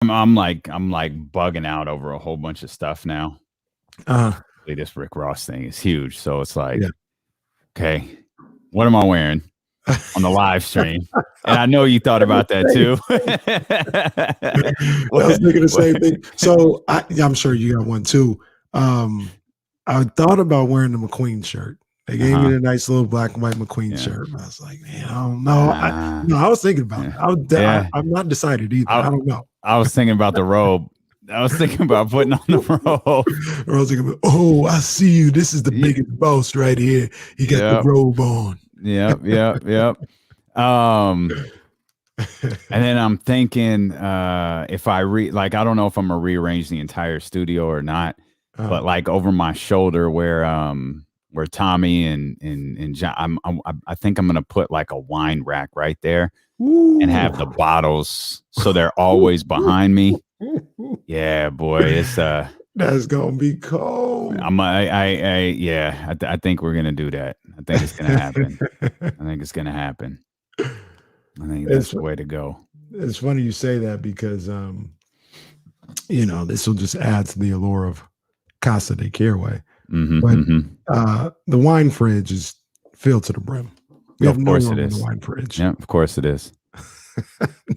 I'm like bugging out over a whole bunch of stuff now. Uh, This Rick Ross thing is huge, so it's like, yeah. okay, what am I wearing on the live stream? And I know you thought about that too. I was thinking the same thing. So I'm sure you got one too. I thought about wearing the McQueen shirt. They gave me the nice little black and white McQueen shirt. I was like, man, I don't know. I was thinking about it. I'm not decided either. I don't know. I was thinking about the robe. I was thinking about putting on the robe. I was thinking, oh, I see you. This is the biggest boss right here. He got the robe on. Yep. And then I'm thinking, if I I don't know if I'm gonna rearrange the entire studio or not, but like over my shoulder where Tommy and John, I think I'm gonna put like a wine rack right there. Ooh. And have the bottles so they're always behind me. Yeah, boy, it's that's gonna be cold. I think we're gonna do that. I think it's gonna happen. I think that's the way to go. It's funny you say that because this will just add to the allure of Casa de Caraway. But the wine fridge is filled to the brim. We have no room in the wine fridge. Yeah, of course it is.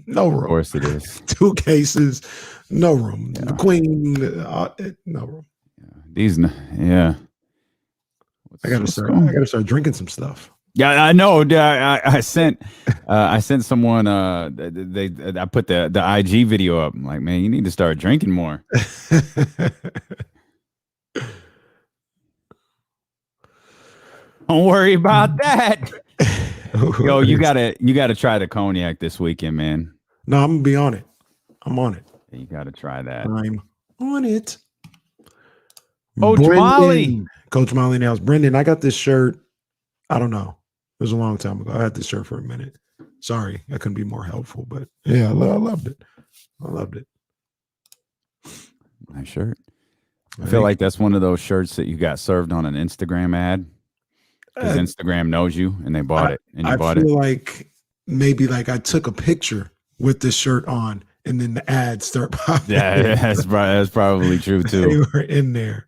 No room. Of course it is. 2 cases, no room. Yeah. The Queen, no room. I gotta start drinking some stuff. Yeah, I know. I sent someone. I put the IG video up. I'm like, man, you need to start drinking more. Don't worry about that. Yo, you gotta try the cognac this weekend, man. No, I'm gonna be on it. I'm on it. You gotta try that. I'm on it. Coach Molly in the house. Brendan, I got this shirt. I don't know. It was a long time ago. I had this shirt for a minute. Sorry, I couldn't be more helpful, but yeah, I loved it. Nice shirt. I feel like that's one of those shirts that you got served on an Instagram ad. Because Instagram knows you and they bought it. And you bought it. I feel like maybe like I took a picture with this shirt on and then the ads start popping. Yeah, that's probably true too. They were in there.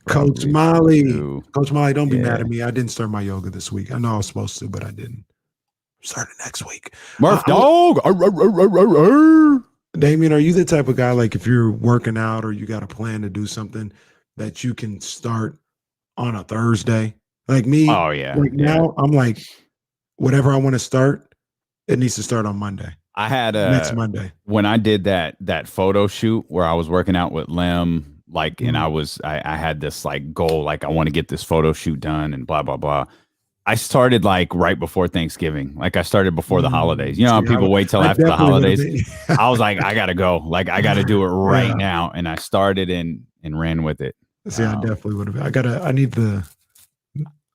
Coach Molly. Coach Molly, don't be mad at me. I didn't start my yoga this week. I know I was supposed to, but I didn't. Start it next week. Murph dog. Damien, are you the type of guy, like if you're working out or you got a plan to do something that you can start on a Thursday? Like me, now I'm like, whatever I want to start, it needs to start on Monday. I had next Monday when I did that photo shoot where I was working out with Lem, like, and I had this like goal, like I want to get this photo shoot done and blah blah blah. I started like right before Thanksgiving, like I started before the holidays. You know how people wait till after the holidays. I was like, I gotta go, like I gotta do it right now, and I started and ran with it. See, I definitely would have. I need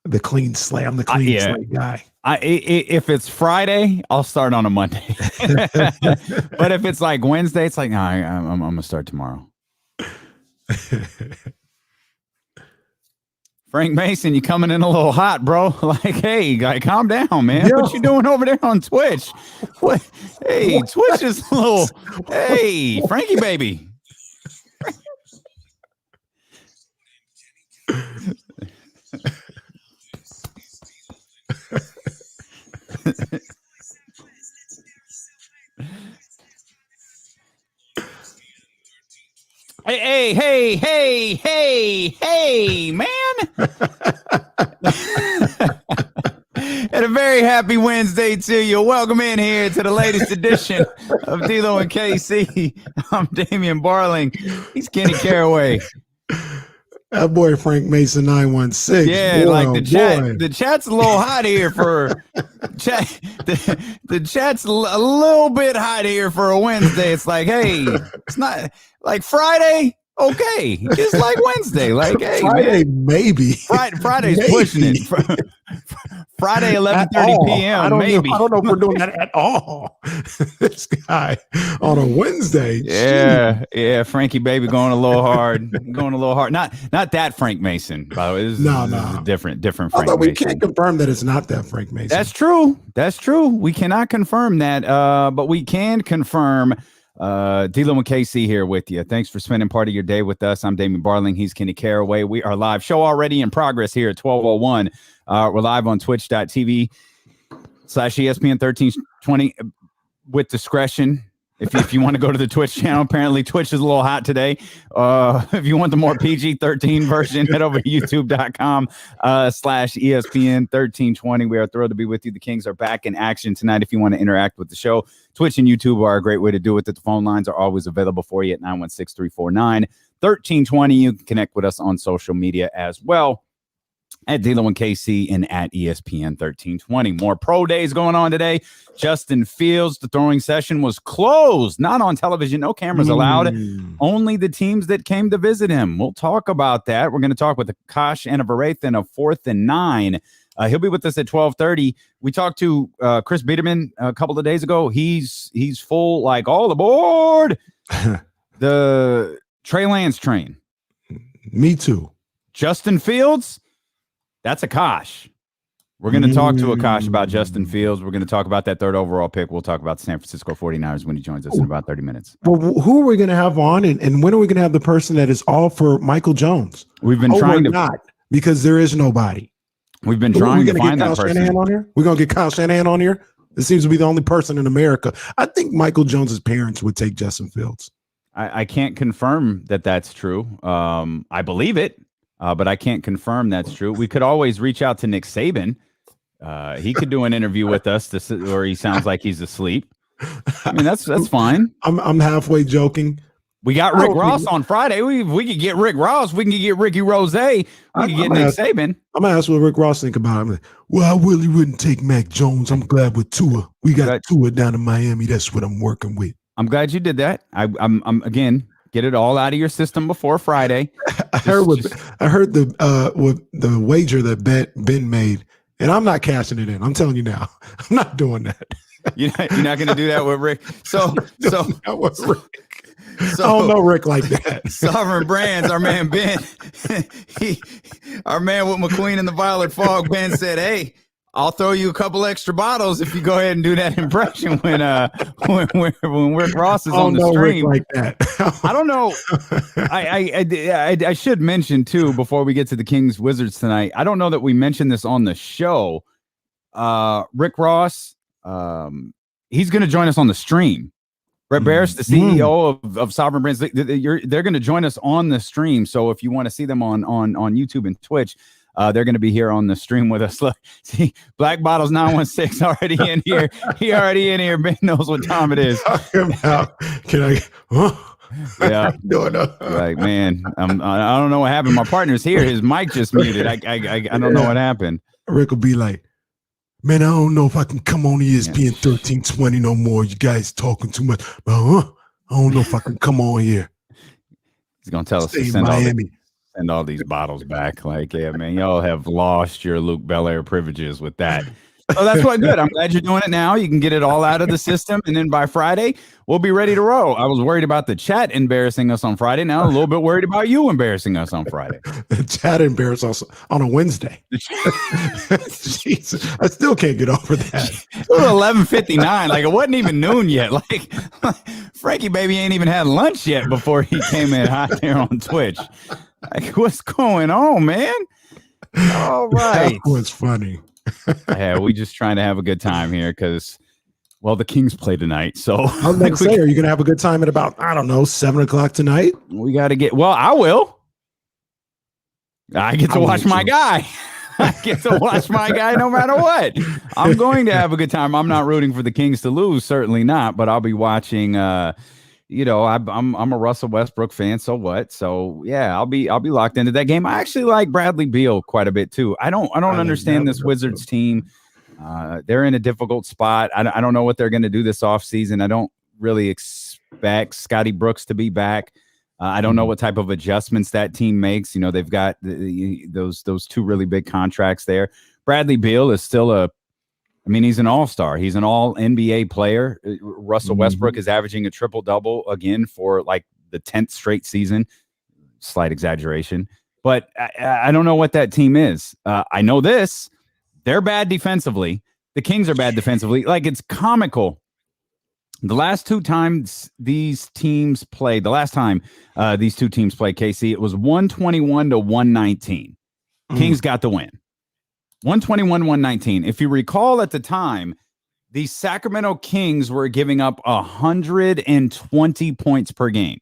the clean slate. I'm the clean slate guy. If it's Friday, I'll start on a Monday. But if it's like Wednesday, it's like, no, I'm gonna start tomorrow. Frank Mason, you coming in a little hot, bro. Like, hey, calm down, man. Yo. What you doing over there on Twitch? What? Hey, Twitch is a little. Hey, Frankie baby. Hey, man. And a very happy Wednesday to you. Welcome in here to the latest edition of D'Lo and KC. I'm Damian Barling. He's Kenny Caraway. That boy Frank Mason 916. Yeah, boy, like the chat's a little hot here for chat. The chat's a little bit hot here for a Wednesday. It's like, hey, it's not like Friday. Okay, just like Wednesday. Like, hey, Friday, man. Maybe. Friday's maybe. Pushing it. Friday, 11:30 p.m. I don't know if we're doing that at all. This guy on a Wednesday. Yeah. Frankie baby going a little hard. Not that Frank Mason, by the way. This is a different Frank Mason. We can't confirm that it's not that Frank Mason. That's true. We cannot confirm that, but we can confirm D'Lo and KC here with you. Thanks for spending part of your day with us. I'm Damien Barling. He's Kenny Caraway. We are live. Show already in progress here at 12:01. We're live on twitch.tv/ESPN 1320 with discretion. If you want to go to the Twitch channel, apparently Twitch is a little hot today. If you want the more PG-13 version, head over to youtube.com/ESPN 1320. We are thrilled to be with you. The Kings are back in action tonight. If you want to interact with the show, Twitch and YouTube are a great way to do it. The phone lines are always available for you at 916-349-1320. You can connect with us on social media as well at D'Lo and KC and at ESPN 1320. More pro days going on today. Justin Fields, the throwing session was closed, not on television, no cameras allowed, only the teams that came to visit him. We'll talk about that. We're going to talk with Akash Anavarathan of 4th and 9. He'll be with us at 12:30. We talked to Chris Biederman a couple of days ago. He's full, like, all aboard the Trey Lance train. Me too. Justin Fields, that's Akash. We're going to talk to Akash about Justin Fields. We're going to talk about that 3rd overall pick. We'll talk about the San Francisco 49ers when he joins us in about 30 minutes. Well, who are we going to have on, and when are we going to have the person that is all for Michael Jones? We've been trying to not, because there is nobody. We've been trying to find that person. On here? We're going to get Kyle Shanahan on here? It seems to be the only person in America. I think Michael Jones's parents would take Justin Fields. I can't confirm that that's true. I believe it. But I can't confirm that's true. We could always reach out to Nick Saban. He could do an interview with us, or he sounds like he's asleep. I mean, that's fine. I'm halfway joking. We got Rick Ross on Friday. We could get Rick Ross. We can get Ricky Rose. We can get Nick Saban. I'm going to ask what Rick Ross think about it. I'm like, well, I really wouldn't take Mac Jones. I'm glad with Tua. We got Tua down in Miami. That's what I'm working with. I'm glad you did that. I'm again, get it all out of your system before Friday. I heard the wager that Ben made, and I'm not cashing it in. I'm telling you now, I'm not doing that. You're not going to do that with Rick. So I don't know Rick like that. Sovereign Brands, our man Ben, our man with McQueen and the Violet Fog. Ben said, "Hey, I'll throw you a couple extra bottles if you go ahead and do that impression when Rick Ross is on the stream." Rick like that. I don't know. I should mention too, before we get to the Kings Wizards tonight, I don't know that we mentioned this on the show. Rick Ross, he's going to join us on the stream. Brett Barris, the CEO of Sovereign Brands, they're going to join us on the stream. So if you want to see them on YouTube and Twitch, they're going to be here on the stream with us. Look, see, Black Bottles 916 already in here. He already in here. Ben knows what time it is. Can I? Yeah, like, man, I don't know what happened. My partner's here. His mic just muted. I don't know what happened. Rick will be like, "Man, I don't know if I can come on ESPN 1320 no more. You guys talking too much. But I don't know if I can come on here." He's gonna tell us to send all these bottles back. Like, yeah, man, y'all have lost your Luke Belair privileges with that. So that's what good. I'm glad you're doing it now. You can get it all out of the system, and then by Friday, we'll be ready to roll. I was worried about the chat embarrassing us on Friday. Now I'm a little bit worried about you embarrassing us on Friday. The chat embarrassed us on a Wednesday. Jesus, I still can't get over that. It was 11:59. Like, it wasn't even noon yet. Like Frankie baby ain't even had lunch yet before he came in hot there on Twitch. Like, what's going on, man? All right. That was funny. Yeah, we just trying to have a good time here because, well, the Kings play tonight. So I was going to say, are you going to have a good time at about, I don't know, 7 o'clock tonight? We got to get, well, I will. I get to watch my guy. I get to watch my guy no matter what. I'm going to have a good time. I'm not rooting for the Kings to lose, certainly not, but I'll be watching. I'm a Russell Westbrook fan, so what? So yeah, I'll be locked into that game. I actually like Bradley Beal quite a bit too. I don't understand this Wizards team. They're in a difficult spot. I don't know what they're going to do this offseason. I don't really expect Scotty Brooks to be back. I don't know what type of adjustments that team makes. You know, they've got those two really big contracts there. Bradley Beal is still he's an all-star. He's an all-NBA player. Russell Westbrook is averaging a triple-double again for like the 10th straight season. Slight exaggeration. But I don't know what that team is. I know this. They're bad defensively. The Kings are bad defensively. Like, it's comical The last time these two teams played, KC, it was 121-119. Kings got the win. 121-119. If you recall at the time, the Sacramento Kings were giving up 120 points per game.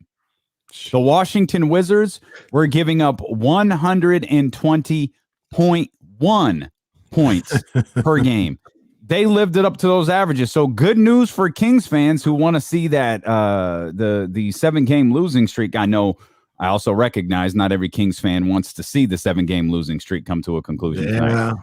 The Washington Wizards were giving up 120.1 points per game. They lived it up to those averages. So good news for Kings fans who want to see that the 7-game losing streak. I also recognize not every Kings fan wants to see the 7-game losing streak come to a conclusion tonight.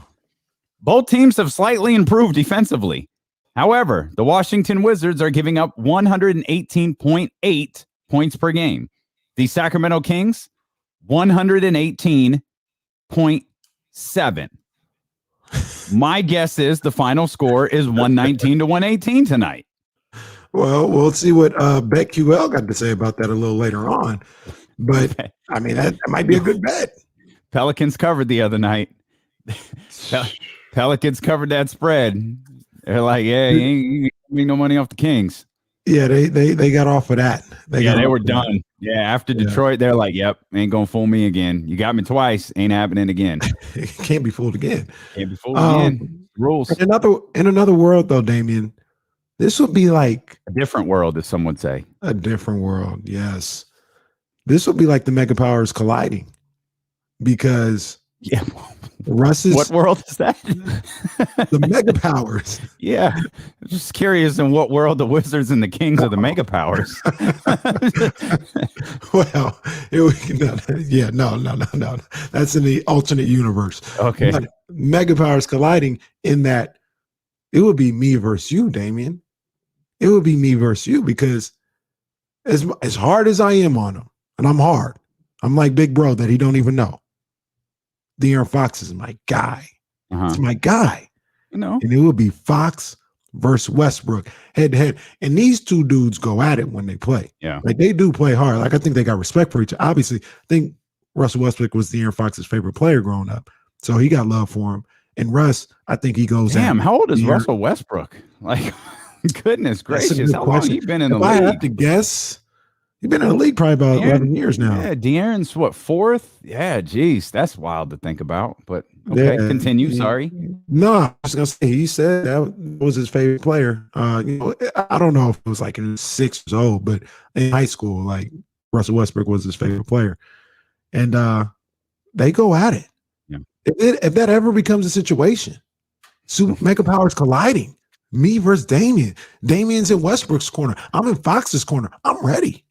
Both teams have slightly improved defensively. However, the Washington Wizards are giving up 118.8 points per game. The Sacramento Kings, 118.7. My guess is the final score is 119-118 tonight. Well, we'll see what BetQL got to say about that a little later on. But, I mean, that might be a good bet. Pelicans covered the other night. Pelicans covered that spread. They're like, yeah, you ain't make no money off the Kings. Yeah, they got off of that. They were done. Yeah, after Detroit, they're like, yep, ain't going to fool me again. You got me twice, ain't happening again. Can't be fooled again. Can't be fooled again. Rules. In another world, though, Damien, this would be like a different world, as some would say. A different world, yes. This would be like the mega powers colliding, because Russ's what world is that? The mega powers. Yeah, I'm just curious in what world the Wizards and the Kings are the mega powers. Well, no. That's in the alternate universe. Okay, but mega powers colliding in that it would be me versus you, Damien. It would be me versus you, because as hard as I am on him, and I'm hard, I'm like Big Bro that he don't even know. De'Aaron Fox is my guy. It's my guy. And it would be Fox versus Westbrook head to head. And these two dudes go at it when they play. Yeah. Like, they do play hard. Like, I think they got respect for each other. Obviously, I think Russell Westbrook was De'Aaron Fox's favorite player growing up. So he got love for him. And Russ, I think he goes Damn, how old is Russell Westbrook? Like, goodness gracious. How long have you been in the league? I have to guess, he's been in the league probably about 11 years now. Yeah, De'Aaron's what, 4th? Yeah, geez, that's wild to think about. But okay, continue. Sorry. No, I was gonna say, he said that was his favorite player. I don't know if it was like in 6 years old, but in high school, like, Russell Westbrook was his favorite player, and they go at it. Yeah. If that ever becomes a situation, mega powers colliding, me versus Damien. Damien's in Westbrook's corner. I'm in Fox's corner. I'm ready.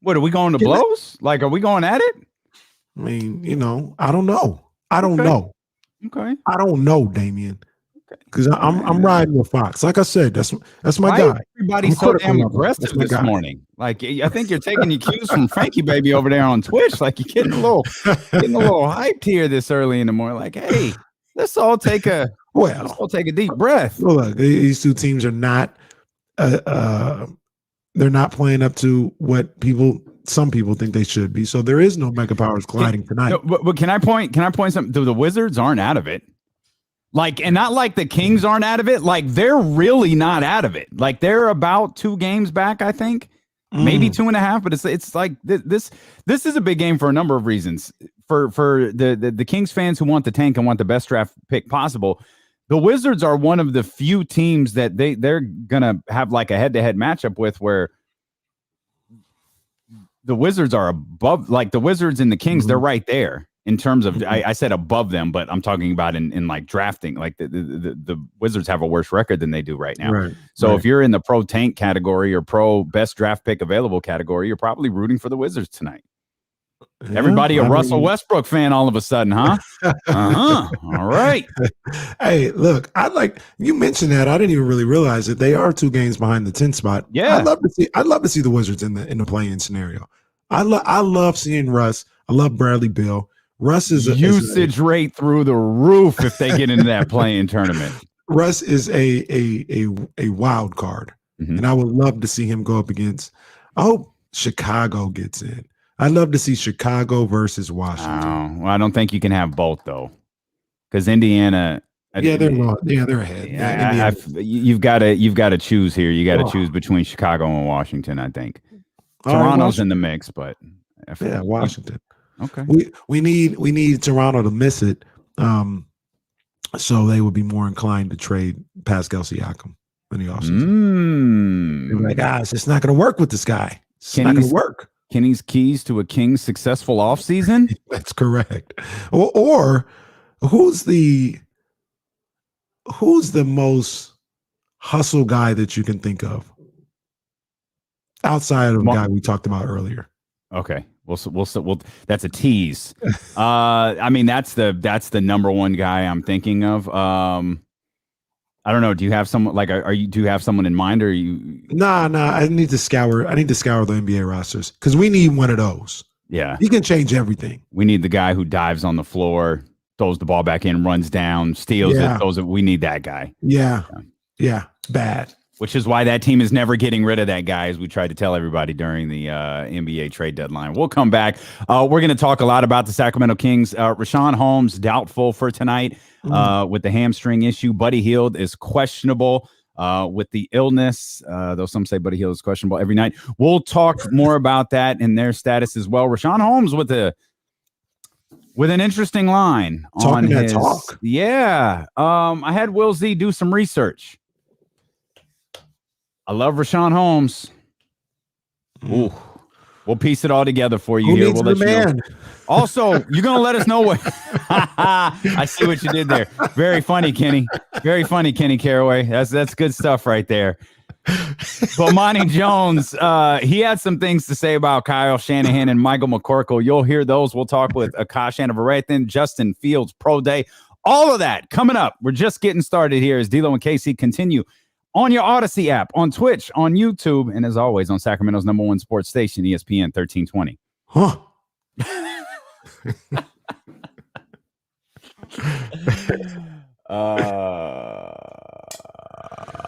What, are we going to blows? Like, are we going at it? I mean, I don't know. I don't know. Okay. I don't know, Damien. Because I'm riding with Fox. Like I said, that's my guy. Everybody's so damn aggressive this morning. Like, I think you're taking your cues from Frankie Baby over there on Twitch. Like, you're getting a little hyped here this early in the morning. Like, hey, let's all take a deep breath. Well, look, these two teams are not they're not playing up to what some people think they should be. So there is no mega powers colliding tonight. No, but can I point something? The Wizards aren't out of it. Like, and not like the Kings aren't out of it. Like, they're really not out of it. Like, they're about 2 games back, I think. Maybe 2.5, but it's like this is a big game for a number of reasons. For the Kings fans who want the tank and want the best draft pick possible, the Wizards are one of the few teams that they're gonna have like a head-to-head matchup with, where the Wizards are above, like the Wizards and the Kings, they're right there in terms of, I said above them, but I'm talking about in like drafting. Like the Wizards have a worse record than they do right now. Right, so if you're in the pro tank category or pro best draft pick available category, you're probably rooting for the Wizards tonight. Yeah, everybody a Russell Westbrook fan all of a sudden, huh? All right. Hey, look, you mentioned that. I didn't even really realize that they are 2 games behind the 10 spot. Yeah. I'd love to see the Wizards in the play-in scenario. I love seeing Russ. I love Bradley Beal. Russ is usage rate through the roof if they get into that play-in tournament. Russ is a wild card. And I would love to see him go up against, I hope Chicago gets in. I'd love to see Chicago versus Washington. Well, I don't think you can have both, though, because Indiana, Yeah, they're ahead. Yeah, you've got to choose here. You got to choose between Chicago and Washington. I think Toronto's in the mix, but Washington. Okay, we need Toronto to miss it, so they would be more inclined to trade Pascal Siakam in the offseason. They're like, it's just not going to work with this guy. It's not going to work. Kenny's keys to a King's successful offseason? That's correct. Or who's the most hustle guy that you can think of outside of the guy we talked about earlier? Okay. We'll that's a tease. I mean, that's the number one guy I'm thinking of. I don't know. Do you have someone do you have someone in mind, or you? Nah. I need to scour the NBA rosters because we need one of those. Yeah. He can change everything. We need the guy who dives on the floor, throws the ball back in, runs down, steals it, throws it. We need that guy. Yeah. Bad. Which is why that team is never getting rid of that guy, as we tried to tell everybody during the NBA trade deadline. We'll come back. We're going to talk a lot about the Sacramento Kings. Richaun Holmes, doubtful for tonight with the hamstring issue. Buddy Hield is questionable with the illness, though some say Buddy Hield is questionable every night. We'll talk more about that and their status as well. Richaun Holmes with an interesting line on his talk. Yeah. I had Will Z do some research. I love Richaun Holmes. Ooh, we'll piece it all together for you here. We'll let you know. Also, you're going to let us know what. I see what you did there. Very funny, Kenny. Very funny, Kenny Caraway. That's good stuff right there. But Monty Jones, he had some things to say about Kyle Shanahan and Michael McCorkle. You'll hear those. We'll talk with Akash Anavarathan, Justin Fields, Pro Day. All of that coming up. We're just getting started here as D'Lo and Casey continue on your Odyssey app, on Twitch, on YouTube, and as always, on Sacramento's number one sports station, ESPN 1320. Huh.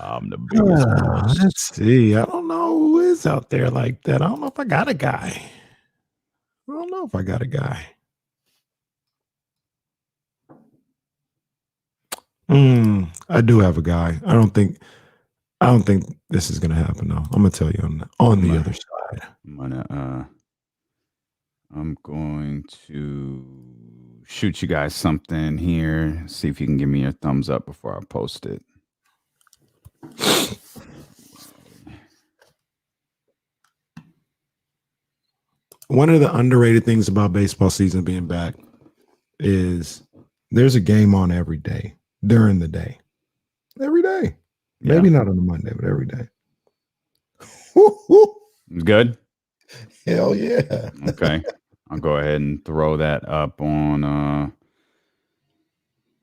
I'm the biggest. Let's see. I don't know who is out there like that. I don't know if I got a guy. I do have a guy. I don't think this is gonna happen though. I'm gonna tell you on the other side. I'm going to shoot you guys something here. See if you can give me your thumbs up before I post it. One of the underrated things about baseball season being back is there's a game on every day during the day. Every day. Maybe not on a Monday, but every day. Good? Hell yeah. Okay. I'll go ahead and throw that up on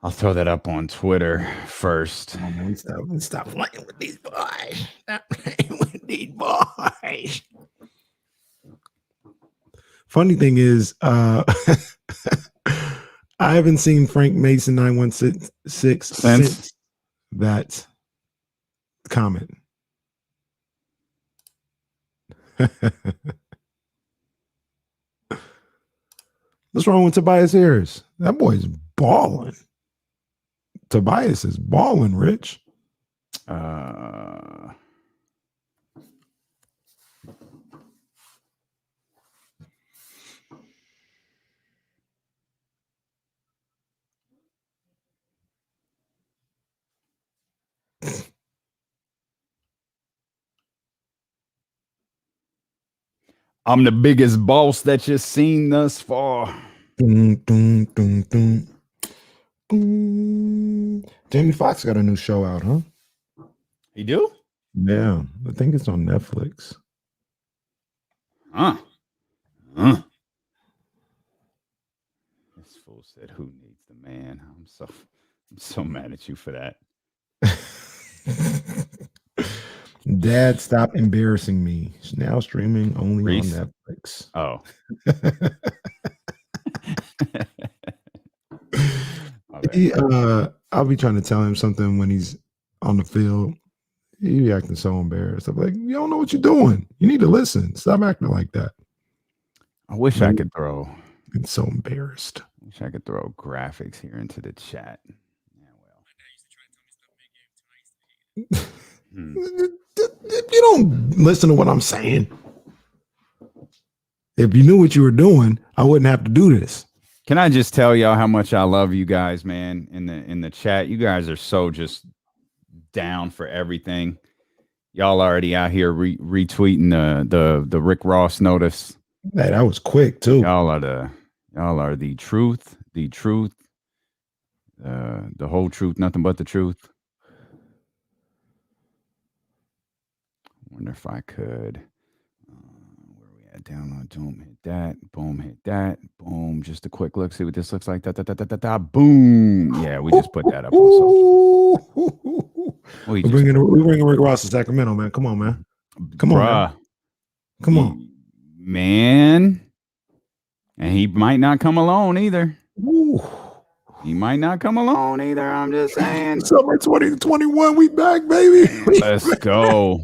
I'll throw that up on Twitter first. Stop playing with these boys. Stop playing with these boys. Funny thing is, I haven't seen Frank Mason 916 since that comment. What's wrong with Tobias Harris? That boy's balling. Tobias is balling, Rich. I'm the biggest boss that you've seen thus far. Jamie Foxx got a new show out, huh? He do? Yeah, I think it's on Netflix. This fool said, "Who needs the man?" I'm so mad at you for that. Dad, stop embarrassing me. It's now streaming only Reese? on Netflix. Oh. I'll be trying to tell him something when he's on the field. He be acting so embarrassed. I'm like, you don't know what you're doing. You need to listen. Stop acting like that. I wish I could throw. I'm so embarrassed. Wish I could throw graphics here into the chat. Yeah, well. You don't listen to what I'm saying. If you knew what you were doing, I wouldn't have to do this. Can I just tell y'all how much I love you guys, man, in the chat? You guys are so just down for everything. Y'all already out here retweeting the Rick Ross notice. Hey, that was quick too. Y'all are the truth, the whole truth, nothing but the truth. I wonder if I could. Where are we at? Download, boom, hit that, boom. Just a quick look, see what this looks like. Boom. Yeah, we just put that up on social. We're bringing Rick Ross to Sacramento, man. Come on, man. Come on, man. Come on, man. And he might not come alone either. Ooh. He might not come alone either. I'm just saying. Summer 2021, we back, baby. Let's go.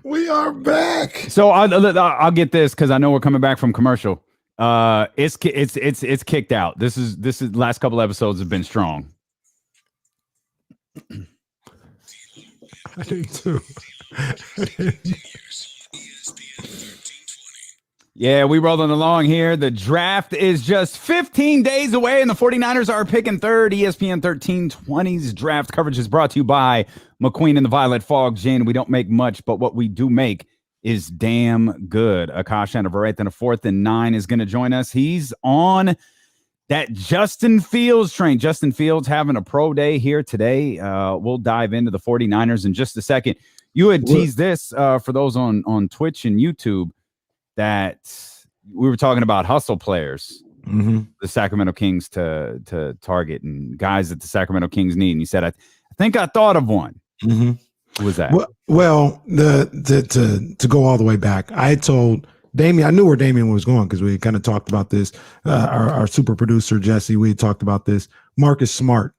We are back. So I'll get this because I know we're coming back from commercial. It's kicked out. This is last couple episodes have been strong. I think too. Yeah, we rolling along here. The draft is just 15 days away, and the 49ers are picking third. ESPN 1320's draft coverage is brought to you by McQueen and the Violet Fog Gin. We don't make much, but what we do make is damn good. Akash and a Vareth and a 4th and 9 is going to join us. He's on that Justin Fields train. Justin Fields having a pro day here today. We'll dive into the 49ers in just a second. You had teased this for those on Twitch and YouTube, that we were talking about hustle players, the Sacramento Kings to target, and guys that the Sacramento Kings need. And you said, I think I thought of one. Who was that? Well, to go all the way back, I told Damien, I knew where Damien was going because we kind of talked about this. Our super producer, Jesse, we had talked about this. Marcus Smart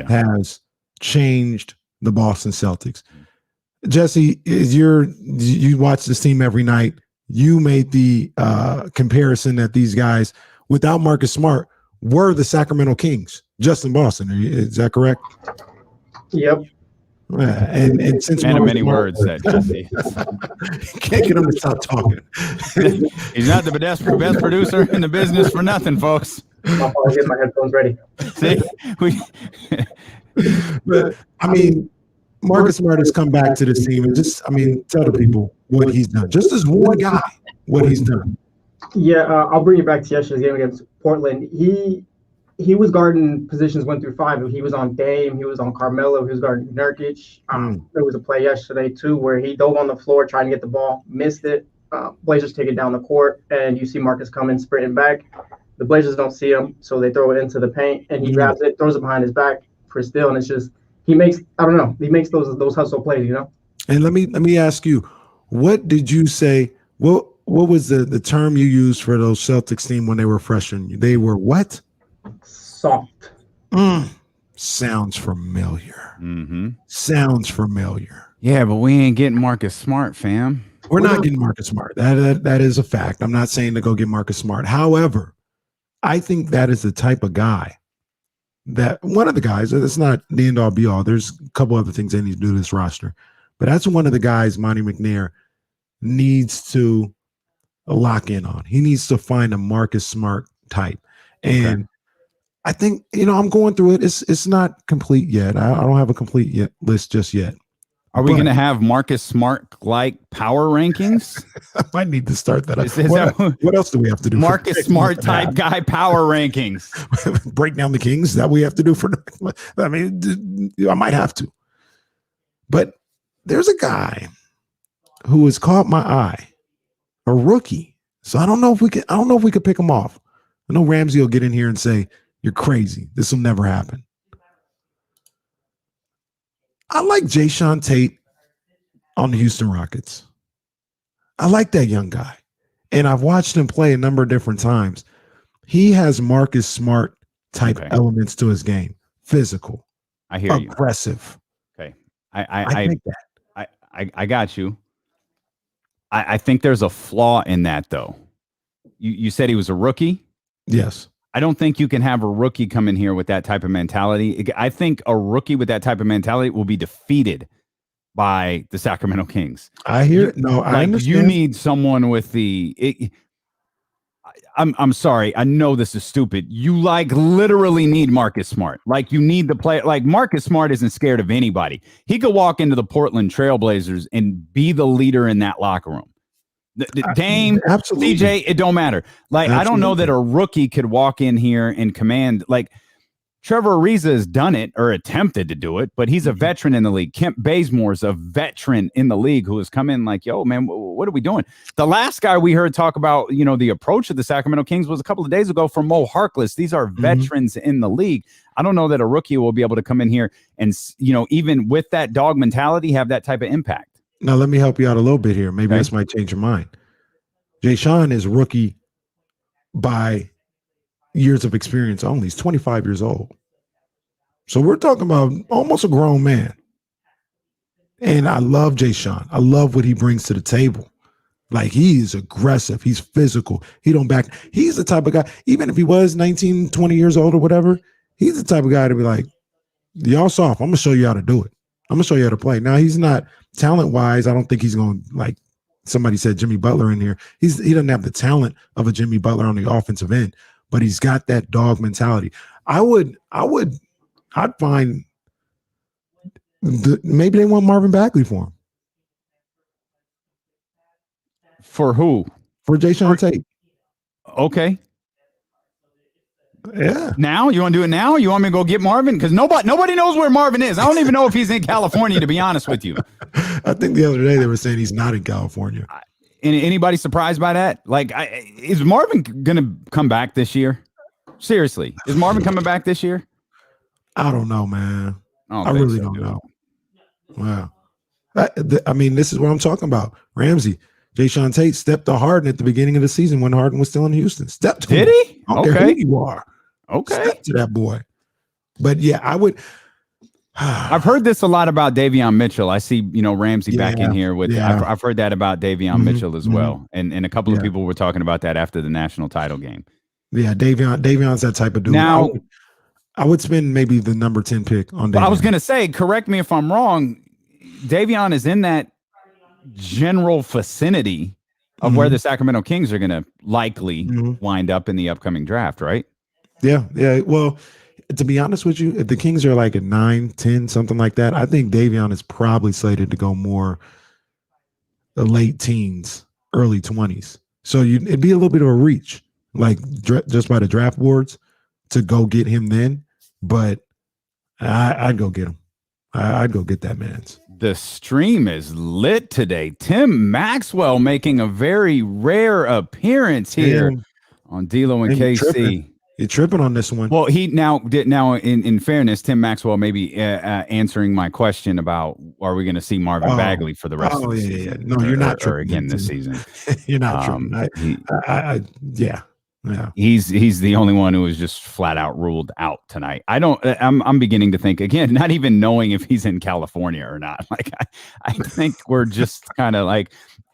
has changed the Boston Celtics. Jesse, you watch this team every night. You made the comparison that these guys, without Marcus Smart, were the Sacramento Kings, just in Boston. Is that correct? Yep. And since man of many words, that Jesse can't get him to stop talking. He's not the best producer in the business for nothing, folks. I'll probably get my headphones ready. See, but I mean, Marcus Smart has come back to this team and just, tell the people what he's done. Just as one guy, what he's done. Yeah, I'll bring you back to yesterday's game against Portland. He was guarding positions 1 through 5. He was on Dame. He was on Carmelo. He was guarding Nurkic. There was a play yesterday, too, where he dove on the floor trying to get the ball, missed it. Blazers take it down the court, and you see Marcus coming, sprinting back. The Blazers don't see him, so they throw it into the paint, and he grabs it, throws it behind his back for a steal, and it's just he makes those hustle plays, you know. And let me ask you, what did you say? What was the term you used for those Celtics team when they were freshmen? They were what? Soft. Sounds familiar. Sounds familiar. Yeah, but we ain't getting Marcus Smart, fam. We're not getting Marcus Smart. That is a fact. I'm not saying to go get Marcus Smart. However, I think that is the type of guy that one of the guys, it's not the end all be all. There's a couple other things they need to do to this roster, but that's one of the guys Monty McNair needs to lock in on. He needs to find a Marcus Smart type. And I think, I'm going through it. It's not complete yet. I don't have a complete list just yet. Are we going to have Marcus Smart like power rankings? I might need to start that up. What else do we have to do? Marcus Smart type guy power rankings. Break down the Kings. Is that what we have to do for? I might have to. But there's a guy who has caught my eye, a rookie. So I don't know if we could pick him off. I know Ramsey will get in here and say, "You're crazy. This will never happen." I like Jayshawn Tate on the Houston Rockets. I like that young guy. And I've watched him play a number of different times. He has Marcus Smart type elements to his game. Physical. I hear you. Aggressive. Okay. I think that. I got you. I think there's a flaw in that, though. You said he was a rookie? Yes. I don't think you can have a rookie come in here with that type of mentality. I think a rookie with that type of mentality will be defeated by the Sacramento Kings. I hear no, I understand. You need someone with I'm sorry. I know this is stupid. You literally need Marcus Smart. You need the player. Marcus Smart isn't scared of anybody. He could walk into the Portland Trailblazers and be the leader in that locker room. Dame, absolutely. CJ, it don't matter. I don't know that a rookie could walk in here and command. Trevor Ariza has done it or attempted to do it, but he's a veteran in the league. Kemp Bazemore's a veteran in the league who has come in yo, man, what are we doing? The last guy we heard talk about, the approach of the Sacramento Kings was a couple of days ago from Mo Harkless. These are veterans in the league. I don't know that a rookie will be able to come in here and, even with that dog mentality, have that type of impact. Now, let me help you out a little bit here. Maybe this might change your mind. Jay Sean is rookie by years of experience only. He's 25 years old. So we're talking about almost a grown man. And I love Jay Sean. I love what he brings to the table. He's aggressive. He's physical. He don't back. He's the type of guy, even if he was 19, 20 years old or whatever, he's the type of guy to be like, y'all soft. I'm going to show you how to do it. I'm going to show you how to play. Now, he's not talent-wise. I don't think he's going to, somebody said Jimmy Butler in here. He doesn't have the talent of a Jimmy Butler on the offensive end, but he's got that dog mentality. I'd find maybe they want Marvin Bagley for him. For who? For Jay Sean Tate. Okay. Yeah. Now? You want to do it now? You want me to go get Marvin? Because nobody knows where Marvin is. I don't even know if he's in California, to be honest with you. I think the other day they were saying he's not in California. Anybody surprised by that? Is Marvin going to come back this year? Seriously. Is Marvin coming back this year? I don't know, man. I really don't know. Wow. This is what I'm talking about. Ramsey, Jay Sean Tate stepped to Harden at the beginning of the season when Harden was still in Houston. Stepped to him. Did he? I don't care who you are. Okay. Step to that boy. But yeah, I would. I've heard this a lot about Davion Mitchell. I see, Ramsey back in here with. Yeah. I've heard that about Davion Mitchell as well, and a couple of people were talking about that after the national title game. Yeah, Davion's that type of dude. Now, I would spend maybe the number 10 pick on Davion. I was going to say, correct me if I'm wrong. Davion is in that general vicinity of where the Sacramento Kings are going to likely wind up in the upcoming draft, right? Yeah. Well, to be honest with you, if the Kings are at 9, 10, something like that, I think Davion is probably slated to go more the late teens, early 20s. So it'd be a little bit of a reach, just by the draft boards to go get him then. But I'd go get him. I'd go get that man's. The stream is lit today. Tim Maxwell making a very rare appearance here on D-Lo and KC. You're tripping on this one. Well, in fairness, Tim Maxwell may be answering my question about are we going to see Marvin Bagley for the rest of the season? No, you're not tripping. Or again this season. You're not tripping. Yeah. He's the only one who was just flat out ruled out tonight. I'm beginning to think again, not even knowing if he's in California or not. I think we're just kind of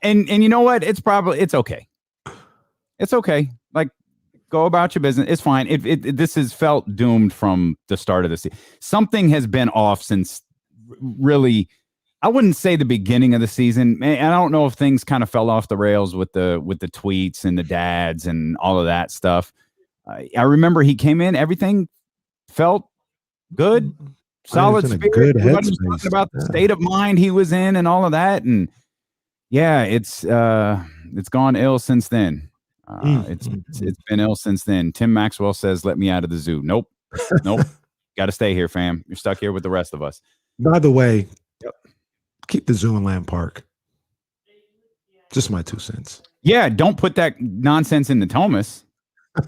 and you know what? It's okay. It's okay. Go about your business. It's fine. This has felt doomed from the start of the season. Something has been off since really, I wouldn't say the beginning of the season. And I don't know if things kind of fell off the rails with the tweets and the dads and all of that stuff. I remember he came in, everything felt good, solid spirit. Everybody was talking about the state of mind he was in and all of that. And yeah, it's gone ill since then. It's been ill since then. Tim Maxwell says, "Let me out of the zoo." Nope. Got to stay here, fam. You're stuck here with the rest of us. By the way, keep the zoo in Land Park. Just my 2 cents. Yeah, don't put that nonsense in the Thomas.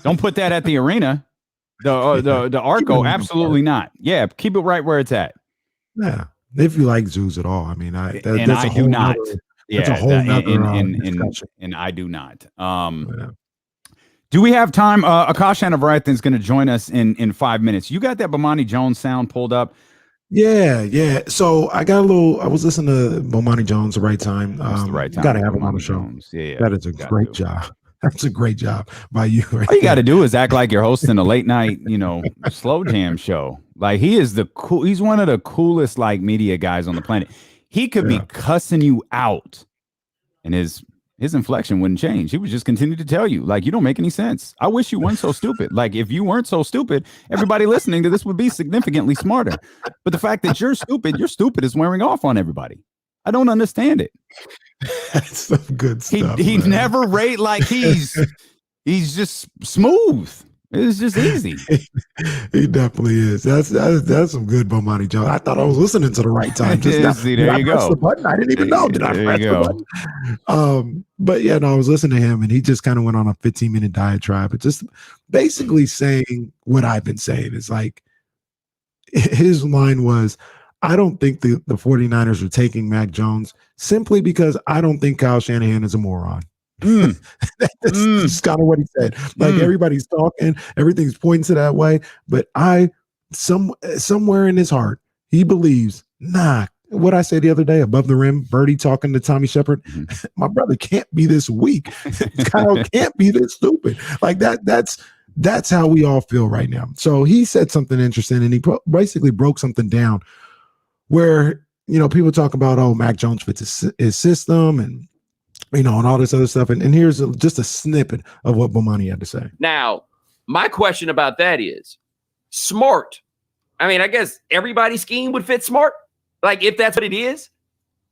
Don't put that at the arena. The Arco, absolutely not. Yeah, keep it right where it's at. Yeah, if you like zoos at all. I do not. That's a whole nother discussion. And I do not. Do we have time? Akash Anavarathan is going to join us in 5 minutes. You got that Bomani Jones sound pulled up? Yeah. So I was listening to Bomani Jones the right time. The right time. Got to have him on the show. Yeah. That is a great job. That's a great job by you. All you got to do is act like you're hosting a late night, slow jam show. He is he's one of the coolest media guys on the planet. He could be cussing you out, and his inflection wouldn't change. He would just continue to tell you, like, you don't make any sense. I wish you weren't so stupid. Like, if you weren't so stupid, everybody listening to this would be significantly smarter. But the fact that you're stupid is wearing off on everybody. I don't understand it. That's some good stuff. He never rate like he's just smooth. It's just easy. He definitely is. That's some good Bomani Jones. I thought I was listening to the right time. See, there you go. The button? I didn't even know. Did I press the button? But yeah, no, I was listening to him, and he just kind of went on a 15-minute diatribe. But just basically saying what I've been saying is like, his line was, I don't think the 49ers are taking Mac Jones simply because I don't think Kyle Shanahan is a moron. That's kind of what he said. Like, everybody's talking, everything's pointing to that way, but somewhere in his heart, he believes, what I said the other day, above the rim, Birdie talking to Tommy Shepard, my brother can't be this weak. Kyle can't be this stupid. Like that's how we all feel right now. So he said something interesting, and he basically broke something down where, people talk about, oh, Mac Jones fits his system, and and all this other stuff. And here's just a snippet of what Bomani had to say. Now, my question about that is smart. I mean, I guess everybody's scheme would fit smart. Like, if that's what it is,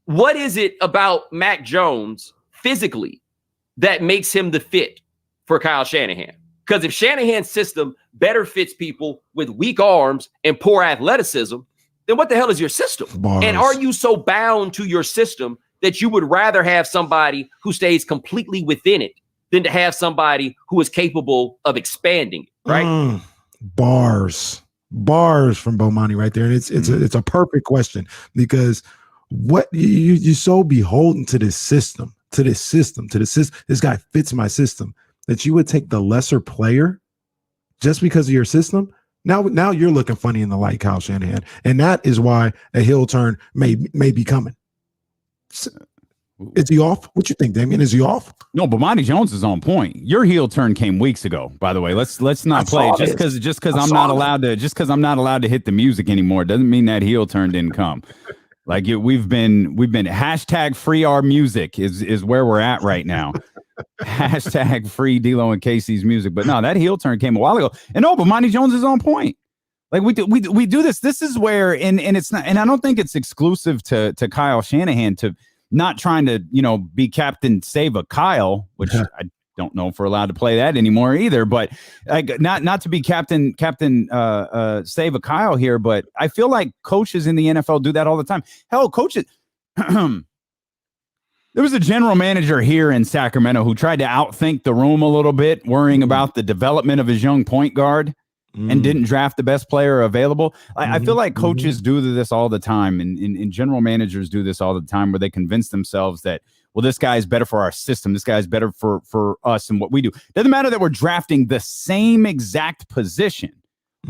what is it about Mac Jones physically that makes him the fit for Kyle Shanahan? Because if Shanahan's system better fits people with weak arms and poor athleticism, then what the hell is your system? Bars. And are you so bound to your system that you would rather have somebody who stays completely within it than to have somebody who is capable of expanding it, right? Bars from Bomani right there. And it's a perfect question, because what you're so beholden to this system, this guy fits my system, that you would take the lesser player just because of your system. Now you're looking funny in the light, Kyle Shanahan. And that is why a heel turn may be coming. Is he off? What you think, Damien? Is he off? No, Bomani Jones is on point. Your heel turn came weeks ago, by the way. Let's not play just because I'm not allowed to hit the music anymore doesn't mean that heel turn didn't come. Like, we've been hashtag free our music is where we're at right now. Hashtag free D'Lo and Casey's music. But no, that heel turn came a while ago. And no, Bomani Jones is on point. Like, we do this. This is where, and it's not, and I don't think it's exclusive to Kyle Shanahan to not trying to, be Captain Save a Kyle, which I don't know if we're allowed to play that anymore either. But like, not to be Captain Save a Kyle here, but I feel like coaches in the NFL do that all the time. Hell, coaches. There was a general manager here in Sacramento who tried to outthink the room a little bit, worrying about the development of his young point guard. And didn't draft the best player available. I feel like coaches do this all the time, and general managers do this all the time, where they convince themselves that, well, this guy is better for our system. This guy is better for us and what we do. Doesn't matter that we're drafting the same exact position.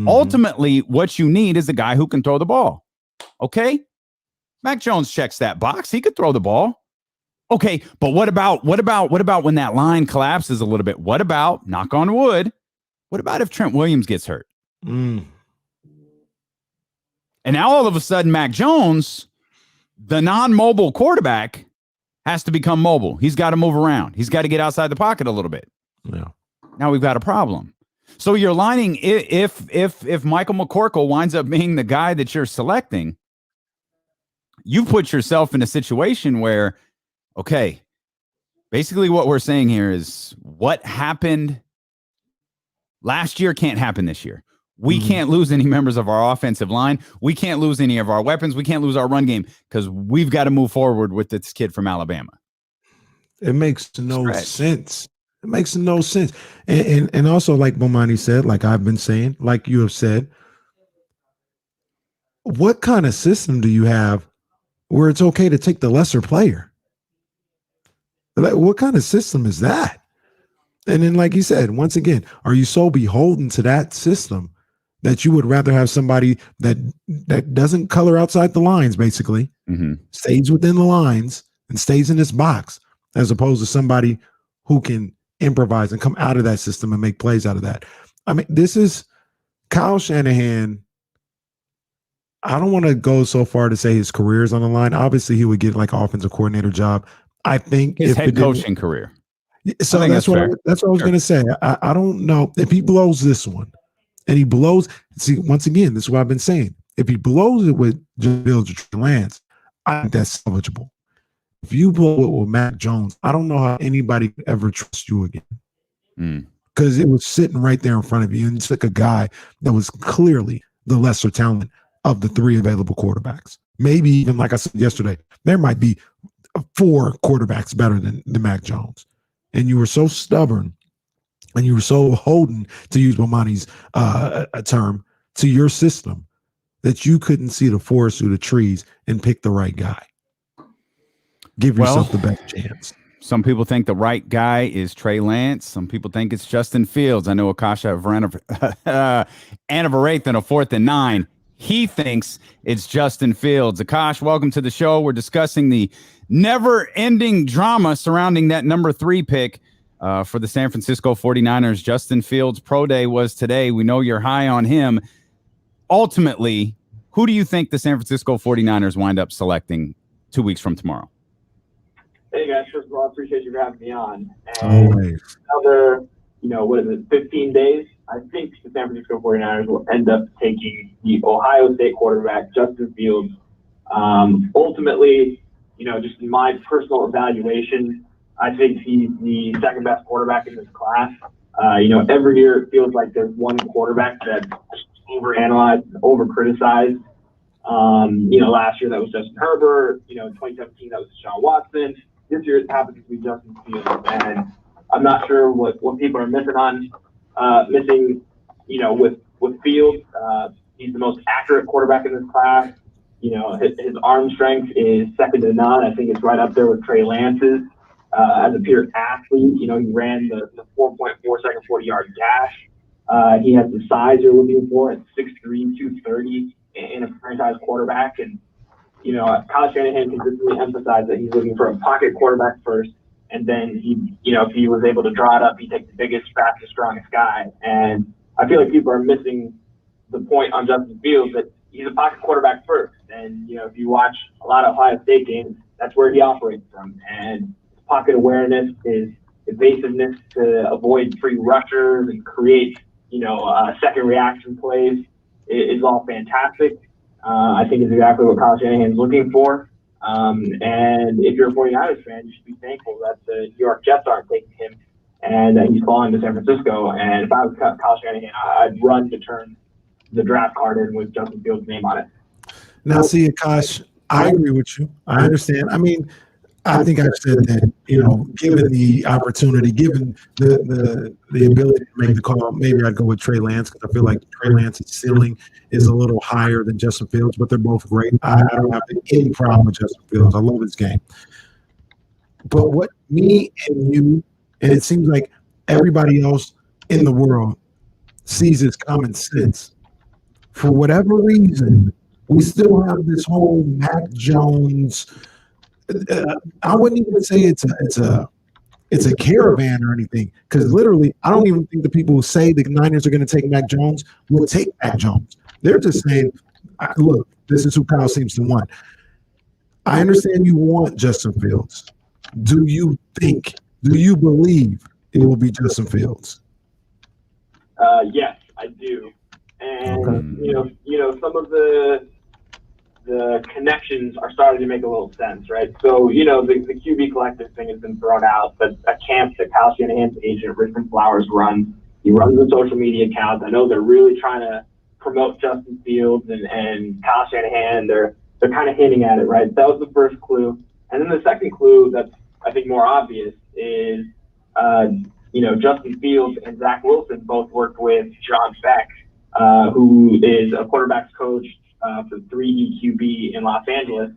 Ultimately, what you need is a guy who can throw the ball. Okay? Mac Jones checks that box. He could throw the ball. Okay, but what about when that line collapses a little bit? What about, knock on wood, what about if Trent Williams gets hurt? And now all of a sudden, Mac Jones, the non-mobile quarterback, has to become mobile. He's got to move around. He's got to get outside the pocket a little bit. Yeah. Now we've got a problem. So you're lining, if Michael McCorkle winds up being the guy that you're selecting, you put yourself in a situation where, okay, basically what we're saying here is what happened last year can't happen this year. We can't lose any members of our offensive line. We can't lose any of our weapons. We can't lose our run game because we've got to move forward with this kid from Alabama. It makes no sense. It makes no sense. And also, like Bomani said, like I've been saying, like you have said, what kind of system do you have where it's okay to take the lesser player? Like, what kind of system is that? And then, like you said, once again, are you so beholden to that system that you would rather have somebody that doesn't color outside the lines, basically, stays within the lines and stays in this box, as opposed to somebody who can improvise and come out of that system and make plays out of that? I mean, this is Kyle Shanahan. I don't want to go so far to say his career is on the line. Obviously, he would get like offensive coordinator job. I think his head coaching career. So that's what I was going to say. I don't know if he blows this one, and he blows. See, once again, this is what I've been saying. If he blows it with Fields or Trey Lance, I think that's salvageable. If you blow it with Mac Jones, I don't know how anybody could ever trust you again. Because it was sitting right there in front of you, and it's like a guy that was clearly the lesser talent of the three available quarterbacks. Maybe even, like I said yesterday, there might be 4 quarterbacks better than Mac Jones. And you were so stubborn, and you were so beholden, to use Bomani's a term, to your system, that you couldn't see the forest through the trees and pick the right guy. Give yourself the best chance. Some people think the right guy is Trey Lance. Some people think it's Justin Fields. I know Akasha ran an of a eighth and a 4th and 9. He thinks it's Justin Fields. Akash, welcome to the show. We're discussing the never-ending drama surrounding that number 3 pick for the San Francisco 49ers. Justin Fields' pro day was today. We know you're high on him. Ultimately, who do you think the San Francisco 49ers wind up selecting 2 weeks from tomorrow? Hey, guys. First of all, I appreciate you for having me on. And another, 15 days, I think the San Francisco 49ers will end up taking the Ohio State quarterback, Justin Fields. Ultimately, just in my personal evaluation, I think he's the second best quarterback in this class. Every year it feels like there's one quarterback that's overanalyzed, overcriticized. Last year that was Justin Herbert. In 2017 that was Deshaun Watson. This year it happens to be Justin Fields, and I'm not sure what people are missing with Fields. He's the most accurate quarterback in this class. His arm strength is second to none. I think it's right up there with Trey Lance's. As a pure athlete, he ran the 4.4 second 40-yard dash. He has the size you're looking for at 6'3", 230 in a franchise quarterback. And, Kyle Shanahan consistently emphasized that he's looking for a pocket quarterback first. And then if he was able to draw it up, he'd take the biggest, fastest, strongest guy. And I feel like people are missing the point on Justin Fields that he's a pocket quarterback first. And, if you watch a lot of Ohio State games, that's where he operates from. And his pocket awareness, his evasiveness to avoid free rushers and create, second reaction plays is all fantastic. I think it's exactly what Kyle Shanahan's looking for. And if you're a 49ers fan, you should be thankful that the New York Jets aren't taking him and he's falling to San Francisco. And if I was Kyle Shanahan, I'd run to turn the draft card in with Justin Fields' name on it. Now, see, Akash, I agree with you. I understand. I mean, I think I've said that, given the opportunity, given the ability to make the call, maybe I'd go with Trey Lance because I feel like Trey Lance's ceiling is a little higher than Justin Fields, but they're both great. I don't have any problem with Justin Fields. I love his game. But what me and you, and it seems like everybody else in the world sees as common sense, for whatever reason, we still have this whole Mac Jones. I wouldn't even say it's a caravan or anything, because literally I don't even think the people who say the Niners are going to take Mac Jones will take Mac Jones. They're just saying, look, this is who Kyle seems to want. I understand you want Justin Fields. Do you believe it will be Justin Fields? Yes, I do. And some of the connections are starting to make a little sense, right? So, the QB collective thing has been thrown out, but a camp that Kyle Shanahan's agent, Richmond Flowers, runs. He runs the social media accounts. I know they're really trying to promote Justin Fields and Kyle Shanahan. They're kind of hinting at it, right? That was the first clue. And then the second clue that's, I think, more obvious is, Justin Fields and Zach Wilson both worked with John Beck, who is a quarterback's coach for 3D QB in Los Angeles.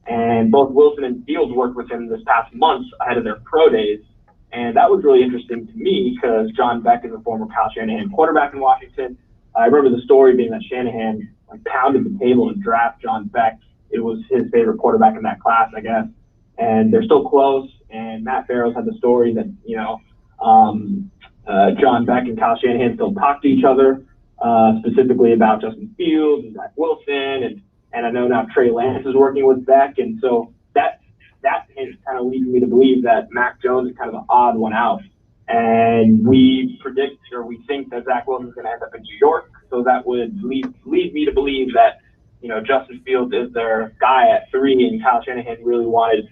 And both Wilson and Fields worked with him this past month ahead of their pro days. And that was really interesting to me because John Beck is a former Kyle Shanahan quarterback in Washington. I remember the story being that Shanahan pounded the table to draft John Beck. It was his favorite quarterback in that class, I guess. And they're still close. And Matt Farrell's had the story that, John Beck and Kyle Shanahan still talk to each other, specifically about Justin Fields and Zach Wilson. And, and I know now Trey Lance is working with Beck, and so that kind of leads me to believe that Mac Jones is kind of an odd one out. And we predict, or we think, that Zach Wilson is going to end up in New York, so that would lead me to believe that, you know, Justin Fields is their guy at 3, and Kyle Shanahan really wanted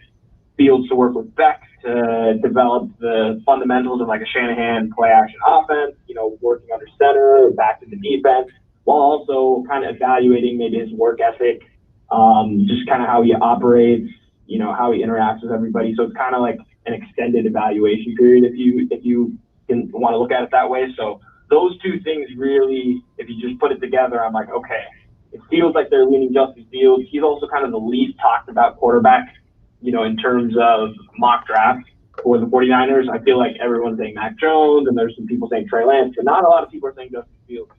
Fields to work with Beck to develop the fundamentals of like a Shanahan play-action offense, you know, working under center, back to the defense, while also kind of evaluating maybe his work ethic, just kind of how he operates, you know, how he interacts with everybody. So it's kind of like an extended evaluation period if you can want to look at it that way. So those two things really, if you just put it together, I'm like, okay, it feels like they're leaning Justin Fields. He's also kind of the least talked about quarterback, you know, in terms of mock drafts for the 49ers. I feel like everyone's saying Mac Jones, and there's some people saying Trey Lance, but not a lot of people are saying Justin Fields.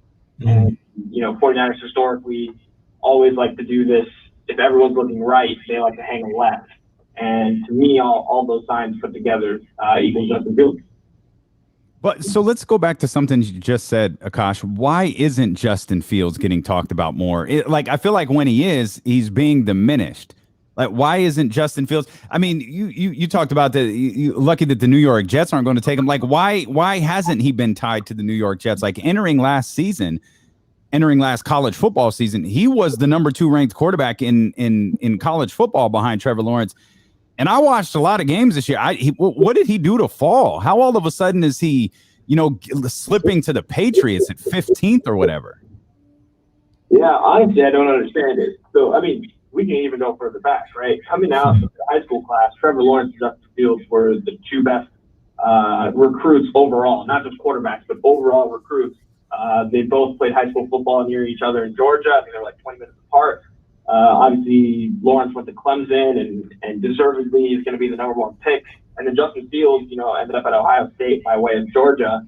And, you know, 49ers historically always like to do this. If everyone's looking right, they like to hang a left. And to me, all those signs put together equals Justin Fields. But so let's go back to something you just said, Akash. Why isn't Justin Fields getting talked about more? I feel like when he is, he's being diminished. Like, why isn't Justin Fields? I mean, you talked about lucky that the New York Jets aren't going to take him. Like, why hasn't he been tied to the New York Jets? Like, entering last college football season, he was the number 2 ranked quarterback in college football behind Trevor Lawrence. And I watched a lot of games this year. What did he do to fall? How all of a sudden is he, you know, slipping to the Patriots at 15th or whatever? Yeah, honestly, I don't understand it. So, I mean, we can even go further back, right? Coming out of the high school class, Trevor Lawrence and Justin Fields were the 2 best recruits overall, not just quarterbacks, but overall recruits. They both played high school football near each other in Georgia. I think they're like 20 minutes apart. Obviously, Lawrence went to Clemson and deservedly is going to be the number 1 pick. And then Justin Fields, you know, ended up at Ohio State by way of Georgia.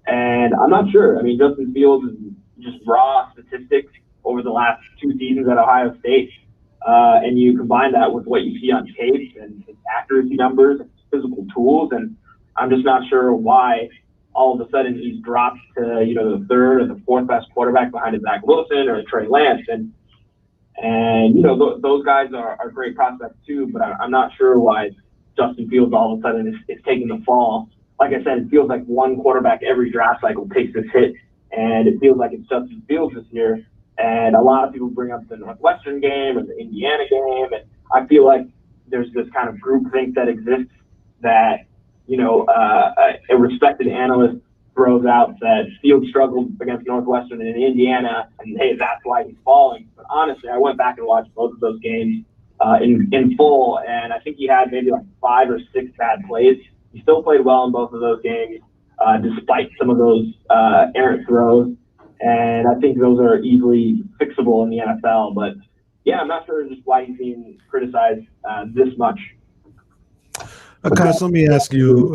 And I'm not sure. I mean, Justin Fields is just raw statistics over the last 2 seasons at Ohio State. And you combine that with what you see on tape and his accuracy numbers and physical tools. And I'm just not sure why all of a sudden he's dropped to, you know, the 3rd or the 4th best quarterback behind Zach Wilson or Trey Lance. And you know, those guys are great prospects too, but I'm not sure why Justin Fields all of a sudden is taking the fall. Like I said, it feels like one quarterback every draft cycle takes this hit, and it feels like it's Justin Fields this year. And a lot of people bring up the Northwestern game or the Indiana game, and I feel like there's this kind of groupthink that exists that, you know, a respected analyst throws out that Fields struggled against Northwestern and Indiana, and hey, that's why he's falling. But honestly, I went back and watched both of those games in full, and I think he had maybe like 5 or 6 bad plays. He still played well in both of those games, despite some of those errant throws. And I think those are easily fixable in the NFL. But yeah, I'm not sure just why he's being criticized this much. Akash, let me ask you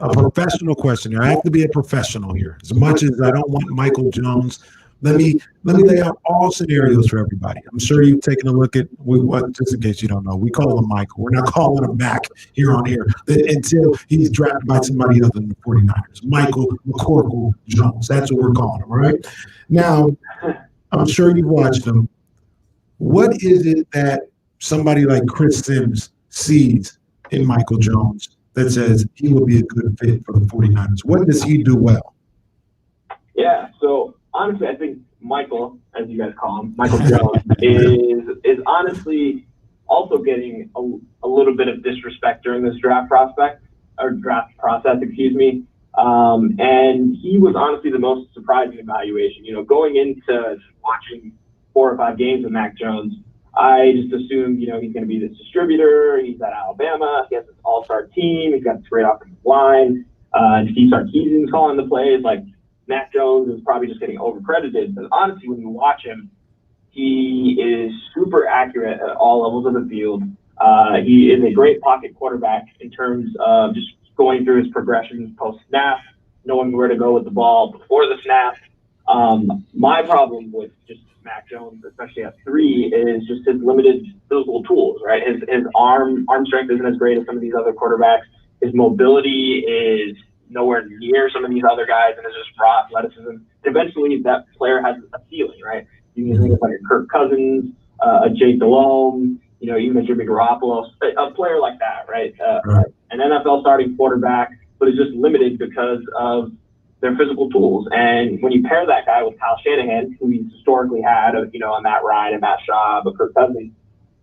a professional question here. I have to be a professional here. As much as I don't want Michael Jones, let me lay out all scenarios for everybody. I'm sure you've taken a look at what, just in case you don't know, we call him Michael. We're not calling him Mac here on here until he's drafted by somebody other than the 49ers. Michael McCorkle Jones. That's what we're calling him, all right? Now, I'm sure you've watched him. What is it that somebody like Chris Sims sees in Michael Jones that says he will be a good fit for the 49ers? What does he do well? Yeah, so honestly, I think Michael, as you guys call him, Michael Jones, is honestly also getting a little bit of disrespect during this draft process, excuse me. And he was honestly the most surprising evaluation. You know, going into watching 4 or 5 games of Mac Jones, I just assumed, you know, he's going to be this distributor. He's at Alabama. He has this all-star team. He's got this great offensive line. Steve Sarkisian's calling the plays. Like, Mac Jones is probably just getting overcredited. But honestly, when you watch him, he is super accurate at all levels of the field. He is a great pocket quarterback in terms of just going through his progressions post-snap, knowing where to go with the ball before the snap. My problem with just Mac Jones, especially at 3, is just his limited physical tools, right? His arm strength isn't as great as some of these other quarterbacks. His mobility is nowhere near some of these other guys, and it's just raw athleticism. Eventually, that player has a ceiling, right? You can think of like a Kirk Cousins, a Jake Delhomme, you know, even Jimmy Garoppolo, a player like that, right? An NFL starting quarterback, but is just limited because of their physical tools. And when you pair that guy with Kyle Shanahan, who he's historically had, you know, a Matt Ryan and Matt Schaub, a Kirk Cousins,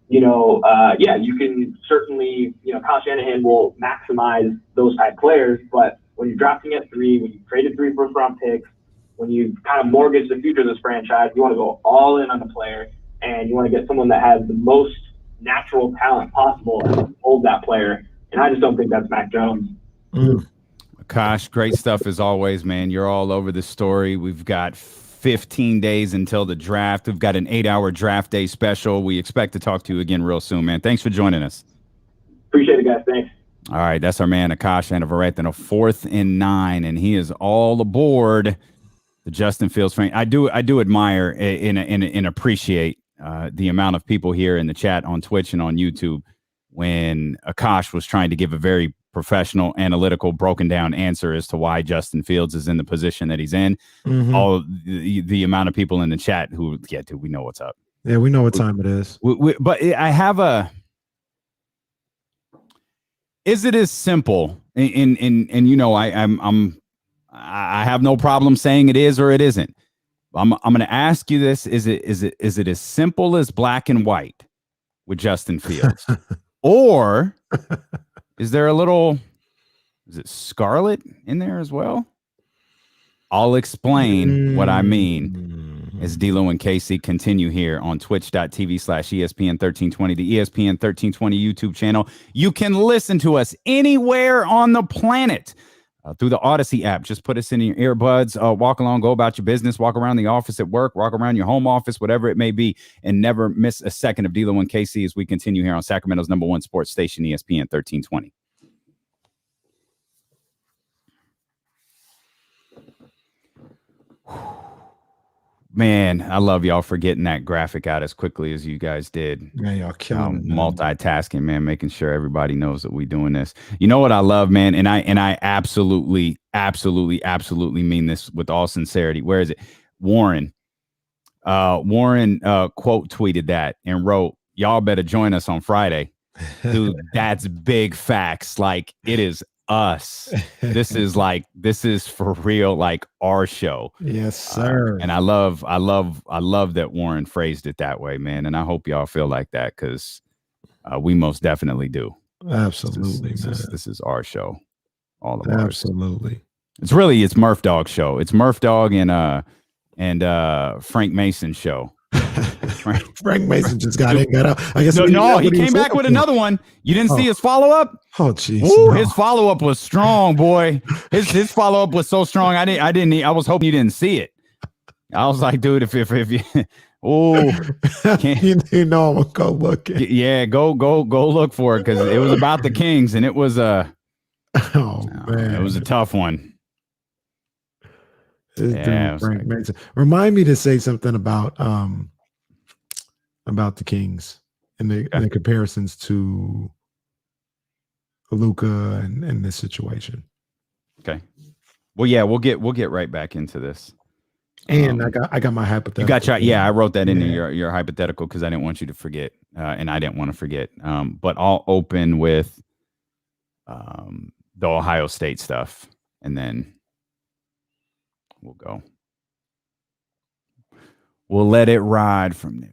you know, you can certainly, you know, Kyle Shanahan will maximize those type players. But when you're drafting at 3, when you traded 3 first-round picks, when you kind of mortgage the future of this franchise, you want to go all in on the player, and you want to get someone that has the most natural talent possible and hold that player. And I just don't think that's Mac Jones. Akash, great stuff as always, man. You're all over the story. We've got 15 days until the draft. We've got an 8-hour draft day special. We expect to talk to you again real soon, man. Thanks for joining us. Appreciate it, guys. Thanks. All right, that's our man Akash Anavarathan, a 4th and 9, and he is all aboard the Justin Fields train. I do admire and appreciate the amount of people here in the chat on Twitch and on YouTube when Akash was trying to give a very professional, analytical, broken down answer as to why Justin Fields is in the position that he's in. All the amount of people in the chat who, dude, we know what's up. Yeah, we know what time it is. But I have is it as simple? And you know, I have no problem saying it is or it isn't. I'm going to ask you this: is it as simple as black and white with Justin Fields, or is there a little, is it scarlet in there as well? I'll explain what I mean as D'Lo and Casey continue here on twitch.tv/ESPN1320, the ESPN 1320 YouTube channel. You can listen to us anywhere on the planet through the Odyssey app. Just put us in your earbuds, walk along, go about your business, walk around the office at work, walk around your home office, whatever it may be, and never miss a second of D'Lo and Casey as we continue here on Sacramento's #1 sports station, ESPN 1320. Man, I love y'all for getting that graphic out as quickly as you guys did. Man, y'all killing it, multitasking, man, making sure everybody knows that we're doing this. You know what I love, man, and I absolutely mean this with all sincerity. Where is it? Warren quote tweeted that and wrote, "Y'all better join us on Friday." Dude, that's big facts. Like, it is us. This is for real, like our show. Yes, sir. And I love that Warren phrased it that way, man. And I hope y'all feel like that, because we most definitely do. Absolutely, this is our show. All of absolutely. It's Murph Dog's show. It's Murph Dog and Frank Mason's show. Frank Mason just got out. I guess he came back with another one. You didn't see his follow-up? Oh, jeez. His follow-up was strong, boy. His follow-up was so strong. I was hoping you didn't see it. I was like, dude, if you you know, I'm gonna go look at it. Yeah, go look for it, because it was about the Kings, and it was man, it was a tough one. Frank Mason. Remind me to say something about the Kings and the comparisons to Luka and this situation. Okay. Well, yeah, we'll get right back into this. And I got my hypothetical. You got I wrote that into your hypothetical because I didn't want you to forget, and I didn't want to forget. But I'll open with the Ohio State stuff, and then we'll go. We'll let it ride from there.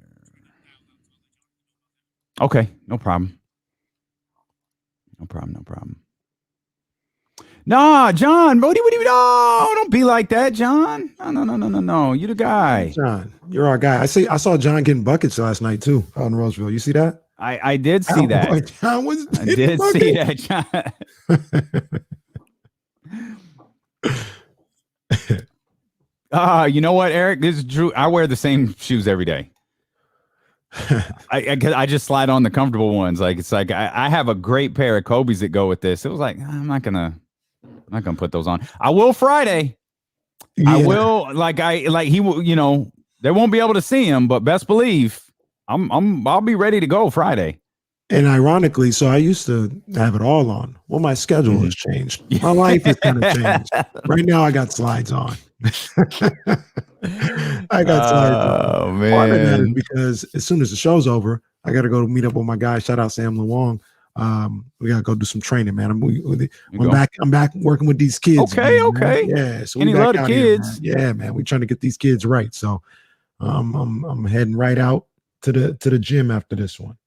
Okay, no problem. No problem. Nah, John, no, don't be like that, John. No. You the guy. John, you're our guy. I saw John getting buckets last night too out in Roseville. You see that? I did see that. Boy, John was I did see that, John. You know what, Eric? This is true. I wear the same shoes every day. I just slide on the comfortable ones. Like, it's like I have a great pair of Kobe's that go with this. It was like, I'm not gonna put those on. I will Friday. Yeah. I will he will. You know, they won't be able to see him, but best believe I'll be ready to go Friday. And ironically, so I used to have it all on. Well, my schedule has changed. My life has kind of changed. Right now, I got slides on. I got tired. Oh Part of that is man. because as soon as the show's over, I got to go meet up with my guy. Shout out Sam Luong. We got to go do some training, man. I'm back working with these kids. Okay, again, okay. man. Yeah, so Any we back lot of out kids. here, man. Yeah, man. We trying to get these kids right. So I'm heading right out to the gym after this one.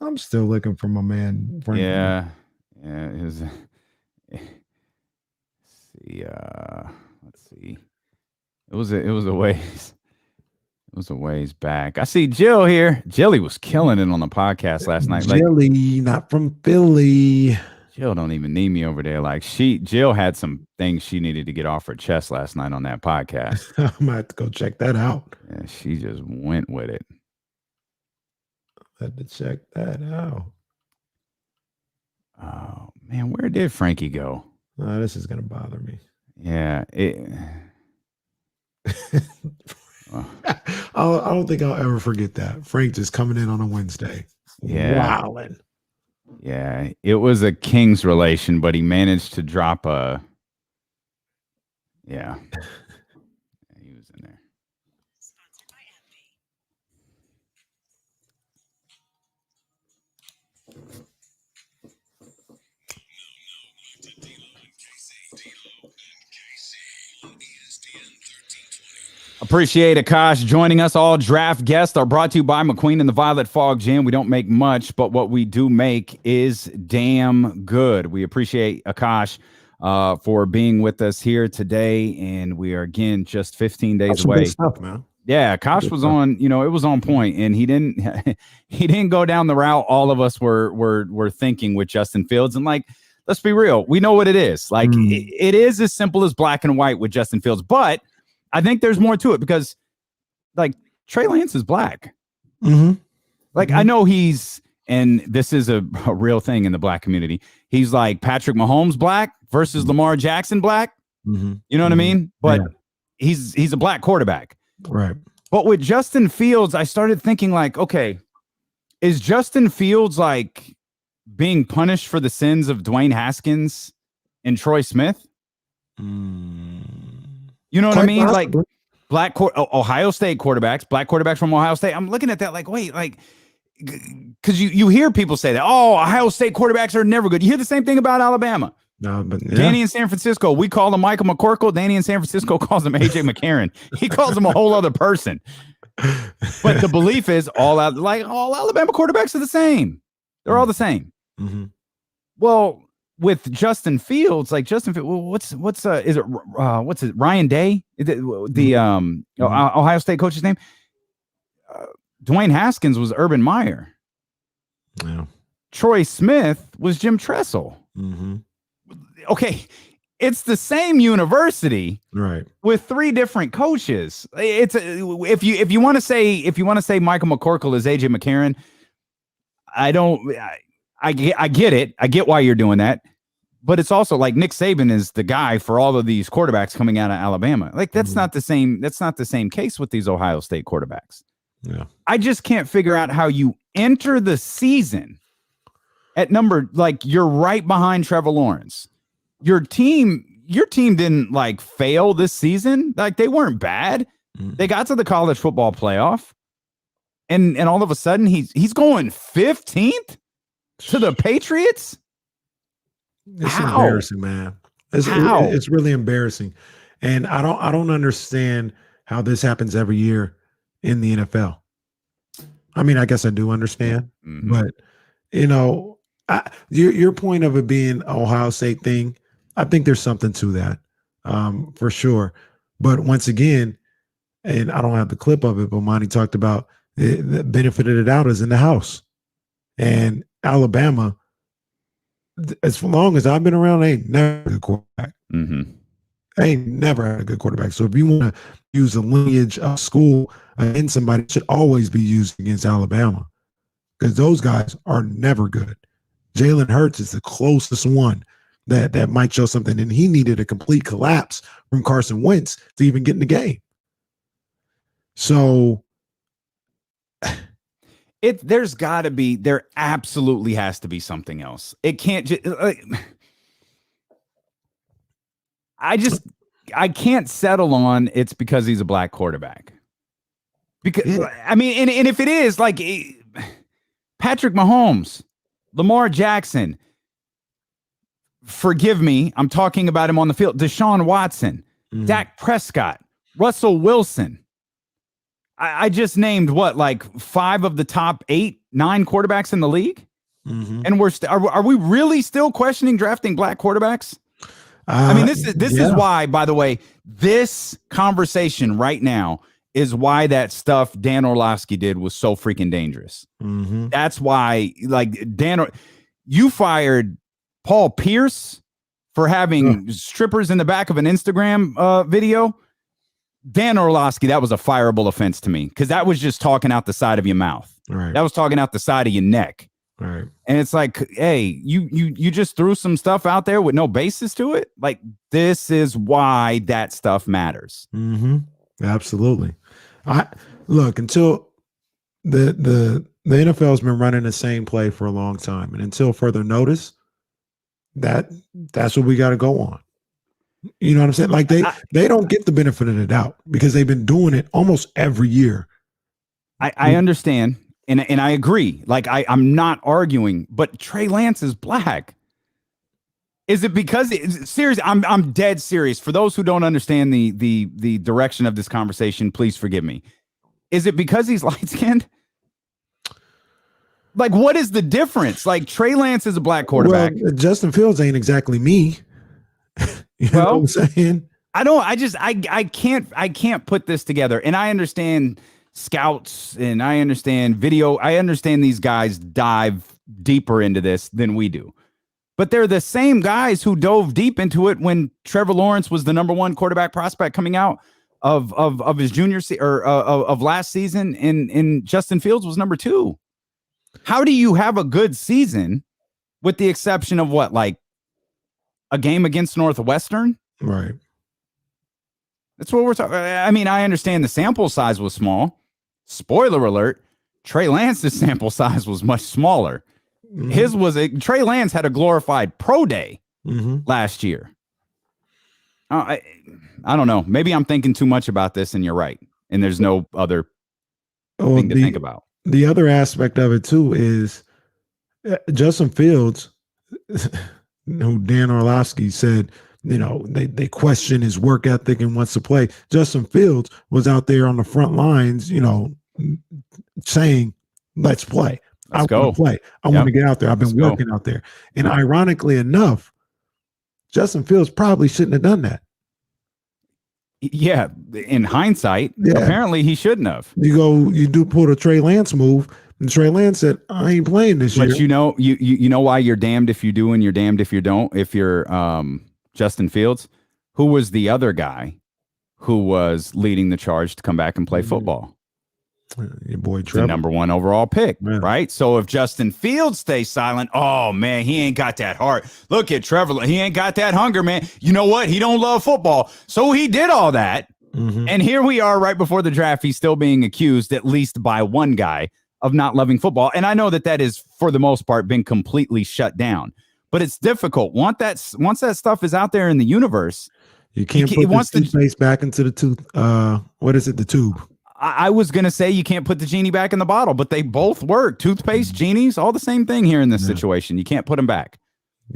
I'm still looking for my man. Frank. Yeah. It was, let's see. It was a ways. It was a ways back. I see Jill here. Jilly was killing it on the podcast last night. Jilly, not from Philly. Jill don't even need me over there. Jill had some things she needed to get off her chest last night on that podcast. I might have to go check that out. Yeah, she just went with it. Had to check that out. Oh man, where did Frankie go? This is gonna bother me. Yeah, I don't think I'll ever forget that. Frank just coming in on a Wednesday. Yeah. Wowing. Yeah, it was a Kings relation, but he managed to drop a. Yeah, he was in there. Appreciate Akash joining us. All draft guests are brought to you by McQueen and the Violet Fog Gym. We don't make much, but what we do make is damn good. We appreciate Akash for being with us here today, and we are again just 15 days away. Good stuff, man. Yeah, Akash was on. It was on point, and he didn't go down the route all of us were thinking with Justin Fields. And let's be real, we know what it is. It is as simple as black and white with Justin Fields, but I think there's more to it because, Trey Lance is black. Mm-hmm. I know and this is a real thing in the black community. He's like Patrick Mahomes black versus Lamar Jackson black. Mm-hmm. You know what I mean? But he's a black quarterback. Right. But with Justin Fields, I started thinking okay, is Justin Fields being punished for the sins of Dwayne Haskins and Troy Smith? You know what I mean? Possibly. Ohio State quarterbacks, black quarterbacks from Ohio State. I'm looking at that wait, because you hear people say that, Ohio State quarterbacks are never good. You hear the same thing about Alabama. No, but Danny in San Francisco, we call him Michael McCorkle. Danny in San Francisco calls him AJ McCarron. He calls him a whole other person. But the belief is all Alabama quarterbacks are the same. They're all the same. Mm-hmm. Well, with Justin Fields, what's it? Ryan Day, the Ohio State coach's name. Dwayne Haskins was Urban Meyer. Yeah. Troy Smith was Jim Tressel. Mm-hmm. Okay, it's the same university, right? With three different coaches. It's if you want to say Michael McCorkle is AJ McCarron, I get it. I get why you're doing that. But it's also Nick Saban is the guy for all of these quarterbacks coming out of Alabama. That's not the same. That's not the same case with these Ohio State quarterbacks. Yeah. I just can't figure out how you enter the season at number, you're right behind Trevor Lawrence. Your team didn't fail this season. They weren't bad. Mm-hmm. They got to the college football playoff. And all of a sudden he's going 15th to the Patriots. It's embarrassing, man. It's really embarrassing. And I don't understand how this happens every year in the NFL. I mean, I guess I do understand, but your point of it being Ohio State thing, I think there's something to that, for sure. But once again, and I don't have the clip of it, but Monty talked about the benefit of the doubt is in the house, and Alabama. As long as I've been around, they ain't never had a good quarterback. Mm-hmm. They ain't never had a good quarterback. So if you want to use the lineage of school against somebody, it should always be used against Alabama because those guys are never good. Jalen Hurts is the closest one that might show something, and he needed a complete collapse from Carson Wentz to even get in the game. So there absolutely has to be something else. It can't just I can't settle on it's because he's a black quarterback. Because I mean, and if it is like Patrick Mahomes, Lamar Jackson, forgive me, I'm talking about him on the field. Deshaun Watson, Dak Prescott, Russell Wilson. I just named like 5 of the top 8, 9 quarterbacks in the league, and are we really still questioning drafting black quarterbacks? I mean, this is why, by the way, this conversation right now is why that stuff Dan Orlovsky did was so freaking dangerous. That's why, like, you fired Paul Pierce for having strippers in the back of an Instagram video. Dan Orlovsky, that was a fireable offense to me because that was just talking out the side of your mouth. Right. That was talking out the side of your neck. Right. And it's like, hey, you just threw some stuff out there with no basis to it. Like, this is why that stuff matters. Absolutely. Look, until the NFL has been running the same play for a long time, and until further notice, that's what we got to go on. You know what I'm saying? Like they don't get the benefit of the doubt because they've been doing it almost every year. I understand. And I agree. Like I'm not arguing, but Trey Lance is black. Is it because seriously? I'm dead serious. For those who don't understand the direction of this conversation, please forgive me. Is it because he's light skinned? Like, what is the difference? Like, Trey Lance is a black quarterback. Well, Justin Fields ain't exactly me. You know what I'm saying? I can't put this together. And I understand scouts and I understand video. I understand these guys dive deeper into this than we do. But they're the same guys who dove deep into it when Trevor Lawrence was the #1 quarterback prospect coming out of his junior of last season, and Justin Fields was #2. How do you have a good season with the exception of what, like a game against Northwestern? Right. That's what we're talking. I mean, I understand the sample size was small. Spoiler alert: Trey Lance's sample size was much smaller. His was Trey Lance had a glorified pro day last year. I don't know. Maybe I'm thinking too much about this, and you're right. And there's no other thing to think about. The other aspect of it too is Justin Fields, who Dan Orlovsky said, you know, they question his work ethic and wants to play. Justin Fields was out there on the front lines, you know, saying, "Let's play. I want to play. I want to get out there. I've been working out there." And ironically enough, Justin Fields probably shouldn't have done that. Yeah, in hindsight, apparently he shouldn't have. You do pull the Trey Lance move, and Trey Lance said, "I ain't playing this year." But you know why you're damned if you do and you're damned if you don't. If you're Justin Fields, who was the other guy who was leading the charge to come back and play football? Your boy Trevor, the #1 overall pick, right? So if Justin Fields stays silent, oh man, he ain't got that heart. Look at Trevor, he ain't got that hunger, man. You know what? He don't love football, so he did all that, and here we are right before the draft. He's still being accused, at least by one guy, of not loving football, and I know that is for the most part been completely shut down. But it's difficult once that stuff is out there in the universe. You can't put the toothpaste back into the tooth. What is it? The tube. I was going to say you can't put the genie back in the bottle, but they both work. Toothpaste, genies, all the same thing here in this situation. You can't put them back.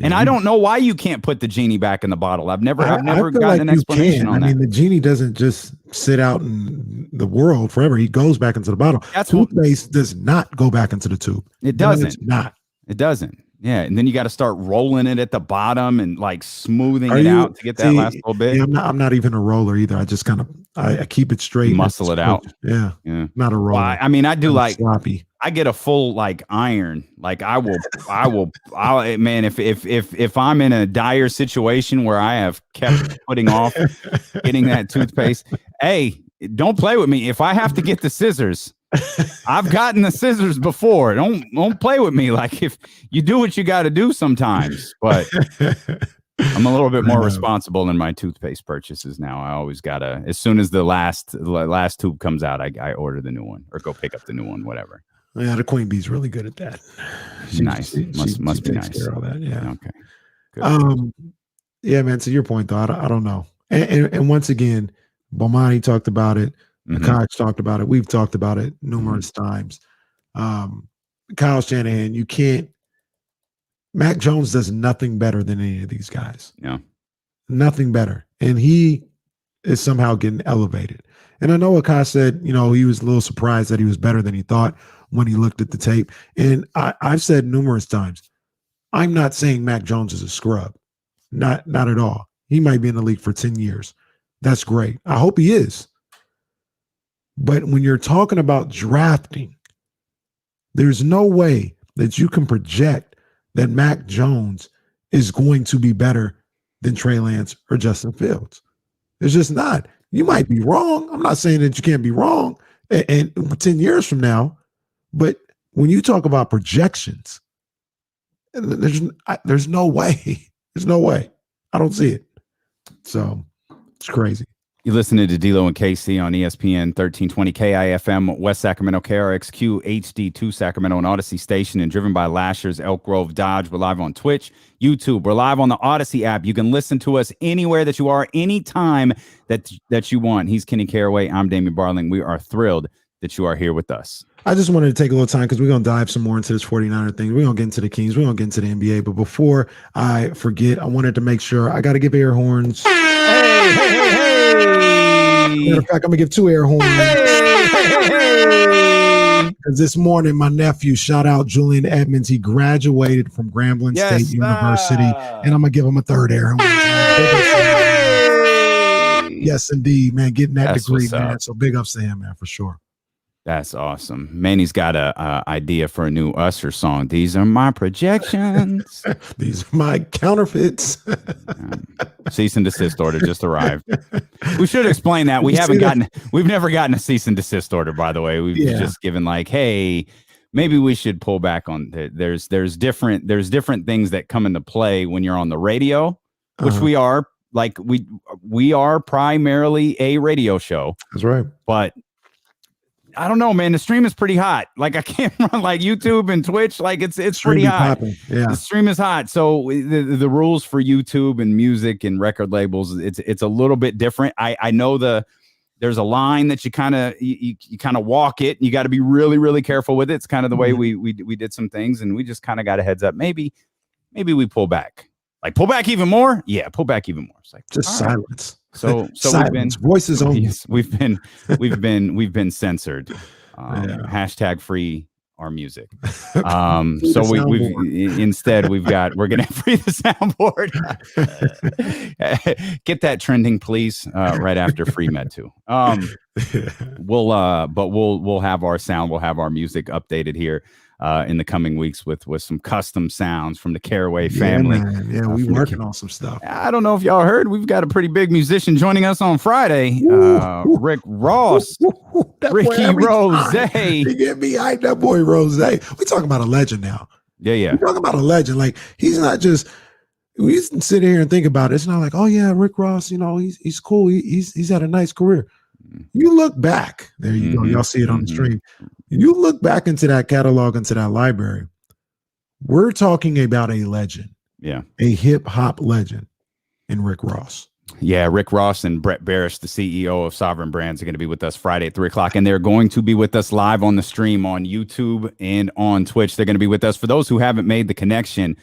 And I don't know why you can't put the genie back in the bottle. I've never gotten an explanation on that. I mean, the genie doesn't just sit out in the world forever. He goes back into the bottle. Toothpaste does not go back into the tube. It doesn't. No, it's not. It doesn't. Yeah, and then you got to start rolling it at the bottom and like smoothing it out to get that last little bit. Yeah, I'm not even a roller either. I just kind of I keep it straight, muscle it out. Yeah, not a roller. Well, I mean, I do like sloppy. I get a full like iron. Like I will. Man, if I'm in a dire situation where I have kept putting off getting that toothpaste, hey, don't play with me. If I have to get the scissors, I've gotten the scissors before. Don't play with me. Like, if you do what you got to do sometimes, but I'm a little bit more responsible in my toothpaste purchases now. I always gotta, as soon as the last tube comes out, I order the new one or go pick up the new one, whatever. Yeah, the Queen Bee's really good at that. Nice. Must be nice. Care of all that. Yeah. Okay. Good. Yeah, man. To your point, though, I don't know. And once again, Bomani talked about it. Akash talked about it. We've talked about it numerous times. Kyle Shanahan, you can't. Mac Jones does nothing better than any of these guys. Yeah. Nothing better. And he is somehow getting elevated. And I know Akash said, he was a little surprised that he was better than he thought when he looked at the tape. And I've said numerous times, I'm not saying Mac Jones is a scrub. Not at all. He might be in the league for 10 years. That's great. I hope he is. But when you're talking about drafting, there's no way that you can project that Mac Jones is going to be better than Trey Lance or Justin Fields. It's just not. You might be wrong. I'm not saying that you can't be wrong and 10 years from now. But when you talk about projections, there's no way. There's no way. I don't see it. So it's crazy. You're listening to D'Lo and KC on ESPN 1320 KIFM, West Sacramento, KRXQ, HD2 Sacramento, and Odyssey Station, and driven by Lashers, Elk Grove, Dodge. We're live on Twitch, YouTube. We're live on the Odyssey app. You can listen to us anywhere that you are, anytime that you want. He's Kenny Caraway. I'm Damian Barling. We are thrilled that you are here with us. I just wanted to take a little time because we're going to dive some more into this 49er thing. We're going to get into the Kings. We're going to get into the NBA. But before I forget, I wanted to make sure I got to give air horns. Hey. Matter of fact, I'm going to give 2 air horns. Because this morning, my nephew, shout out Julian Edmonds, he graduated from Grambling State University. And I'm going to give him a 3rd air horn. Yes, indeed, man. Getting that degree, man. So big ups to him, man, for sure. That's awesome. Manny's got a idea for a new Usher song. These are my projections. These are my counterfeits. Cease and desist order just arrived. We should explain that. We've never gotten a cease and desist order, by the way. We've just given like, hey, maybe we should pull back on there's different things that come into play when you're on the radio, which we are. Like we are primarily a radio show. That's right. But I don't know, man. The stream is pretty hot. Like I can't run like YouTube and Twitch. Like it's pretty hot. Yeah. The stream is hot. So the rules for YouTube and music and record labels, it's a little bit different. I know there's a line that you kind of walk it. You got to be really, really careful with it. It's kind of the way we did some things, and we just kind of got a heads up. Maybe we pull back. Like pull back even more. Yeah, pull back even more. It's like just silence. So silence. Voices only. We've been censored. Hashtag free our music. So we're gonna free the soundboard. Get that trending, please. Right after free med 2. We'll have our sound. We'll have our music updated here. In the coming weeks with some custom sounds from the Caraway family. Yeah, we're working on some stuff. I don't know if y'all heard, we've got a pretty big musician joining us on Friday. Rick Ross, Ricky Rose. He get me hyped, that boy Rose. We talking about a legend now. Yeah. We're talking about a legend. Like he's not just. We sit here and think about it. It's not like, oh yeah, Rick Ross. He's cool. He's had a nice career. You look back. There you go. Y'all see it on the stream. You look back into that catalog, into that library. We're talking about a legend. Yeah. A hip hop legend in Rick Ross. Yeah, Rick Ross and Brett Barish, the CEO of Sovereign Brands, are going to be with us Friday at 3:00. And they're going to be with us live on the stream on YouTube and on Twitch. They're going to be with us. For those who haven't made the connection,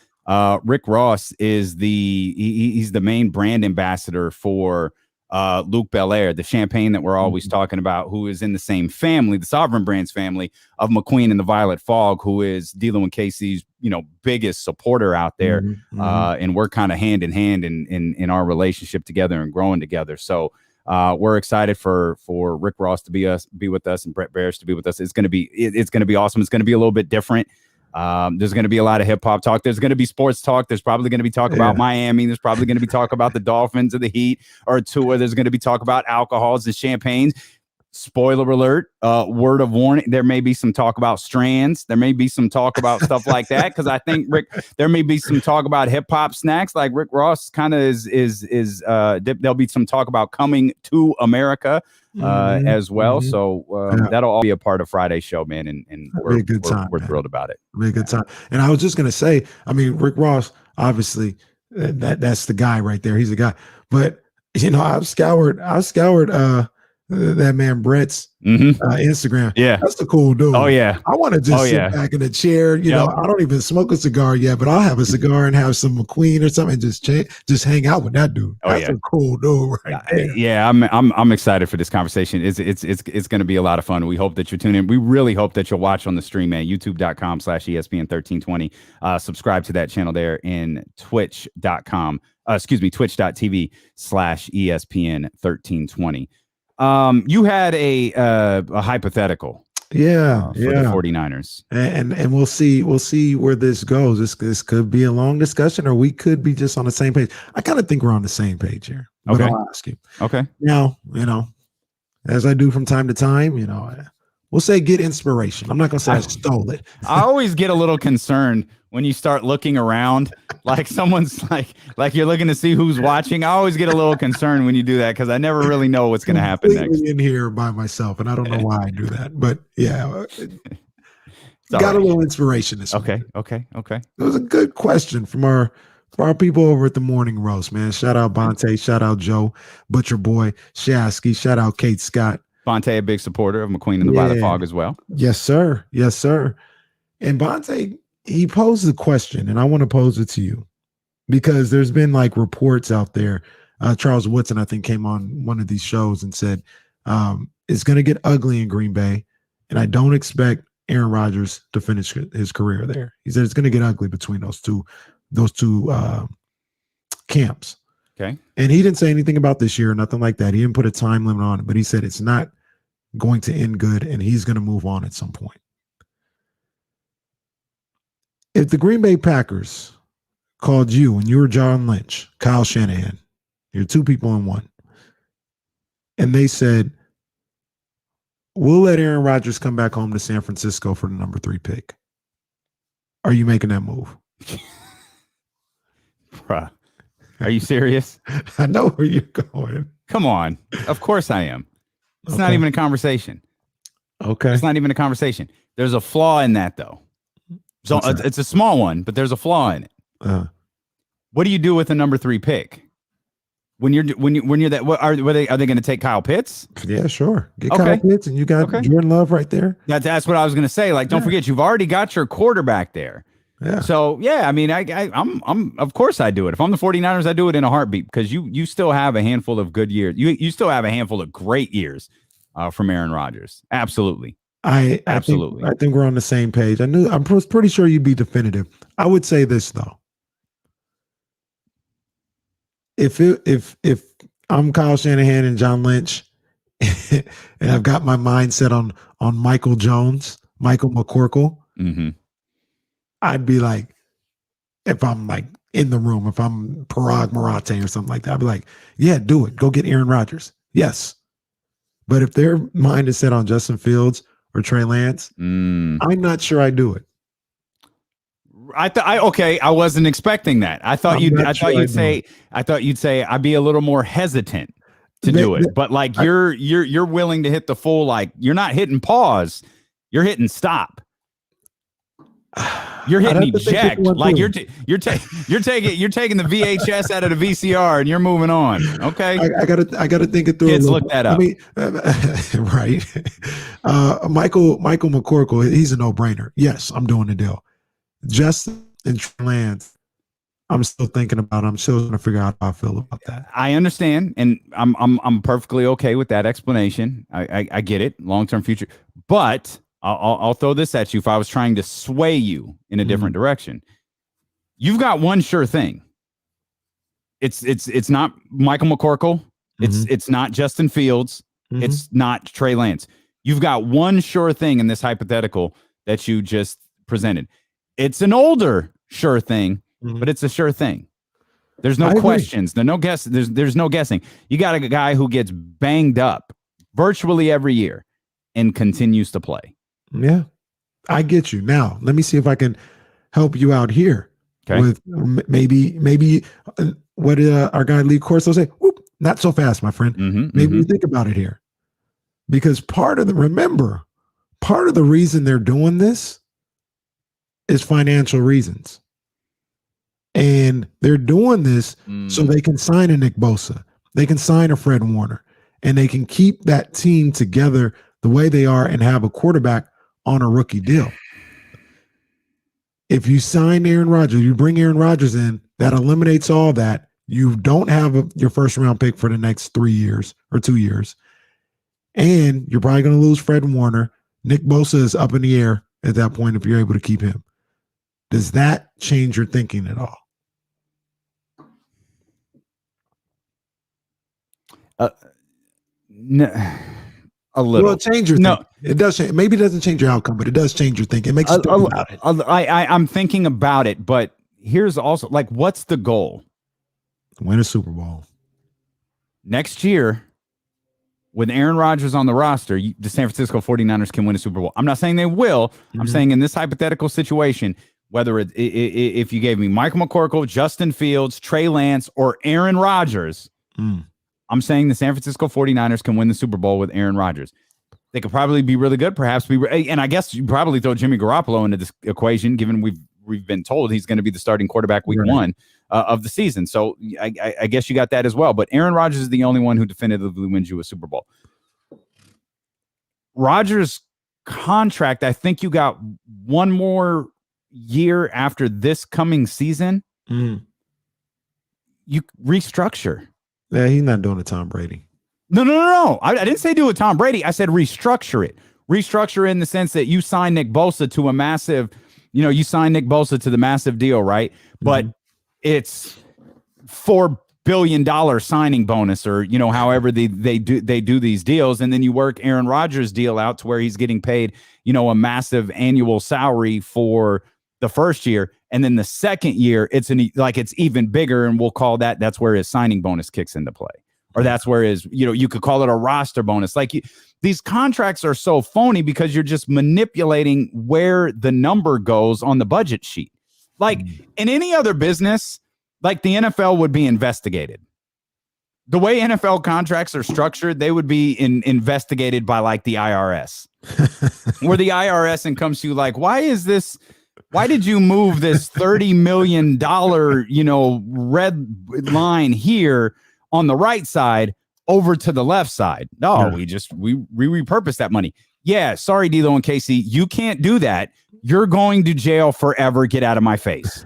Rick Ross is he's the main brand ambassador for Luke Belaire, the champagne that we're always talking about, who is in the same family, the Sovereign Brands family of McQueen and the Violet Fog, who is D'Lo and KC's, biggest supporter out there. And we're kind of hand in hand in our relationship together and growing together. So we're excited for Rick Ross to be with us and Brett Barish to be with us. It's going to be awesome. It's going to be a little bit different. There's going to be a lot of hip hop talk. There's going to be sports talk. There's probably going to be talk about Miami. There's probably going to be talk about the Dolphins or the Heat or Tua. There's going to be talk about alcohols and champagnes. Spoiler alert, word of warning. There may be some talk about strands. There may be some talk about stuff like that. Cause I think there may be some talk about hip hop snacks. Like Rick Ross kind of there'll be some talk about coming to America as well. So that'll all be a part of Friday's show, man. And we're thrilled about it. It'll be a good time. And I was just going to say, Rick Ross, obviously that's the guy right there. He's the guy, but I've scoured that man Brett's Instagram. Yeah, that's a cool dude. Oh yeah, I want to just sit back in a chair. I don't even smoke a cigar yet, but I'll have a cigar and have some McQueen or something, and just hang out with that dude. That's a cool dude, right there. Yeah, I'm excited for this conversation. It's going to be a lot of fun. We hope that you tune in. We really hope that you'll watch on the stream, man. YouTube.com/ESPN1320. Subscribe to that channel there in Twitch.com. Twitch.tv/ESPN1320. You had a hypothetical. For the 49ers. And we'll see where this goes. This could be a long discussion, or we could be just on the same page. I kind of think we're on the same page here. But Okay. I'll ask you. Okay. Now, as I do from time to time, we'll say get inspiration. I'm not going to say I stole it. I always get a little concerned when you start looking around, like someone's like you're looking to see who's watching. I always get a little concerned when you do that because I never really know what's going to happen next. In here by myself, and I don't know why I do that, but yeah, got a little inspiration this week. Okay. It was a good question from our people over at the Morning Roast, man. Shout out Bonte, shout out Joe, Butcher Boy, Shasky, shout out Kate Scott. Bonte, a big supporter of McQueen and the By the Fog as well. Yes, sir. And Bonte, he posed the question, and I want to pose it to you because there's been like reports out there. Charles Woodson, I think, came on one of these shows and said it's going to get ugly in Green Bay, and I don't expect Aaron Rodgers to finish his career there. He said it's going to get ugly between those two camps. Okay. And he didn't say anything about this year, nothing like that. He didn't put a time limit on it, but he said it's not going to end good, and he's going to move on at some point. If the Green Bay Packers called you and you were John Lynch, Kyle Shanahan, you're two people in one, and they said, we'll let Aaron Rodgers come back home to San Francisco for the number 3 pick. Are you making that move? Bruh, are you serious? I know where you're going. Come on. Of course I am. It's not even a conversation. Okay. It's not even a conversation. There's a flaw in that, though. So it's a small one, but there's a flaw in it. What do you do with the number 3 pick? When you're that, are they going to take Kyle Pitts? Yeah, sure. Get Kyle Pitts, and you got Jordan Love right there. That's what I was going to say. Like, don't forget, you've already got your quarterback there. Yeah. So yeah, I mean, I'm of course I do it. If I'm the 49ers, I do it in a heartbeat because you still have a handful of good years. You still have a handful of great years from Aaron Rodgers. Absolutely. I think we're on the same page. I was pretty sure you'd be definitive. I would say this though. If I'm Kyle Shanahan and John Lynch, and I've got my mindset on Michael Jones, Michael McCorkle, I'd be like, if I'm like in the room, if I'm Parag Marate or something like that, I'd be like, yeah, do it. Go get Aaron Rodgers. Yes. But if their mind is set on Justin Fields or Trey Lance, I'm not sure I do it. I wasn't expecting that. I thought you'd say I'd be a little more hesitant to do it. But like you're willing to hit the full, like you're not hitting pause, you're hitting stop. You're hitting eject. Like you're taking the VHS out of the VCR and you're moving on. Okay. I gotta think it through. Kids, look that up. I mean, right. Michael McCorkle, he's a no-brainer. Yes, I'm doing the deal. Justin and Trey Lance, I'm still thinking about it. I'm still trying to figure out how I feel about that. I understand, and I'm perfectly okay with that explanation. I get it, long-term future. But I'll throw this at you. If I was trying to sway you in a different direction, you've got one sure thing. It's not Michael McCorkle. It's not Justin Fields. It's not Trey Lance. You've got one sure thing in this hypothetical that you just presented. It's an older sure thing, but it's a sure thing. There's no questions. There's no guess. There's no guessing. You got a guy who gets banged up virtually every year and continues to play. Yeah, I get you. Now, let me see if I can help you out here. Okay. With maybe what our guy Lee Corso say? Whoop, not so fast, my friend. Maybe you think about it here, because part of the reason they're doing this is financial reasons, and they're doing this so they can sign a Nick Bosa. They can sign a Fred Warner, and they can keep that team together the way they are and have a quarterback on a rookie deal. If you sign Aaron Rodgers, you bring Aaron Rodgers in, that eliminates all that. You don't have your first round pick for the next 3 years or 2 years. And you're probably going to lose Fred Warner. Nick Bosa is up in the air at that point if you're able to keep him. Does that change your thinking at all? No, a little. Well, change your thinking. It does change. Maybe it doesn't change your outcome, but it does change your thinking. It makes you think about it. I'm thinking about it, but here's also like, what's the goal? Win a Super Bowl. Next year, with Aaron Rodgers on the roster, the San Francisco 49ers can win a Super Bowl. I'm not saying they will. Mm-hmm. I'm saying in this hypothetical situation, whether if you gave me Michael McCorkle, Justin Fields, Trey Lance, or Aaron Rodgers, I'm saying the San Francisco 49ers can win the Super Bowl with Aaron Rodgers. They could probably be really good, perhaps and I guess you probably throw Jimmy Garoppolo into this equation, given we've been told he's going to be the starting quarterback week one of the season. So I guess you got that as well. But Aaron Rodgers is the only one who definitively wins you a Super Bowl. Rodgers' contract, I think you got one more year after this coming season. You restructure. Yeah, he's not doing a Tom Brady. No. I didn't say do a Tom Brady. I said restructure it. Restructure it in the sense that you sign Nick Bosa to a massive, you sign Nick Bosa to the massive deal, right? But it's $4 billion signing bonus, or however they do these deals, and then you work Aaron Rodgers' deal out to where he's getting paid, a massive annual salary for the first year, and then the second year it's even bigger, and we'll call that's where his signing bonus kicks into play, or that's where his you could call it a roster bonus. These contracts are so phony because you're just manipulating where the number goes on the budget sheet. In any other business, like the NFL would be investigated. The way NFL contracts are structured, they would be investigated by the IRS, where the IRS and comes to you why did you move this $30 million, red line here on the right side over to the left side? No, we repurposed that money. Yeah, sorry, D'Lo and Casey, you can't do that. You're going to jail forever. Get out of my face.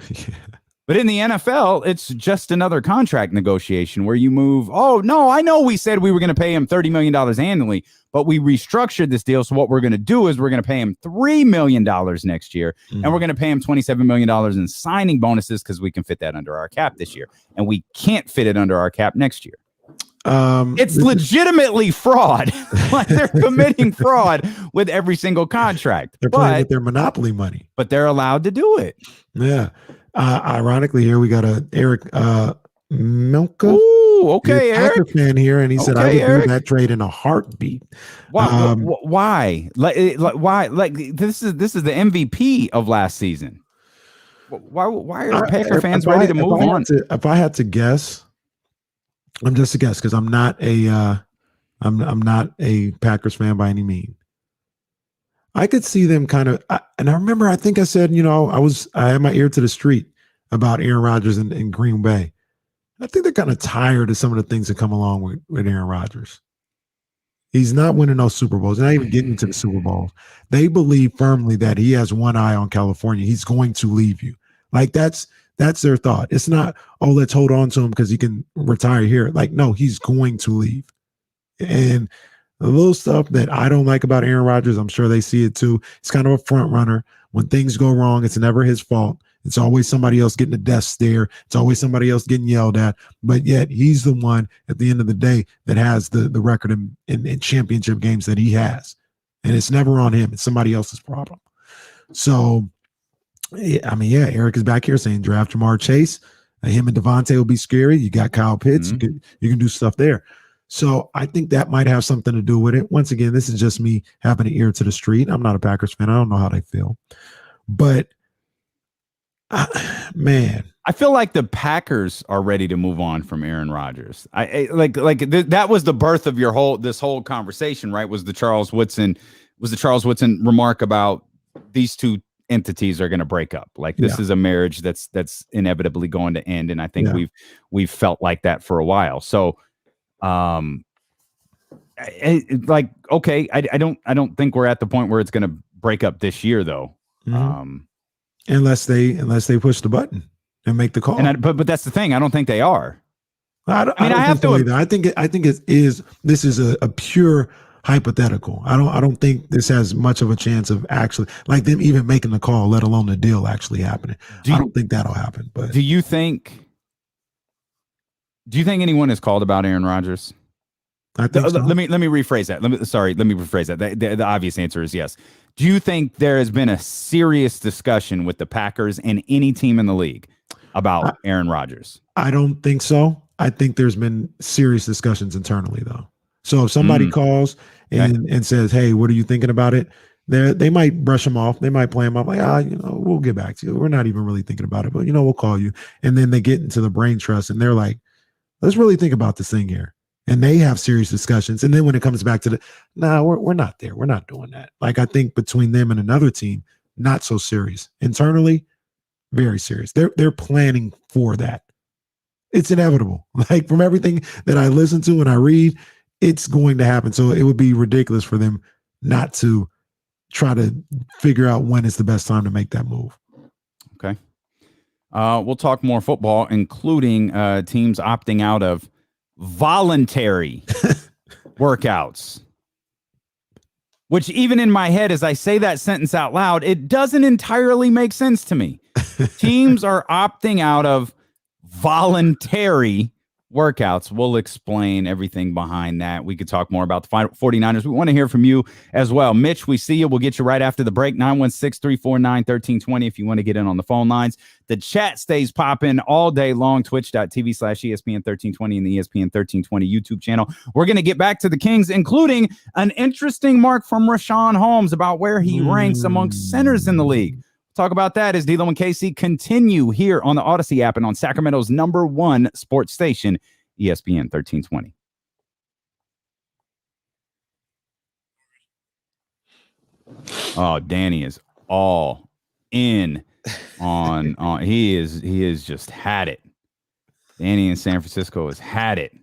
But in the NFL, it's just another contract negotiation where you move. Oh, no, I know we said we were going to pay him $30 million annually, but we restructured this deal. So what we're going to do is we're going to pay him $3 million next year, and we're going to pay him $27 million in signing bonuses because we can fit that under our cap this year, and we can't fit it under our cap next year. It's legitimately fraud. They're committing fraud with every single contract. They're playing with their monopoly money, but they're allowed to do it. Yeah. Ironically, here we got a Eric Milka. Ooh, okay, Eric. Fan here, and he said, "I would do that trade in a heartbeat." Wow, why? Why? This is the MVP of last season. Why are Packer fans ready to move on? If I had to guess, I'm just a guess because I'm not a Packers fan by any means. I could see them kind of, and I remember, I think I said, I had my ear to the street about Aaron Rodgers in Green Bay. I think they're kind of tired of some of the things that come along with Aaron Rodgers. He's not winning those Super Bowls, not even getting to the Super Bowls. They believe firmly that he has one eye on California. He's going to leave you. That's their thought. It's not, let's hold on to him because he can retire here. No, he's going to leave. And the little stuff that I don't like about Aaron Rodgers, I'm sure they see it too. He's kind of a front runner. When things go wrong, it's never his fault. It's always somebody else getting a death stare. It's always somebody else getting yelled at. But yet he's the one at the end of the day that has the record in championship games that he has. And it's never on him. It's somebody else's problem. So, Eric is back here saying draft Jamar Chase. Him and Devontae will be scary. You got Kyle Pitts. You can do stuff there. So I think that might have something to do with it. Once again, this is just me having an ear to the street. I'm not a Packers fan. I don't know how they feel. But, man. I feel like the Packers are ready to move on from Aaron Rodgers. That was the birth of this whole conversation, right? Was the Charles Woodson remark about these two entities are going to break up. This is a marriage that's inevitably going to end. And I think we've felt like that for a while. So Like, okay, I don't think we're at the point where it's going to break up this year, though. Unless they push the button and make the call. But that's the thing. I don't think they are. I have to. Either. I think it is. This is a pure hypothetical. I don't think this has much of a chance of actually like them even making the call, let alone the deal actually happening. I don't think that'll happen. But do you think anyone has called about Aaron Rodgers? I think so. Let me rephrase that. Let me rephrase that. The obvious answer is yes. Do you think there has been a serious discussion with the Packers and any team in the league about Aaron Rodgers? I don't think so. I think there's been serious discussions internally, though. So if somebody calls and says, "Hey, what are you thinking about it?" They might brush him off. They might play him off like, we'll get back to you. We're not even really thinking about it, but we'll call you. And then they get into the brain trust and they're like, let's really think about this thing here. And they have serious discussions. And then when it comes back to we're not there. We're not doing that. Like, I think between them and another team, not so serious. Internally, very serious. They're planning for that. It's inevitable. Like, from everything that I listen to and I read, it's going to happen. So it would be ridiculous for them not to try to figure out when is the best time to make that move. Okay. We'll talk more football, including teams opting out of voluntary workouts, which even in my head, as I say that sentence out loud, it doesn't entirely make sense to me. Teams are opting out of voluntary workouts. We'll explain everything behind that. We could talk more about the 49ers. We want to hear from you as well. Mitch, we see you. We'll get you right after the break. 916-349-1320 if you want to get in on the phone lines. The chat stays popping all day long. Twitch.tv/ESPN1320 and the ESPN 1320 YouTube channel. We're going to get back to the Kings, including an interesting mark from Rashawn Holmes about where he ranks amongst centers in the league. Talk about that as D-Lo and KC continue here on the Odyssey app and on Sacramento's #1 sports station, ESPN 1320. Oh, Danny is all in on he is just had it. Danny in San Francisco has had it.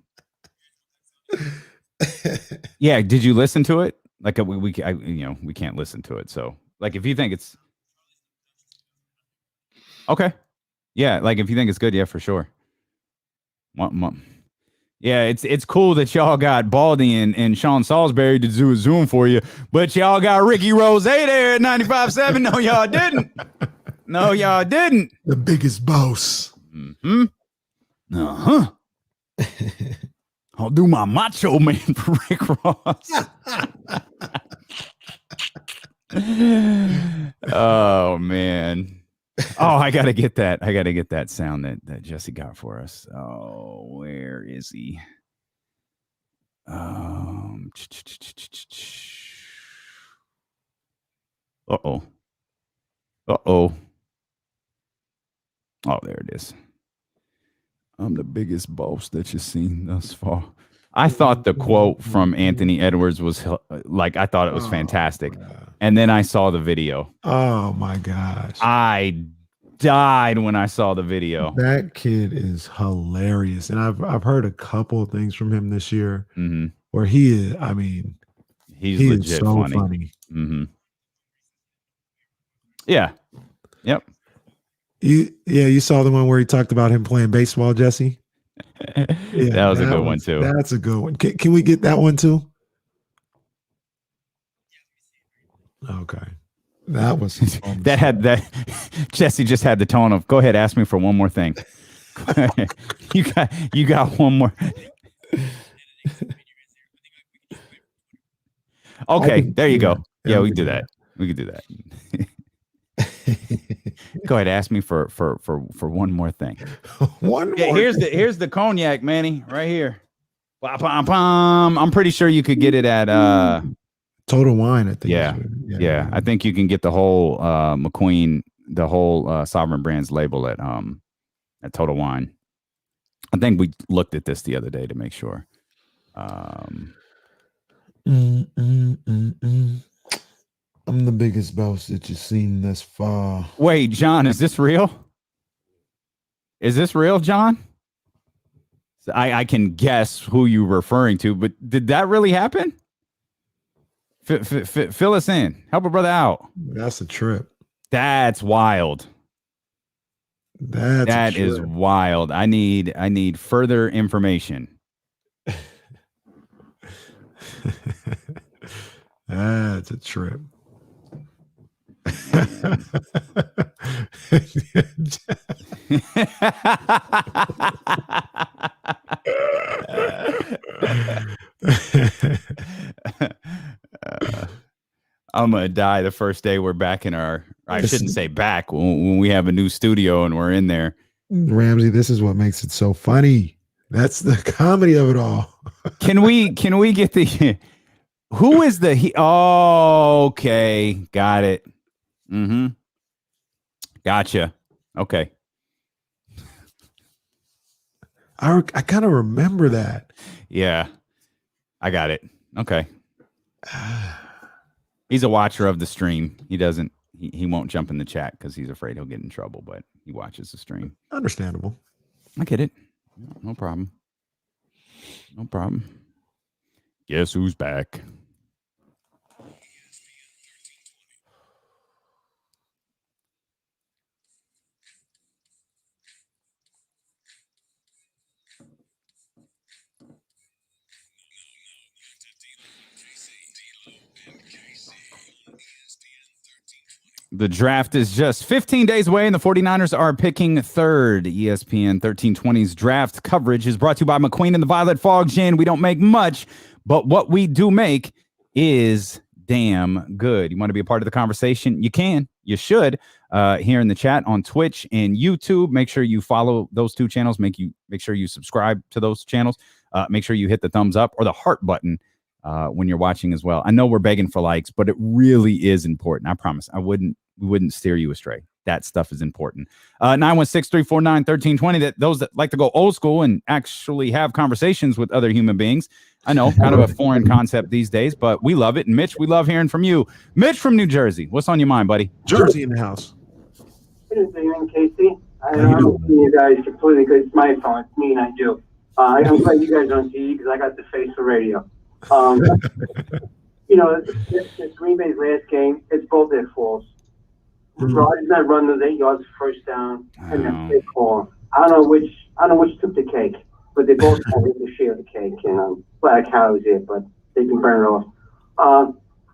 Yeah, did you listen to it? Like we can't listen to it. So like if you think it's okay. Yeah, like if you think it's good, yeah, for sure. Yeah, it's cool that y'all got Baldy and Sean Salisbury to do a Zoom for you, but y'all got Ricky Rose there at 95.7. No, y'all didn't. No, y'all didn't. The biggest boss. Mm-hmm. Uh-huh. I'll do my macho man for Rick Ross. Oh, man. Oh, I gotta get that. I gotta get that sound that Jesse got for us. Oh, where is he? Uh-oh. Oh, there it is. I'm the biggest boss that you've seen thus far. I thought the quote from Anthony Edwards was like, I thought it was fantastic. And then I saw the video. Oh my gosh. I died when I saw the video. That kid is hilarious. And I've heard a couple of things from him this year where he is, I mean, he legit is so funny. Mm-hmm. Yeah. Yep. You saw the one where he talked about him playing baseball, Jesse? Yeah, that was a good one too. That's a good one. Can we get that one too? Okay. That was that had that Jesse just had the tone of go ahead, ask me for one more thing. you got one more. Okay, there you go. Yeah, we can do that. We can do that. Go ahead, ask me for one more thing. One more. Here's the cognac, Manny, right here. I'm pretty sure you could get it at Total Wine, I think. Yeah. I think you can get the whole McQueen, the whole Sovereign Brands label at Total Wine. I think we looked at this the other day to make sure. I'm the biggest boss that you've seen thus far. Wait, John, is this real? Is this real, John? So I can guess who you're referring to, but did that really happen? Fill us in. Help a brother out. That's a trip. That's wild. That is wild. I need further information. That's a trip. I'm gonna die the first day we're back in our. I shouldn't say back when we have a new studio and we're in there. Ramsey, this is what makes it so funny. That's the comedy of it all. Can we get the? Who is the he? Oh, okay, got it. Mm-hmm. Gotcha. Okay. I kind of remember that. Yeah, I got it. Okay. He's a watcher of the stream. He doesn't. He won't jump in the chat because he's afraid he'll get in trouble. But he watches the stream. Understandable. I get it. No problem. No problem. Guess who's back? The draft is just 15 days away, and the 49ers are picking third. ESPN 1320's draft coverage is brought to you by McQueen and the Violet Fog Gin. We don't make much, but what we do make is damn good. You want to be a part of the conversation? You can. You should. Here in the chat on Twitch and YouTube. Make sure you follow those two channels. Make sure you subscribe to those channels. Make sure you hit the thumbs up or the heart button when you're watching as well. I know we're begging for likes, but it really is important. I promise. We wouldn't steer you astray. That stuff is important. 916-349-1320. That those that like to go old school and actually have conversations with other human beings. I know, kind of a foreign concept these days, but we love it. And Mitch, we love hearing from you. Mitch from New Jersey. What's on your mind, buddy? Jersey in the house. Good evening, Casey. I don't see you guys completely good. It's my phone. It's me and I do. I'm glad you guys don't see because I got the face for radio. This Green Bay's last game, it's both their faults. Rodgers not run those 8 yards first down and then big call. I don't know which took the cake, but they both had to share the cake. And I'm glad Cal was it, but they can burn it off.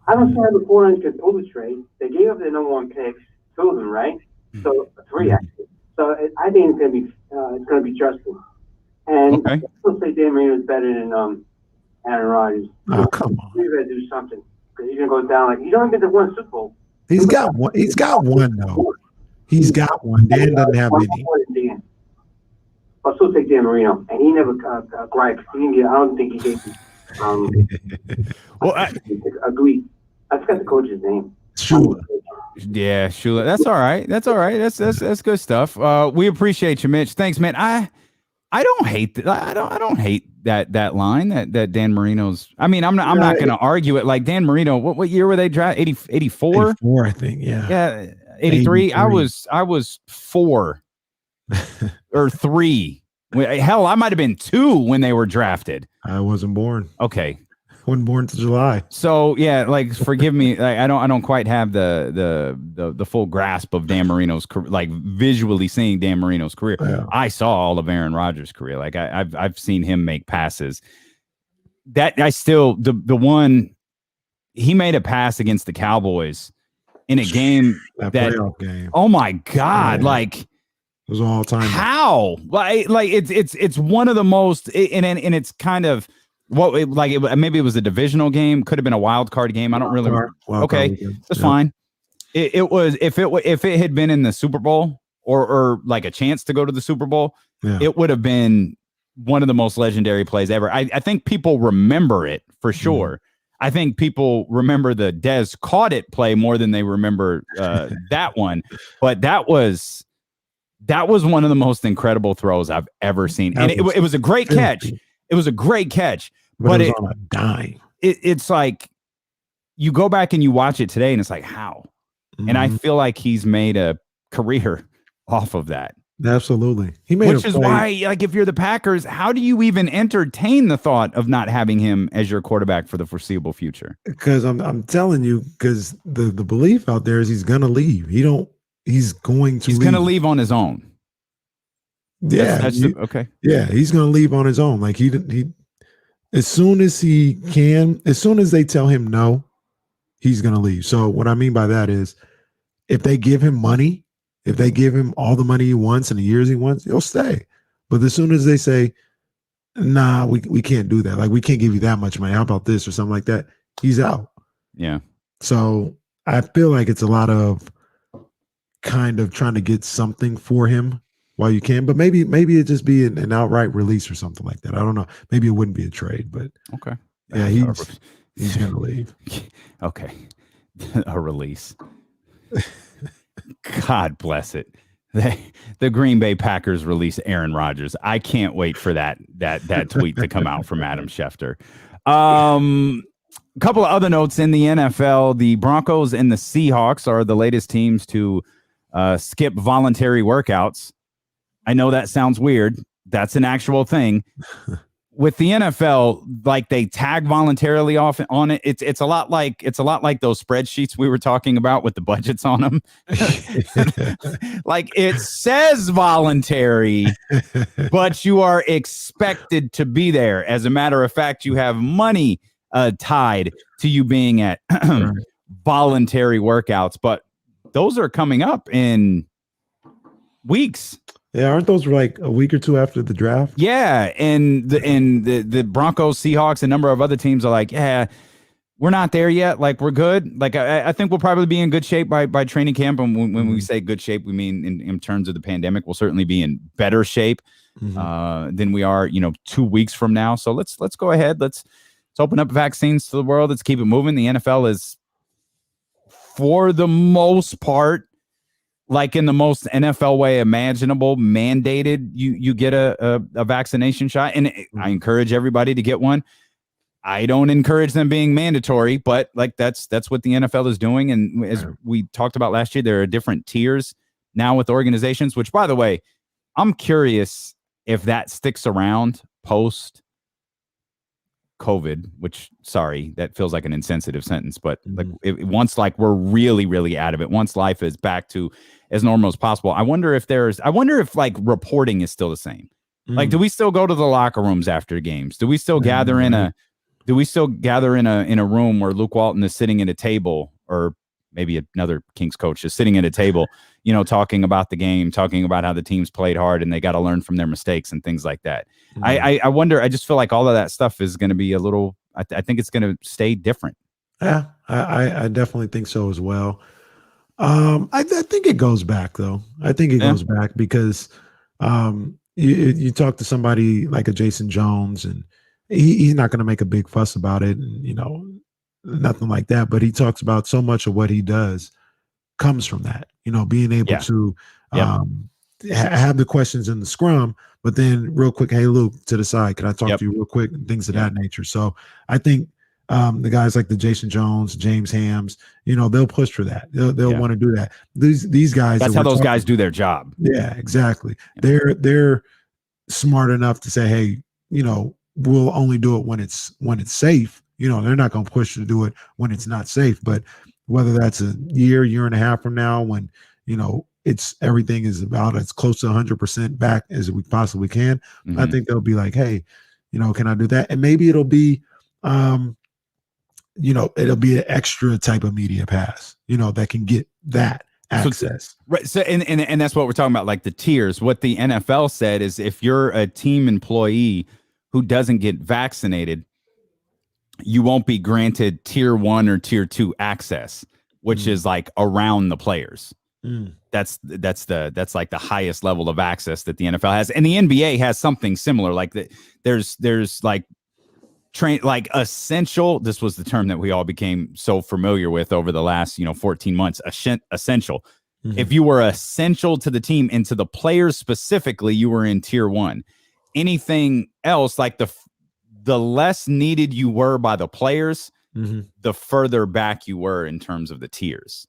I don't see how the 49ers could pull the trade. They gave up their number 1 picks, 2 of them, right? So 3 actually. So I think it's gonna be Justin. And I still say Dan Marino is better than Aaron Rodgers. Oh, come on. You gotta do something because he's gonna go down like he's only been to 1 Super Bowl. He's got one. He's got one though. He's got one. Dan doesn't have any. I'll still take Dan Marino, and he never gripes. He didn't get. I don't think he gave me. Well, agree. I forgot the coach's name. Shula. Yeah, Shula. That's all right. That's all right. That's good stuff. We appreciate you, Mitch. Thanks, man. I don't hate I don't hate that line that Dan Marino's. I mean, I'm not going to argue it. Like Dan Marino, what year were they drafted? 84? 84, I think. Yeah. Yeah, 83. I was 4 or 3. Hell, I might have been 2 when they were drafted. I wasn't born. Okay. Wasn't born to July. So yeah, like forgive me, like, I don't quite have the full grasp of Dan Marino's career, like visually seeing Dan Marino's career. Yeah. I saw all of Aaron Rodgers' career. Like I've seen him make passes. That I still the one he made a pass against the Cowboys in a game that playoff game. Oh my God, like it was all time. How? Like it's one of the most and it's kind of maybe it was a divisional game, could have been a wild card game. I don't really. Okay, that's fine. It was if it had been in the Super Bowl or like a chance to go to the Super Bowl, it would have been one of the most legendary plays ever. I think people remember it for sure. I think people remember the Dez caught it play more than they remember that one. But that was one of the most incredible throws I've ever seen, and it was a great catch. It was a great catch, but it was on a dime. It's like you go back and you watch it today, and it's like how. And I feel like he's made a career off of that. Absolutely. He made Which is why, like, if you're the Packers, how do you even entertain the thought of not having him as your quarterback for the foreseeable future? Because I'm telling you, because the belief out there is he's gonna leave. He's going to leave on his own. Yeah. Okay. Yeah, he's gonna leave on his own. Like he as soon as he can, as soon as they tell him no, he's gonna leave. So what I mean by that is if they give him money, if they give him all the money he wants and the years he wants, he'll stay. But as soon as they say, nah, we can't do that. Like, we can't give you that much money. How about this or something like that? He's out. Yeah. So I feel like it's a lot of kind of trying to get something for him while you can. But maybe it just be an outright release or something like that. I don't know. Maybe it wouldn't be a trade, but okay. Yeah, he's going to leave. Okay. A release. God bless it. The Green Bay Packers release Aaron Rodgers. I can't wait for that tweet to come out from Adam Schefter. A couple of other notes in the NFL. The Broncos and the Seahawks are the latest teams to skip voluntary workouts. I know that sounds weird. That's an actual thing. With the NFL, like, they tag voluntarily off on it. It's a lot like those spreadsheets we were talking about with the budgets on them. Like, it says voluntary, but you are expected to be there. As a matter of fact, you have money tied to you being at voluntary workouts, but those are coming up in weeks. Yeah, aren't those like a week or two after the draft? Yeah, and the Broncos, Seahawks, a number of other teams are like, yeah, we're not there yet. Like, we're good. Like, I think we'll probably be in good shape by training camp. And when we say good shape, we mean in terms of the pandemic, we'll certainly be in better shape than we are, 2 weeks from now. So let's go ahead. Let's open up vaccines to the world. Let's keep it moving. The NFL is, for the most part, like in the most NFL way imaginable, mandated you get a vaccination shot. And I encourage everybody to get one. I don't encourage them being mandatory, but like that's what the NFL is doing. And as we talked about last year, there are different tiers now with organizations, which, by the way, I'm curious if that sticks around post COVID, which, sorry, that feels like an insensitive sentence, but like once we're really, really out of it, once life is back to as normal as possible, I wonder if like reporting is still the same. Like, do we still go to the locker rooms after games? Do we still gather in a room where Luke Walton is sitting at a table, or maybe another Kings coach is sitting at a table, talking about the game, talking about how the teams played hard and they got to learn from their mistakes and things like that. I wonder, I just feel like all of that stuff is going to be a little, I think it's going to stay different. Yeah, I definitely think so as well. I think it goes back, though. I think it goes back because you talk to somebody like a Jason Jones, and he's not going to make a big fuss about it, and, nothing like that. But he talks about so much of what he does comes from that, being able to have the questions in the scrum, but then real quick, hey, Luke, to the side, can I talk to you real quick, and things of that nature. So I think the guys like the Jason Jones, James Hams, they'll push for that. They'll want to do that. These guys, that's how those guys do their job. Yeah, exactly. Yeah. They're smart enough to say, hey, we'll only do it when it's safe. They're not going to push to do it when it's not safe. But whether that's a year and a half from now, when it's everything is about as close to 100% back as we possibly can, I think they'll be like, hey, can I do that? And maybe it'll be it'll be an extra type of media pass, that can get that access. So and that's what we're talking about, like the tiers. What the NFL said is, if you're a team employee who doesn't get vaccinated, you won't be granted tier 1 or tier 2 access, which is like around the players. That's like the highest level of access that the NFL has. And the NBA has something similar. Like there's like essential. This was the term that we all became so familiar with over the last 14 months. Essential. If you were essential to the team and to the players specifically, you were in tier 1. Anything else, like the less needed you were by the players, the further back you were in terms of the tiers.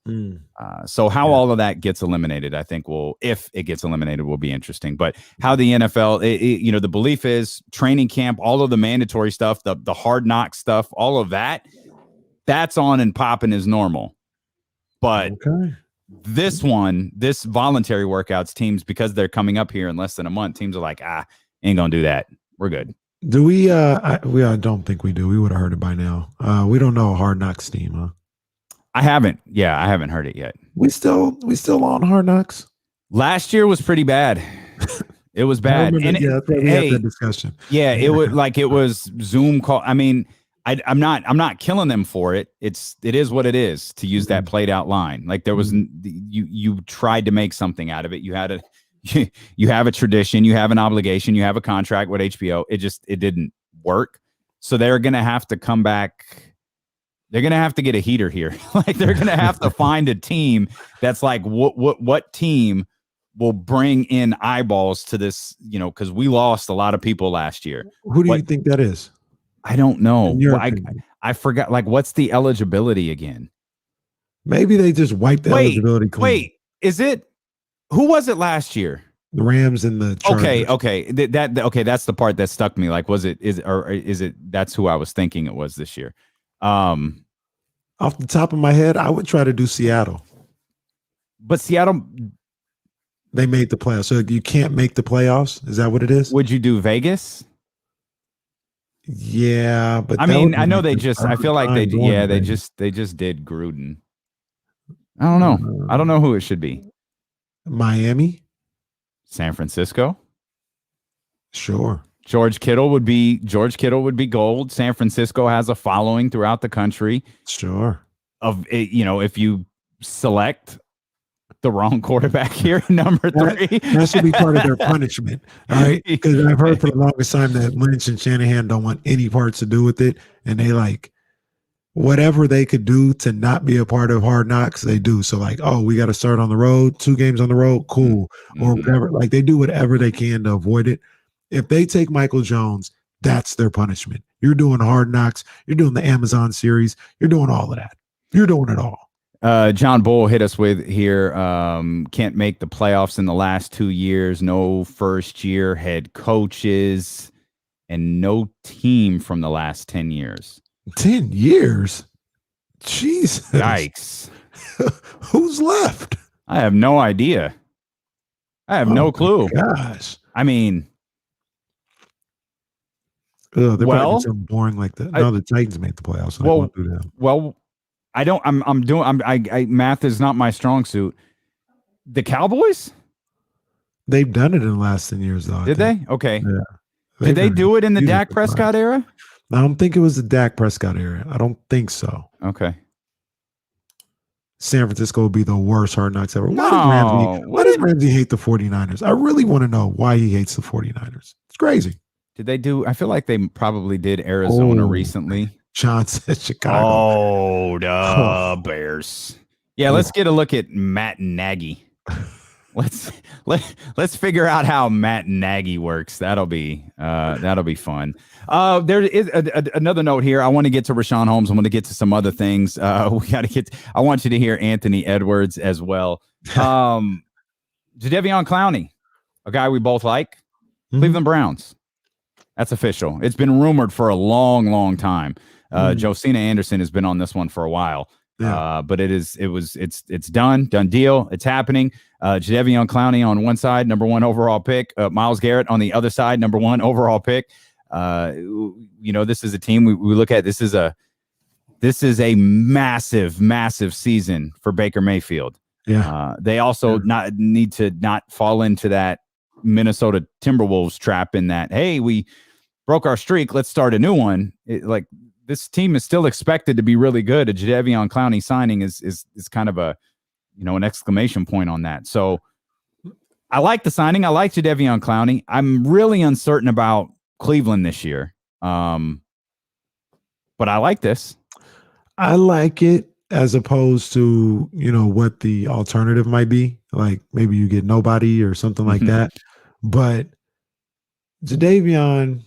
So how all of that gets eliminated, I think if it gets eliminated, will be interesting. But how the NFL, the belief is training camp, all of the mandatory stuff, the hard knock stuff, all of that's on and popping as normal. But this voluntary workouts, teams, because they're coming up here in less than a month, teams are like, ain't gonna do that. We're good. Do we? I don't think we do. We would have heard it by now. We don't know a Hard Knocks team, huh? I haven't. Yeah, I haven't heard it yet. We still on Hard Knocks. Last year was pretty bad. It was bad. And we had that discussion. Yeah, it was Zoom call. I mean, I'm not killing them for it. It is what it is, to use that played out line. Like there was you tried to make something out of it. You had you have a tradition, you have an obligation, you have a contract with HBO. It didn't work. So they're going to have to come back. They're going to have to get a heater here. Like they're going to have to find a team that's like, what team will bring in eyeballs to this, because we lost a lot of people last year. Who do you think that is? I don't know. I forgot. Like, what's the eligibility again? Maybe they just wiped the eligibility clean. Wait, is it? Who was it last year? The Rams and the Chargers. Okay. That's the part that stuck me. Like, is it? That's who I was thinking it was this year. Off the top of my head, I would try to do Seattle. But Seattle, they made the playoffs. So you can't make the playoffs. Is that what it is? Would you do Vegas? Yeah, but I mean, I know they just. I feel like they just did Gruden. I don't know. I don't know who it should be. Miami, San Francisco. Sure. George Kittle would be gold. San Francisco has a following throughout the country. Sure. If you select the wrong quarterback here, number 3, that should be part of their punishment. All right, because I've heard for the longest time that Lynch and Shanahan don't want any parts to do with it, and they like whatever they could do to not be a part of Hard Knocks, they do. So like, we got to start on the road, 2 games on the road, cool, or whatever. Like they do whatever they can to avoid it. If they take Michael Jones, that's their punishment. You're doing Hard Knocks. You're doing the Amazon series. You're doing all of that. You're doing it all. John Bull hit us with here. Can't make the playoffs in the last 2 years. No first-year head coaches, and no team from the last 10 years. 10 years? Jesus. Yikes. Who's left? I have no idea. I have no clue. Gosh. I mean, they're probably something boring like that. No, the Titans made the playoffs. So won't do that. Well, I don't. I math is not my strong suit. The Cowboys? They've done it in the last 10 years, though. Did they? Okay. Yeah. Did they do it in the Dak Prescott era? I don't think it was the Dak Prescott era. I don't think so. Okay. San Francisco will be the worst Hard Knocks ever. Why does Ramsey hate the 49ers? I really want to know why he hates the 49ers. It's crazy. Did they do? I feel like they probably did Arizona recently. John said Chicago. The Bears. Yeah, let's get a look at Matt Nagy. Let's figure out how Matt Nagy works. That'll be fun. There is another note here. I want to get to Rashawn Holmes. I want to get to some other things. I want you to hear Anthony Edwards as well. Jadeveon Clowney, a guy we both like. Cleveland Browns. That's official. It's been rumored for a long, long time. Josina Anderson has been on this one for a while. Yeah. But it's done deal. It's happening. Jadeveon Clowney on one side, number 1 overall pick. Myles Garrett on the other side, number 1 overall pick. This is a team we look at. This is a massive, massive season for Baker Mayfield. Yeah. They also need to not fall into that Minnesota Timberwolves trap in that, hey, we broke our streak, let's start a new one. This team is still expected to be really good. A Jadeveon Clowney signing is kind of a, an exclamation point on that. So I like the signing. I like Jadeveon Clowney. I'm really uncertain about Cleveland this year. But I like this. I like it as opposed to, what the alternative might be. Like maybe you get nobody or something like that. But Jadeveon,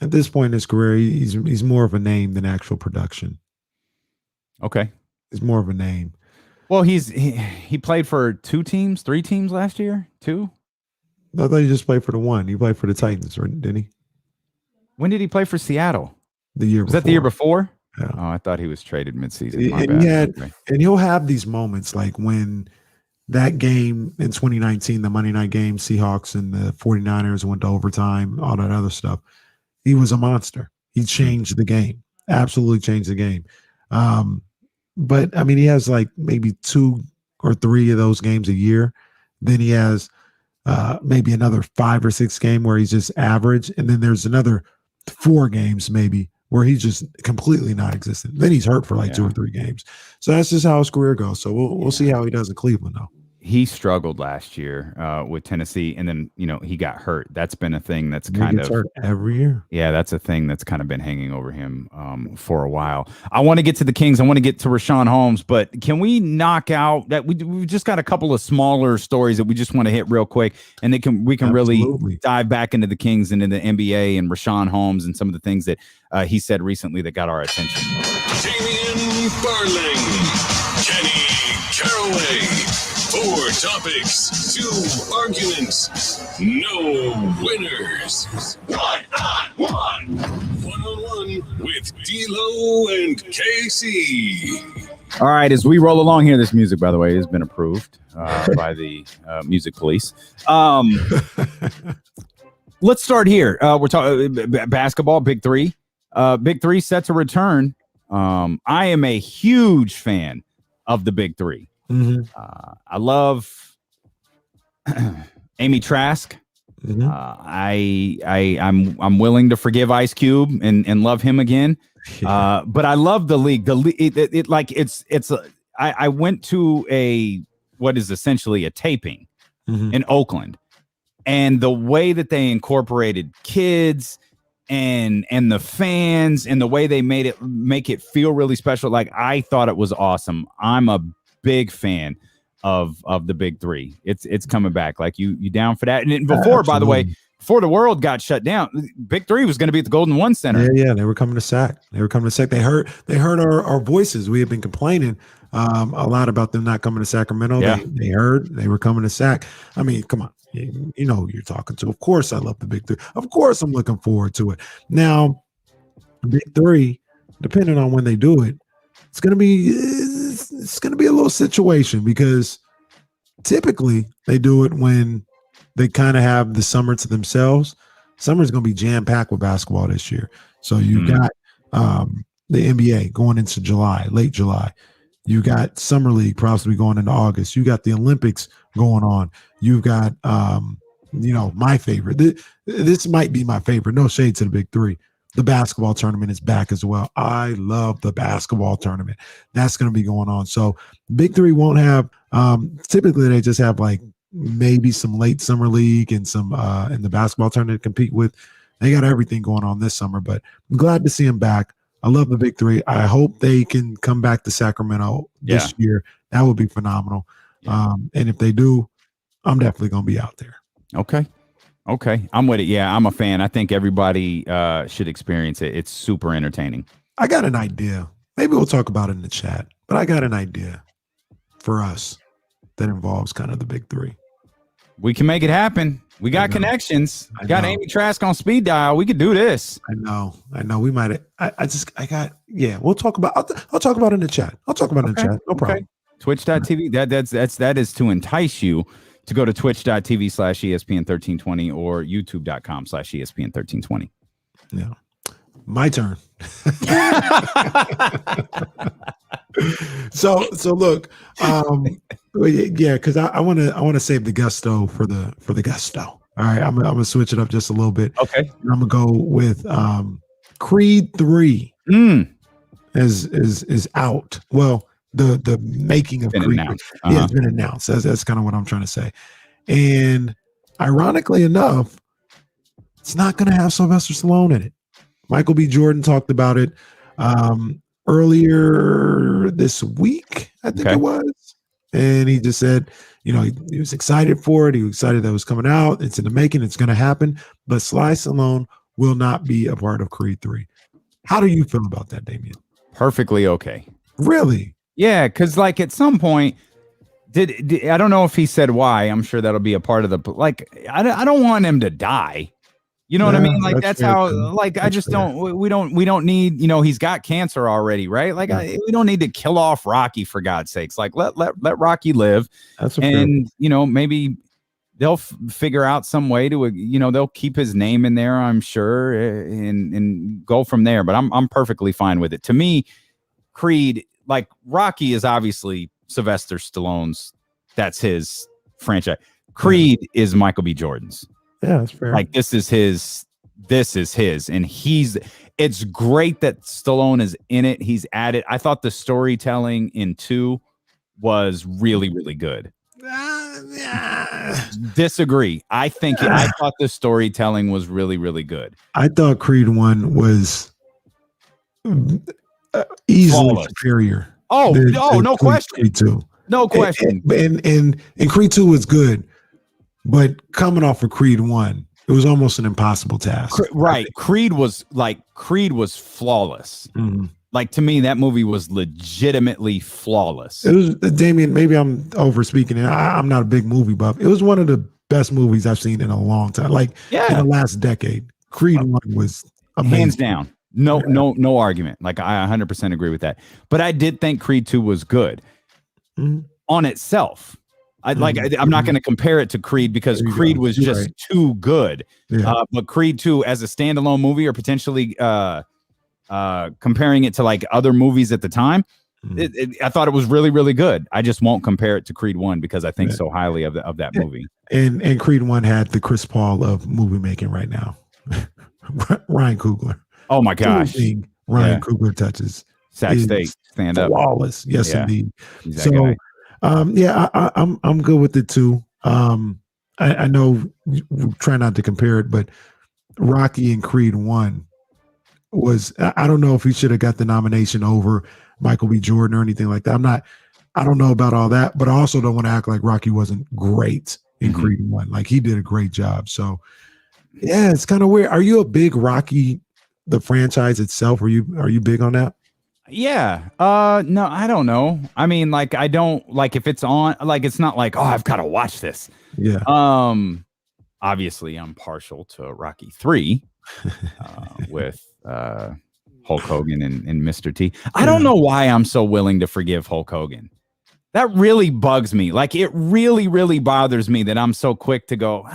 At this point in his career, he's more of a name than actual production. Okay. He's more of a name. Well, he played for 3 teams last year? 2? I thought he just played for the one. He played for the Titans, didn't he? When did he play for Seattle? The year before. Was that the year before? Yeah. Oh, I thought he was traded midseason. My bad. And he'll have these moments like when that game in 2019, the Monday night game, Seahawks and the 49ers went to overtime, all that other stuff. He was a monster. He changed the game. Absolutely changed the game. But I mean, he has like maybe 2 or 3 of those games a year. Then he has maybe another 5 or 6 game where he's just average. And then there's another 4 games maybe where he's just completely non-existent. Then he's hurt for like 2 or 3 games. So that's just how his career goes. So we'll see how he does in Cleveland though. He struggled last year with Tennessee, and then he got hurt. That's been a thing that's kind of hurt every year. Yeah, that's a thing that's kind of been hanging over him for a while. I want to get to the Kings. I want to get to Rashawn Holmes, but can we knock out that? We've just got a couple of smaller stories that we just want to hit real quick, and we can really dive back into the Kings and into the NBA and Rashawn Holmes and some of the things that he said recently that got our attention. Damian Barling, Kenny Caraway. 4 topics, 2 arguments, no winners. One-on-one. One-on-one with D-Lo and KC. All right, as we roll along here, this music, by the way, has been approved by the music police. Let's start here. We're talking basketball, Big Three. Big Three set to return. I am a huge fan of the Big Three. Mm-hmm. I love Amy Trask. Mm-hmm. I'm willing to forgive Ice Cube and love him again. But I love the league. I went to what is essentially a taping in Oakland, and the way that they incorporated kids and the fans and the way they make it feel really special. Like, I thought it was awesome. I'm a big fan of the Big Three. It's coming back. Like, you down for that? And before, by the way, before the world got shut down, Big Three was going to be at the Golden One Center. Yeah, they were coming to SAC. They heard our voices. We had been complaining a lot about them not coming to Sacramento. Yeah. They heard they were coming to SAC. I mean, come on. You know who you're talking to. Of course I love the Big Three. Of course I'm looking forward to it. Now, Big Three, depending on when they do it, it's gonna be a little situation, because typically they do it when they kind of have the summer to themselves. Summer's gonna be jam-packed with basketball this year. So you got the NBA going into July, late July. You got Summer League possibly going into August. You got the Olympics going on. You've got my favorite. This might be my favorite. No shade to the Big Three. The basketball tournament is back as well. I love the basketball tournament. That's going to be going on. So Big Three won't have, typically they just have like maybe some late summer league and some in the basketball tournament to compete with. They got everything going on this summer, but I'm glad to see them back. I love the Big Three. I hope they can come back to Sacramento this year. That would be phenomenal. Yeah. And if they do, I'm definitely going to be out there. Okay. I'm with it. Yeah, I'm a fan. I think everybody should experience it. It's super entertaining. I got an idea. Maybe we'll talk about it in the chat, but I got an idea for us that involves kind of the Big Three. We can make it happen. We got connections. I got Amy Trask on speed dial. We could do this. I know. We might. We'll talk about. I'll talk about it in the chat. I'll talk about it in the chat. No problem. Twitch.tv. That is to entice you to go to twitch.tv/ESPN1320 or youtube.com/ESPN1320. Yeah. My turn. So look, because I want to save the gusto for the gusto. All right, I'm gonna switch it up just a little bit. Okay, and I'm gonna go with Creed 3 is out. Well, the making of Creed. It's been announced. That's kind of what I'm trying to say. And ironically enough, it's not gonna have Sylvester Stallone in it. Michael B. Jordan talked about it earlier this week, I think it was. And he just said, he was excited for it. He was excited that it was coming out. It's in the making. It's going to happen. But Sly Stallone will not be a part of Creed 3. How do you feel about that, Damian? Perfectly okay. Really? Yeah, because like at some point, did I don't know if he said why. I'm sure that'll be a part of the like. I don't want him to die. You know what I mean? Like that's how. Like I just don't. We don't need. You know, he's got cancer already, right? Like we don't need to kill off Rocky for God's sakes. Like let Rocky live. And you know, maybe they'll figure out some way to, you know, they'll keep his name in there, I'm sure, and go from there. But I'm perfectly fine with it. To me, Creed, like Rocky is obviously Sylvester Stallone's, that's his franchise. Creed is Michael B. Jordan's. Yeah, that's fair. Like this is his, and it's great that Stallone is in it. He's added. I thought the storytelling in 2 was really, really good. Disagree. I thought the storytelling was really, really good. I thought Creed 1 was easily superior. No question. Creed 2. No question. And Creed 2 was good, but coming off of Creed 1, it was almost an impossible task. Right. Creed was flawless. Mm-hmm. Like to me, that movie was legitimately flawless. It was, Damien, maybe I'm over speaking, and I'm not a big movie buff. It was one of the best movies I've seen in a long time. Like in the last decade. Creed 1 was amazing. Hands down. No argument. Like I 100% agree with that. But I did think Creed 2 was good on itself. I'm not going to compare it to Creed because Creed was just too good. Yeah. But Creed 2 as a standalone movie, or potentially comparing it to like other movies at the time, I thought it was really, really good. I just won't compare it to Creed 1 because I think so highly of that movie. And Creed 1 had the Chris Paul of movie making right now. Ryan Coogler. Oh my gosh. Ryan Coogler touches. Sack State, stand up. Flawless. Yes, indeed. So I'm good with it too. I know we try not to compare it, but Rocky and Creed 1 was, I don't know if he should have got the nomination over Michael B. Jordan or anything like that. I don't know about all that, but I also don't want to act like Rocky wasn't great in Creed 1. Like he did a great job. So yeah, it's kind of weird. Are you a big Rocky, the franchise itself? Are you big on that? Yeah. No, I don't know. I mean, like, I don't like if it's on, like, it's not like, oh, I've got to watch this. Yeah. Obviously I'm partial to Rocky 3 with Hulk Hogan and Mr. T. I don't know why I'm so willing to forgive Hulk Hogan. That really bugs me. Like, it really, really bothers me that I'm so quick to go,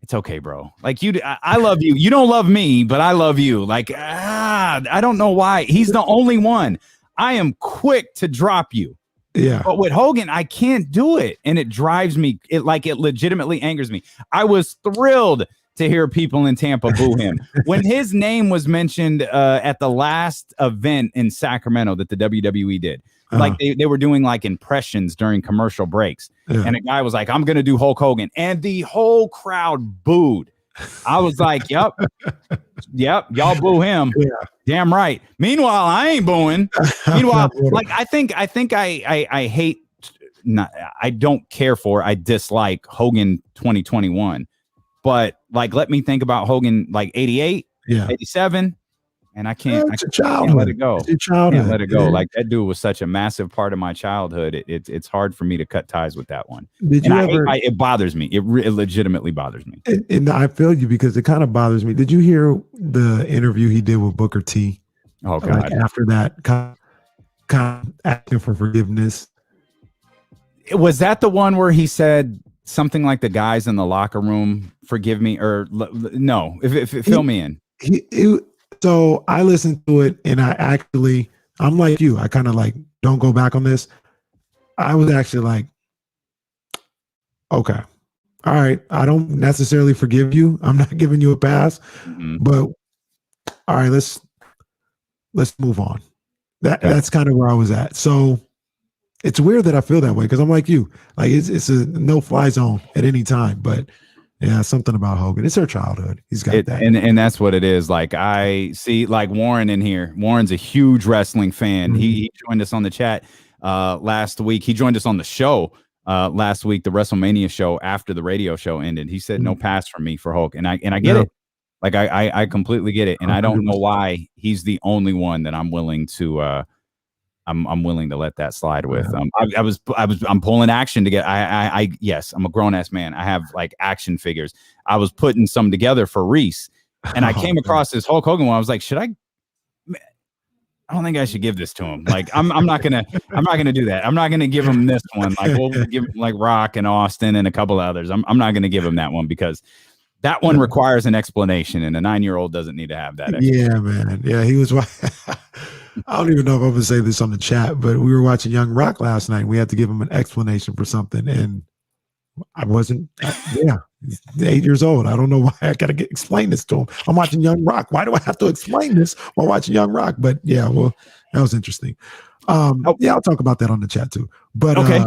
it's okay, bro. Like I love you. You don't love me, but I love you. Like, I don't know why. He's the only one. I am quick to drop you. Yeah. But with Hogan, I can't do it. And it drives me. It legitimately angers me. I was thrilled to hear people in Tampa boo him. When his name was mentioned at the last event in Sacramento that the WWE did. Like they were doing like impressions during commercial breaks. And a guy was like, I'm going to do Hulk Hogan. And the whole crowd booed. I was like, yep, y'all boo him. Yeah. Damn right. Meanwhile, I ain't booing. Meanwhile, like I think I hate, not, I don't care for, I dislike Hogan 2021. But like, let me think about Hogan like 88, 87. And I can't let it go. Can't let it go. Like that dude was such a massive part of my childhood. It's hard for me to cut ties with that one. It bothers me. It legitimately bothers me. And I feel you because it kind of bothers me. Did you hear the interview he did with Booker T? Oh God! Like after that, kind of asking for forgiveness. Was that the one where he said something like the guys in the locker room forgive me, or no? If fill me in. So I listened to it and I'm like you. I kind of like, don't go back on this. I was actually like, okay, all right. I don't necessarily forgive you. I'm not giving you a pass, but all right, let's move on. That's kind of where I was at. So it's weird that I feel that way because I'm like you. Like it's a no-fly zone at any time, but yeah, something about Hogan. It's her childhood. He's got that. And that's what it is. Like I see like Warren in here. Warren's a huge wrestling fan. He joined us on the chat last week. He joined us on the show last week, the WrestleMania show after the radio show ended. He said no pass from me for Hulk. And I get it. Like I completely get it, and I don't know why he's the only one that I'm willing to I'm willing to let that slide with. I'm pulling action to get. Yes, I'm a grown ass man. I have like action figures. I was putting some together for Reese, and I came across this Hulk Hogan one. I was like, should I? I don't think I should give this to him. Like I'm not gonna do that. I'm not gonna give him this one. Like we'll give like Rock and Austin and a couple of others. I'm not gonna give him that one because that one requires an explanation, and a 9-year-old doesn't need to have that. Yeah, man. Yeah, he was. I don't even know if I'm gonna say this on the chat, but we were watching Young Rock last night. We had to give him an explanation for something, and I wasn't. Yeah, he's 8 years old. I don't know why I gotta explain this to him. I'm watching Young Rock. Why do I have to explain this while watching Young Rock? But yeah, well, that was interesting. Yeah, I'll talk about that on the chat too. But okay.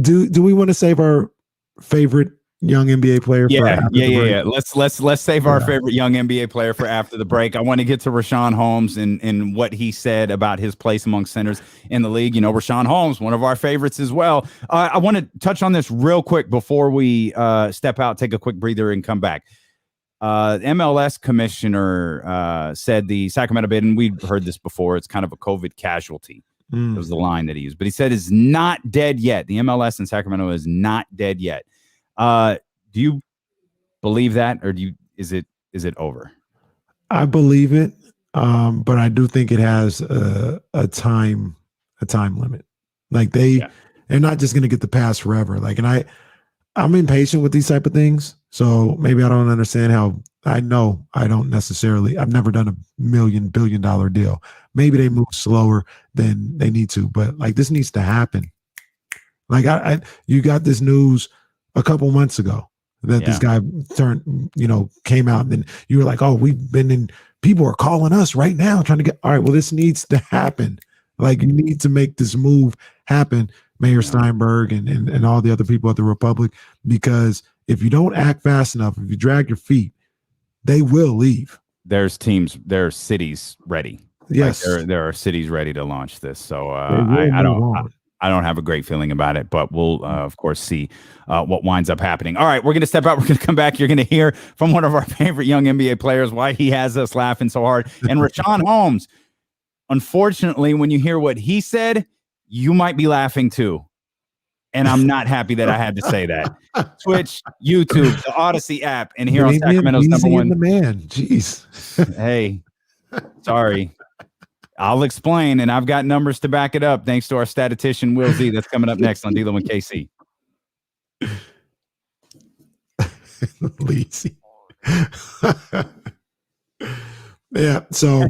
Do we want to save our favorite young NBA player? Yeah. Let's save our favorite young NBA player for after the break. I want to get to Rashawn Holmes and what he said about his place among centers in the league. You know, Rashawn Holmes, one of our favorites as well. I want to touch on this real quick before we step out, take a quick breather, and come back. MLS commissioner said the Sacramento bid, and we've heard this before, it's kind of a COVID casualty. That was the line that he used. But he said it's not dead yet. The MLS in Sacramento is not dead yet. Do you believe that, or is it over? I believe it, but I do think it has a time limit. Like they're not just going to get the pass forever. Like, and I'm impatient with these type of things, so maybe I don't understand how. I know I don't necessarily. I've never done $1 million billion deal. Maybe they move slower than they need to, but like this needs to happen. Like you got this news a couple months ago that this guy came out, and then you were like, oh, people are calling us right now trying to get, all right, well, this needs to happen. Like you need to make this move happen, Mayor Steinberg and all the other people at the Republic, because if you don't act fast enough, if you drag your feet, they will leave. There's cities ready. Yes. Like there are cities ready to launch this. So I don't have a great feeling about it, but we'll, of course, see what winds up happening. All right, we're going to step out. We're going to come back. You're going to hear from one of our favorite young NBA players why he has us laughing so hard. And Rashawn Holmes, unfortunately, when you hear what he said, you might be laughing too. And I'm not happy that I had to say that. Twitch, YouTube, the Odyssey app, and here on Sacramento's number one. The man, jeez. Hey, sorry. I'll explain, and I've got numbers to back it up thanks to our statistician, Will Z. That's coming up next on D'Lo and KC. Lazy. Yeah, so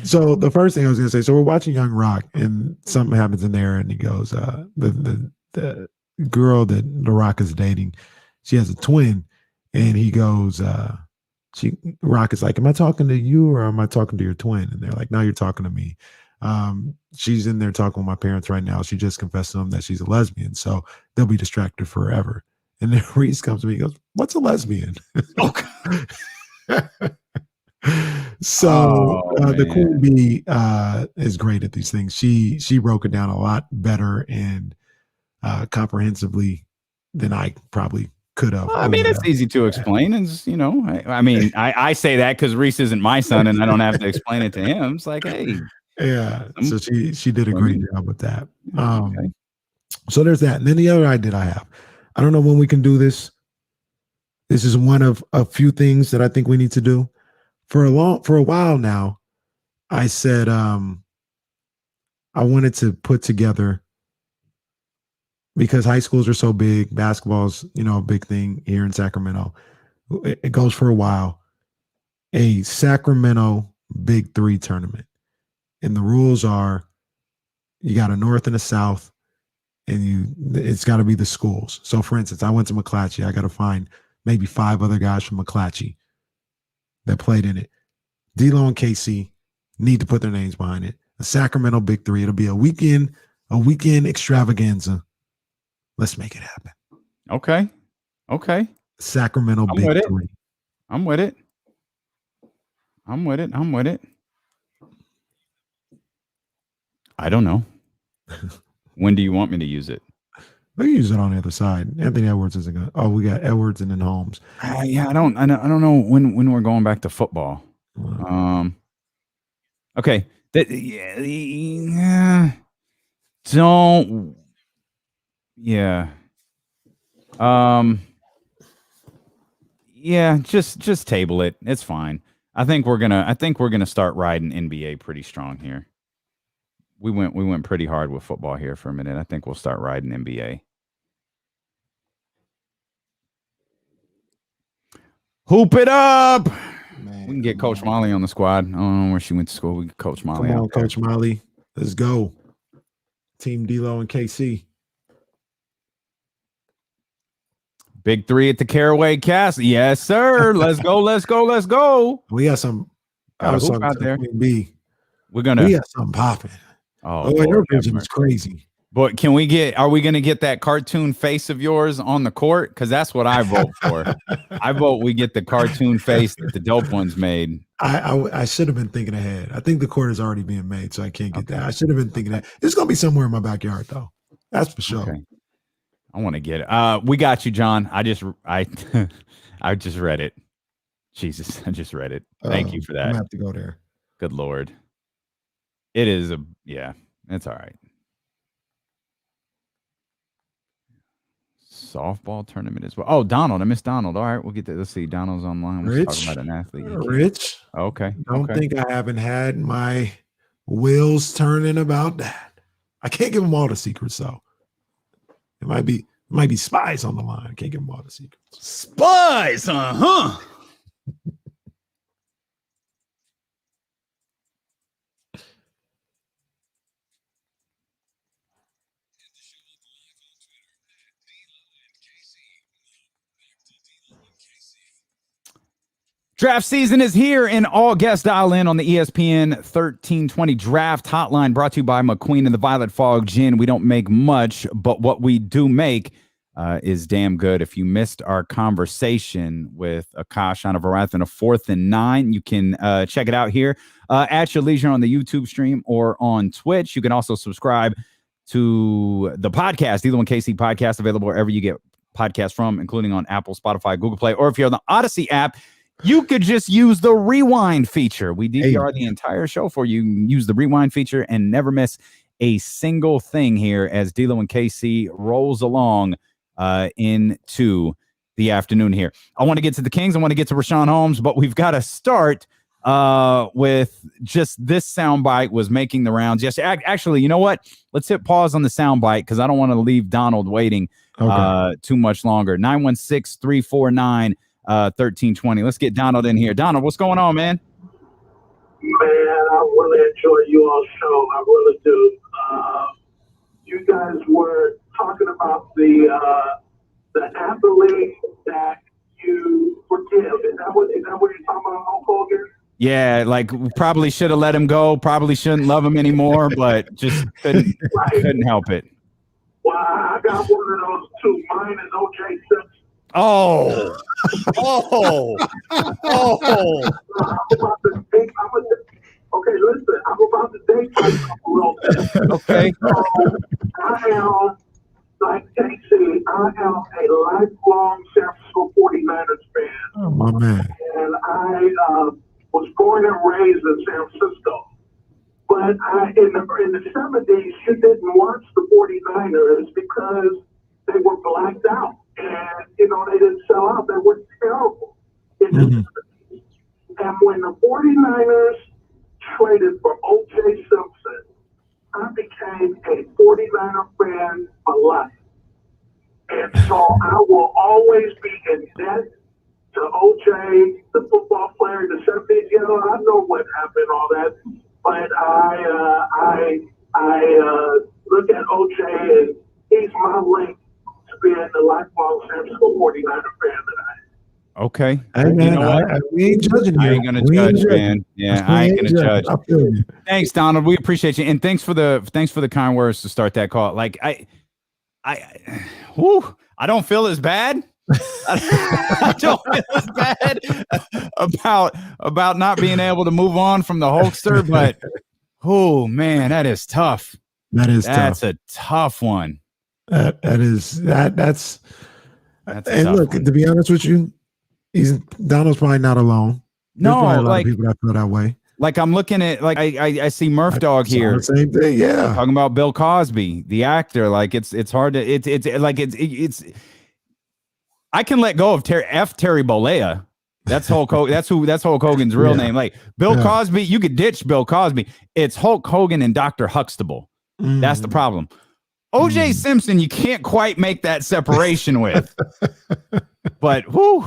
the first thing I was going to say, so we're watching Young Rock, and something happens in there, and he goes, the girl that The Rock is dating, she has a twin, and he goes, Rock is like, am I talking to you or am I talking to your twin? And they're like, no, you're talking to me. She's in there talking with my parents right now. She just confessed to them that she's a lesbian, so they'll be distracted forever. And then Reese comes to me and goes, what's a lesbian? So the Queen Bee is great at these things. She broke it down a lot better and comprehensively than I probably could have. I mean, it's easy to explain. And, you know, I say that because Reese isn't my son and I don't have to explain it to him. It's like, hey. Yeah. So she did a great job with that. So there's that. And then the other idea I have, I don't know when we can do this. This is one of a few things that I think we need to do. For a while now, I said I wanted to put together, because high schools are so big, basketball's, a big thing here in Sacramento. It goes for a while. A Sacramento Big Three tournament. And the rules are you got a North and a South, and it's got to be the schools. So for instance, I went to McClatchy. I got to find maybe 5 other guys from McClatchy that played in it. D'Lo and KC need to put their names behind it. A Sacramento Big Three. It'll be a weekend extravaganza. Let's make it happen. Okay. Sacramento Big Three. I'm with it. I don't know. When do you want me to use it? They can use it on the other side. Anthony Edwards isn't good. Oh, we got Edwards and then Holmes. Yeah, I don't know when we're going back to football. Okay. Don't. Yeah. Yeah, just table it. It's fine. I think we're gonna start riding NBA pretty strong here. We went pretty hard with football here for a minute. I think we'll start riding NBA. Hoop it up. Man, we can get Coach Molly on the squad. I don't know where she went to school. We can Coach Molly. Come on, Coach Molly. Let's go. Team D-Lo and KC. Big three at the Caraway Castle. Yes, sir. Let's go. Let's go. Let's go. We got some. I was out there. We got something popping. Oh, your vision is crazy. But are we going to get that cartoon face of yours on the court? Because that's what I vote for. I vote we get the cartoon face that the dope ones made. I should have been thinking ahead. I think the court is already being made, so I can't get that. I should have been thinking that. It's going to be somewhere in my backyard, though. That's for sure. Okay. I want to get it. We got you, John. I just read it. Jesus, I just read it. Thank you for that. I'm going to have to go there. Good Lord. It is it's all right. Softball tournament as well. Oh, Donald. I missed Donald. All right, we'll get that. Let's see. Donald's online. We'll talk about an athlete. Rich. Okay. Don't think I haven't had my wheels turning about that. I can't give them all the secrets, though. It might be spies on the line. I can't give them all the secrets. Spies, huh? Draft season is here, and all guests dial in on the ESPN 1320 Draft Hotline, brought to you by McQueen and the Violet Fog Gin. We don't make much, but what we do make is damn good. If you missed our conversation with Akash on a Varath and a 4th and 9, you can check it out here at your leisure on the YouTube stream or on Twitch. You can also subscribe to the podcast, D-Lo and KC podcast, available wherever you get podcasts from, including on Apple, Spotify, Google Play, or if you're on the Odyssey app, you could just use the rewind feature. We DVR the entire show for you. You can use the rewind feature and never miss a single thing here as D-Lo and KC rolls along into the afternoon here. I want to get to the Kings. I want to get to Rashawn Holmes, but we've got to start with just this soundbite was making the rounds. Yes, actually, you know what? Let's hit pause on the soundbite because I don't want to leave Donald waiting too much longer. 916-349 1320. Let's get Donald in here. Donald, what's going on, man? Man, I really enjoy you all show. I really do. You guys were talking about the athlete that you forgive. Is that what you're talking about, Hulk Hogan? Yeah, like we probably should have let him go. Probably shouldn't love him anymore, but just couldn't help it. Well, I got one of those too. Mine is O.J. Simpson. Oh. Okay, listen, I'm about to date myself a little bit. Okay. I am, like KC, I am a lifelong San Francisco 49ers fan. Oh, my man. And I was born and raised in San Francisco. But in the 70s, you didn't watch the 49ers because they were blacked out. And, they didn't sell out. They were terrible. And when the 49ers traded for O.J. Simpson, I became a 49er fan for life. And so I will always be in debt to O.J., the football player in the 70s. I know what happened, all that. But I look at O.J. and he's my link to being the lifelong San Francisco 49er fan that I am. Okay. Hey, man, you know what? We ain't judging you. I ain't gonna judge, man. Yeah, I ain't gonna judge. I feel you. Thanks, Donald. We appreciate you, and thanks for the kind words to start that call. Like I don't feel as bad. I don't feel as bad about not being able to move on from the Hulkster, but oh man, that is tough. That's tough. A tough one. That's a and tough look, one. to be honest with you, Donald's probably not alone. There's No, probably a lot like of people that feel that way. like I'm looking at like I see Murph Dog Saw here the same thing, yeah. talking about Bill Cosby, the actor. Like it's hard to it's I can let go of Terry Bollea. That's Hulk Hogan. That's Hulk Hogan's real name. Like Bill Cosby, you could ditch Bill Cosby. It's Hulk Hogan and Dr. Huxtable. That's the problem. OJ Simpson, you can't quite make that separation with. But whoo,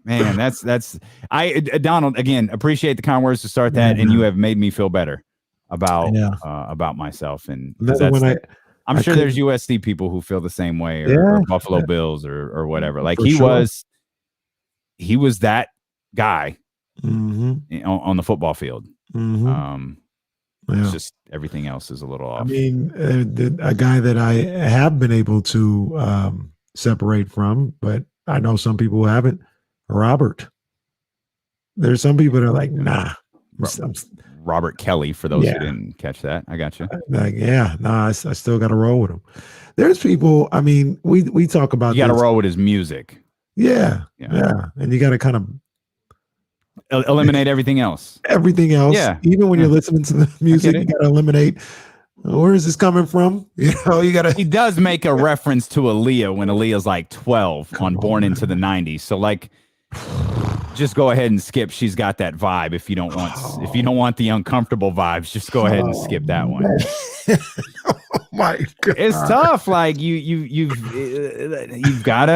man, that's Donald, again, appreciate the kind words to start that, and you have made me feel better about myself. And I'm sure there's USC people who feel the same way, or Buffalo Bills or whatever. Like he was that guy on the football field. It's just everything else is a little off. I mean, a guy that I have been able to separate from, but I know some people who haven't. Robert. There's some people that are like, nah. Robert Kelly, for those who didn't catch that. I got you. Like, I still got to roll with him. There's people, I mean, we talk about you got to roll with his music. Yeah. And you got to kind of eliminate everything else. Yeah. Even when you're listening to the music, you got to eliminate, where is this coming from? You know, you got to. He does make a reference to Aaliyah when Aaliyah's like 12 Born Into the 90s. So like, just go ahead and skip. She's got that vibe. If you don't want the uncomfortable vibes, just go ahead and skip that one. Oh my God. It's tough. Like you've got.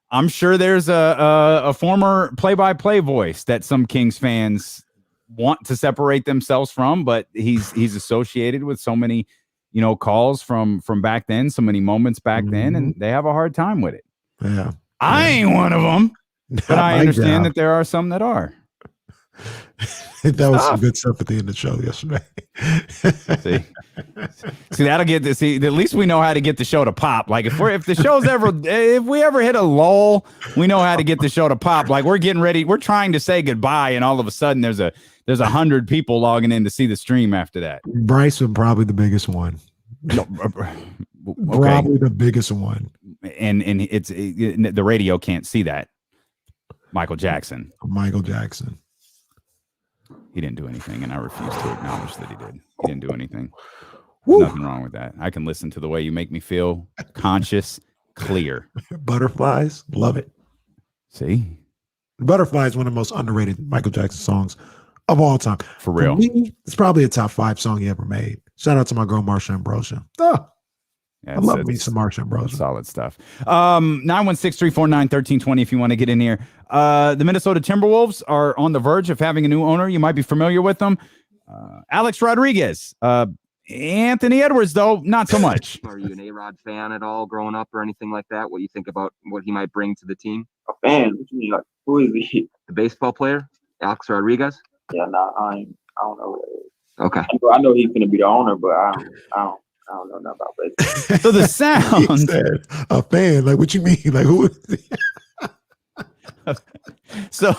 I'm sure there's a former play-by-play voice that some Kings fans want to separate themselves from, but he's associated with so many, calls from back then, so many moments back then, and they have a hard time with it. Yeah. I ain't one of them, but I understand that there are some that are. That was some good stuff at the end of the show yesterday. See, that'll get to see. At least we know how to get the show to pop. Like if we ever hit a lull, we know how to get the show to pop. Like we're getting ready, we're trying to say goodbye, and all of a sudden there's 100 people logging in to see the stream after that. Bryce was probably the biggest one. Probably the biggest one. And the radio can't see that. Michael Jackson. He didn't do anything, and I refuse to acknowledge that he did. He didn't do anything. Nothing wrong with that. I can listen to the way you make me feel, conscious, clear. Butterflies, love it. See? Butterflies is one of the most underrated Michael Jackson songs of all time. For real. For me, it's probably a top 5 song he ever made. Shout out to my girl, Marsha Ambrosia. I love me some Marsha Ambrosia. Solid stuff. 916-349-1320 if you want to get in here. The Minnesota Timberwolves are on the verge of having a new owner. You might be familiar with them. Alex Rodriguez. Anthony Edwards, though, not so much. Are you an A-Rod fan at all growing up or anything like that? What do you think about what he might bring to the team? A fan? What you mean? Like, who is he? The baseball player, Alex Rodriguez? Yeah, no, I don't know who it is. Okay. I know he's going to be the owner, but I don't know nothing about baseball. So the sound. Said, a fan? Like, what you mean? Like, who is he? So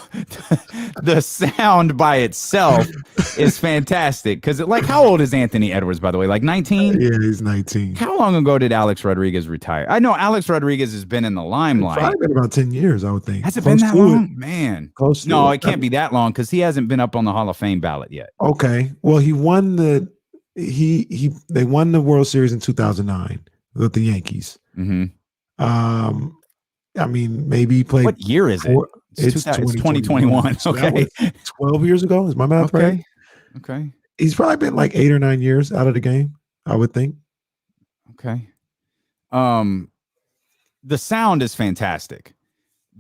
the sound by itself is fantastic because how old is Anthony Edwards, by the way? Like 19? Yeah, he's 19. How long ago did Alex Rodriguez retire? I know Alex Rodriguez has been in the limelight. It's probably been about 10 years, I would think. Has it been that long? Man. Close to no, it can't be that long because he hasn't been up on the Hall of Fame ballot yet. Okay. Well, he won they won the World Series in 2009 with the Yankees. Mm-hmm. I mean, maybe he played. What year is it? It's 2021. So okay. 12 years ago. Is my math right? Okay. He's probably been like 8 or 9 years out of the game, I would think. Okay. The sound is fantastic.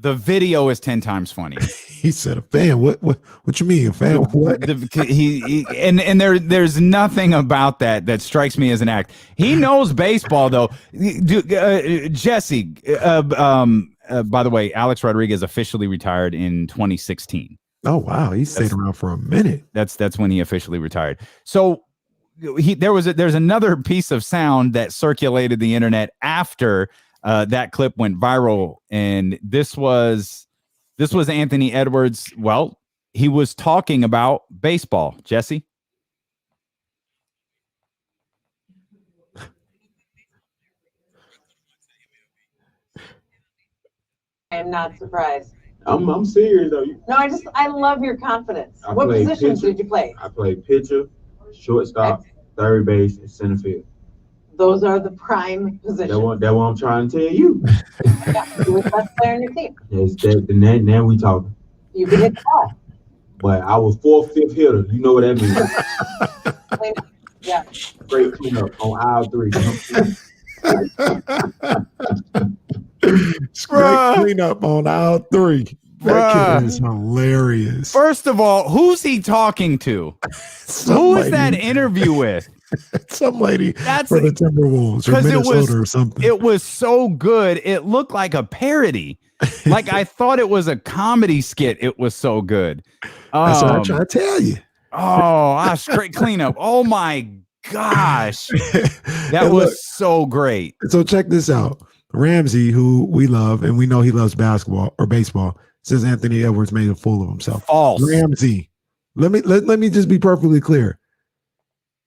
The video is 10 times funnier. He said, "A fan? What you mean, a fan? What?" And there's nothing about that strikes me as an act. He knows baseball, though. Jesse, by the way, Alex Rodriguez officially retired in 2016. Oh wow, he stayed around for a minute. That's when he officially retired. So there's another piece of sound that circulated the internet after that clip went viral, and this was Anthony Edwards. Well, he was talking about baseball. Jesse. am not surprised. I'm serious though. No, I love your confidence. I What played positions pitcher. did you play? I played pitcher, shortstop, third base, and center field. Those are the prime positions. That's what I'm trying to tell you. Yeah, you were the best player on your team. Now we talking. You can hit the ball. But I was 4th, 5th hitter. You know what that means. Yeah. Great cleanup on aisle 3. Great cleanup on aisle 3. That kid is hilarious. First of all, who's he talking to? Who is that interview with? Some lady for the Timberwolves or Minnesota or something. It was so good. It looked like a parody. Like I thought it was a comedy skit. It was so good. That's what I'm trying to tell you. Oh, straight cleanup. Oh my gosh. That was so great. So check this out. Ramsey, who we love, and we know he loves basketball or baseball, says Anthony Edwards made a fool of himself. False. Ramsey. Let me just be perfectly clear.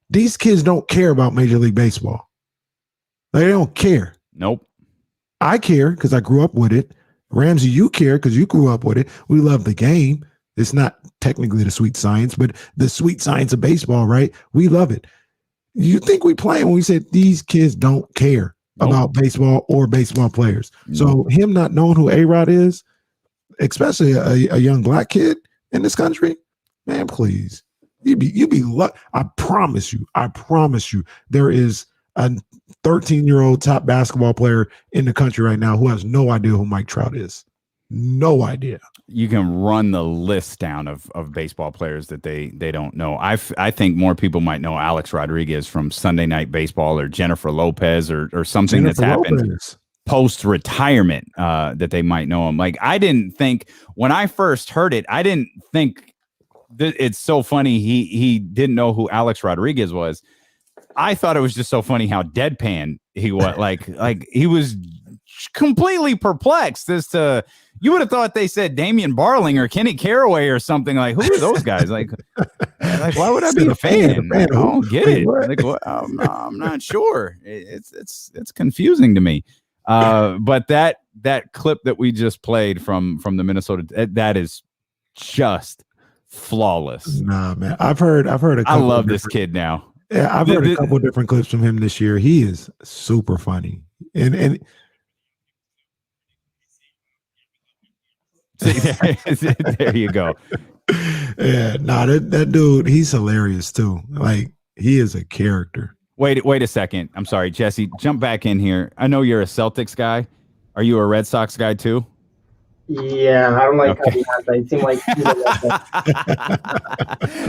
These kids don't care about Major League Baseball. They don't care. Nope. I care because I grew up with it. Ramsey, you care because you grew up with it. We love the game. It's not technically the sweet science, but the sweet science of baseball, right? We love it. You think we play when we said these kids don't care about baseball or baseball players. So him not knowing who A-Rod is, especially a young black kid in this country, man, please. You be lucky. I promise you, there is a 13-year-old top basketball player in the country right now who has no idea who Mike Trout is. No idea. You can run the list down of baseball players that they don't know. I think more people might know Alex Rodriguez from Sunday Night Baseball or Jennifer Lopez or something that's happened post-retirement that they might know him. Like I didn't think when I first heard it, I didn't think it's so funny he didn't know who Alex Rodriguez was. I thought it was just so funny how deadpan he was. like he was completely perplexed as to, you would have thought they said Damian Barling or Kenny Caraway or something. Like, who are those guys? Like why would I be a fan? I don't get it. Like, I'm not sure. It's confusing to me. But that clip that we just played from the Minnesota, that is just flawless. Nah, man. I've heard a couple I love this kid now. Yeah, I've heard a couple of different clips from him this year. He is super funny. And there you go. Yeah, that dude, he's hilarious too. Like he is a character. Wait a second. I'm sorry, Jesse. Jump back in here. I know you're a Celtics guy. Are you a Red Sox guy too? Yeah, I don't like how it seemed like.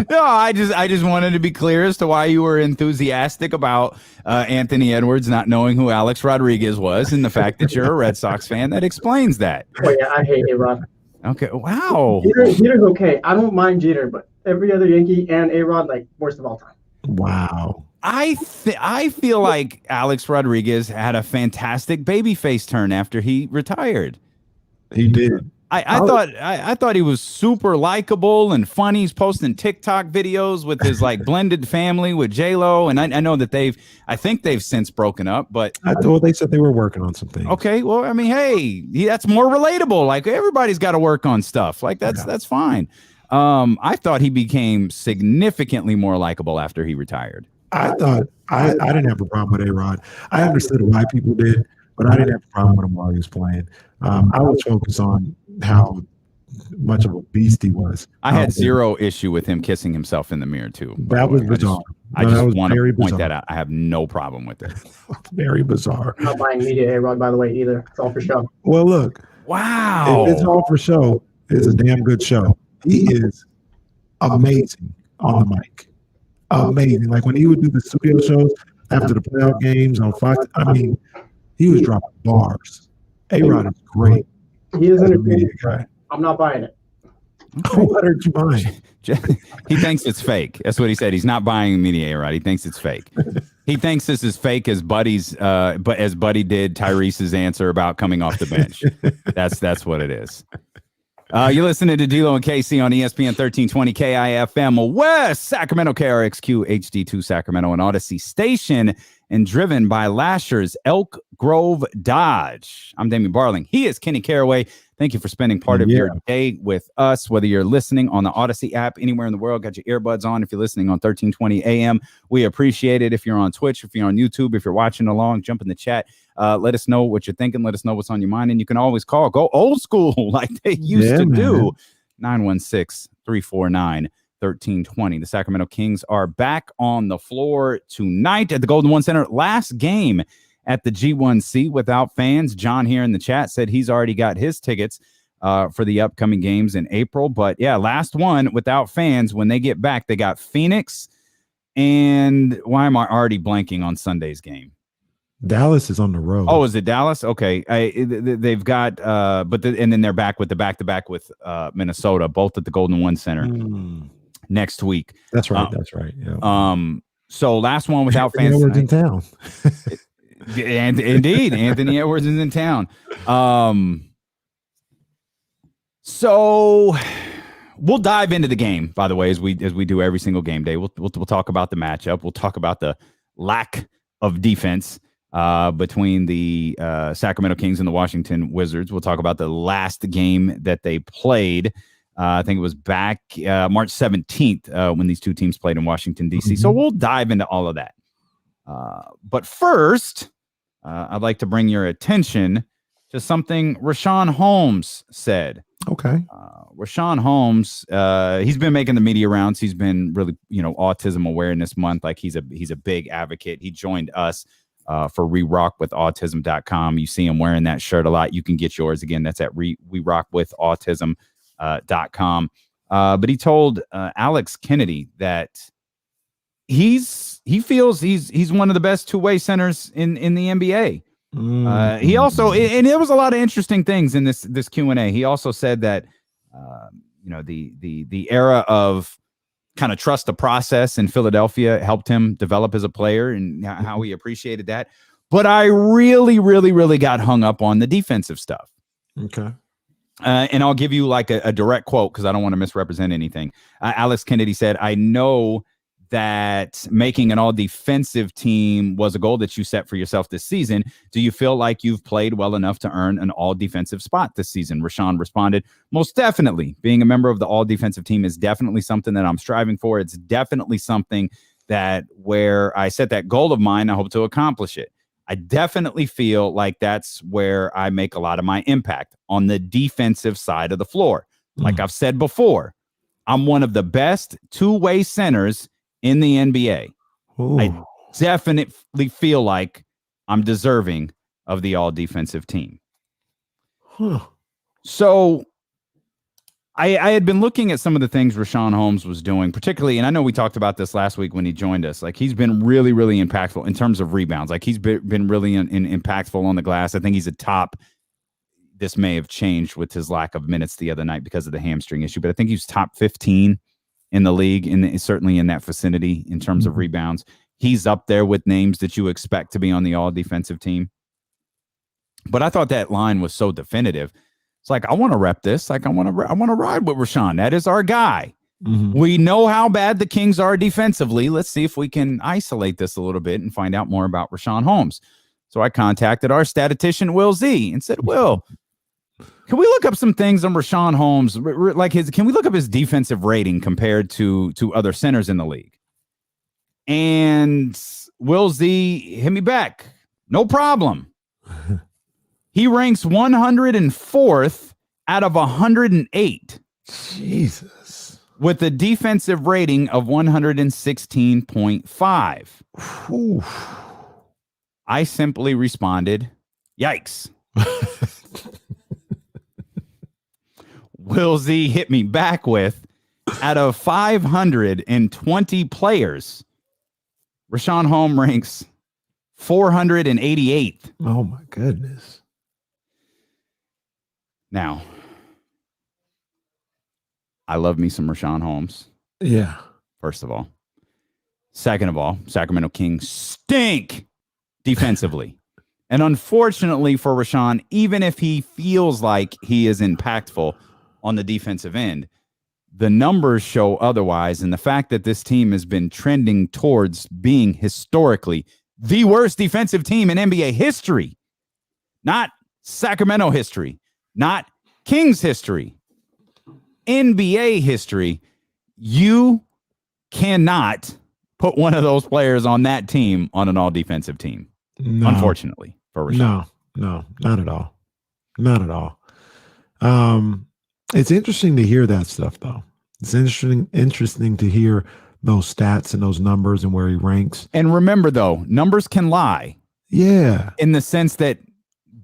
No, I just wanted to be clear as to why you were enthusiastic about Anthony Edwards not knowing who Alex Rodriguez was, and the fact that you're a Red Sox fan. That explains that. Oh yeah, I hate A-Rod. Okay, wow. Jeter's okay. I don't mind Jeter, but every other Yankee and A-Rod, like worst of all time. Wow. I feel like Alex Rodriguez had a fantastic babyface turn after he retired. He did. I thought he was super likable and funny. He's posting TikTok videos with his like blended family with J-Lo, and I know that I think they've since broken up. But I thought they said they were working on some things. Okay, well, I mean, hey, that's more relatable. Like everybody's got to work on stuff. Like that's fine. I thought he became significantly more likable after he retired. I thought I didn't have a problem with A-Rod. I understood why people did, but I didn't have a problem with him while he was playing. I was focused on how much of a beast he was. I had zero issue with him kissing himself in the mirror too. That was bizarre. I just want to point that out. I have no problem with it. Very bizarre. I'm not buying media A-Rod, by the way, either. It's all for show. Well, look. Wow. If it's all for show, it's a damn good show. He is amazing on the mic. Amazing. Like when he would do the studio shows after the playoff games on Fox, I mean, he was dropping bars. A-Rod is great. He is a media guy. I'm not buying it. What are you buying? He thinks it's fake. That's what he said. He's not buying media A-Rod. He thinks it's fake. He thinks this is fake as Buddy's, but as Buddy did Tyrese's answer about coming off the bench. That's what it is. You're listening to D-Lo and KC on ESPN 1320 KIFM West Sacramento, KRXQ HD2 Sacramento, and Odyssey Station, and driven by Lashers, Elk Grove Dodge. I'm Damian Barling. He is Kenny Caraway. Thank you for spending part of your day with us, whether you're listening on the Odyssey app anywhere in the world, got your earbuds on. If you're listening on 1320 AM, we appreciate it. If you're on Twitch, if you're on YouTube, if you're watching along, jump in the chat. Let us know what you're thinking. Let us know what's on your mind. And you can always call. Go old school like they used to do. 916-349-1320. The Sacramento Kings are back on the floor tonight at the Golden One Center. Last game at the G1C without fans. John here in the chat said he's already got his tickets for the upcoming games in April. But yeah, last one without fans. When they get back, they got Phoenix. And why am I already blanking on Sunday's game? Dallas is on the road. Oh, is it Dallas? Okay. They've got, and then they're back with the back-to-back with Minnesota, both at the Golden One Center next week. That's right. That's right. Yeah. So last one without fans. Edwards in town. And indeed, Anthony Edwards is in town. So we'll dive into the game, by the way, as we do every single game day. We'll talk about the matchup. We'll talk about the lack of defense between the Sacramento Kings and the Washington Wizards. We'll talk about the last game that they played. I think it was back March 17th when these two teams played in Washington, D.C. So we'll dive into all of that. But first, I'd like to bring your attention to something Richaun Holmes said. Okay. Richaun Holmes, he's been making the media rounds. He's been really, Autism Awareness Month. Like he's a big advocate. He joined us for WeRockWithAutism.com. You see him wearing that shirt a lot. You can get yours again. That's at WeRockWithAutism.com. But he told Alex Kennedy that he feels he's one of the best two-way centers in the NBA. He also, and there was a lot of interesting things in this Q&A. He also said that the era of kind of trust the process in Philadelphia helped him develop as a player and how he appreciated that. But I really, really, really got hung up on the defensive stuff. Okay. And I'll give you like a direct quote because I don't want to misrepresent anything. Alex Kennedy said, "I know that making an all-defensive team was a goal that you set for yourself this season. Do you feel like you've played well enough to earn an all-defensive spot this season?" Richaun responded, "Most definitely. Being a member of the all-defensive team is definitely something that I'm striving for. It's definitely something that where I set that goal of mine, I hope to accomplish it. I definitely feel like that's where I make a lot of my impact on the defensive side of the floor. Like I've said before, I'm one of the best two-way centers in the NBA. Ooh. I definitely feel like I'm deserving of the all-defensive team." So I had been looking at some of the things Richaun Holmes was doing, particularly, and I know we talked about this last week when he joined us. Like he's been really, really impactful in terms of rebounds. Like he's been really impactful on the glass. I think he's a top. This may have changed with his lack of minutes the other night because of the hamstring issue, but I think he was top 15 in the league, certainly in that vicinity in terms of rebounds. He's up there with names that you expect to be on the all-defensive team. But I thought that line was so definitive. It's like, I want to rep this. Like, I want to ride with Richaun. That is our guy. We know how bad the Kings are defensively. Let's see if we can isolate this a little bit and find out more about Richaun Holmes. So I contacted our statistician, Will Z, and said, "Will, can we look up some things on Richaun Holmes? Can we look up his defensive rating compared to other centers in the league?" And Will Z hit me back. No problem. He ranks 104th out of 108. Jesus. With a defensive rating of 116.5. I simply responded, "Yikes." Will Z hit me back with, out of 520 players, Richaun Holmes ranks 488th. Oh, my goodness. Now, I love me some Richaun Holmes. Yeah. First of all. Second of all, Sacramento Kings stink defensively. And unfortunately for Richaun, even if he feels like he is impactful on the defensive end, the numbers show otherwise. And the fact that this team has been trending towards being historically the worst defensive team in NBA history not Sacramento history, not Kings history, NBA history. You cannot put one of those players on that team on an all-defensive team, unfortunately, for Rashawn. No, not at all. Not at all. It's interesting to hear that stuff, though. It's interesting to hear those stats and those numbers and where he ranks. And remember, though, numbers can lie. Yeah. In the sense that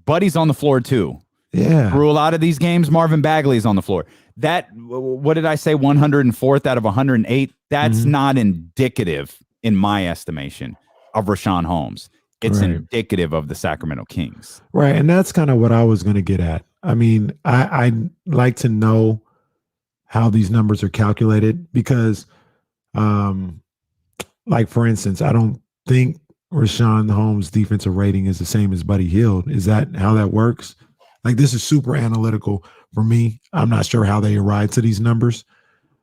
Buddy's on the floor, too. Yeah. Through a lot of these games, Marvin Bagley's on the floor. That, what did I say, 104th out of 108? That's not indicative, in my estimation, of Rashawn Holmes. It's indicative of the Sacramento Kings. Right. And that's kind of what I was going to get at. I mean, I'd like to know how these numbers are calculated because, like, for instance, I don't think Rashawn Holmes' defensive rating is the same as Buddy Hield. Is that how that works? Like, this is super analytical for me. I'm not sure how they arrive to these numbers,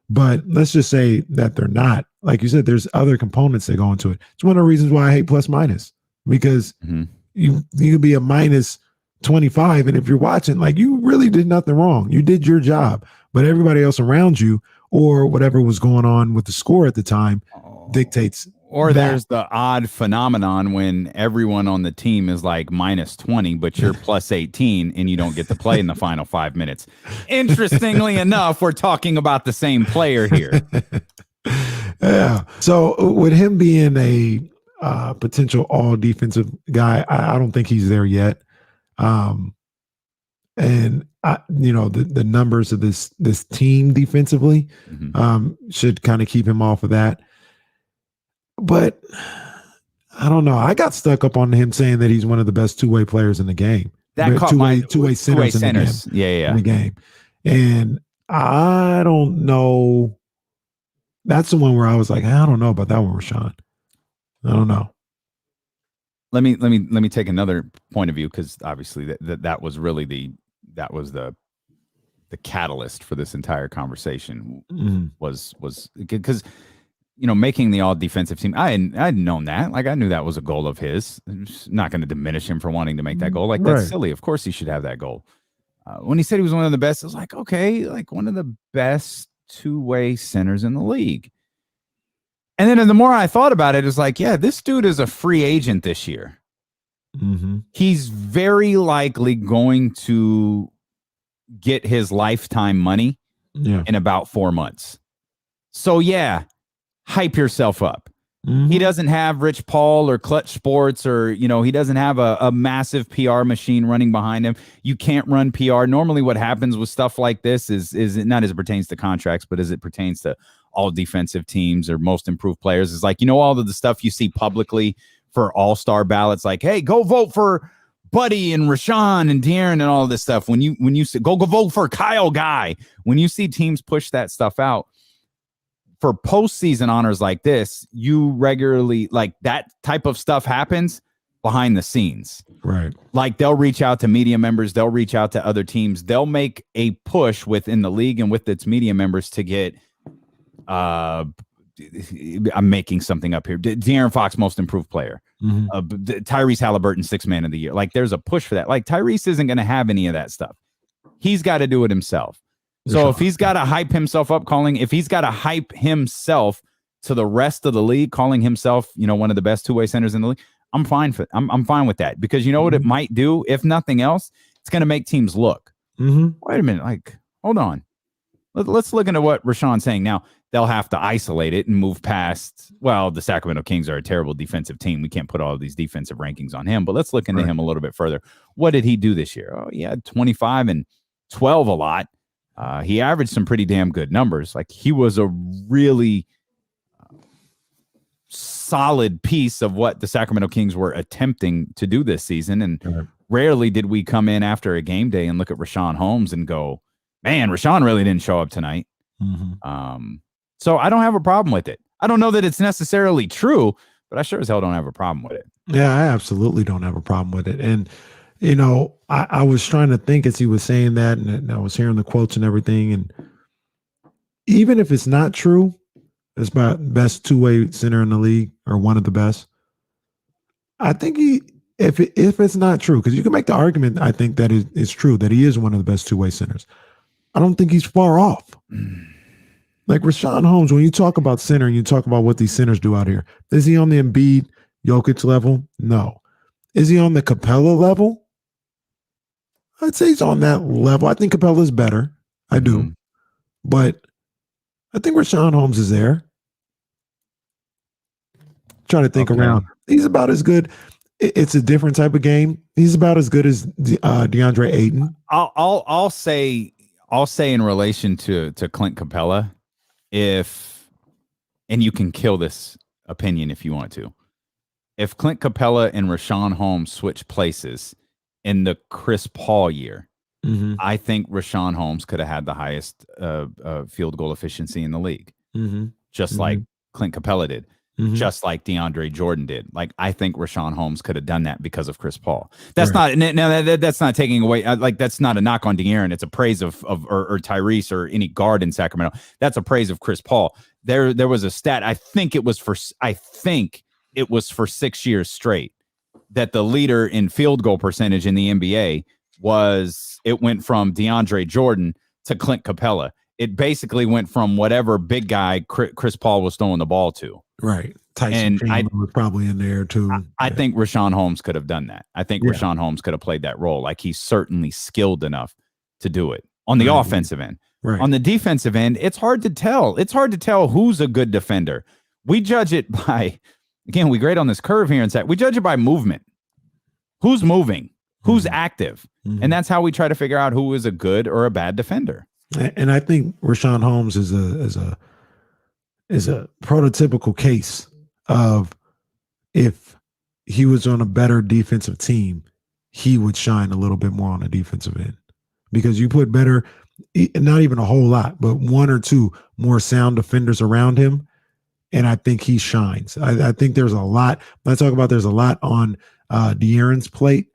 but let's just say that they're not. Like you said, there's other components that go into it. It's one of the reasons why I hate plus minus, because you could be a minus 25, and if you're watching, like, you really did nothing wrong. You did your job, but everybody else around you or whatever was going on with the score at the time dictates. Or there's the odd phenomenon when everyone on the team is like minus 20, but you're plus 18 and you don't get to play in the final 5 minutes. Interestingly enough, we're talking about the same player here. Yeah. So with him being a potential all defensive guy, I don't think he's there yet. And the numbers of this team defensively should kind of keep him off of that. But I don't know. I got stuck up on him saying that he's one of the best two-way players in the game. That caught my two-way centers. In the game. And I don't know. That's the one where I was like, I don't know about that one, Rashawn. I don't know. Let me take another point of view, because obviously that was really the catalyst for this entire conversation was because making the all defensive team. I'd known that. Like, I knew that was a goal of his. I'm not going to diminish him for wanting to make that goal. Like, that's silly. Of course he should have that goal. When he said he was one of the best, it was like, okay, like one of the best two-way centers in the league. And then the more I thought about it, it's like, yeah, this dude is a free agent this year. He's very likely going to get his lifetime money in about 4 months. So yeah, hype yourself up. He doesn't have Rich Paul or Clutch Sports, or he doesn't have a massive PR machine running behind him. You can't run PR. Normally what happens with stuff like this is not as it pertains to contracts, but as it pertains to all defensive teams or most improved players, is like, all of the stuff you see publicly for all-star ballots, like, hey, go vote for Buddy and Rashawn and De'Aaron and all of this stuff. When you say, go vote for Kyle Guy, when you see teams push that stuff out for postseason honors like this, you regularly, like, that type of stuff happens behind the scenes. Right. Like, they'll reach out to media members. They'll reach out to other teams. They'll make a push within the league and with its media members to get, I'm making something up here, De'Aaron Fox most improved player, Tyrese Halliburton 6th man of the year. Like, there's a push for that. Like, Tyrese isn't going to have any of that stuff. He's got to do it himself. So if he's got to hype himself up, if he's got to hype himself to the rest of the league, calling himself, one of the best two-way centers in the league, I'm fine with that, because you know what it might do? If nothing else, it's going to make teams look. Wait a minute. Like, hold on. Let's look into what Rashawn's saying. Now, they'll have to isolate it and move past, well, the Sacramento Kings are a terrible defensive team. We can't put all of these defensive rankings on him, but let's look into him a little bit further. What did he do this year? Oh, he had 25 and 12 a lot. He averaged some pretty damn good numbers. Like, he was a really solid piece of what the Sacramento Kings were attempting to do this season. And rarely did we come in after a game day and look at Rashawn Holmes and go, man, Rashawn really didn't show up tonight. So I don't have a problem with it. I don't know that it's necessarily true, but I sure as hell don't have a problem with it. Yeah, I absolutely don't have a problem with it. And I was trying to think as he was saying that, and I was hearing the quotes and everything. And even if it's not true, it's about best two-way center in the league, or one of the best. I think if it's not true, because you can make the argument, I think that it's true that he is one of the best two-way centers. I don't think he's far off. Like Rashawn Holmes, when you talk about center and you talk about what these centers do out here, is he on the Embiid, Jokic level? No. Is he on the Capella level? I'd say he's on that level. I think Capella's better. I do. But I think Rashawn Holmes is there. Trying to think around. He's about as good. It's a different type of game. He's about as good as DeAndre Ayton. I'll say in relation to Clint Capella, and you can kill this opinion if you want to. If Clint Capella and Rashawn Holmes switch places in the Chris Paul year, I think Rashawn Holmes could have had the highest field goal efficiency in the league, just like Clint Capella did. Just like DeAndre Jordan did. Like, I think Rashawn Holmes could have done that because of Chris Paul. That's not that's not taking away. Like, that's not a knock on De'Aaron. It's a praise of Tyrese or any guard in Sacramento. That's a praise of Chris Paul. There was a stat. I think it was for 6 years straight that the leader in field goal percentage in the NBA went from DeAndre Jordan to Clint Capella. It basically went from whatever big guy Chris Paul was throwing the ball to. Right. Tyson Chandler was probably in there too. I think Rashawn Holmes could have done that. I think Rashawn Holmes could have played that role. Like, he's certainly skilled enough to do it on the offensive end. Right. On the defensive end, it's hard to tell. It's hard to tell who's a good defender. We judge it by, again, we grade on this curve here in Sac. We judge it by movement. Who's moving? Who's active? And that's how we try to figure out who is a good or a bad defender. And I think Rashawn Holmes is a prototypical case of, if he was on a better defensive team, he would shine a little bit more on the defensive end, because you put better, not even a whole lot, but one or two more sound defenders around him, and I think he shines. I think there's a lot. When I talk about there's a lot on De'Aaron's plate,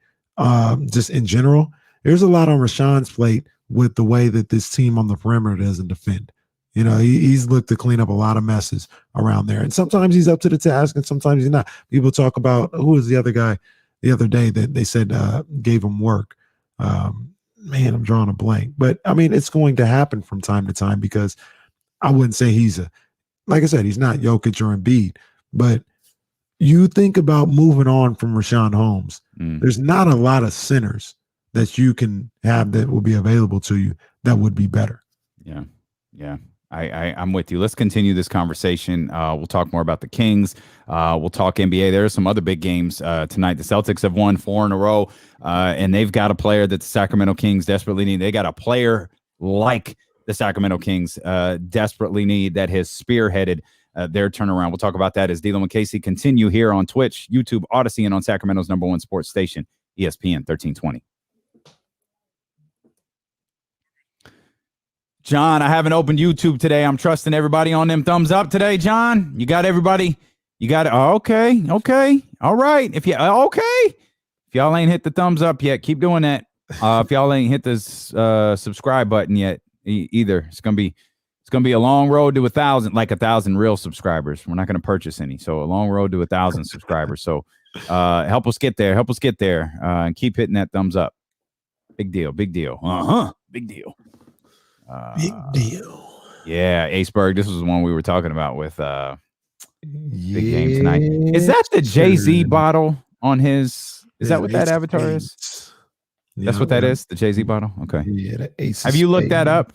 just in general. There's a lot on Rashawn's plate with the way that this team on the perimeter doesn't defend. You know, he's looked to clean up a lot of messes around there. And sometimes he's up to the task and sometimes he's not. People talk about, who was the other guy the other day that they said gave him work. Man, I'm drawing a blank. But, I mean, it's going to happen from time to time, because I wouldn't say like I said, he's not Jokic or Embiid. But you think about moving on from Rashawn Holmes. There's not a lot of centers that you can have that will be available to you that would be better. Yeah. I'm with you. Let's continue this conversation. We'll talk more about the Kings. We'll talk NBA. There are some other big games tonight. The Celtics have won 4 in a row, and they've got a player that the Sacramento Kings desperately need. They got a player like the Sacramento Kings desperately need, that has spearheaded their turnaround. We'll talk about that as D'Lo and Casey continue here on Twitch, YouTube, Odyssey, and on Sacramento's #1 sports station, ESPN 1320. John, I haven't opened YouTube today. I'm trusting everybody on them thumbs up today, John. You got everybody? You got it? Oh, okay. All right. If y'all ain't hit the thumbs up yet, keep doing that. If y'all ain't hit this subscribe button yet either, it's gonna be a long road to 1,000, like 1,000 real subscribers. We're not gonna purchase any, so a long road to 1,000 subscribers. So help us get there. And keep hitting that thumbs up. Big deal. Big deal. Big deal. Big deal. Yeah, Aceberg, this was the one we were talking about with big game tonight. Is that the Jay-Z bottle on his? Is that what that avatar is? That's what that is? The Jay-Z bottle? Okay. Yeah, the Ace. Have you looked that up?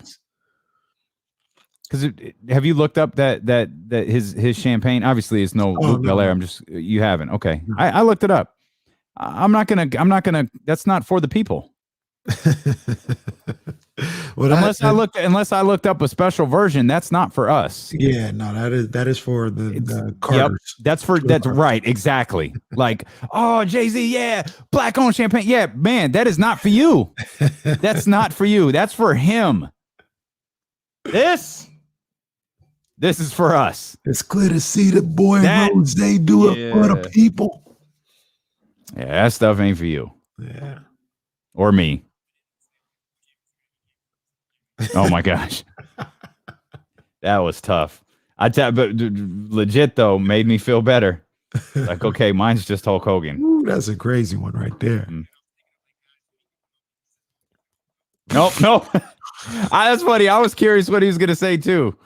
Because have you looked up that his champagne? Obviously, it's no Luke Belair. You haven't. Okay. I looked it up. I'm not gonna. That's not for the people. Well, unless I looked up a special version, that's not for us. Yeah, no, that is for the Carters. Yep, that's right, exactly. Like, oh, Jay-Z, yeah, black owned champagne. Yeah, man, that is not for you. That's not for you. That's for him. This is for us. It's clear to see the boy Rose. They do it for the people. Yeah, that stuff ain't for you. Yeah. Or me. Oh my gosh. That was tough. But legit though, made me feel better. Like, okay, mine's just Hulk Hogan. that's a crazy one right there. Nope. That's funny. I was curious what he was going to say too.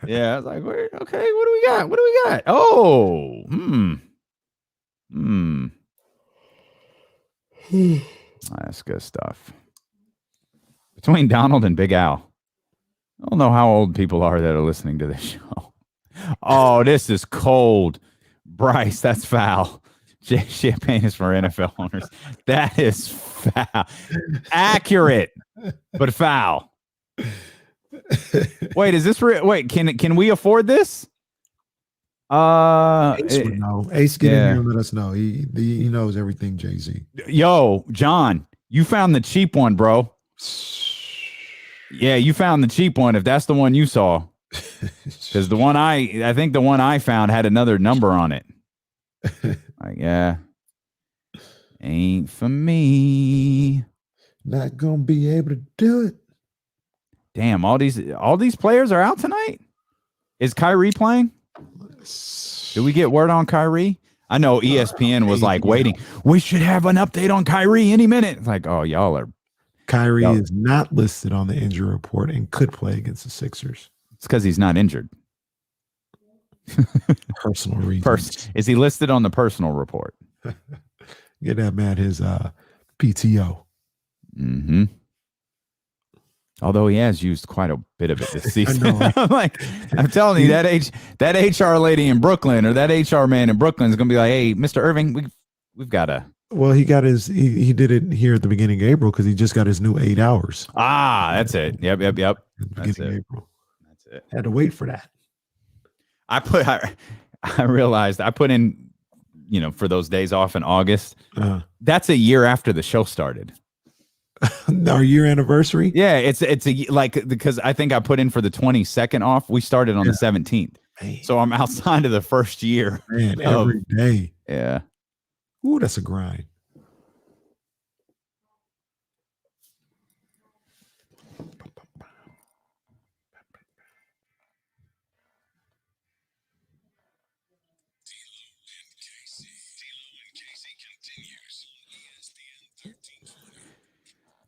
Yeah, I was like, okay, what do we got? What do we got? Oh, that's good stuff. Between Donald and Big Al. I don't know how old people are that are listening to this show. Oh, this is cold. Bryce, that's foul. Champagne is for NFL owners. That is foul. Accurate, but foul. Wait, is this real? Wait, can we afford this? Ace would know. Ace, get in here and let us know. He knows everything, Jay-Z. Yo, John, you found the cheap one, bro. Yeah, you found the cheap one. If that's the one you saw, because the one I think the one I found had another number on it. Like, yeah, ain't for me. Not gonna be able to do it. Damn, all these players are out tonight. Is Kyrie playing? Do we get word on Kyrie? I know ESPN was like waiting. We should have an update on Kyrie any minute. It's like, oh, y'all are. Kyrie is not listed on the injury report and could play against the Sixers. It's because he's not injured. Personal reasons. Is he listed on the personal report? Get that man his PTO. Mm-hmm. Although he has used quite a bit of it this season. I'm telling you, that HR lady in Brooklyn or that HR man in Brooklyn is gonna be like, hey, Mr. Irving, we've got to. Well, he got he did it here at the beginning of April because he just got his new 8 hours. Ah, that's it. Yep. That's it. April. That's it. Had to wait for that. I realized I put in, for those days off in August. That's a year after the show started. Our year anniversary? Yeah, it's because I think I put in for the 22nd off. We started on the 17th. Man. So I'm outside of the first year. Man, every day. Yeah. Ooh, that's a grind.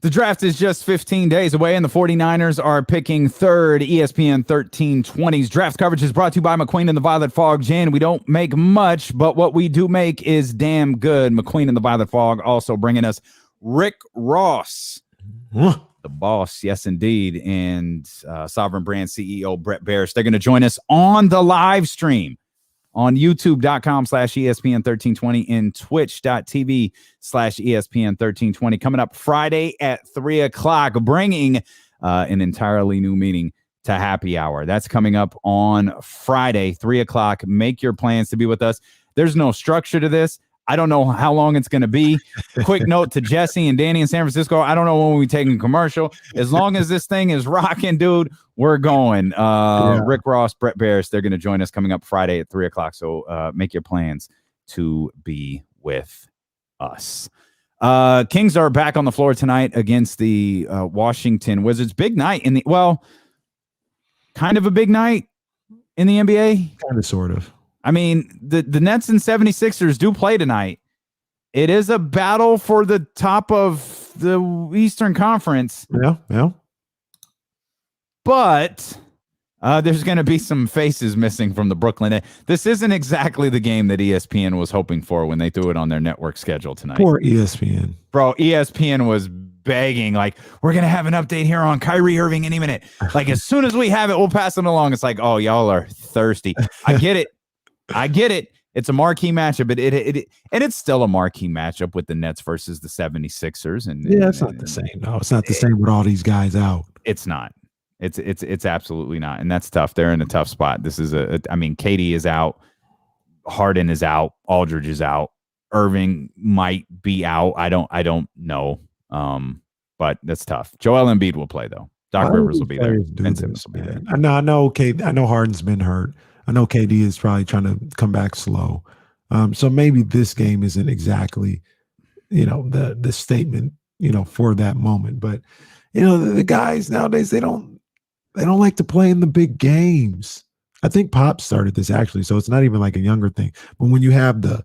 The draft is just 15 days away, and the 49ers are picking third. ESPN 1320's draft coverage is brought to you by McQueen and the Violet Fog. Jan, we don't make much, but what we do make is damn good. McQueen and the Violet Fog also bringing us Rick Ross, the boss, yes, indeed, and Sovereign Brand CEO Brett Barish. They're going to join us on the live stream on youtube.com/ESPN1320 and twitch.tv/ESPN1320. Coming up Friday at 3 o'clock, bringing an entirely new meaning to happy hour. That's coming up on Friday, 3 o'clock. Make your plans to be with us. There's no structure to this. I don't know how long it's going to be. Quick note to Jesse and Danny in San Francisco. I don't know when we're taking commercial. As long as this thing is rocking, dude, we're going. Rick Ross, Brett Barish, they're going to join us coming up Friday at 3 o'clock. So make your plans to be with us. Kings are back on the floor tonight against the Washington Wizards. Big night kind of a big night in the NBA. Kind of, sort of. I mean, the Nets and 76ers do play tonight. It is a battle for the top of the Eastern Conference. Yeah. But there's going to be some faces missing from the Brooklyn. This isn't exactly the game that ESPN was hoping for when they threw it on their network schedule tonight. Poor ESPN. Bro, ESPN was begging, like, we're going to have an update here on Kyrie Irving any minute. Like, as soon as we have it, we'll pass it along. It's like, oh, y'all are thirsty. I get it. It's a marquee matchup, but it's still a marquee matchup with the Nets versus the 76ers. It's not the same. No, it's not the same with all these guys out. It's not. It's absolutely not. And that's tough. They're in a tough spot. This is KD is out. Harden is out. Aldridge is out. Irving might be out. I don't know. But that's tough. Joel Embiid will play though. Doc Rivers will be there. Ben Simmons will be there. I know Harden's been hurt. I know KD is probably trying to come back slow. So maybe this game isn't exactly, the statement, for that moment. But, the guys nowadays, they don't like to play in the big games. I think Pop started this actually, so it's not even like a younger thing. But when you have the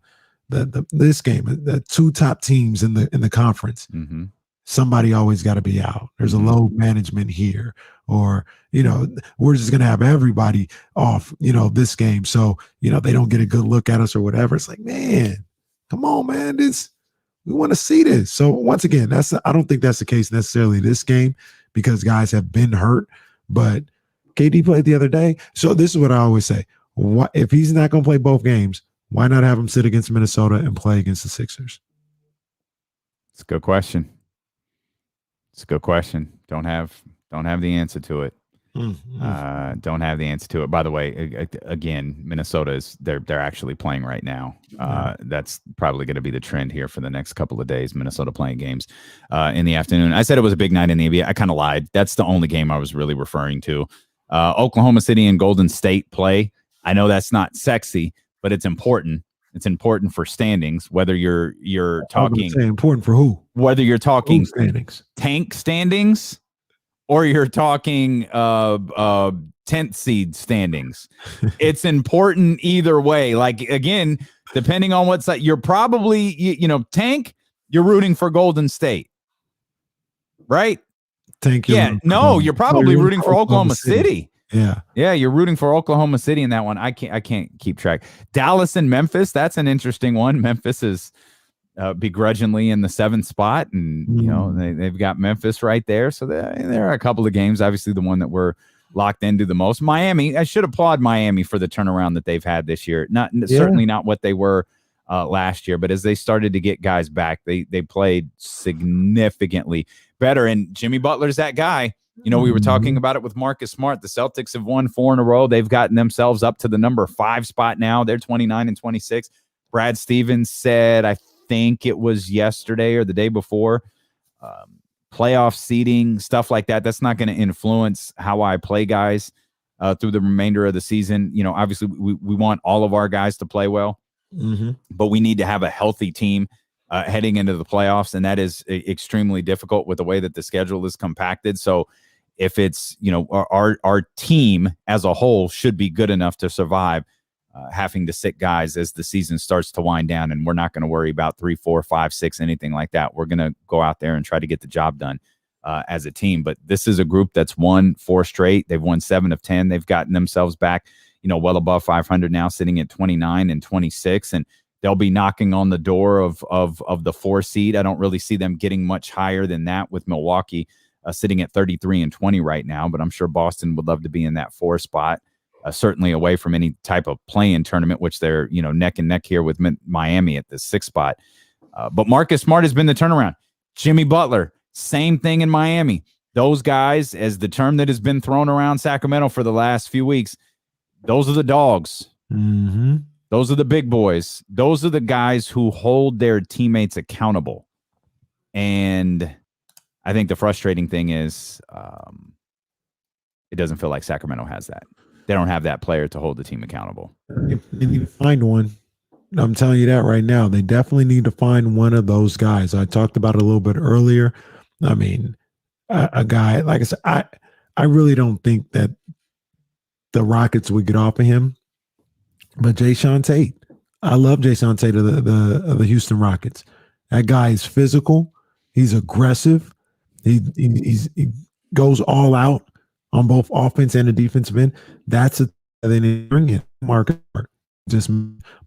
this game, the two top teams in the conference. Mm-hmm. Somebody always got to be out. There's a load management here, or we're just gonna have everybody off. This game, so they don't get a good look at us or whatever. It's like, man, come on, man, we want to see this. So once again, I don't think that's the case necessarily this game because guys have been hurt, but KD played the other day. So this is what I always say: if he's not gonna play both games, why not have him sit against Minnesota and play against the Sixers? It's a good question. It's a good question. Don't have the answer to it. Mm-hmm. Don't have the answer to it. By the way, again, Minnesota they're actually playing right now. That's probably going to be the trend here for the next couple of days. Minnesota playing games in the afternoon. I said it was a big night in the NBA. I kind of lied. That's the only game I was really referring to. Oklahoma City and Golden State play. I know that's not sexy, but it's important. It's important for standings. Whether you're talking important for who? Whether you're talking standings, tank standings, or you're talking 10th seed standings. It's important either way. Like, again, depending on what side, you're probably, tank, you're rooting for Golden State. Right? Tank. Yeah. No, you're probably rooting for Oklahoma City. Yeah, you're rooting for Oklahoma City in that one. I can't keep track. Dallas and Memphis, that's an interesting one. Memphis is begrudgingly in the 7th spot, and they've got Memphis right there. So there are a couple of games. Obviously, the one that we're locked into the most, Miami. I should applaud Miami for the turnaround that they've had this year. Certainly not what they were last year, but as they started to get guys back, they played significantly better. And Jimmy Butler's that guy. We were talking about it with Marcus Smart. The Celtics have won 4 in a row. They've gotten themselves up to the number 5 spot now. They're 29-26. Brad Stevens said, I think it was yesterday or the day before, playoff seeding, stuff like that. That's not going to influence how I play guys through the remainder of the season. Obviously we want all of our guys to play well, but we need to have a healthy team heading into the playoffs. And that is extremely difficult with the way that the schedule is compacted. So if it's, our team as a whole should be good enough to survive having to sit guys as the season starts to wind down, and we're not going to worry about 3, 4, 5, 6, anything like that. We're going to go out there and try to get the job done as a team. But this is a group that's won 4 straight. They've won 7 of 10. They've gotten themselves back, well above 500 now, sitting at 29-26, and they'll be knocking on the door of the 4 seed. I don't really see them getting much higher than that, with Milwaukee sitting at 33-20 right now. But I'm sure Boston would love to be in that 4 spot, certainly away from any type of play-in tournament, which they're neck and neck here with Miami at the 6th spot. But Marcus Smart has been the turnaround. Jimmy Butler, same thing in Miami. Those guys, as the term that has been thrown around Sacramento for the last few weeks, those are the dogs. Mm-hmm. Those are the big boys. Those are the guys who hold their teammates accountable. And I think the frustrating thing is it doesn't feel like Sacramento has that. They don't have that player to hold the team accountable. They need to find one. I'm telling you that right now. They definitely need to find one of those guys. I talked about it a little bit earlier. I mean, a guy, like I said, I really don't think that the Rockets would get off of him. But Jae'Sean Tate, I love Jae'Sean Tate of the Houston Rockets. That guy is physical. He's aggressive. He goes all out on both offense and the defensive end. That's a they need to bring in Marcus Smart.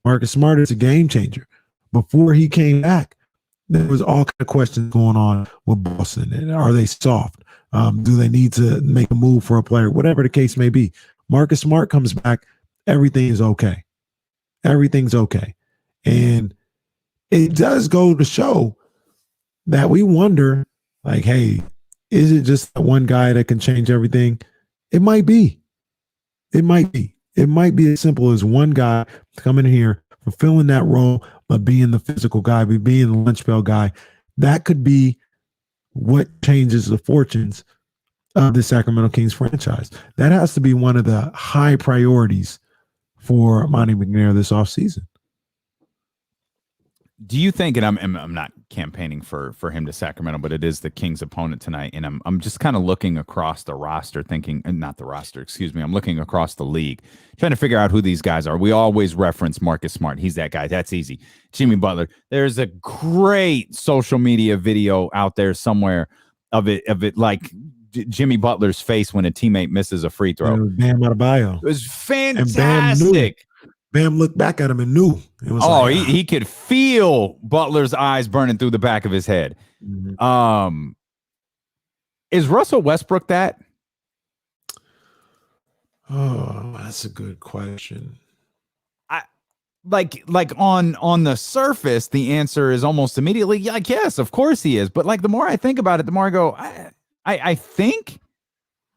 Marcus Smart is a game changer. Before he came back, there was all kind of questions going on with Boston. And are they soft? Do they need to make a move for a player? Whatever the case may be. Marcus Smart comes back. Everything is okay. Everything's okay. And it does go to show that we wonder, like, hey, is it just that one guy that can change everything? It might be. It might be. It might be as simple as one guy coming in here, fulfilling that role of being the physical guy, being the lunch bell guy. That could be what changes the fortunes of the Sacramento Kings franchise. That has to be one of the high priorities for Monty McNair this offseason. Do you think, and I'm not campaigning for him to Sacramento, but it is the Kings' opponent tonight, and I'm just kind of looking across the roster, thinking, not the roster, excuse me. I'm looking across the league, trying to figure out who these guys are. We always reference Marcus Smart. He's that guy. That's easy. Jimmy Butler. There's a great social media video out there somewhere of it like Jimmy Butler's face when a teammate misses a free throw. Bam Adebayo. It was fantastic. And Bam looked back at him and knew. It was he could feel Butler's eyes burning through the back of his head. Mm-hmm. Is Russell Westbrook that? Oh, that's a good question. Like on the surface, the answer is almost immediately, like, yes, of course he is. But like the more I think about it, the more I go, I think,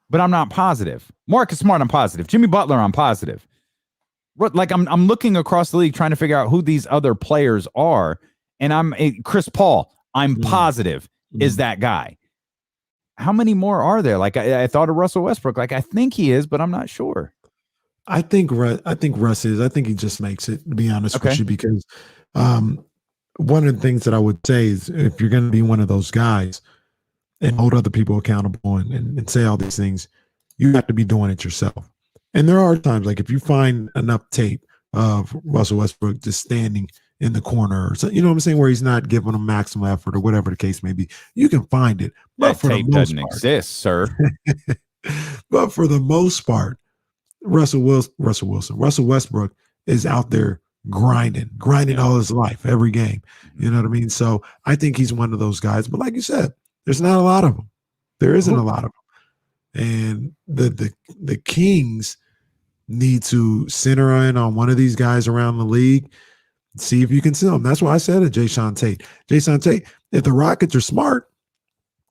but I'm not positive. Marcus Smart, I'm positive. Jimmy Butler, I'm positive. Like I'm looking across the league trying to figure out who these other players are, and Chris Paul. I'm positive is that guy. How many more are there? Like I thought of Russell Westbrook. Like I think he is, but I'm not sure. I think Russ is. I think he just makes it. To be honest with you, because one of the things that I would say is if you're going to be one of those guys and hold other people accountable and say all these things, you have to be doing it yourself. And there are times, like if you find enough tape of Russell Westbrook just standing in the corner, or so, you know what I'm saying, where he's not giving them maximum effort or whatever the case may be, you can find it. But that tape doesn't exist, sir. But for the most part, Russell Westbrook is out there grinding all his life, every game. You know what I mean? So I think he's one of those guys. But like you said, there's not a lot of them. There isn't a lot of them. And the Kings need to center in on one of these guys around the league, see if you can sell them. That's why I said it, Jason Tate. Jason Tate, if the Rockets are smart,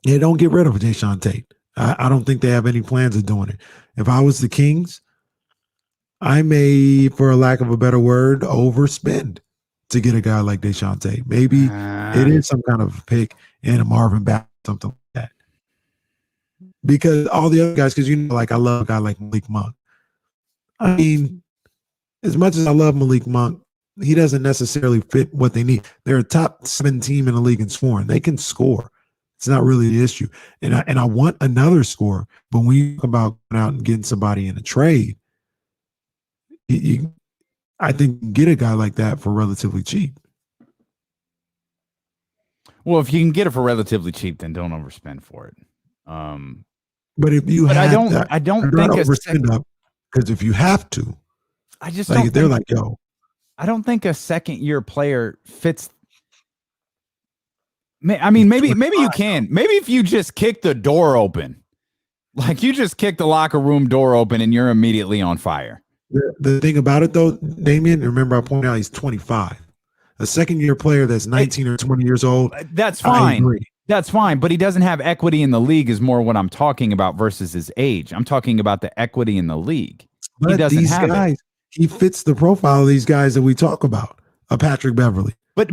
they don't get rid of Jason Tate. I don't think they have any plans of doing it. If I was the Kings, I may, for a lack of a better word, overspend to get a guy like Jason Tate. Maybe it is some kind of pick and a Marvin Bagley, something like that. Because all the other guys, because like I love a guy like Malik Monk. I mean, as much as I love Malik Monk, he doesn't necessarily fit what they need. They're a top 7 team in the league in scoring. They can score. It's not really the issue. And I want another scorer. But when you talk about going out and getting somebody in a trade, I think you can get a guy like that for relatively cheap. Well, if you can get it for relatively cheap, then don't overspend for it. But if you, I don't think because if you have to, I just like don't. They're like, yo, I don't think a second-year player fits. I mean, maybe you can. Maybe if you just kick the door open, like you just kick the locker room door open, and you're immediately on fire. The thing about it, though, Damian, remember I pointed out he's 25. A second-year player that's 19 or 20 years old. That's fine. That's fine, but he doesn't have equity in the league is more what I'm talking about versus his age. I'm talking about the equity in the league. But he doesn't have guys, it. He fits the profile of these guys that we talk about. A Patrick Beverly. But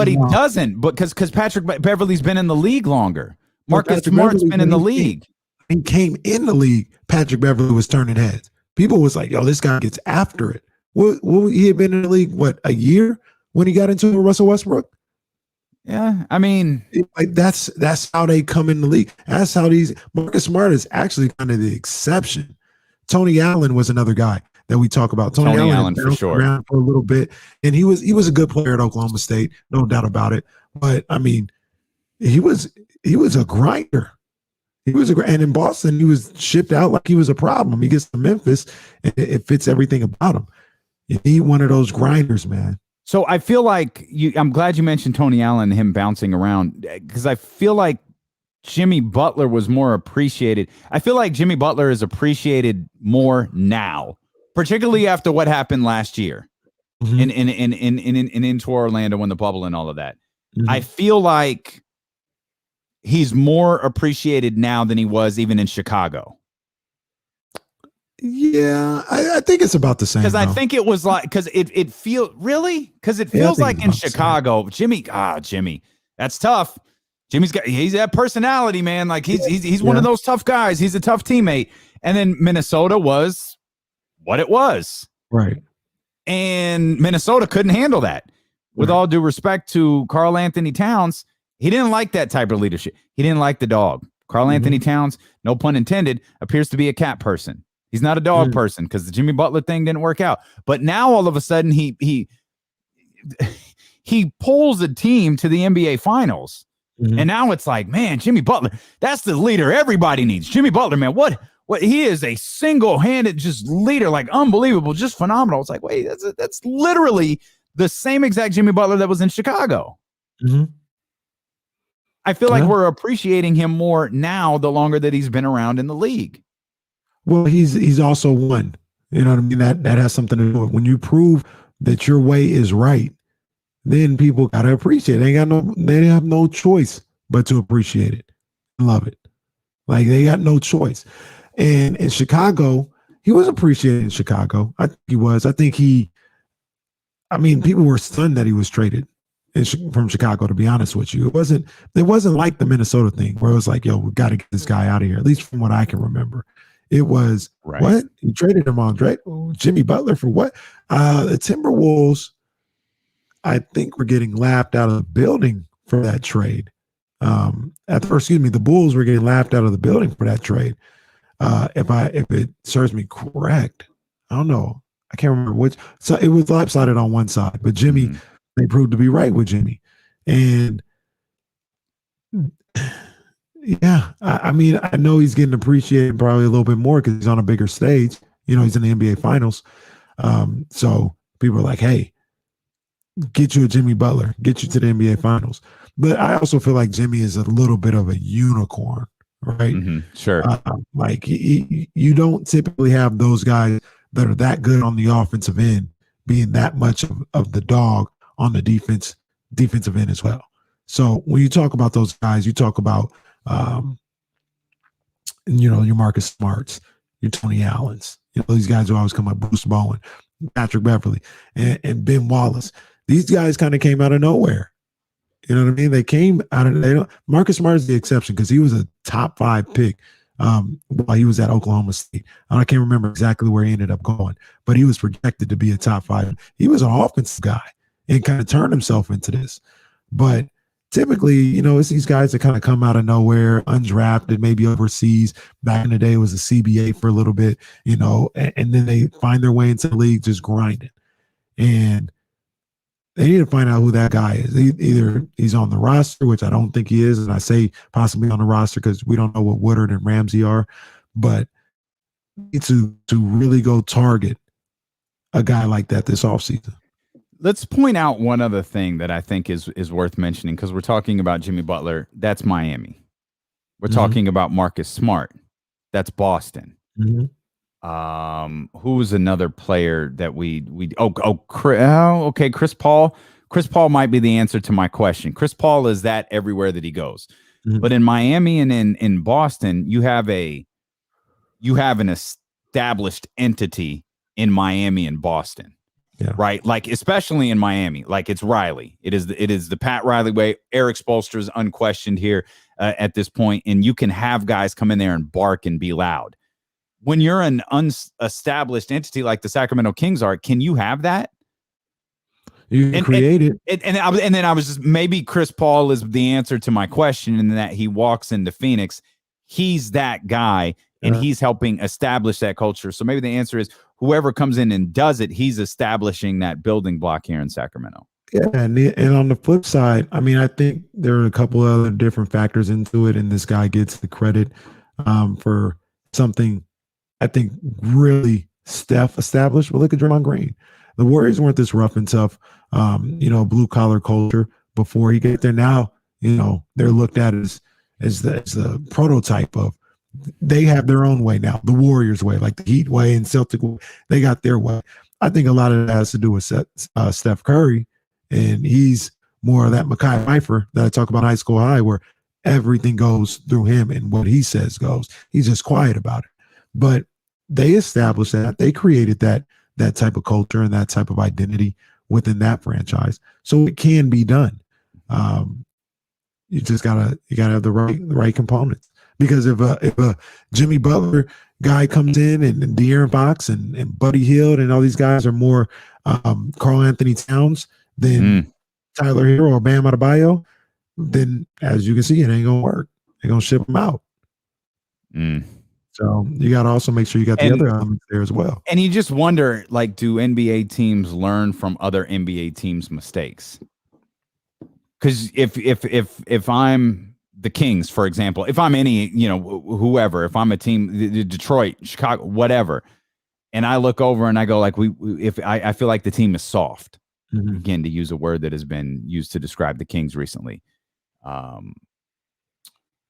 he doesn't, because Patrick Beverly's been in the league longer. Marcus Smart's been in the league. He came in the league. Patrick Beverly was turning heads. People was like, yo, this guy gets after it. Well, he had been in the league, a year when he got into it with Russell Westbrook? Yeah, I mean, like that's how they come in the league. That's how Marcus Smart is actually kind of the exception. Tony Allen was another guy that we talk about. Tony Allen for sure, around for a little bit, and he was a good player at Oklahoma State, no doubt about it. But I mean, he was a grinder. And in Boston, he was shipped out like he was a problem. He gets to Memphis, and it fits everything about him. You need one of those grinders, man. So I feel like I'm glad you mentioned Tony Allen and him bouncing around, because I feel like Jimmy Butler was more appreciated. I feel like Jimmy Butler is appreciated more now, particularly after what happened last year in into Orlando when the bubble and all of that. Mm-hmm. I feel like he's more appreciated now than he was even in Chicago. Yeah, I think it's about the same. Because I think it was like, because it feels like in Chicago, Jimmy, that's tough. He's that personality, man. Like he's one of those tough guys. He's a tough teammate. And then Minnesota was what it was. Right. And Minnesota couldn't handle that. With all due respect to Karl Anthony Towns, He didn't like that type of leadership. He didn't like the dog. Karl Anthony Towns, no pun intended, appears to be a cat person. He's not a dog person because the Jimmy Butler thing didn't work out. But now all of a sudden he pulls a team to the NBA Finals. And now it's like, man, Jimmy Butler, that's the leader everybody needs. Jimmy Butler, man, what he is a single-handed just leader, like unbelievable, just phenomenal. It's like, wait, that's literally the same exact Jimmy Butler that was in Chicago. I feel like we're appreciating him more now the longer that he's been around in the league. Well, he's also won. You know what I mean? That has something to do with it. When you prove that your way is right, then people gotta appreciate it. They have no choice but to appreciate it. Love it. Like they got no choice. And in Chicago, he was appreciated in Chicago. I think he was. I think people were stunned that he was traded from Chicago, to be honest with you. It wasn't like the Minnesota thing where it was like, yo, we got to get this guy out of here, at least from what I can remember. It was, what? You traded him on Jimmy Butler for what? The Timberwolves, I think, were getting laughed out of the building for that trade. The Bulls were getting laughed out of the building for that trade. If it serves me correct, I don't know. I can't remember which. So it was lopsided on one side, but Jimmy, they proved to be right with Jimmy. And yeah, I know he's getting appreciated probably a little bit more because he's on a bigger stage. You know, he's in the NBA Finals. So people are like, hey, get you a Jimmy Butler, get you to the NBA Finals. But I also feel like Jimmy is a little bit of a unicorn, right? Sure. You don't typically have those guys that are that good on the offensive end being that much of the dog on the defensive end as well. So when you talk about those guys, you talk about your Marcus Smarts, your Tony Allens, these guys who always come up, Bruce Bowen, Patrick Beverly, and Ben Wallace. These guys kind of came out of nowhere. You know what I mean? They came out of Marcus Smart is the exception because he was a top 5 pick while he was at Oklahoma State. I can't remember exactly where he ended up going, but he was projected to be a top 5. He was an offensive guy and kind of turned himself into this. But typically, it's these guys that kind of come out of nowhere, undrafted, maybe overseas. Back in the day, it was a CBA for a little bit, and then they find their way into the league just grinding. And they need to find out who that guy is. Either he's on the roster, which I don't think he is, and I say possibly on the roster because we don't know what Woodard and Ramsey are, but to really go target a guy like that this offseason. Let's point out one other thing that I think is worth mentioning because we're talking about Jimmy Butler. That's Miami. We're talking about Marcus Smart. That's Boston. Who's another player that Chris Paul. Chris Paul might be the answer to my question. Chris Paul is that everywhere that he goes. But in Miami and in Boston, you have an established entity in Miami and Boston. Yeah. Right. Like, especially in Miami, like it's Riley. It is the Pat Riley way. Eric Spoelstra is unquestioned here at this point, and you can have guys come in there and bark and be loud. When you're an unestablished entity like the Sacramento Kings are, can you have that? You can create it. And then I was just, maybe Chris Paul is the answer to my question in that he walks into Phoenix. He's that guy, and he's helping establish that culture. So maybe the answer is whoever comes in and does it, he's establishing that building block here in Sacramento. Yeah, and on the flip side, I think there are a couple other different factors into it, and this guy gets the credit for something I think really Steph established. But look at Draymond Green. The Warriors weren't this rough and tough, blue collar culture before he got there. Now, they're looked at as the prototype of, they have their own way now, the Warriors way, like the Heat way and Celtic way. They got their way. I think a lot of that has to do with Steph Curry, and he's more of that Mekhi Phifer that I talk about high school high, where everything goes through him and what he says goes. He's just quiet about it. But they established that. They created that type of culture and that type of identity within that franchise. So it can be done. You just gotta have the right components. Because if a Jimmy Butler guy comes in and De'Aaron Fox and Buddy Hield and all these guys are more Karl Anthony Towns than Tyler Hero or Bam Adebayo, then as you can see, it ain't gonna work. They're gonna ship them out. So you got to also make sure you got the other elements there as well. And you just wonder, like, do NBA teams learn from other NBA teams' mistakes? Because if I'm the Kings, for example, if I'm any, whoever, if I'm a team, Detroit, Chicago, whatever, and I look over and I go like, I feel like the team is soft. Again, to use a word that has been used to describe the Kings recently.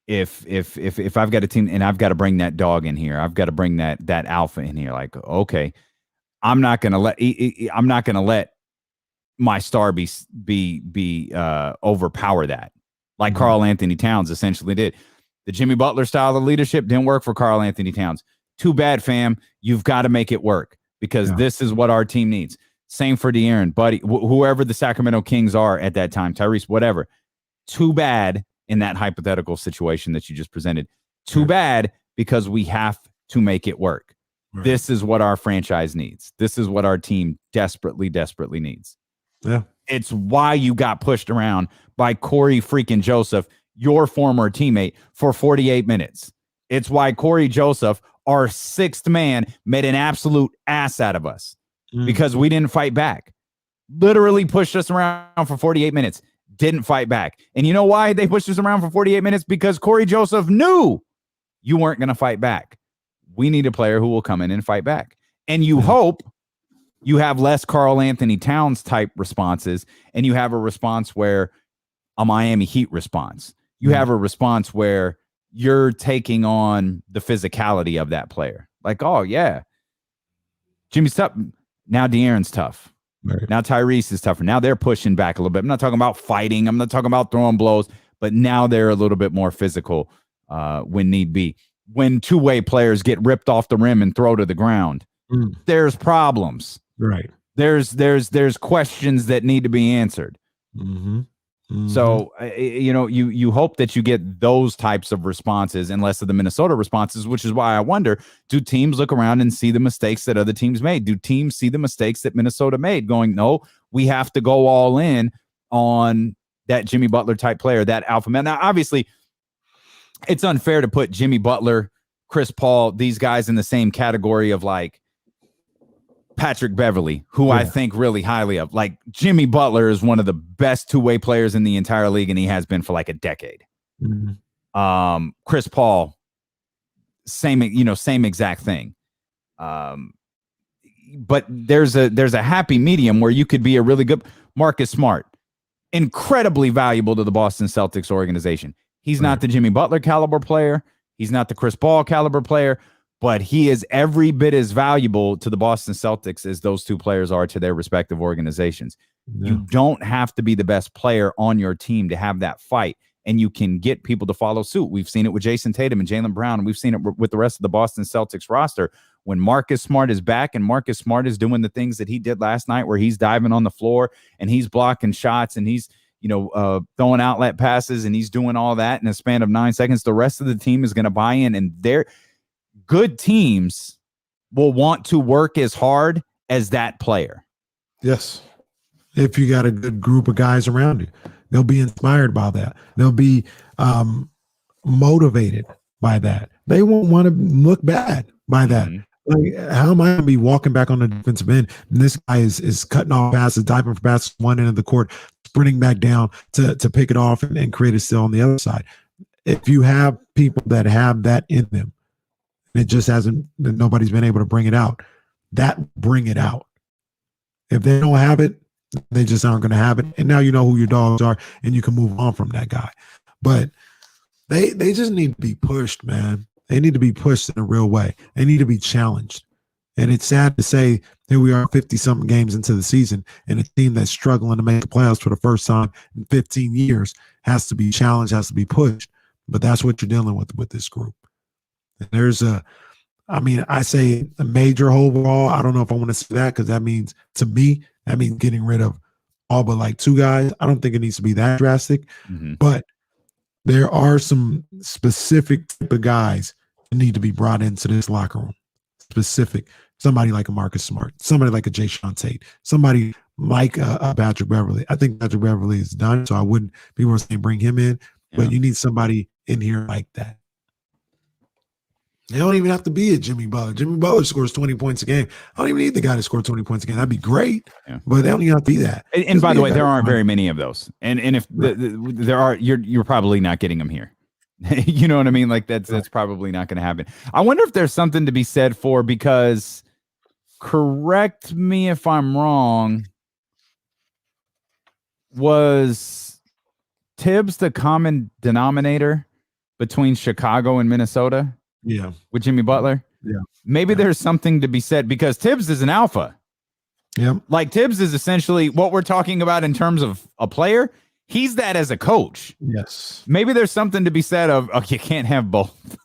If I've got a team and I've got to bring that dog in here, I've got to bring that alpha in here. Like, okay, I'm not gonna let my star be overpower that, like Karl Anthony Towns essentially did. The Jimmy Butler style of leadership didn't work for Karl Anthony Towns. Too bad, fam. You've got to make it work because this is what our team needs. Same for De'Aaron, Buddy, whoever the Sacramento Kings are at that time, Tyrese, whatever. Too bad in that hypothetical situation that you just presented. Too bad because we have to make it work. Right. This is what our franchise needs. This is what our team desperately, desperately needs. Yeah. It's why you got pushed around by Corey freaking Joseph, your former teammate, for 48 minutes. It's why Corey Joseph, our sixth man, made an absolute ass out of us because we didn't fight back. Literally pushed us around for 48 minutes. Didn't fight back. And you know why they pushed us around for 48 minutes? Because Corey Joseph knew you weren't going to fight back. We need a player who will come in and fight back. And you hope you have less Karl Anthony Towns type responses, and you have a response where a Miami Heat response. You have a response where you're taking on the physicality of that player. Like, oh, yeah, Jimmy's tough. Now De'Aaron's tough. Right. Now Tyrese is tougher. Now they're pushing back a little bit. I'm not talking about fighting. I'm not talking about throwing blows, but now they're a little bit more physical when need be. When two-way players get ripped off the rim and throw to the ground, there's problems. Right. There's questions that need to be answered. So, you hope that you get those types of responses and less of the Minnesota responses, which is why I wonder, do teams look around and see the mistakes that other teams made? Do teams see the mistakes that Minnesota made going, no, we have to go all in on that Jimmy Butler type player, that alpha man? Now, obviously, it's unfair to put Jimmy Butler, Chris Paul, these guys in the same category of like Patrick Beverley, who I think really highly of. Like, Jimmy Butler is one of the best two-way players in the entire league, and he has been for like a decade. Chris Paul, same exact thing. But there's a happy medium where you could be a really good Marcus Smart, incredibly valuable to the Boston Celtics organization. He's not the Jimmy Butler caliber player. He's not the Chris Paul caliber player. But he is every bit as valuable to the Boston Celtics as those two players are to their respective organizations. Yeah. You don't have to be the best player on your team to have that fight, and you can get people to follow suit. We've seen it with Jason Tatum and Jaylen Brown, and we've seen it with the rest of the Boston Celtics roster. When Marcus Smart is back and Marcus Smart is doing the things that he did last night where he's diving on the floor and he's blocking shots and he's throwing outlet passes and he's doing all that in a span of 9 seconds, the rest of the team is going to buy in, and good teams will want to work as hard as that player. Yes. If you got a good group of guys around you, they'll be inspired by that. They'll be motivated by that. They won't want to look bad by that. Like, how am I going to be walking back on the defensive end? And this guy is cutting off passes, diving for passes one end of the court, sprinting back down to pick it off and create a steal on the other side. If you have people that have that in them, it just nobody's been able to bring it out. Bring it out. If they don't have it, they just aren't going to have it. And now you know who your dogs are, and you can move on from that guy. But they just need to be pushed, man. They need to be pushed in a real way. They need to be challenged. And it's sad to say here we are 50-something games into the season, and a team that's struggling to make the playoffs for the first time in 15 years has to be challenged, has to be pushed. But that's what you're dealing with this group. There's I say a major overall. I don't know if I want to say that because that means, to me, getting rid of all but like two guys. I don't think it needs to be that drastic, but there are some specific type of guys that need to be brought into this locker room. Specific, somebody like a Marcus Smart, somebody like a Jayshawn Tate, somebody like Patrick Beverly. I think Patrick Beverly is done, so I wouldn't be more saying bring him in. But you need somebody in here like that. They don't even have to be a Jimmy Butler. Jimmy Butler scores 20 points a game. I don't even need the guy to score 20 points a game. That'd be great, but they don't even have to be that. And by the way, there aren't very many of those. And if there are, you're probably not getting them here. You know what I mean? Like that's probably not going to happen. I wonder if there's something to be said for, because correct me if I'm wrong, was Tibbs the common denominator between Chicago and Minnesota? Yeah. With Jimmy Butler? Yeah. Maybe there's something to be said, because Tibbs is an alpha. Yeah. Like Tibbs is essentially what we're talking about in terms of a player. He's that as a coach. Yes. Maybe there's something to be said of, you can't have both.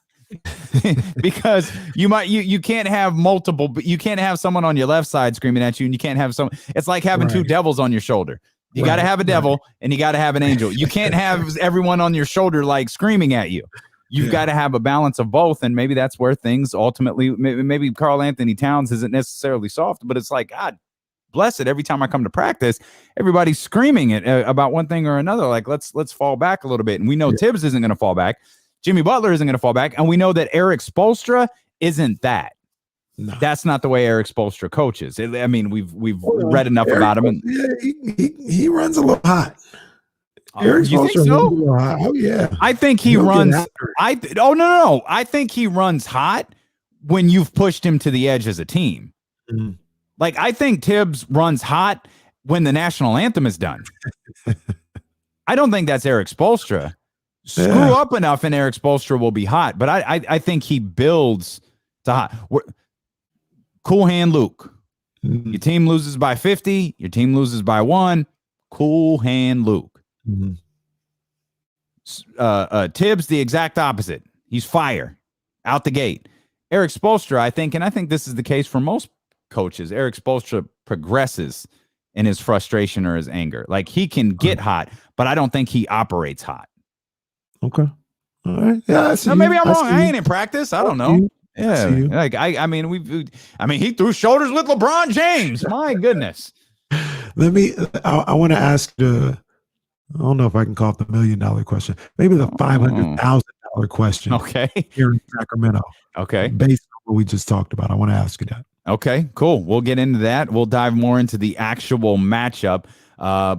Because you can't have multiple, but you can't have someone on your left side screaming at you, and you can't have it's like having two devils on your shoulder. You got to have a devil and you got to have an angel. You can't have everyone on your shoulder like screaming at you. You've got to have a balance of both, and maybe that's where things ultimately, maybe Karl Anthony Towns isn't necessarily soft, but it's like, God bless it, every time I come to practice, everybody's screaming it about one thing or another. Like, let's fall back a little bit. And we know Tibbs isn't going to fall back. Jimmy Butler isn't going to fall back. And we know that Eric Spoelstra isn't that. No. That's not the way Eric Spoelstra coaches. I mean, we've read enough about him. And he runs a little hot. Eric you think so? Oh yeah. I think he runs. No. I think he runs hot when you've pushed him to the edge as a team. Mm-hmm. Like, I think Tibbs runs hot when the national anthem is done. I don't think that's Eric Spoelstra. Screw up enough and Eric Spoelstra will be hot. But I think he builds to hot. Cool hand Luke. Mm-hmm. Your team loses by 50. Your team loses by 1. Cool hand Luke. Mm-hmm. Tibbs, the exact opposite. He's fire out the gate. Eric Spoelstra, I think this is the case for most coaches. Eric Spoelstra progresses in his frustration or his anger. Like, he can get hot, but I don't think he operates hot. Okay. All right. Yeah. Maybe I'm wrong. I ain't in practice. I don't know. Yeah. Like, I mean, he threw shoulders with LeBron James. My goodness. I want to ask I don't know if I can call it the $1 million question. Maybe the $500,000 question. Okay. Here in Sacramento. Okay. Based on what we just talked about, I want to ask you that. Okay, cool. We'll get into that. We'll dive more into the actual matchup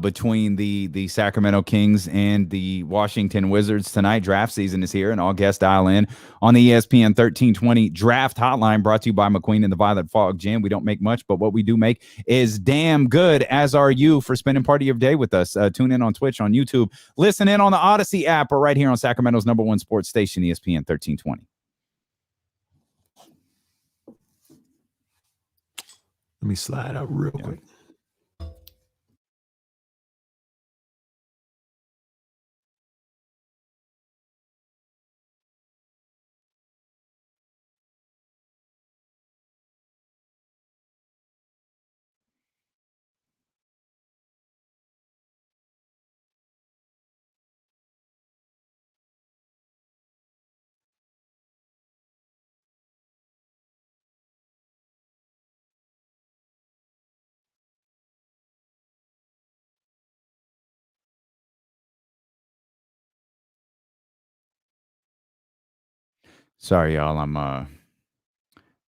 between the Sacramento Kings and the Washington Wizards tonight. Draft season is here, and all guests dial in on the ESPN 1320 Draft Hotline, brought to you by McQueen and the Violet Fog Gym. We don't make much, but what we do make is damn good, as are you, for spending part of your day with us. Tune in on Twitch, on YouTube, listen in on the Odyssey app, or right here on Sacramento's #1 sports station, ESPN 1320. Let me slide out real quick. Sorry, y'all. I'm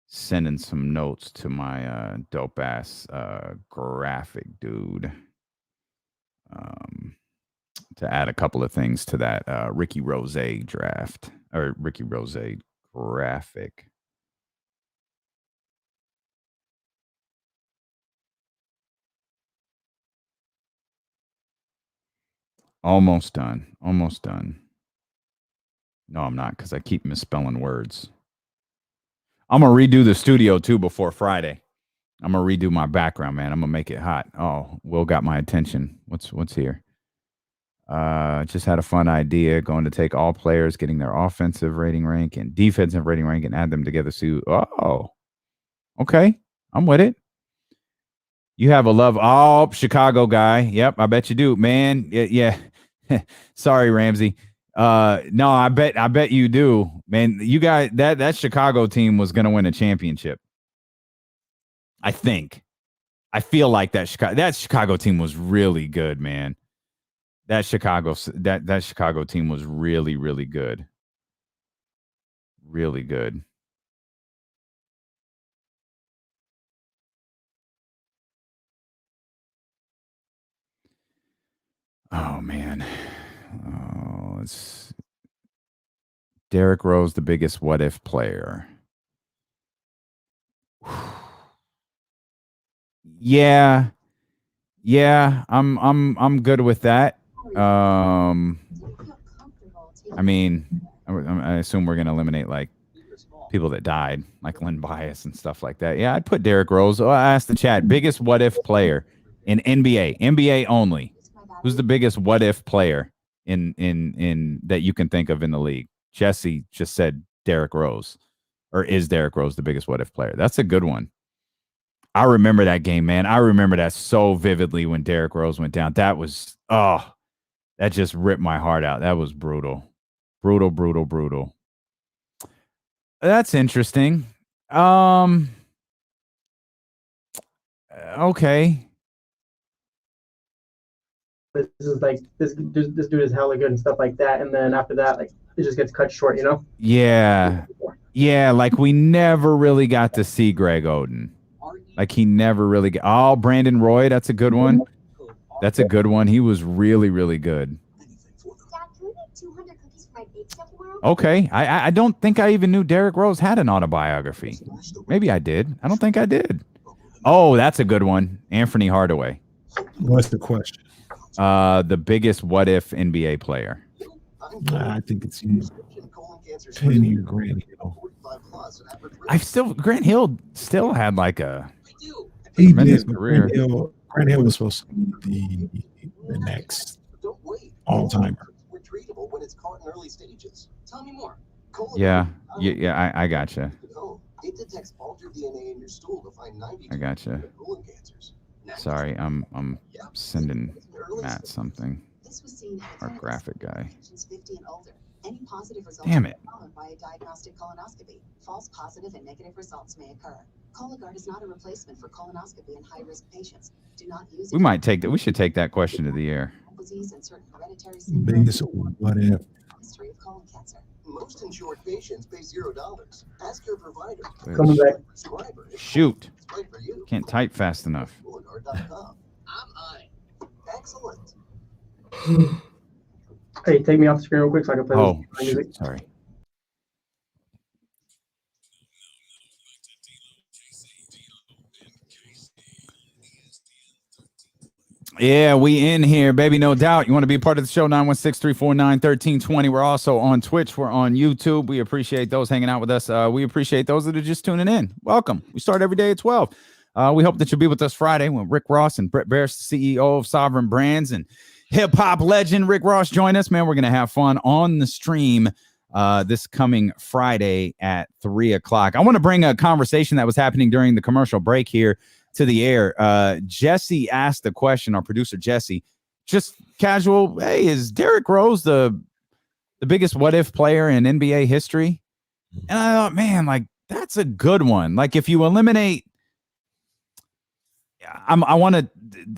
sending some notes to my dope ass graphic dude to add a couple of things to that Ricky Rose draft, or Ricky Rose graphic. Almost done. Almost done. No, I'm not, because I keep misspelling words. I'm going to redo the studio, too, before Friday. I'm going to redo my background, man. I'm going to make it hot. Oh, Will got my attention. What's here? Just had a fun idea. Going to take all players, getting their offensive rating rank and defensive rating rank, and add them together. Oh, okay. I'm with it. You have a love. Oh, Chicago guy. Yep, I bet you do, man. Yeah. Sorry, Ramsey. No, I bet you do, man. You guys, that Chicago team was going to win a championship. I think. I feel like that Chicago team was really good, man. That Chicago team was really, really good. Really good. Oh man. Oh, it's Derrick Rose, the biggest what if player. Yeah. Yeah, I'm good with that. I mean, I assume we're gonna eliminate like people that died, like Lynn Bias and stuff like that. Yeah, I'd put Derrick Rose. Oh, I asked the chat, biggest what if player in NBA only. Who's the biggest what if player in that you can think of in the league? Jesse just said Derrick Rose, or is Derrick Rose the biggest what if player? That's a good one. I remember that game, man. I remember that so vividly when Derrick Rose went down. That was, that just ripped my heart out. That was brutal. Brutal, brutal, brutal. That's interesting. Okay. This is like this dude is hella good and stuff like that, and then after that, like it just gets cut short, you know? Yeah. Yeah, like we never really got to see Greg Oden. Like he never really got. Oh, Brandon Roy, that's a good one. That's a good one. He was really, really good. Okay, I don't think I even knew Derrick Rose had an autobiography. Maybe I did. I don't think I did. Oh, that's a good one. Anthony Hardaway. What's the question? The biggest what if NBA player. I think it's Penny or Grant Hill. Grant Hill still had like a tremendous career. Grant Hill was supposed to be the next all-timer. Yeah, I gotcha. I gotcha. Sorry, I'm sending Matt something. Our graphic guy. Any positive results damn it. Followed by a diagnostic colonoscopy. False positive and negative results may occur. Cologuard is not a replacement for colonoscopy in high-risk patients. Do not use it. We should take that question to the air. Biggest what if? History of colon cancer. Most insured patients pay $0. Ask your provider. Coming back. Shoot. Can't type fast enough. Excellent. Hey, take me off the screen real quick so I can play this music. Sorry. Yeah, we in here, baby, no doubt. You want to be a part of the show, 916-349-1320. We're also on Twitch. We're on YouTube. We appreciate those hanging out with us. We appreciate those that are just tuning in. Welcome. We start every day at 12. We hope that you'll be with us Friday when Rick Ross and Brett Bears, CEO of Sovereign Brands, and hip-hop legend Rick Ross join us. Man, we're going to have fun on the stream this coming Friday at 3 o'clock. I want to bring a conversation that was happening during the commercial break here to the air. Jesse asked the question, our producer Jesse, just casual, hey, is Derrick Rose the biggest what-if player in NBA history? And I thought, man, like, that's a good one. Like, if you eliminate, I want to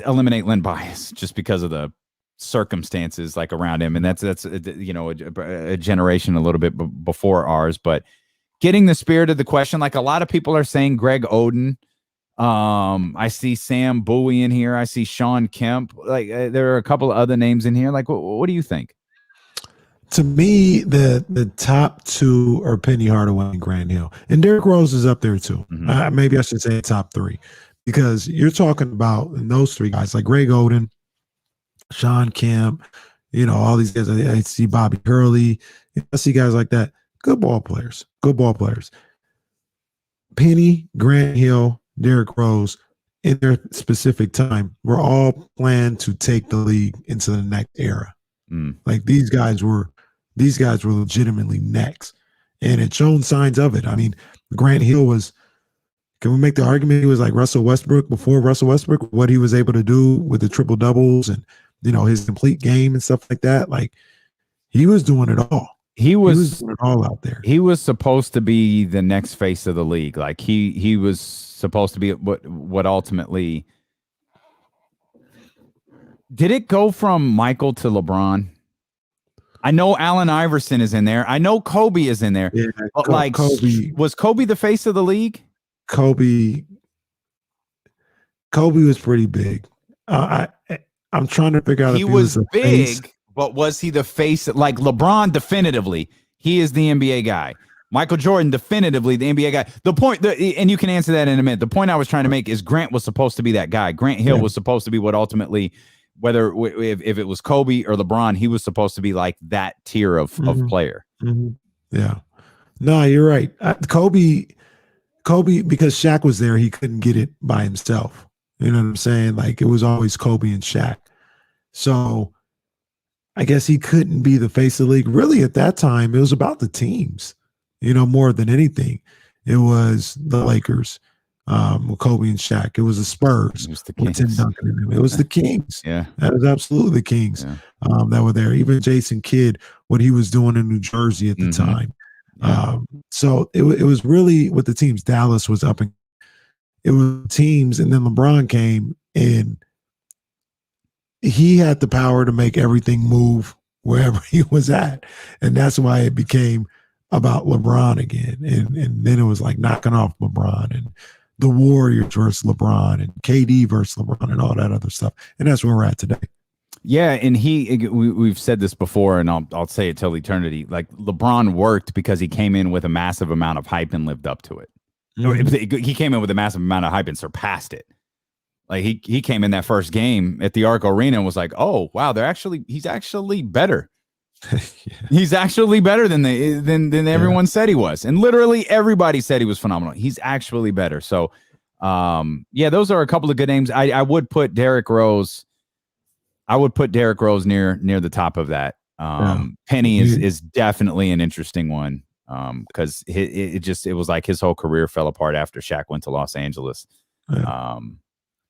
eliminate Lynn Bias just because of the circumstances like around him, and that's you know, a generation a little bit before ours. But getting the spirit of the question, like a lot of people are saying Greg Oden. I see Sam Bowie in here. I see Sean Kemp. Like there are a couple of other names in here. Like, what do you think? To me, the top two are Penny Hardaway and Grant Hill, and Derrick Rose is up there too. Mm-hmm. Maybe I should say top three, because you're talking about those three guys like Greg Oden, Sean Kemp, you know, all these guys. I see Bobby Hurley. I see guys like that. Good ball players. Penny, Grant Hill, Derrick Rose, in their specific time, were all planned to take the league into the next era. Like these guys were legitimately next, and it shown signs of it. I mean, Grant Hill was. Can we make the argument he was like Russell Westbrook before Russell Westbrook? What he was able to do with the triple doubles and, you know, his complete game and stuff like that. Like he was doing it all. He was doing it all out there. He was supposed to be the next face of the league. Like he was supposed to be what ultimately Did it go from Michael to LeBron? I know Allen Iverson is in there. I know Kobe is in there. Yeah, but Kobe was Kobe the face of the league? Kobe was pretty big. I'm trying to figure out He if was the big, face. but was he the face? Like LeBron, definitively, he is the NBA guy. Michael Jordan, definitively the NBA guy. The point, and you can answer that in a minute. The point I was trying to make is Grant was supposed to be that guy. Grant Hill was supposed to be what ultimately, whether if it was Kobe or LeBron, he was supposed to be like that tier of player. Yeah. No, you're right. Kobe, because Shaq was there, he couldn't get it by himself. You know what I'm saying? Like, it was always Kobe and Shaq. So I guess he couldn't be the face of the league. Really, at that time, it was about the teams, more than anything. It was the Lakers with Kobe and Shaq. It was the Spurs with Tim Duncan and them. It was the Kings. Yeah. That was absolutely the Kings that were there. Even Jason Kidd, what he was doing in New Jersey at the time. So it was really with the teams. Dallas was up and it was teams, and then LeBron came and he had the power to make everything move wherever he was at. And that's why it became about LeBron again. And then it was like knocking off LeBron and the Warriors versus LeBron and KD versus LeBron and all that other stuff. And that's where we're at today. Yeah, and we've said this before, and I'll say it till eternity. Like, LeBron worked because he came in with a massive amount of hype and lived up to it. He came in with a massive amount of hype and surpassed it. Like, he came in that first game at the Arco Arena and was like, "Oh wow, he's actually better. He's actually better than everyone said he was." And literally everybody said he was phenomenal. He's actually better. So, those are a couple of good names. I would put Derrick Rose. I would put Derrick Rose near the top of that. Penny is definitely an interesting one because it was like his whole career fell apart after Shaq went to Los Angeles.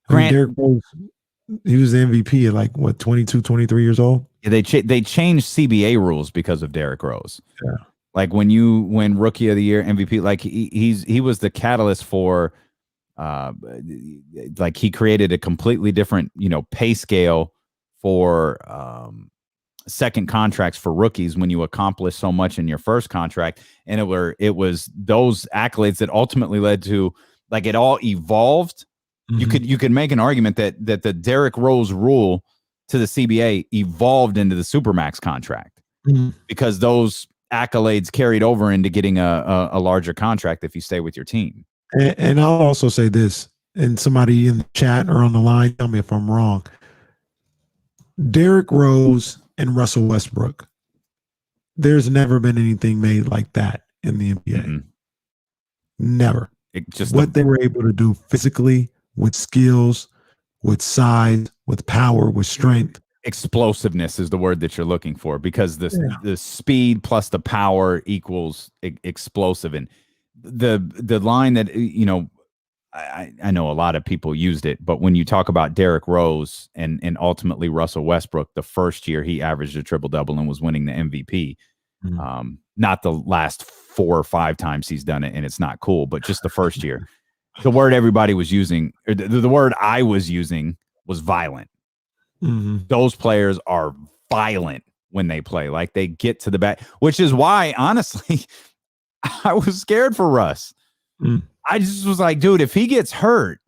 Derrick Rose, he was the MVP at like what, 22, 23 years old. Yeah, they changed CBA rules because of Derrick Rose. Yeah, like when you win Rookie of the Year, MVP, like he was the catalyst for, like he created a completely different pay scale for second contracts for rookies when you accomplish so much in your first contract. And it was those accolades that ultimately led to, like, it all evolved. You could make an argument that the Derrick Rose rule to the CBA evolved into the Supermax contract because those accolades carried over into getting a larger contract if you stay with your team. And I'll also say this, and somebody in the chat or on the line, tell me if I'm wrong. Derrick Rose and Russell Westbrook, there's never been anything made like that in the NBA. Never. What they were able to do physically, with skills, with size, with power, with strength. Explosiveness is the word that you're looking for, because the speed plus the power equals explosive. And the line that, I know a lot of people used it, but when you talk about Derrick Rose and ultimately Russell Westbrook, the first year he averaged a triple-double and was winning the MVP. Not the last 4 or 5 times he's done it, and it's not cool, but just the first year. The word everybody was using, or the word I was using, was violent. Those players are violent when they play. Like, they get to the back, which is why, honestly, I was scared for Russ. I just was like, dude, if he gets hurt,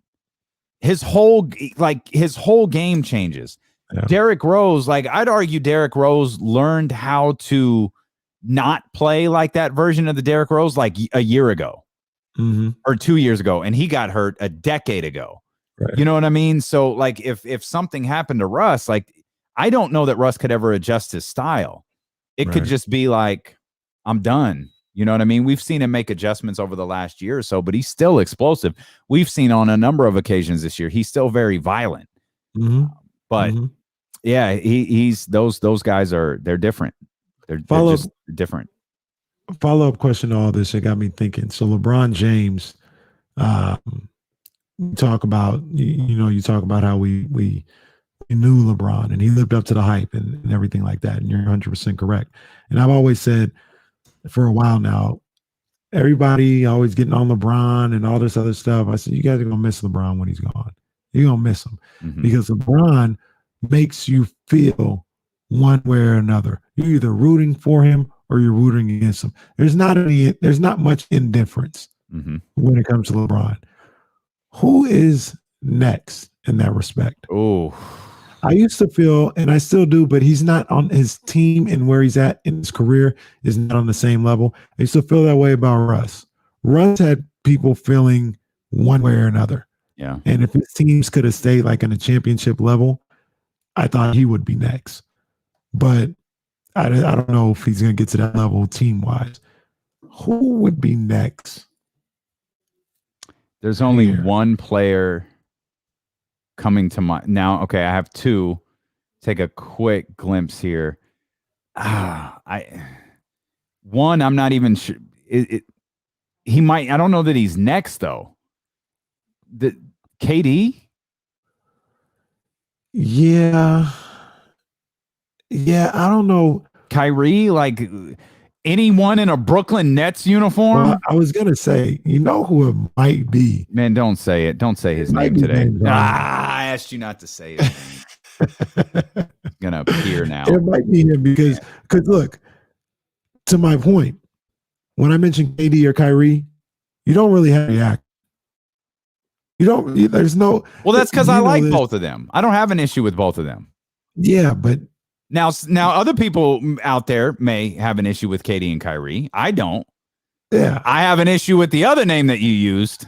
his whole game changes. Derrick Rose, like, I'd argue Derrick Rose learned how to not play like that version of the Derrick Rose like a year ago. Or 2 years ago, and he got hurt a decade ago. Right. You know what I mean? So, like, if something happened to Russ, like, I don't know that Russ could ever adjust his style. It could just be like, I'm done. You know what I mean? We've seen him make adjustments over the last year or so, but he's still explosive. We've seen on a number of occasions this year, he's still very violent. But yeah, he's those guys they're different. They're just different. Follow-up question to all this, it got me thinking. So LeBron James, talk about you talk about how we knew LeBron and he lived up to the hype and everything like that, and you're 100% correct. And I've always said for a while now, everybody always getting on LeBron and all this other stuff. I said, you guys are gonna miss LeBron when he's gone. You're gonna miss him because LeBron makes you feel one way or another. You're either rooting for him or you're rooting against him. There's not much indifference when it comes to LeBron. Who is next in that respect? Oh, I used to feel, and I still do, but he's not on his team, and where he's at in his career is not on the same level. I used to feel that way about Russ. Russ had people feeling one way or another. Yeah. And if his teams could have stayed like in a championship level, I thought he would be next. But I don't know if he's going to get to that level team-wise. Who would be next? There's only one player coming to mind now. Okay, I have two. Take a quick glimpse here. I'm not even sure. He might. I don't know that he's next though. The KD. Yeah, I don't know. Kyrie, like anyone in a Brooklyn Nets uniform. Well, I was gonna say, you know who it might be. Man, don't say it. Don't say his name today. I asked you not to say his name. It's gonna appear now. It might be him because look, to my point, when I mentioned KD or Kyrie, you don't really have to react. You don't. There's no. Well, that's because I like both of them. I don't have an issue with both of them. Yeah, but now other people out there may have an issue with KD and Kyrie. I don't. Yeah, I have an issue with the other name that you used.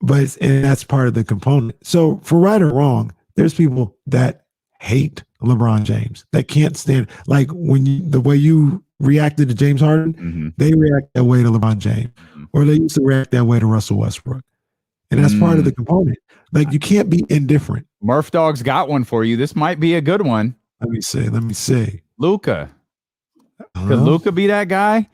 And that's part of the component. So for right or wrong, there's people that hate LeBron James that can't stand, like the way you reacted to James Harden, they react that way to LeBron James, or they used to react that way to Russell Westbrook. And that's part of the component. Like, you can't be indifferent. Murph Dog's got one for you. This might be a good one. Let me see. Luka. Could Luka be that guy?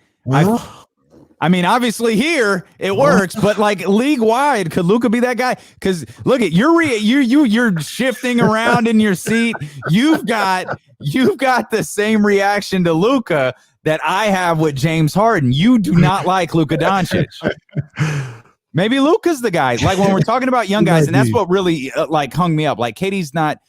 I mean, obviously here it works, but like league wide, could Luka be that guy? Because look at you're shifting around in your seat. You've got the same reaction to Luka that I have with James Harden. You do not like Luka Doncic. Maybe Luka's the guy. Like when we're talking about young guys, and that's what really like hung me up. Like KD's not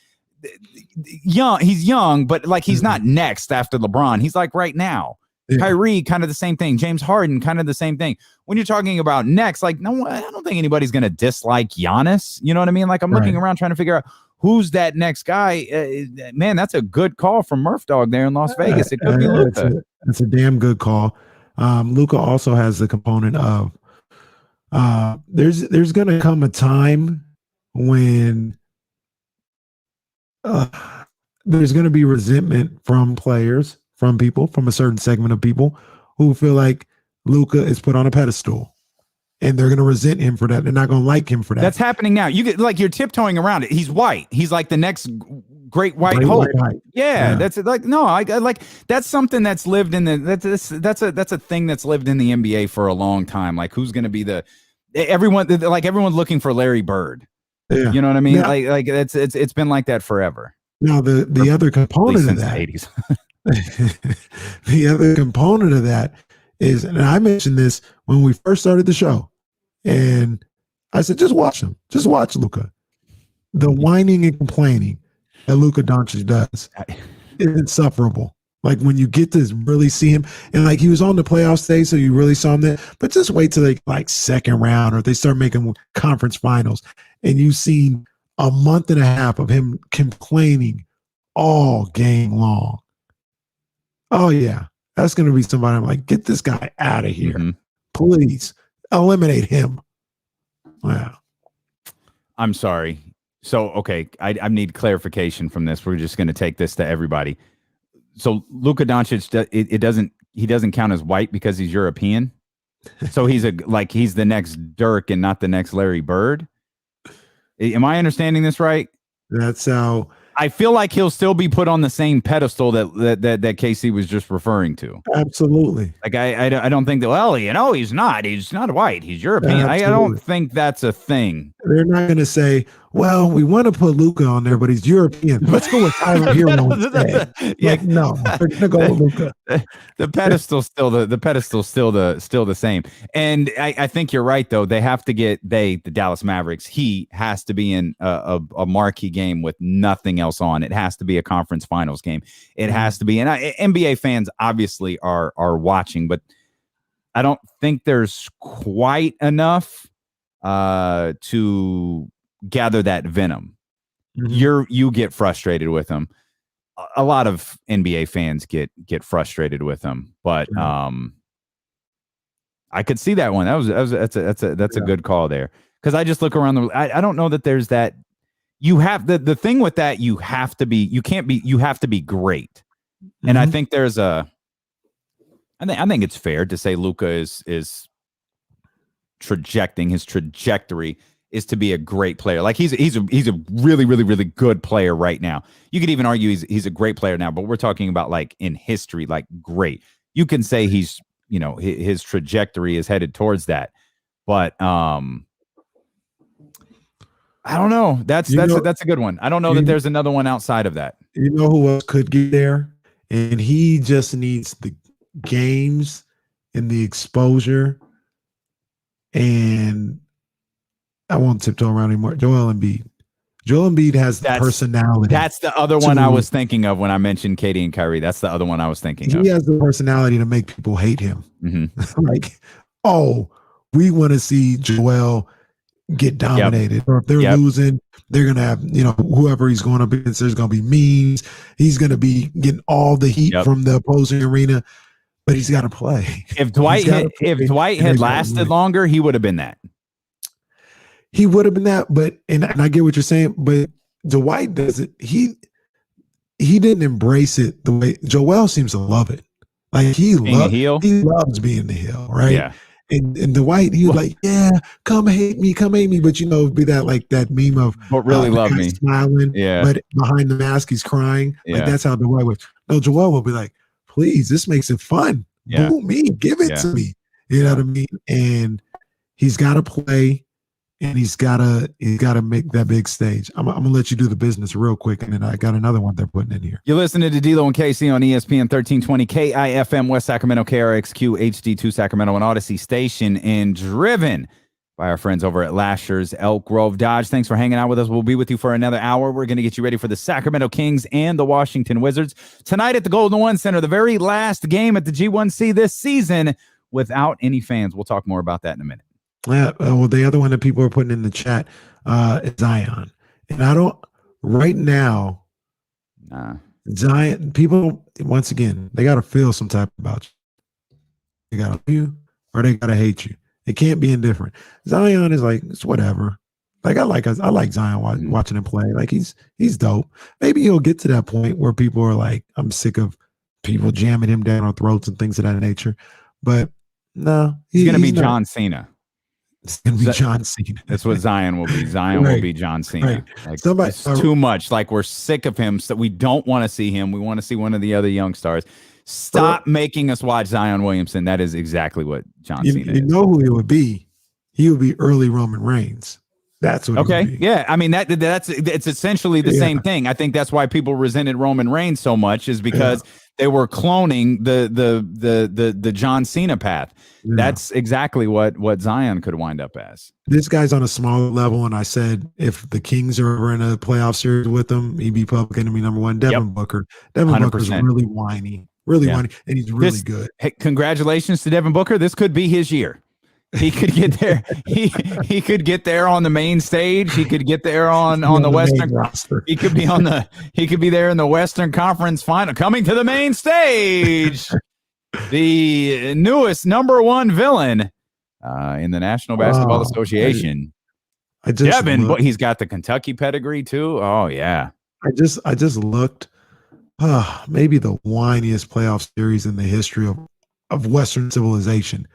young. He's young, but like he's not next after LeBron. He's like right now. Yeah. Kyrie, kind of the same thing. James Harden, kind of the same thing. When you're talking about next, like no, I don't think anybody's going to dislike Giannis. You know what I mean? Like I'm looking around trying to figure out who's that next guy. Man, that's a good call from Murph Dog there in Las Vegas. It could be Luka. That's a damn good call. Luka also has the component of there's going to come a time when there's going to be resentment from players, from people, from a certain segment of people who feel like Luka is put on a pedestal, and they're going to resent him for that. They're not going to like him for that. That's happening now. You get like you're tiptoeing around it. He's white. He's like the next great white hope. Yeah, that's like no. I like that's something that's lived in the that's a thing that's lived in the NBA for a long time. Like who's going to be everyone's looking for Larry Bird. Yeah. You know what I mean? Now, like it's been like that forever. Now the other component of that, the 80s. The other component of that is, and I mentioned this when we first started the show, and I said, just watch him. Just watch Luka. The whining and complaining that Luka Doncic does is insufferable. Like when you get to really see him, and like he was on the playoff stage, so you really saw him there. But just wait till like second round, or if they start making conference finals, and you've seen a month and a half of him complaining all game long. Oh yeah, that's going to be somebody I'm like, get this guy out of here, please eliminate him. Wow. I'm sorry. So okay, I need clarification from this. We're just going to take this to everybody. So Luka Doncic, he doesn't count as white because he's European. So he's the next Dirk and not the next Larry Bird. Am I understanding this right? That's how I feel like he'll still be put on the same pedestal that Casey was just referring to. Absolutely. Like I don't think that. Well, he's not white. He's European. I don't think that's a thing. They're not going to say, well, we want to put Luka on there, but he's European. Let's go with Tyler Hero instead. Like, no, we're gonna go with Luka. The pedestal's still the same. And I think you're right though. They have to get the Dallas Mavericks. He has to be in a marquee game with nothing else on. It has to be a conference finals game. It has to be. And NBA fans obviously are watching, but I don't think there's quite enough to gather that venom. You get frustrated with them. A lot of NBA fans get frustrated with them, but I could see that one. That's a good call there, because I just look around I don't know that there's that. You have the thing with that. You have to be great, and I think there's I think it's fair to say Luka is his trajectory is to be a great player. Like he's a really, really, really good player right now. You could even argue he's a great player now, but we're talking about like in history, like great. You can say his trajectory is headed towards that. But I don't know. That's a good one. I don't know that there's another one outside of that. You know who else could get there? And he just needs the games and the exposure. And I won't tiptoe around anymore. Joel Embiid. Joel Embiid has the personality. That's the other one I was thinking of when I mentioned Katie and Kyrie. That's the other one I was thinking of. He has the personality to make people hate him. Like, oh, we want to see Joel get dominated. Or if they're losing, they're going to have, whoever he's going up against, there's going to be memes. He's going to be getting all the heat from the opposing arena, but he's got to play. If Dwight had lasted longer, he would have been that. He would have been that, but and I get what you're saying, but Dwight doesn't. He didn't embrace it the way Joel seems to love it. Like he loves being the heel, right? Yeah. And Dwight, he was like, yeah, come hate me, but be that like that meme of but really love me, smiling, but behind the mask he's crying. Like that's how Dwight was. No, Joel will be like, please, this makes it fun. Boo me, give it to me. You know what I mean? And he's got to play. And he's gotta make that big stage. I'm gonna let you do the business real quick, and then I got another one they're putting in here. You're listening to D'Lo and KC on ESPN 1320 KIFM West Sacramento, KRXQ HD2 Sacramento, and Odyssey Station, and driven by our friends over at Lashers Elk Grove Dodge. Thanks for hanging out with us. We'll be with you for another hour. We're gonna get you ready for the Sacramento Kings and the Washington Wizards tonight at the Golden One Center, the very last game at the G1C this season without any fans. We'll talk more about that in a minute. Yeah, well, the other one that people are putting in the chat is Zion. And I don't, right now, Zion, people, once again, they got to feel some type about you. They got to love you or they got to hate you. It can't be indifferent. Zion is like, it's whatever. Like, I like Zion watching him play. Like, he's dope. Maybe he'll get to that point where people are like, I'm sick of people jamming him down our throats and things of that nature. But no. He's going to be John Cena. It's going to be John Cena. That's what Zion will be. Zion will be John Cena. Right. Like, it's too much. Like, we're sick of him. So we don't want to see him. We want to see one of the other young stars. Stop making us watch Zion Williamson. That is exactly what John Cena is. You know who he would be? He would be early Roman Reigns. That's what. Okay. Yeah. I mean, it's essentially the same thing. I think that's why people resented Roman Reigns so much, is because they were cloning the John Cena path. Yeah. That's exactly what Zion could wind up as. This guy's on a smaller level, and I said if the Kings are ever in a playoff series with him, he'd be public enemy number one. Devin Booker. Devin 100%. Booker's really whiny, whiny, and he's really good. Hey, congratulations to Devin Booker. This could be his year. He could get there. He could get there on the main stage. He could get there on the Western roster. He could be there in the Western Conference Final, coming to the main stage. The newest number one villain in the National Basketball Association. Devin, but he's got the Kentucky pedigree too. Oh yeah. I just looked. Maybe the whiniest playoff series in the history of Western civilization.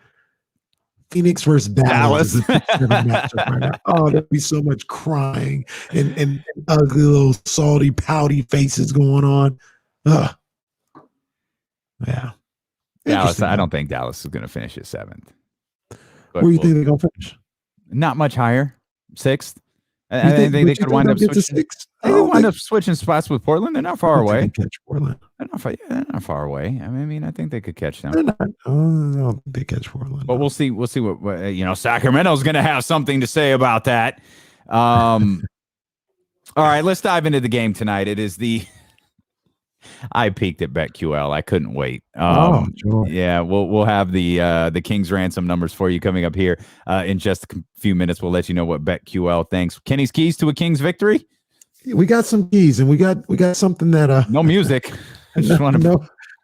Phoenix versus Dallas. Is a matchup right now. Oh, there'd be so much crying and ugly little salty, pouty faces going on. Yeah. Dallas. I don't think Dallas is going to finish at 7th. Where do you think they're going to finish? Not much higher. 6th. I think they could wind up switching. They could wind up switching spots with Portland. They're not far away. Catch Portland. They're not far away. I mean, I think they could catch them. They're not. I don't think they catch Portland. But we'll see. We'll see what Sacramento's going to have something to say about that. All right, let's dive into the game tonight. It is the. I peaked at BetQL. I couldn't wait. Sure. Yeah, we'll have the Kings ransom numbers for you coming up here in just a few minutes. We'll let you know what BetQL thinks. Kenny's keys to a Kings victory. We got some keys, and we got something that no music. I just want to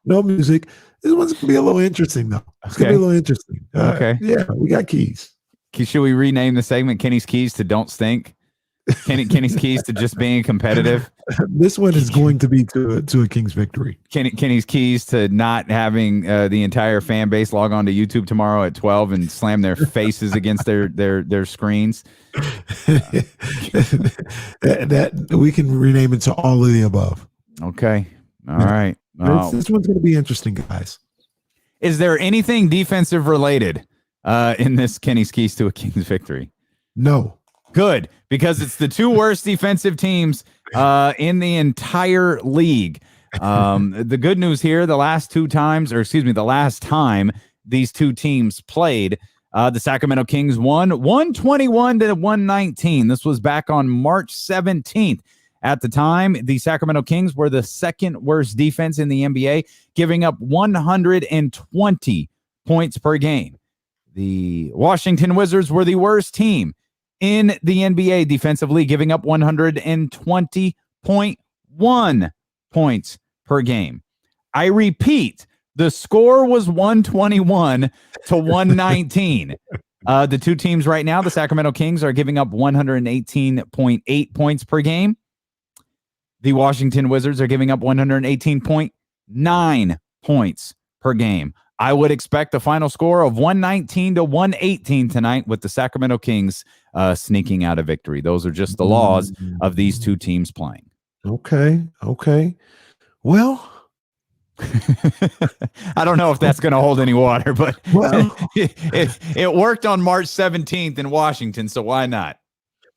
no music. This one's gonna be a little interesting though. It's gonna be a little interesting. Okay. Yeah, we got keys. Should we rename the segment Kenny's keys to don't stink? Kenny's keys to just being competitive. This one is going to be to a Kings victory. Kenny's keys to not having the entire fan base log on to YouTube tomorrow at 12 and slam their faces against their screens. That we can rename it to all of the above. Okay. All right. This one's going to be interesting, guys. Is there anything defensive related in this Kenny's keys to a Kings victory? No. Good, because it's the two worst defensive teams in the entire league. The good news here, the last time these two teams played, the Sacramento Kings won 121-119. This was back on March 17th. At the time, the Sacramento Kings were the second worst defense in the NBA, giving up 120 points per game. The Washington Wizards were the worst team in the NBA defensively, giving up 120.1 points per game. I repeat, the score was 121-119. The two teams right now, the Sacramento Kings, are giving up 118.8 points per game. The Washington Wizards are giving up 118.9 points per game. I would expect the final score of 119-118 tonight, with the Sacramento Kings sneaking out a victory. Those are just the laws of these two teams playing. Okay. Well, I don't know if that's going to hold any water, but it worked on March 17th in Washington, so why not?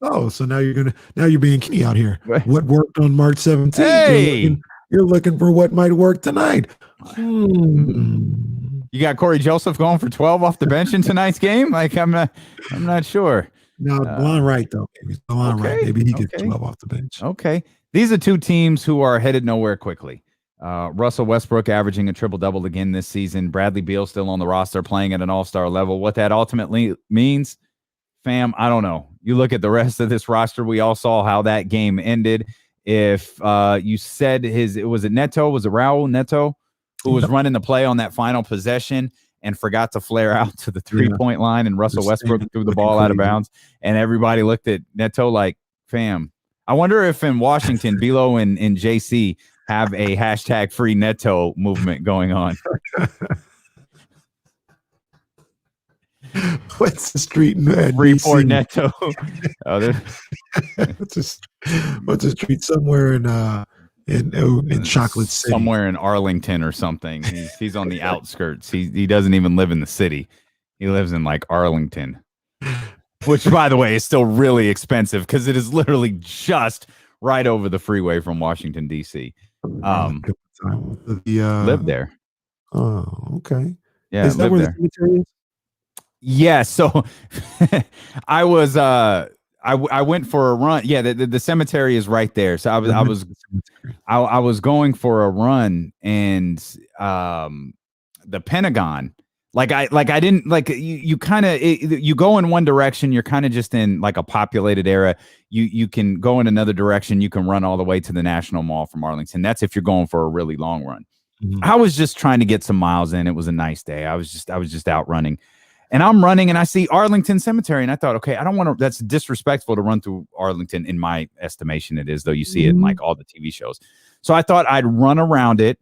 Oh, so now you're being Kenny out here. What worked on March 17th? Hey, you're looking for what might work tonight. You got Corey Joseph going for 12 off the bench in tonight's game? Like, I'm not sure. No, Delon Wright though. Delon Wright. Maybe he gets 12 off the bench. Okay. These are two teams who are headed nowhere quickly. Russell Westbrook averaging a triple-double again this season. Bradley Beal still on the roster playing at an all-star level. What that ultimately means, fam, I don't know. You look at the rest of this roster. We all saw how that game ended. If you said was it Raul Neto who was running the play on that final possession and forgot to flare out to the three-point line, and Russell Westbrook threw the ball out of bounds, and everybody looked at Neto like, fam. I wonder if in Washington, Bilo and JC have a hashtag free Neto movement going on. What's the street in Freeport Neto? What's a street somewhere in Chocolate City? Somewhere in Arlington or something. He's on the outskirts. He doesn't even live in the city. He lives in like Arlington, which, by the way, is still really expensive because it is literally just right over the freeway from Washington, D.C. Live there. Oh, okay. Yeah, is that where the cemetery is? Yeah, so I went for a run. Yeah, the cemetery is right there. So I was going for a run, and the Pentagon, I didn't like you kind of you go in one direction, you're kind of just in like a populated area. You can go in another direction, you can run all the way to the National Mall from Arlington. That's if you're going for a really long run. Mm-hmm. I was just trying to get some miles in. It was a nice day. I was just out running. And I'm running and I see Arlington Cemetery. And I thought, okay, I don't want to, that's disrespectful to run through Arlington. In my estimation, it is, though you see it in like all the TV shows. So I thought I'd run around it,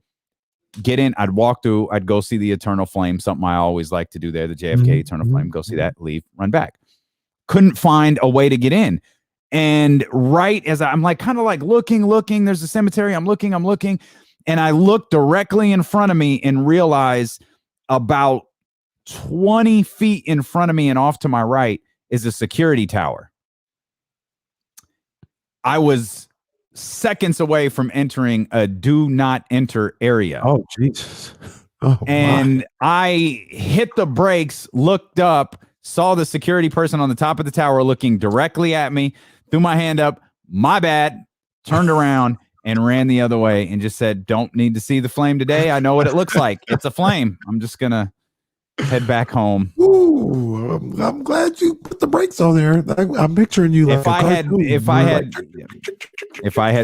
get in, I'd walk through, I'd go see the Eternal Flame, something I always like to do there, the JFK Eternal Flame, go see that, leave, run back. Couldn't find a way to get in. And right as I'm like, kind of like looking, there's a cemetery. I'm looking. And I look directly in front of me and realize about 20 feet in front of me and off to my right is a security tower. I was seconds away from entering a do not enter area. Oh, Jesus. Oh, and I hit the brakes, looked up, saw the security person on the top of the tower looking directly at me, threw my hand up, my bad, turned around and ran the other way and just said, don't need to see the flame today. I know what it looks like. It's a flame. I'm just going to head back home. Ooh, I'm glad you put the brakes on there. I'm picturing you like if I had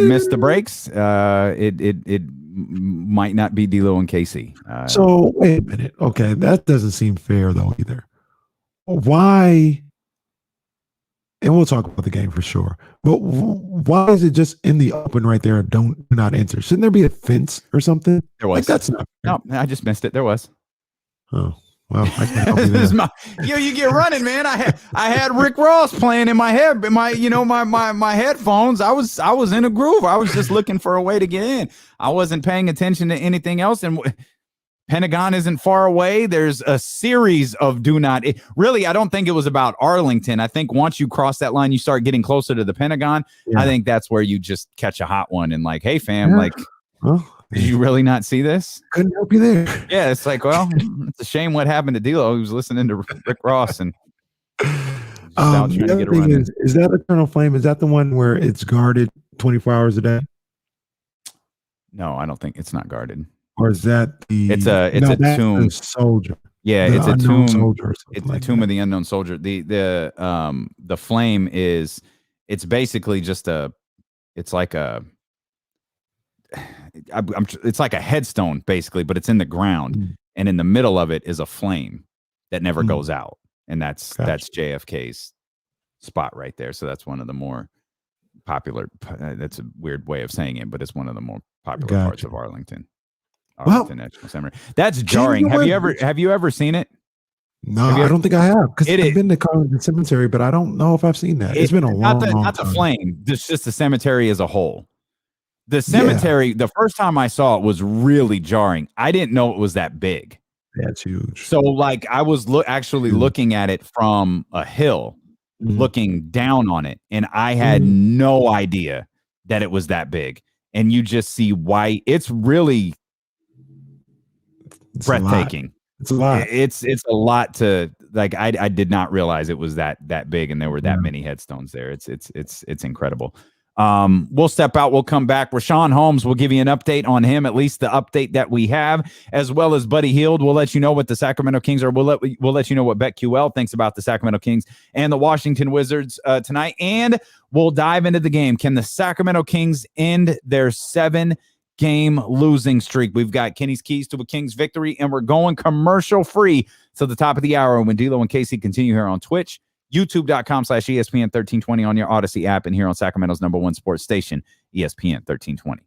missed the brakes, it might not be D'Lo and Casey. So wait a minute. Okay, that doesn't seem fair though either. Why? And we'll talk about the game for sure. But why is it just in the open right there? Do not enter. Shouldn't there be a fence or something? There was. Like, that's not fair. No, I just missed it. There was. Oh. Well, I can't help you there. You get running, man. I had Rick Ross playing in my head, my headphones. I was in a groove. I was just looking for a way to get in. I wasn't paying attention to anything else. And Pentagon isn't far away. There's a series of really, I don't think it was about Arlington. I think once you cross that line, you start getting closer to the Pentagon. Yeah. I think that's where you just catch a hot one and like, hey, fam, did you really not see this? Couldn't help you there. Yeah, it's like, well, it's a shame what happened to D'Lo. He was listening to Rick Ross and trying to get a run. Is that Eternal Flame? Is that the one where it's guarded 24 hours a day? No, I don't think it's not guarded. Or is that the? It's a tomb soldier. Yeah, it's a tomb. Soldier it's like a tomb of the unknown soldier. The flame is. It's basically just a. It's like a. It's like a headstone basically, but it's in the ground, and in the middle of it is a flame that never goes out, and that's JFK's spot right there. So that's one of the more popular. That's a weird way of saying it, but it's one of the more popular parts of Arlington National Cemetery. That's jarring. Have you ever seen it? No, I don't think I have, because I've been to Arlington Cemetery, but I don't know if I've seen that. It's been a long time. Not the flame. Just the cemetery as a whole. The cemetery, the first time I saw it was really jarring. I didn't know it was that big. That's huge. So like I was looking at it from a hill, looking down on it, and I had no idea that it was that big. And you just see white. It's really breathtaking. It's a lot. It's a lot to like. I did not realize it was that big, and there were that many headstones there. It's incredible. We'll step out. We'll come back. Rashawn Holmes will give you an update on him, at least the update that we have, as well as Buddy Hield. We'll let you know what the Sacramento Kings are. We'll let you know what BetQL thinks about the Sacramento Kings and the Washington Wizards tonight. And we'll dive into the game. Can the Sacramento Kings end their 7-game losing streak? We've got Kenny's keys to a Kings victory, and we're going commercial free to the top of the hour when D'Lo and Casey continue here on Twitch, YouTube.com/ESPN 1320 on your Odyssey app, and here on Sacramento's #1 sports station, ESPN 1320.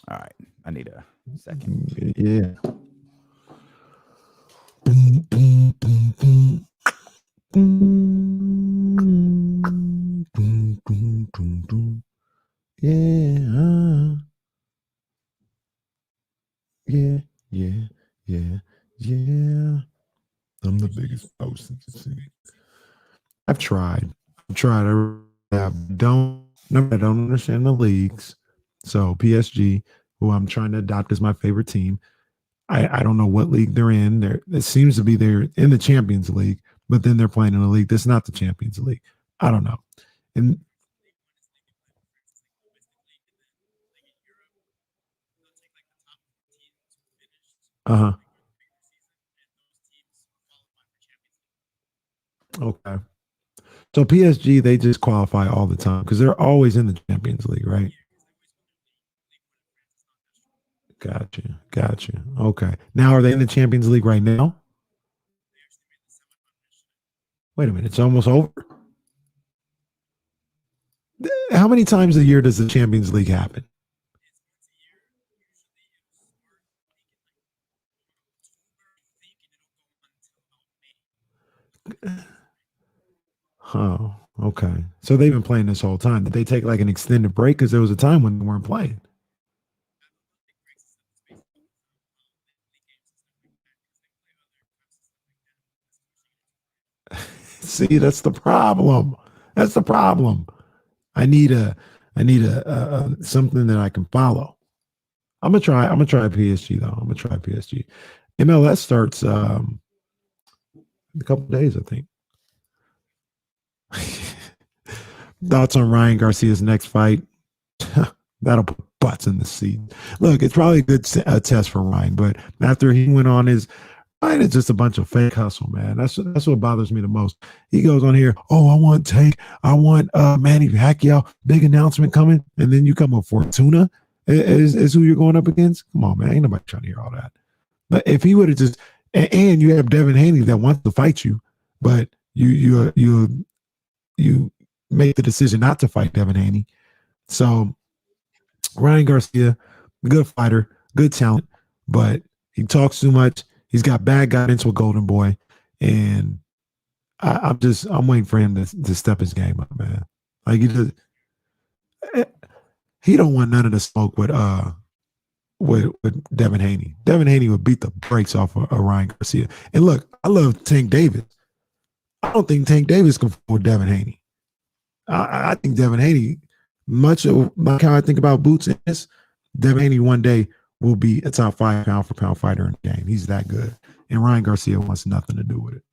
All right. I need a second. Yeah. Yeah. I'm the biggest post in the city. I've tried. I don't understand the leagues. So PSG, who I'm trying to adopt as my favorite team, I don't know what league they're in. It seems to be they're in the Champions League, but then they're playing in a league that's not the Champions League. I don't know. And okay. So PSG, they just qualify all the time because they're always in the Champions League, right? Gotcha. Okay. Now, are they in the Champions League right now? Wait a minute. It's almost over. How many times a year does the Champions League happen? Oh, okay. So they've been playing this whole time. Did they take like an extended break? Because there was a time when they weren't playing. See, that's the problem. That's the problem. I need a something that I can follow. I'm gonna try PSG though. I'm gonna try PSG. MLS starts in a couple of days, I think. Thoughts on Ryan Garcia's next fight? That'll put butts in the seat. Look, it's probably a good test for Ryan, but after he went on his Ryan is just a bunch of fake hustle, man. That's what bothers me the most. He goes on here, I want Tank, I want Manny Pacquiao, big announcement coming, and then you come with Fortuna is who you're going up against. Come on, man, ain't nobody trying to hear all that. But if he would have just, and you have Devin Haney that wants to fight you, but you make the decision not to fight Devin Haney. So Ryan Garcia, good fighter, good talent, but he talks too much. He's got bad guidance with Golden Boy, and I'm waiting for him to step his game up, man. Like he don't want none of the smoke with Devin Haney. Devin Haney would beat the brakes off of Ryan Garcia. And look, I love Tank Davis. I don't think Tank Davis can with Devin Haney. I think Devin Haney, much of like how I think about Boots in this, Devin Haney one day will be a top 5 pound for pound fighter in the game. He's that good. And Ryan Garcia wants nothing to do with it.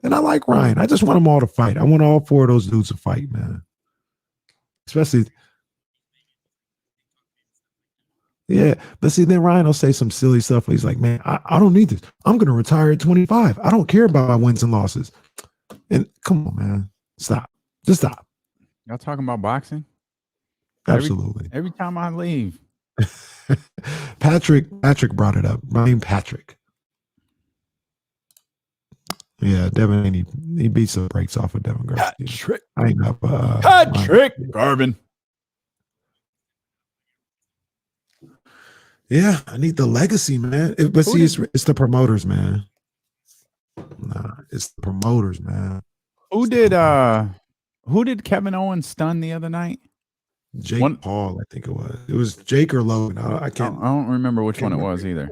And I like Ryan. I just want them all to fight. I want all 4 of those dudes to fight, man. Especially, yeah. But see, then Ryan will say some silly stuff. He's like, man, I don't need this. I'm going to retire at 25. I don't care about my wins and losses. And come on, man. Stop. Just stop. Y'all talking about boxing? Absolutely. Every time I leave. Patrick brought it up. Ryan Patrick. Yeah, Devin Haney, he beats the brakes off of Devin Garcia. Patrick. I ain't up. Patrick Garvin. Yeah, I need the legacy, man. But see, it's the promoters, man. Nah, it's the promoters, man. Who did Kevin Owens stun the other night? Jake Paul, I think it was. It was Jake or Logan. I don't remember which one it was either.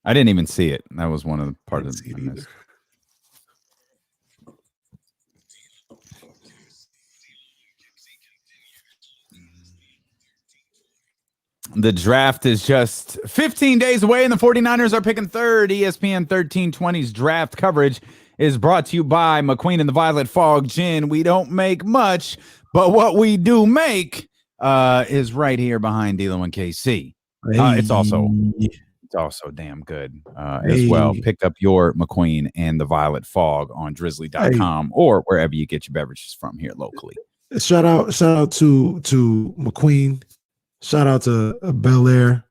I didn't even see it. That was one of the part of the. The draft is just 15 days away, and the 49ers are picking third. ESPN 1320's draft coverage is brought to you by McQueen and the Violet Fog Gin. We don't make much, but what we do make is right here behind D'Lo and KC. It's also damn good as well. Pick up your McQueen and the Violet Fog on drizzly.com or wherever you get your beverages from here locally. Shout out to McQueen. Shout out to Bel Air.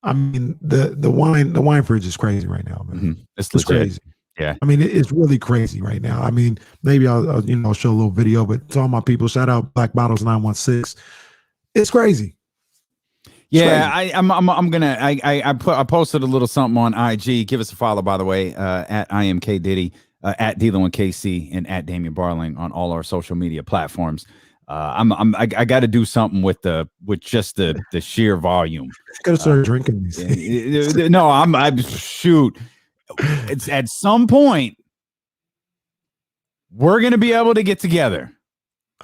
I mean, the wine fridge is crazy right now, man. Mm-hmm. It's crazy. Yeah. I mean, it's really crazy right now. I mean, maybe I'll show a little video, but to all my people, shout out Black Bottles 916. It's crazy. Yeah, I posted a little something on IG. Give us a follow, by the way, at IMK Diddy, at D'Lo and KC, and at Damian Barling on all our social media platforms. I got to do something with just the sheer volume. Gotta start drinking these. No, I'm shoot. It's at some point we're gonna be able to get together.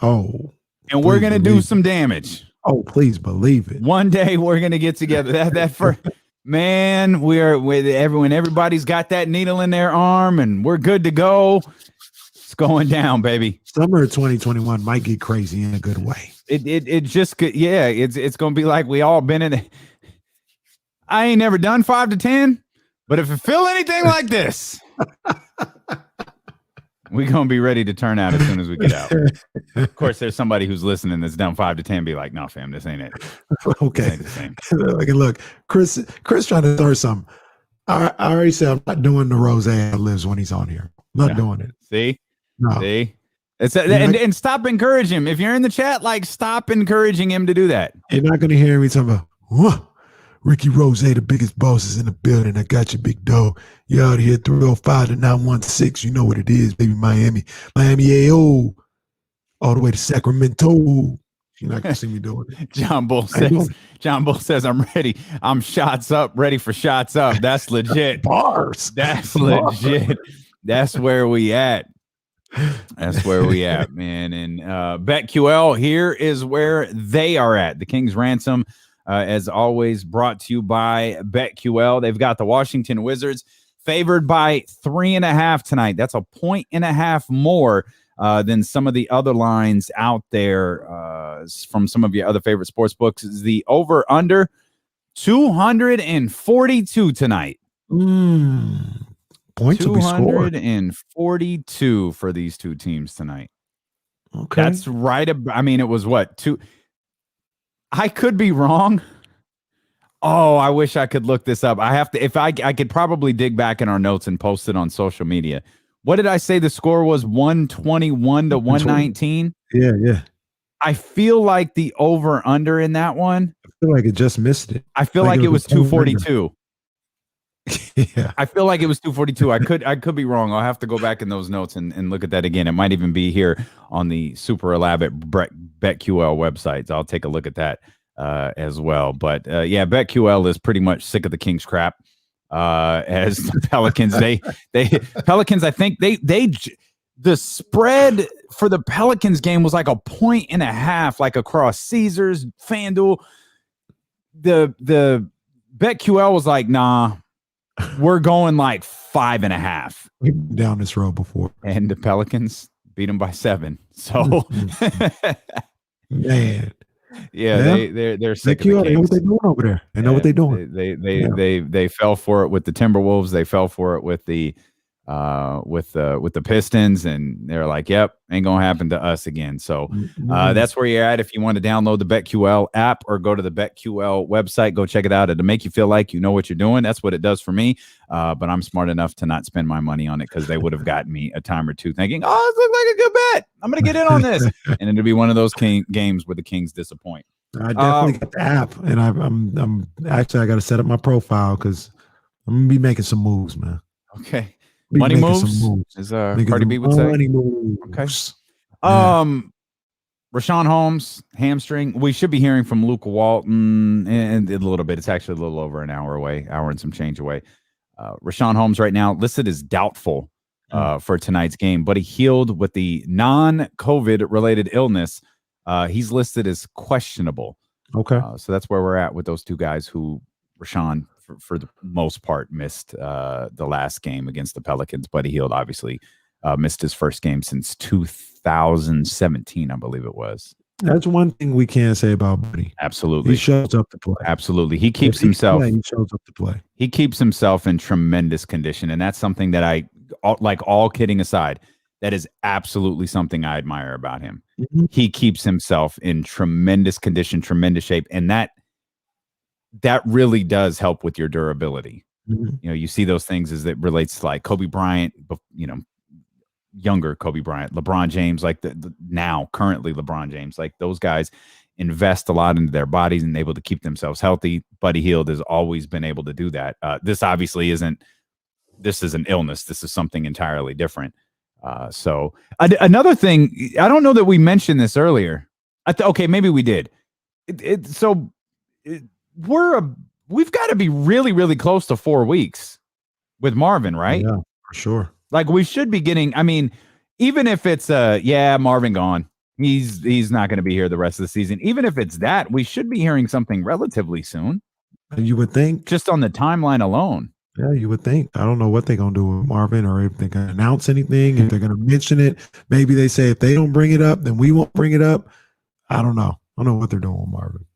Oh, and we're gonna do some damage. Oh, please believe it. One day we're gonna get together. That for man, we're with everyone. Everybody's got that needle in their arm, and we're good to go. It's going down, baby. Summer of 2021 might get crazy in a good way. It just could, yeah. It's gonna be like we all been in it. I ain't never done 5 to 10, but if it feel anything like this, we're gonna be ready to turn out as soon as we get out. Of course, there's somebody who's listening that's done 5 to 10. Be like, no, fam, this ain't it. Okay. This ain't Look, Chris trying to start something. I already said I'm not doing the rose lives when he's on here. I'm not doing it. See. No. See? And stop encouraging him. If you're in the chat, stop encouraging him to do that. You're not going to hear me talking about, Ricky Rose, the biggest boss, is in the building. I got you, big dog. You out here 305 to 916. You know what it is, baby. Miami, AO, all the way to Sacramento. You're not going to see me doing it. John Bull says, I'm ready. I'm shots up, ready for shots up. That's legit. Bars. That's legit. That's where we at. That's where we at, man. And BetQL, here is where they are at. The King's Ransom, as always, brought to you by BetQL. They've got the Washington Wizards favored by 3.5 tonight. That's a 1.5 more than some of the other lines out there from some of your other favorite sports books. The over-under 242 tonight. Points will be scored. 242 for these two teams tonight. Okay. That's right. I mean, it was what? 2. I could be wrong. Oh, I wish I could look this up. I have to. If I could probably dig back in our notes and post it on social media. What did I say the score was? 121 to 119? Yeah. I feel like the over-under in that one. I feel like it just missed it. I feel like it was 242. Yeah. I feel like it was 242. I could be wrong. I'll have to go back in those notes and look at that again. It might even be here on the super elaborate BetQL websites. I'll take a look at that as well. But yeah, BetQL is pretty much sick of the Kings crap. As the Pelicans, Pelicans, I think the spread for the Pelicans game was like 1.5, like across Caesars, FanDuel. The BetQL was like, nah, we're going like 5.5. We've been down this road before. And the Pelicans beat them by 7. So, man. Yeah, they're sick. They know what they're doing over there. They know what they're doing. They fell for it with the Timberwolves. They fell for it with the Pistons, and they're like, "Yep, ain't gonna happen to us again." So that's where you're at. If you want to download the BetQL app or go to the BetQL website, go check it out. It'll make you feel like you know what you're doing. That's what it does for me. But I'm smart enough to not spend my money on it because they would have gotten me a time or two thinking, "Oh, this looks like a good bet. I'm gonna get in on this," and it'll be one of those games where the Kings disappoint. I definitely got the app, and I'm actually I got to set up my profile because I'm gonna be making some moves, man. Okay. Money moves, as Cardi B would say. Money moves. Okay. Rashawn Holmes, hamstring. We should be hearing from Luke Walton in a little bit. It's actually a little over an hour away, hour and some change away. Rashawn Holmes right now listed as doubtful for tonight's game, but he healed with the non-COVID related illness. He's listed as questionable. Okay. So that's where we're at with those two guys who Rashawn, for the most part, missed the last game against the Pelicans. Buddy Hield obviously missed his first game since 2017, I believe it was. That's one thing we can't say about Buddy. Absolutely. He shows up to play. Absolutely. He keeps himself. He shows up to play. He keeps himself in tremendous condition. And that's something that like all kidding aside, that is absolutely something I admire about him. Mm-hmm. He keeps himself in tremendous condition, tremendous shape. And that really does help with your durability. Mm-hmm. You know, you see those things as it relates to like Kobe Bryant, younger Kobe Bryant, LeBron James, like currently LeBron James, like those guys invest a lot into their bodies and able to keep themselves healthy. Buddy Hield has always been able to do that. This obviously is an illness. This is something entirely different. So another thing, I don't know that we mentioned this earlier. Okay, maybe we did. We've got to be really, really close to 4 weeks with Marvin, right? Yeah, for sure. Like we should be getting, I mean, even if it's Marvin gone, he's not going to be here the rest of the season. Even if it's that, we should be hearing something relatively soon. You would think, just on the timeline alone. Yeah, you would think. I don't know what they're going to do with Marvin, or if they're going to announce anything, if they're going to mention it. Maybe they say if they don't bring it up, then we won't bring it up. I don't know. I don't know what they're doing with Marvin.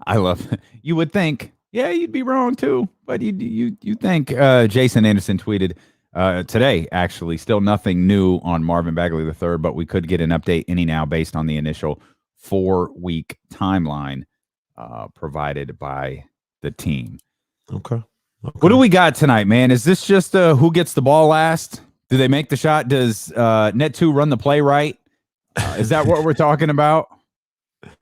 I love it. You would think, yeah, you'd be wrong too. But you think Jason Anderson tweeted today, actually, still nothing new on Marvin Bagley III, but we could get an update any now based on the initial 4-week timeline provided by the team. Okay. What do we got tonight, man? Is this just who gets the ball last? Do they make the shot? Does Net 2 run the play right? Is that what we're talking about?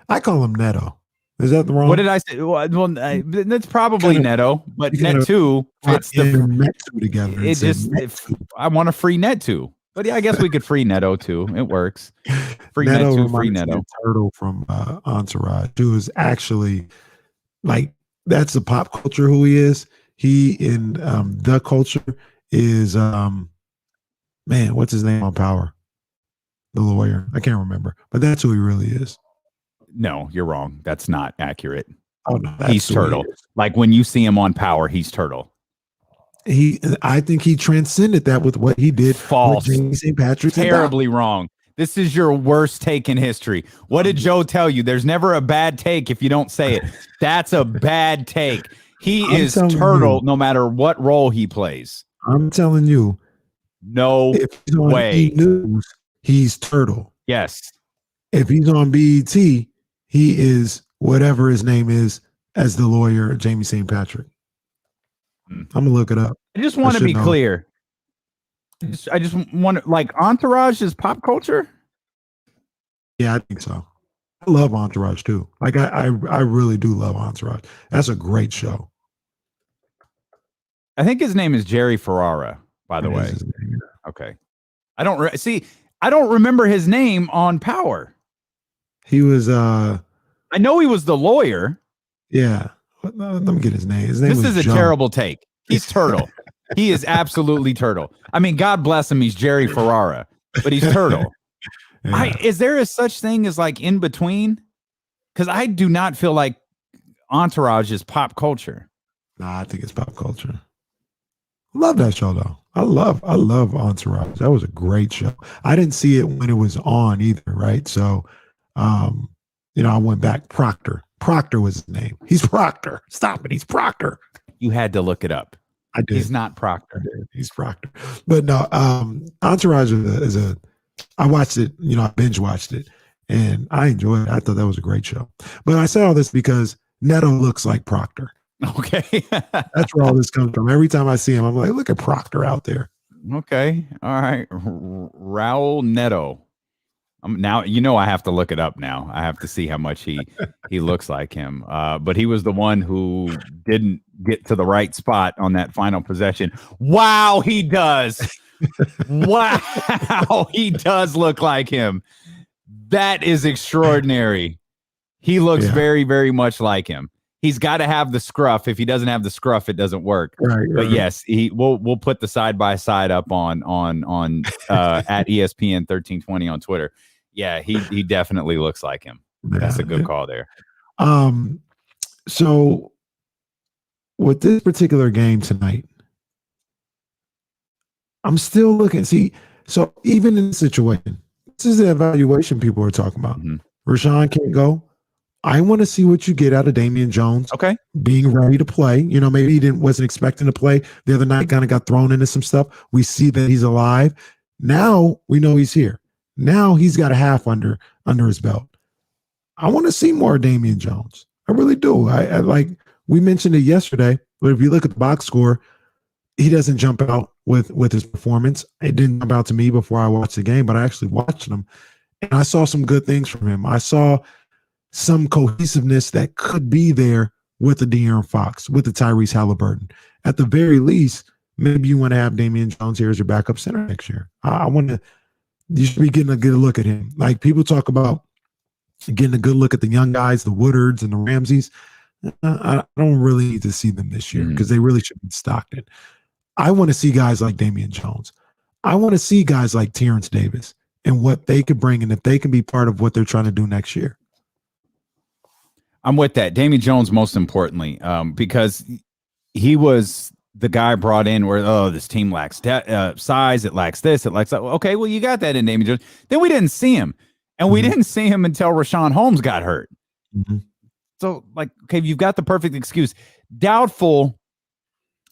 I call him Neto. Is that the wrong? What did I say? Well, that's probably Neto, but Net 2 fits the Net 2 together. It just I want a free Net 2, but yeah, I guess we could free Neto too. It works. Free Net 2, free Neto. Turtle from Entourage, who is actually like that's the pop culture. Who he is. He in the culture is man, what's his name on Power? The lawyer. I can't remember, but that's who he really is. No, you're wrong. That's not accurate. Oh no, he's Turtle. Like when you see him on Power, he's Turtle. I think he transcended that with what he did. False. With Jamie St. Patrick. Terribly wrong. This is your worst take in history. What did Joe tell you? There's never a bad take if you don't say it. That's a bad take. He is Turtle no matter what role he plays. I'm telling you. No if he's on way. News, he's Turtle. Yes. If he's on BET, he is whatever his name is as the lawyer, Jamie St. Patrick. I'm going to look it up. I just want to be clear. I just want to, like, Entourage is pop culture? Yeah, I think so. I love Entourage too. Like, I really do love Entourage. That's a great show. I think his name is Jerry Ferrara, by the way. Okay. I don't remember his name on Power. He was I know he was the lawyer. Yeah. Let me get his name. This is a terrible take. He's Turtle. He is absolutely Turtle. I mean, God bless him. He's Jerry Ferrara, but he's Turtle. Yeah. Is there a such thing as like in between? Because I do not feel like Entourage is pop culture. Nah, I think it's pop culture. Love that show though. I love Entourage. That was a great show. I didn't see it when it was on either, right? So, I went back. Proctor was his name. He's Proctor. Stop it. He's Proctor. You had to look it up. I did. He's not Proctor. He's Proctor. But no, Entourage is I watched it, I binge watched it and I enjoyed it. I thought that was a great show. But I say all this because Neto looks like Proctor. Okay. That's where all this comes from. Every time I see him, I'm like, look at Proctor out there. Okay. All right. Raul Neto. Now, I have to look it up now. I have to see how much he looks like him. But he was the one who didn't get to the right spot on that final possession. Wow, he does. Wow, he does look like him. That is extraordinary. He looks very, very much like him. He's got to have the scruff. If he doesn't have the scruff, it doesn't work. Right. But yes, we'll put the side by side up on at ESPN 1320 on Twitter. Yeah, he definitely looks like him. Yeah. That's a good call there. So with this particular game tonight, I'm still looking. See, so even in the situation, this is the evaluation people are talking about. Mm-hmm. Rashawn can't go. I want to see what you get out of Damian Jones. Okay. Being ready to play. Maybe he wasn't expecting to play the other night, kind of got thrown into some stuff. We see that he's alive. Now we know he's here. Now he's got a half under his belt. I want to see more Damian Jones. I really do. I like, we mentioned it yesterday, but if you look at the box score, he doesn't jump out with his performance. It didn't jump out to me before I watched the game, but I actually watched him and I saw some good things from him. I saw some cohesiveness that could be there with the De'Aaron Fox, with the Tyrese Halliburton. At the very least, maybe you want to have Damian Jones here as your backup center next year. You should be getting a good look at him. Like people talk about getting a good look at the young guys, the Woodards and the Ramseys. I don't really need to see them this year because they really should be Stockton. I want to see guys like Damian Jones. I want to see guys like Terrence Davis and what they could bring and if they can be part of what they're trying to do next year. I'm with that. Damian Jones, most importantly, because he was the guy brought in where, this team lacks size. It lacks this. It lacks that. Okay, well, you got that in Damian Jones. Then we didn't see him. And we didn't see him until Rashawn Holmes got hurt. Mm-hmm. So, okay, you've got the perfect excuse. Doubtful,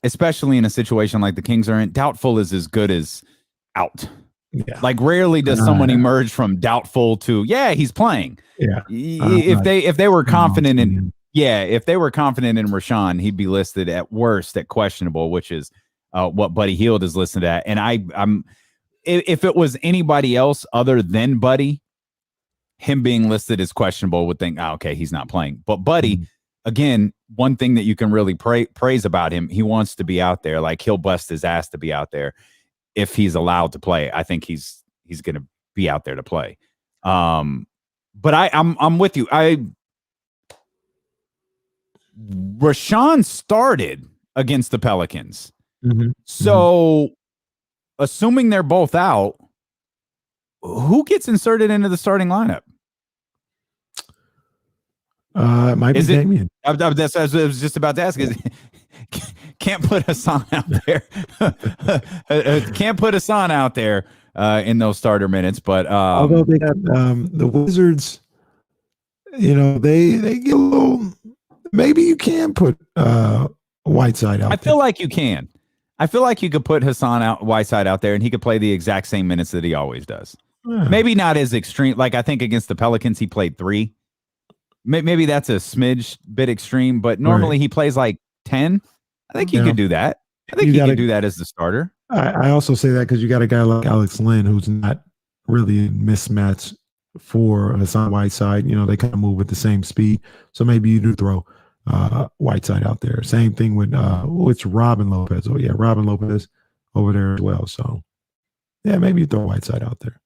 especially in a situation like the Kings are in, doubtful is as good as out. Yeah. Like rarely does someone emerge from doubtful to, he's playing. Yeah. If they were confident in Rashawn, he'd be listed at worst at questionable, which is what Buddy Hield is listed at. And I'm if it was anybody else other than Buddy, him being listed as questionable would think, okay, he's not playing. But Buddy, again, one thing that you can really praise about him, he wants to be out there. Like he'll bust his ass to be out there if he's allowed to play. I think he's going to be out there to play. But I'm with you. Rashawn started against the Pelicans. So, assuming they're both out, who gets inserted into the starting lineup? It might be Damian. That's what I was just about to ask. Can't put Hassan out there. Can't put Hassan out there in those starter minutes. But although they got the Wizards, they get a little. Maybe you can put Whiteside out. I feel like you can. I feel like you could put Whiteside out there, and he could play the exact same minutes that he always does. Yeah. Maybe not as extreme. Like I think against the Pelicans, he played 3. Maybe that's a smidge bit extreme, but normally he plays like 10. I think you could do that. I think you could do that as the starter. I also say that because you got a guy like Alex Lynn who's not really a mismatch for Hassan Whiteside. They kind of move with the same speed. So maybe you do throw Whiteside out there. Same thing with it's Robin Lopez. Oh, yeah, Robin Lopez over there as well. So, yeah, maybe you throw Whiteside out there.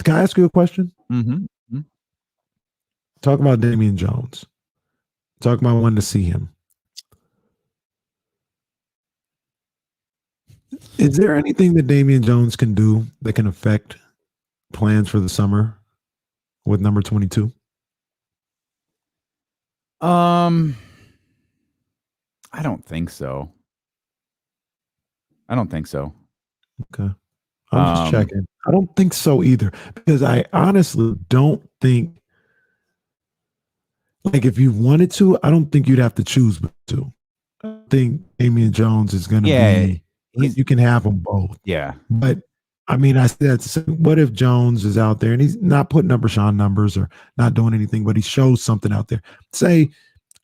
Can I ask you a question? Mm-hmm. Talk about Damian Jones. Talk about when to see him. Is there anything that Damian Jones can do that can affect plans for the summer with number 22? I don't think so. Okay. I'm just checking. I don't think so either, because I honestly don't think, like, if you wanted to, I don't think you'd have to choose to. I think Damian Jones is going to be. You can have them both. Yeah. But I mean, I said, what if Jones is out there and he's not putting up Rashawn numbers or not doing anything, but he shows something out there? Say,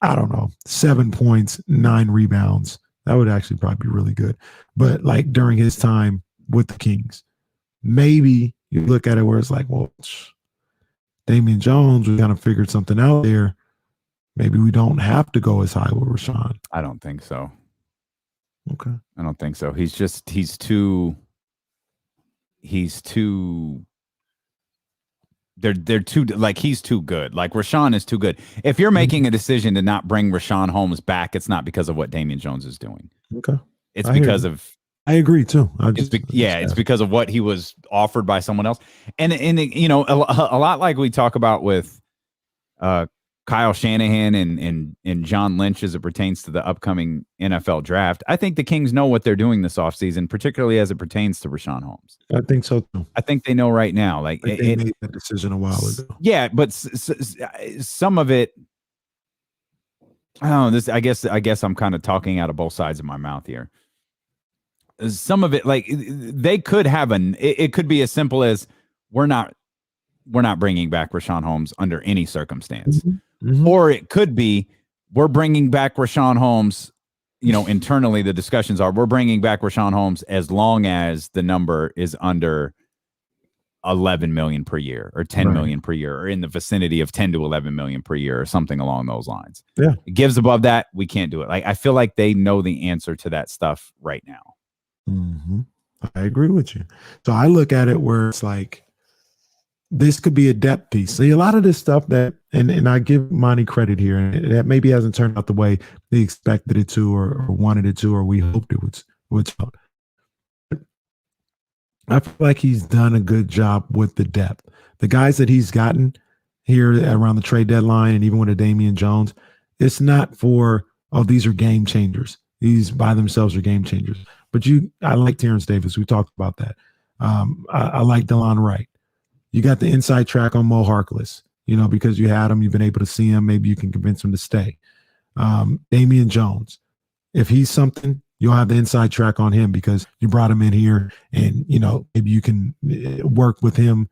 I don't know, 7 points, 9 rebounds. That would actually probably be really good. But like during his time with the Kings, maybe you look at it where it's like, well, Damian Jones, we kind of figured something out there. Maybe we don't have to go as high with Rashawn. I don't think so. Okay. I don't think so. He's too they're too, like, he's too good. Like Rashawn is too good. If you're making a decision to not bring Rashawn Holmes back, it's not because of what Damian Jones is doing. Okay. It's because of, I agree too. It's because of what he was offered by someone else. And a lot like we talk about with Kyle Shanahan and John Lynch as it pertains to the upcoming NFL draft. I think the Kings know what they're doing this offseason, particularly as it pertains to Rashawn Holmes. I think so too. I think they know right now. Like they made that decision a while ago. Yeah, but some of it, I don't know. I guess I'm kind of talking out of both sides of my mouth here. Some of it, like, they could have it could be as simple as we're not bringing back Rashawn Holmes under any circumstance. Mm-hmm. Or it could be we're bringing back Rashawn Holmes, internally the discussions are we're bringing back Rashawn Holmes as long as the number is under 11 million per year or 10 million per year or in the vicinity of 10 to 11 million per year or something along those lines. Yeah. It gives above that, we can't do it. Like, I feel like they know the answer to that stuff right now. Mm-hmm. I agree with you. So I look at it where it's like, this could be a depth piece. See, a lot of this stuff that, and I give Monty credit here, and that maybe hasn't turned out the way they expected it to, or wanted it to, or we hoped it would. I feel like he's done a good job with the depth. The guys that he's gotten here around the trade deadline, and even with a Damian Jones, it's not for, these are game changers. These by themselves are game changers. But I like Terrence Davis. We talked about that. I like DeLon Wright. You got the inside track on Mo Harkless, because you had him, you've been able to see him. Maybe you can convince him to stay. Damian Jones, if he's something, you'll have the inside track on him because you brought him in here, and maybe you can work with him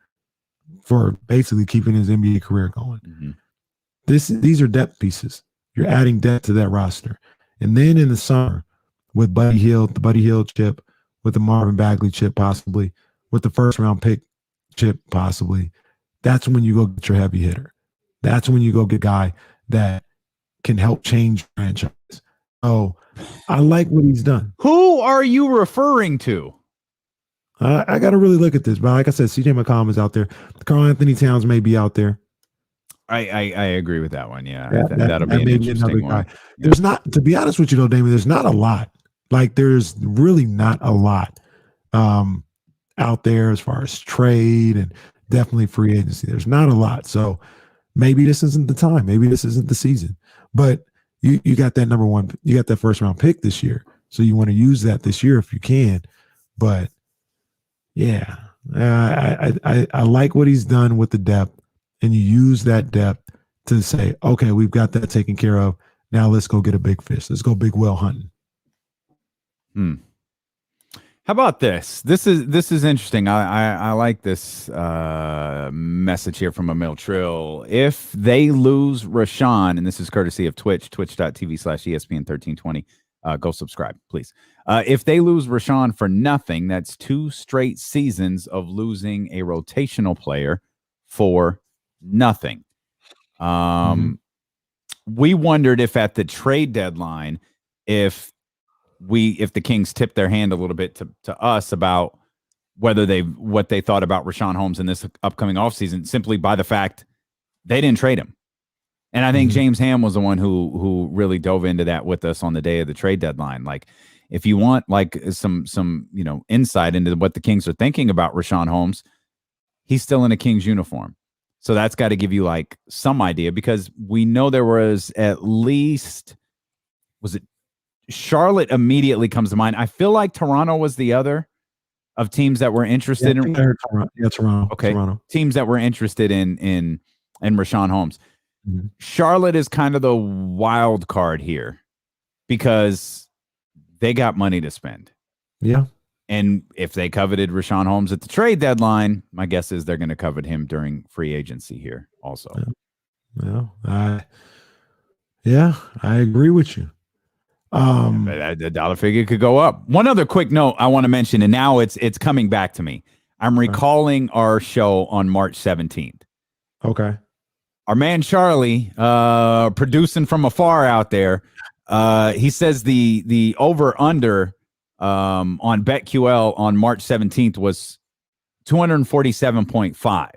for basically keeping his NBA career going. Mm-hmm. These are depth pieces. You're adding depth to that roster, and then in the summer with the Buddy Hield chip, with the Marvin Bagley chip, possibly with the first round pick chip, possibly, that's when you go get your heavy hitter. That's when you go get a guy that can help change franchise. Oh, I like what he's done. Who are you referring to? I got to really look at this, but like I said, CJ McCollum is out there. Karl Anthony Towns may be out there. I agree with that one. Yeah, that'll be an interesting one. There's not, to be honest with you though, Damien, there's not a lot Like there's really not a lot out there as far as trade and definitely free agency. There's not a lot. So maybe this isn't the time. Maybe this isn't the season. But you got that number one, you got that first round pick this year. So you want to use that this year if you can. But yeah, I like what he's done with the depth, and you use that depth to say, okay, we've got that taken care of. Now let's go get a big fish. Let's go big whale hunting. How about this? This is interesting. I like this message here from Emil Trill. If they lose Rashawn, and this is courtesy of Twitch, twitch.tv/ESPN1320, go subscribe, please. If they lose Rashawn for nothing, that's 2 straight seasons of losing a rotational player for nothing. We wondered if at the trade deadline, if the Kings tipped their hand a little bit to us about what they thought about Rashawn Holmes in this upcoming offseason, simply by the fact they didn't trade him. And I think James Ham was the one who really dove into that with us on the day of the trade deadline. Like, if you want like some insight into what the Kings are thinking about Rashawn Holmes, he's still in a Kings uniform. So that's got to give you like some idea, because we know there was at least, was it Charlotte immediately comes to mind. I feel like Toronto was the other of teams that were interested in Toronto. Okay. Toronto. Teams that were interested in Rashawn Holmes. Charlotte is kind of the wild card here because they got money to spend. Yeah. And if they coveted Rashawn Holmes at the trade deadline, my guess is they're going to covet him during free agency here also. I agree with you. The dollar figure could go up. One other quick note I want to mention, and now it's coming back to me. I'm recalling our show on March 17th. Okay. Our man Charlie, producing from afar out there, he says the over under on BetQL on March 17th was 247.5.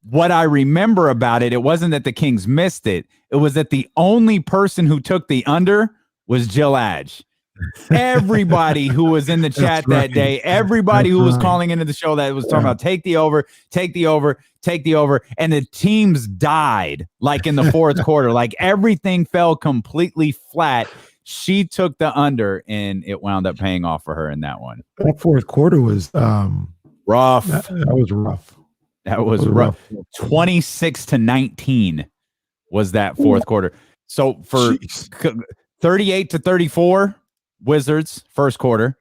What I remember about it wasn't that the Kings missed it. It was that the only person who took the under was Jill Adge. Everybody who was in the chat that day, everybody who was calling into the show that was talking about take the over, and the teams died like in the fourth quarter. Like everything fell completely flat. She took the under, and it wound up paying off for her in that one. That fourth quarter was rough. That was rough. That was rough. 26-19 was that fourth quarter. So for 38-34, Wizards first quarter,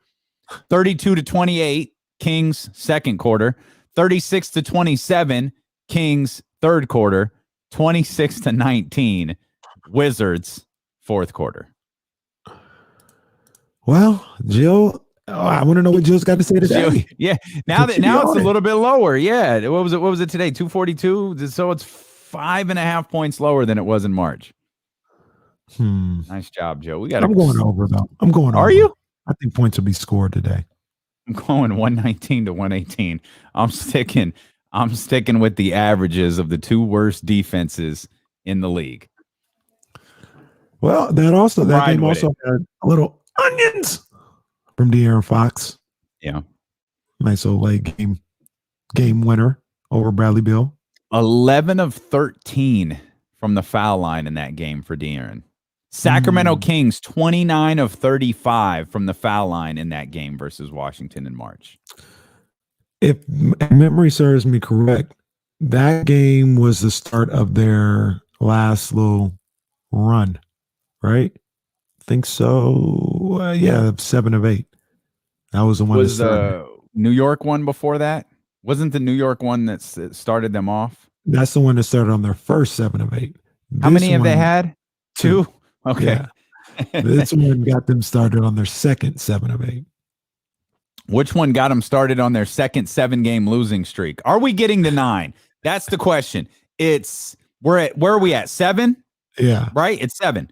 32-28, Kings second quarter, 36-27, Kings third quarter, 26-19, Wizards fourth quarter. Well, Jill, I want to know what Jill's got to say today. Now it's a little bit lower. Yeah, what was it today? 242. So it's 5.5 points lower than it was in March. Nice job, Joe. I'm going over though. I'm going over. Are you? I think points will be scored today. I'm going 119-118. I'm sticking with the averages of the 2 worst defenses in the league. Well, that game also had a little onions from De'Aaron Fox. Yeah. Nice old late game winner over Bradley Beal. 11 of 13 from the foul line in that game for De'Aaron. Sacramento Kings, 29 of 35 from the foul line in that game versus Washington in March. If memory serves me correct, that game was the start of their last little run, right? I think so. 7 of 8. That was the one. Was the New York one before that? Wasn't the New York one that started them off? That's the one that started on their first 7 of 8. How many have they had? 2? Okay. Yeah. This one got them started on their second 7 of 8. Which one got them started on their second 7-game losing streak? Are we getting to 9? That's the question. Where are we at? 7? Yeah. Right? It's 7.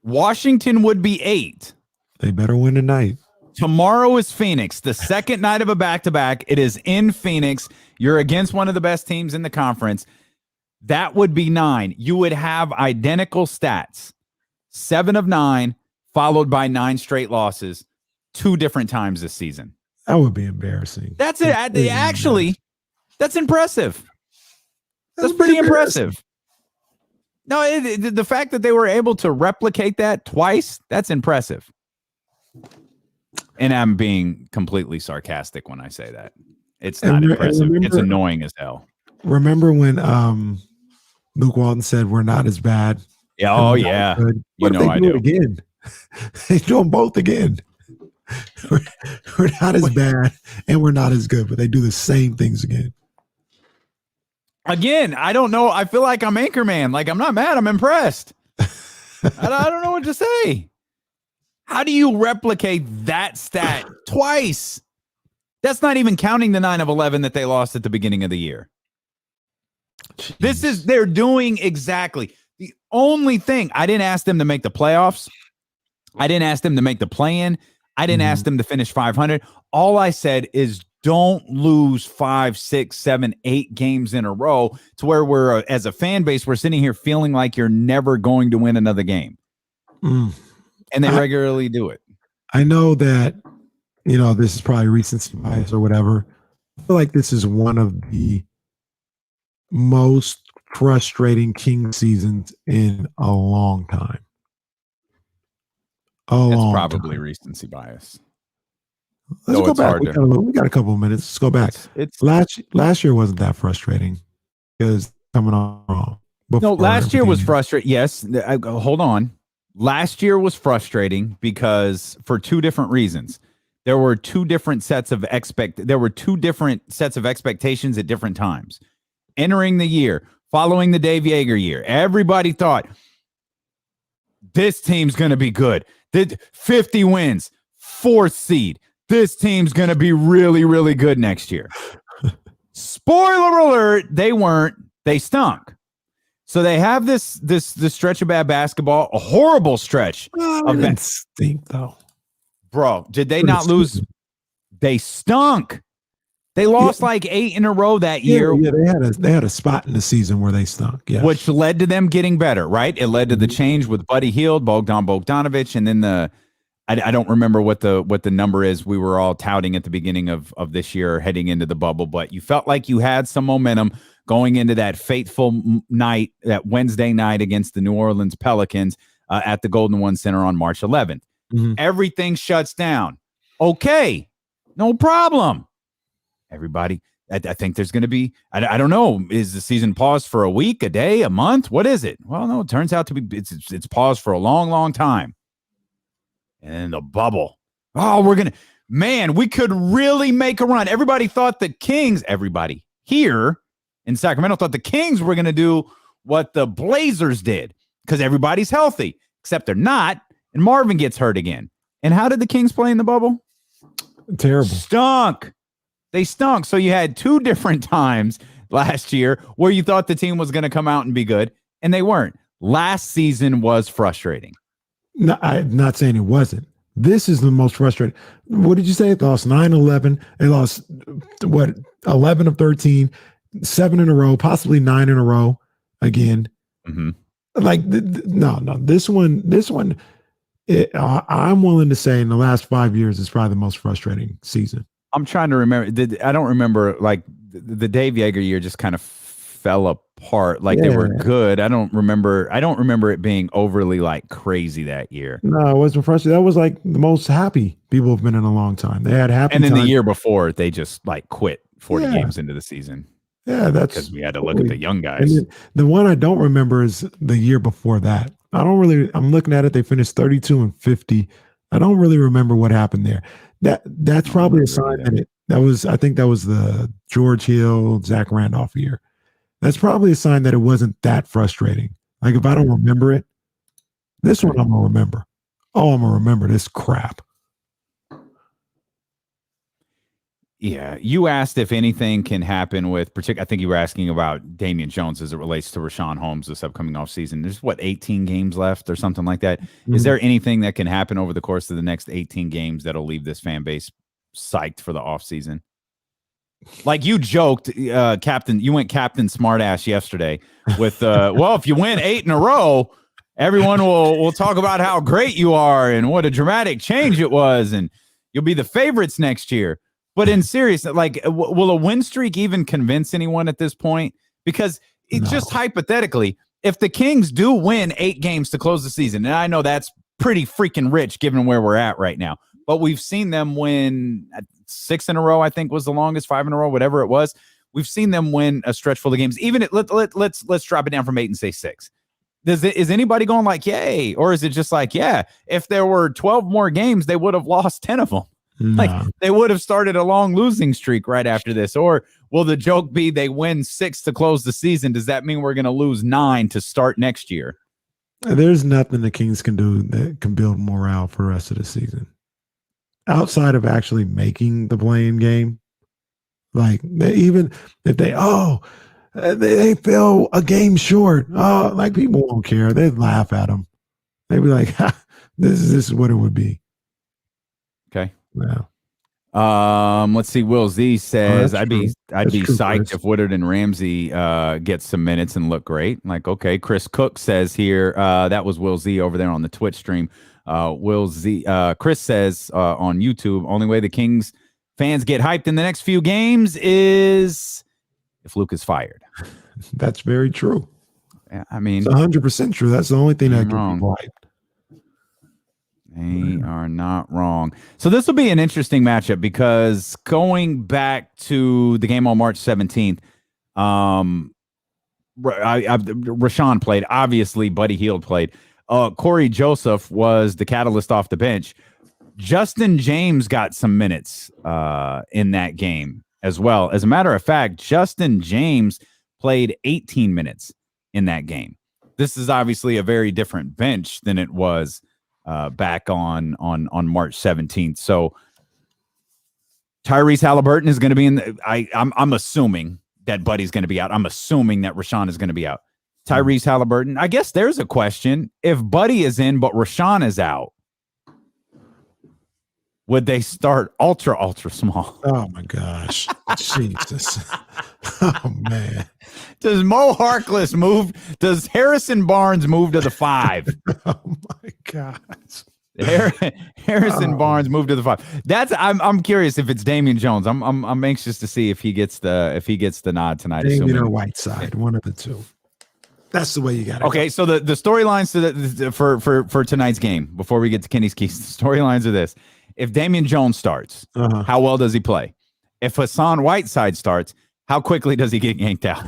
Washington would be 8. They better win tonight. Tomorrow is Phoenix, the second night of a back-to-back. It is in Phoenix. You're against one of the best teams in the conference. That would be 9. You would have identical stats. 7 of 9, followed by 9 straight losses 2 different times this season. That would be embarrassing. That's it. Actually, that's impressive. That's pretty impressive. No, the fact that they were able to replicate that twice, that's impressive. And I'm being completely sarcastic when I say that. It's not impressive. It's annoying as hell. Remember when Luke Walton said we're not as bad? Yeah. Oh, yeah. What if they do it again? They do them both again. We're not as bad and we're not as good, but they do the same things again. Again, I don't know. I feel like I'm Anchorman. Like, I'm not mad. I'm impressed. I don't know what to say. How do you replicate that stat twice? That's not even counting the 9 of 11 that they lost at the beginning of the year. Jeez. They're doing exactly the only thing. I didn't ask them to make the playoffs. I didn't ask them to make the play-in. I didn't ask them to finish 500. All I said is don't lose 5, 6, 7, 8 games in a row to where we're, as a fan base, we're sitting here feeling like you're never going to win another game. And they regularly do it. I know that, this is probably recency bias or whatever. I feel like this is one of the most frustrating King seasons in a long time. It's probably recency bias. Let's go back. We got a couple of minutes. Let's go back. It's last year wasn't that frustrating because coming on wrong. No, last year was frustrating. Yes, hold on. Last year was frustrating because for 2 different reasons. There were 2 different sets of expectations at different times. Entering the year, following the Dave Yeager year, everybody thought this team's going to be good. 50 wins, 4th seed. This team's going to be really, really good next year. Spoiler alert, they weren't. They stunk. So they have this stretch of bad basketball, a horrible stretch. Of bad stink, though. Bro, did they not lose? They stunk. They lost like 8 in a row that year. Yeah, they had a spot in the season where they stunk. Yeah, which led to them getting better, right? It led to the change with Buddy Hield, Bogdan Bogdanovic, and then I don't remember what the number is we were all touting at the beginning of this year heading into the bubble, but you felt like you had some momentum going into that fateful night, that Wednesday night against the New Orleans Pelicans at the Golden One Center on March 11th. Everything shuts down. Okay, no problem. Everybody, I think there's going to be, I don't know, is the season paused for a week, a day, a month? What is it? Well, no, it turns out to be, it's paused for a long, long time. And then the bubble. Oh, we could really make a run. Everybody thought the Kings, everybody here in Sacramento thought the Kings were going to do what the Blazers did because everybody's healthy, except they're not. And Marvin gets hurt again. And how did the Kings play in the bubble? Terrible. Stunk. They stunk. So you had 2 different times last year where you thought the team was going to come out and be good, and they weren't. Last season was frustrating. No, I'm not saying it wasn't. This is the most frustrating. What did you say? They lost 9-11. They lost, 11 of 13, 7 in a row, possibly 9 in a row again. Like, no. This one, I'm willing to say in the last 5 years is probably the most frustrating season. I'm trying to remember. I don't remember, like, the Dave Yeager year just kind of fell apart. Like, they were good. I don't remember it being overly, like, crazy that year. No, it wasn't frustrating. That was, like, the most happy people have been in a long time. They had happy And then time. the year before, they just, like, quit 40 games into the season. Yeah, that's because we had to look at the young guys. And the one I don't remember is the year before that. I'm looking at it. They finished 32-50. I don't really remember what happened there. That's probably a sign I think that was the George Hill, Zach Randolph year. That's probably a sign that it wasn't that frustrating. Like, if I don't remember it, this one I'm going to remember. Oh, I'm going to remember this crap. Yeah, you asked if anything can happen with I think you were asking about Damian Jones as it relates to Rashawn Holmes this upcoming offseason. There's 18 games left or something like that. Is there anything that can happen over the course of the next 18 games that'll leave this fan base psyched for the offseason? Like you joked, Captain, you went Captain Smartass yesterday with, well, if you win 8 in a row, Everyone will talk about how great you are and what a dramatic change it was, and you'll be the favorites next year. But in serious, like, will a win streak even convince anyone at this point? Because it's just hypothetically, if the Kings do win 8 games to close the season, and I know that's pretty freaking rich given where we're at right now, but we've seen them win 6 in a row, I think was the longest, 5 in a row, whatever it was. We've seen them win a stretch full of games. Even let's drop it down from 8 and say 6. Is anybody going like, yay? Or is it just like, yeah, if there were 12 more games, they would have lost 10 of them. No. Like they would have started a long losing streak right after this. Or will the joke be they win 6 to close the season? Does that mean we're going to lose 9 to start next year? There's nothing the Kings can do that can build morale for the rest of the season. Outside of actually making the playing game. Like even if they fell a game short, like people won't care. They'd laugh at them. They'd be like, this is what it would be. Okay. Yeah. Let's see. Will Z says I'd be psyched Chris. if Woodard and Ramsey get some minutes and look great. Like, okay. Chris Cook says here, that was Will Z over there on the Twitch stream. Will Z Chris says on YouTube, only way the Kings fans get hyped in the next few games is if Luke is fired. That's very true. Yeah, I mean, it's 100% true. That's the only thing that can be hyped. They are not wrong. So this will be an interesting matchup because going back to the game on March 17th, Rashawn played. Obviously, Buddy Hield played. Corey Joseph was the catalyst off the bench. Justin James got some minutes in that game as well. As a matter of fact, Justin James played 18 minutes in that game. This is obviously a very different bench than it was back on March 17th. So Tyrese Halliburton is going to be in. I'm assuming that Buddy's going to be out. I'm assuming that Rashawn is going to be out. Tyrese Halliburton. I guess there's a question. If Buddy is in, but Rashawn is out, would they start ultra small? Oh my gosh. Jesus. Oh man. Does Mo Harkless move? Does Harrison Barnes move to the 5? Oh my gosh. Harrison Barnes moved to the 5. I'm curious if it's Damian Jones. I'm anxious to see if he gets the nod tonight. Damian or Whiteside, one of the two. That's the way you got it. Okay, so the storylines for tonight's game, before we get to Kenny's Keys, the storylines are this. If Damian Jones starts, how well does he play? If Hassan Whiteside starts, how quickly does he get yanked out?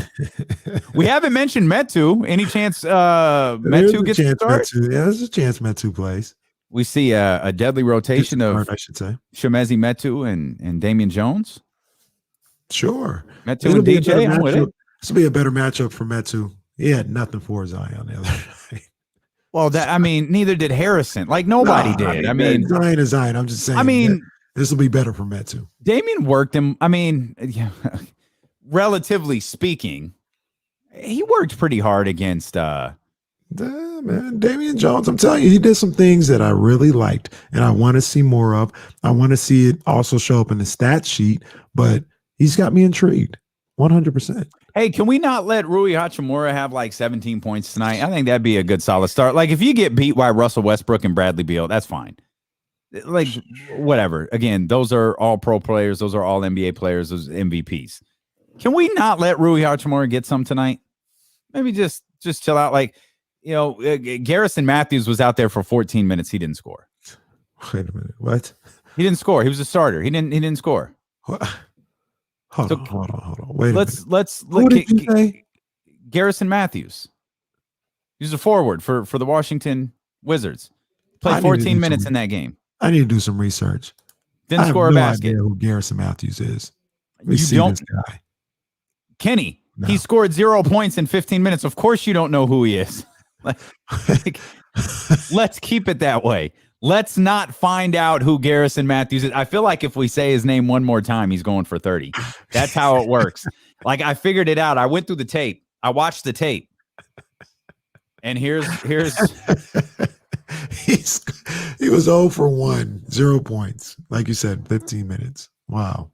We haven't mentioned Metu. Any chance Metu gets to start? Yeah, there's a chance Metu plays. We see a deadly rotation of I should say Shemezi Metu and Damian Jones. Sure. Metu and DJ. I'm with it. This will be a better matchup for Metu. He had nothing for Zion on the other night. Well, neither did Harrison. Like nobody did. I mean, Zion is Zion. I'm just saying. I mean, this will be better for Metu. Damian worked him. I mean, relatively speaking, he worked pretty hard against. Man, Damian Jones. I'm telling you, he did some things that I really liked, and I want to see more of. I want to see it also show up in the stat sheet. But he's got me intrigued, 100%. Hey, can we not let Rui Hachimura have like 17 points tonight? I think that'd be a good solid start. Like if you get beat by Russell Westbrook and Bradley Beal, that's fine. Like whatever. Again, those are all pro players. Those are all NBA players. Those MVPs. Can we not let Rui Hachimura get some tonight? Maybe just chill out. Like, Garrison Matthews was out there for 14 minutes. He didn't score. Wait a minute. What? He didn't score. He was a starter. He didn't score. What? Hold on. Wait a minute. Let's Who did you say? Garrison Matthews. He's a forward for the Washington Wizards. Played 14 minutes in that game. I need to do some research. Didn't score a basket. I have no idea who Garrison Matthews is. You don't, this guy. Kenny. No. He scored 0 points in 15 minutes. Of course you don't know who he is. Let's keep it that way. Let's not find out who Garrison Matthews is. I feel like if we say his name one more time, he's going for 30. That's how it works. Like I figured it out. I went through the tape. I watched the tape. And here's he was 0 for 1, 0 points. Like you said, 15 minutes. Wow.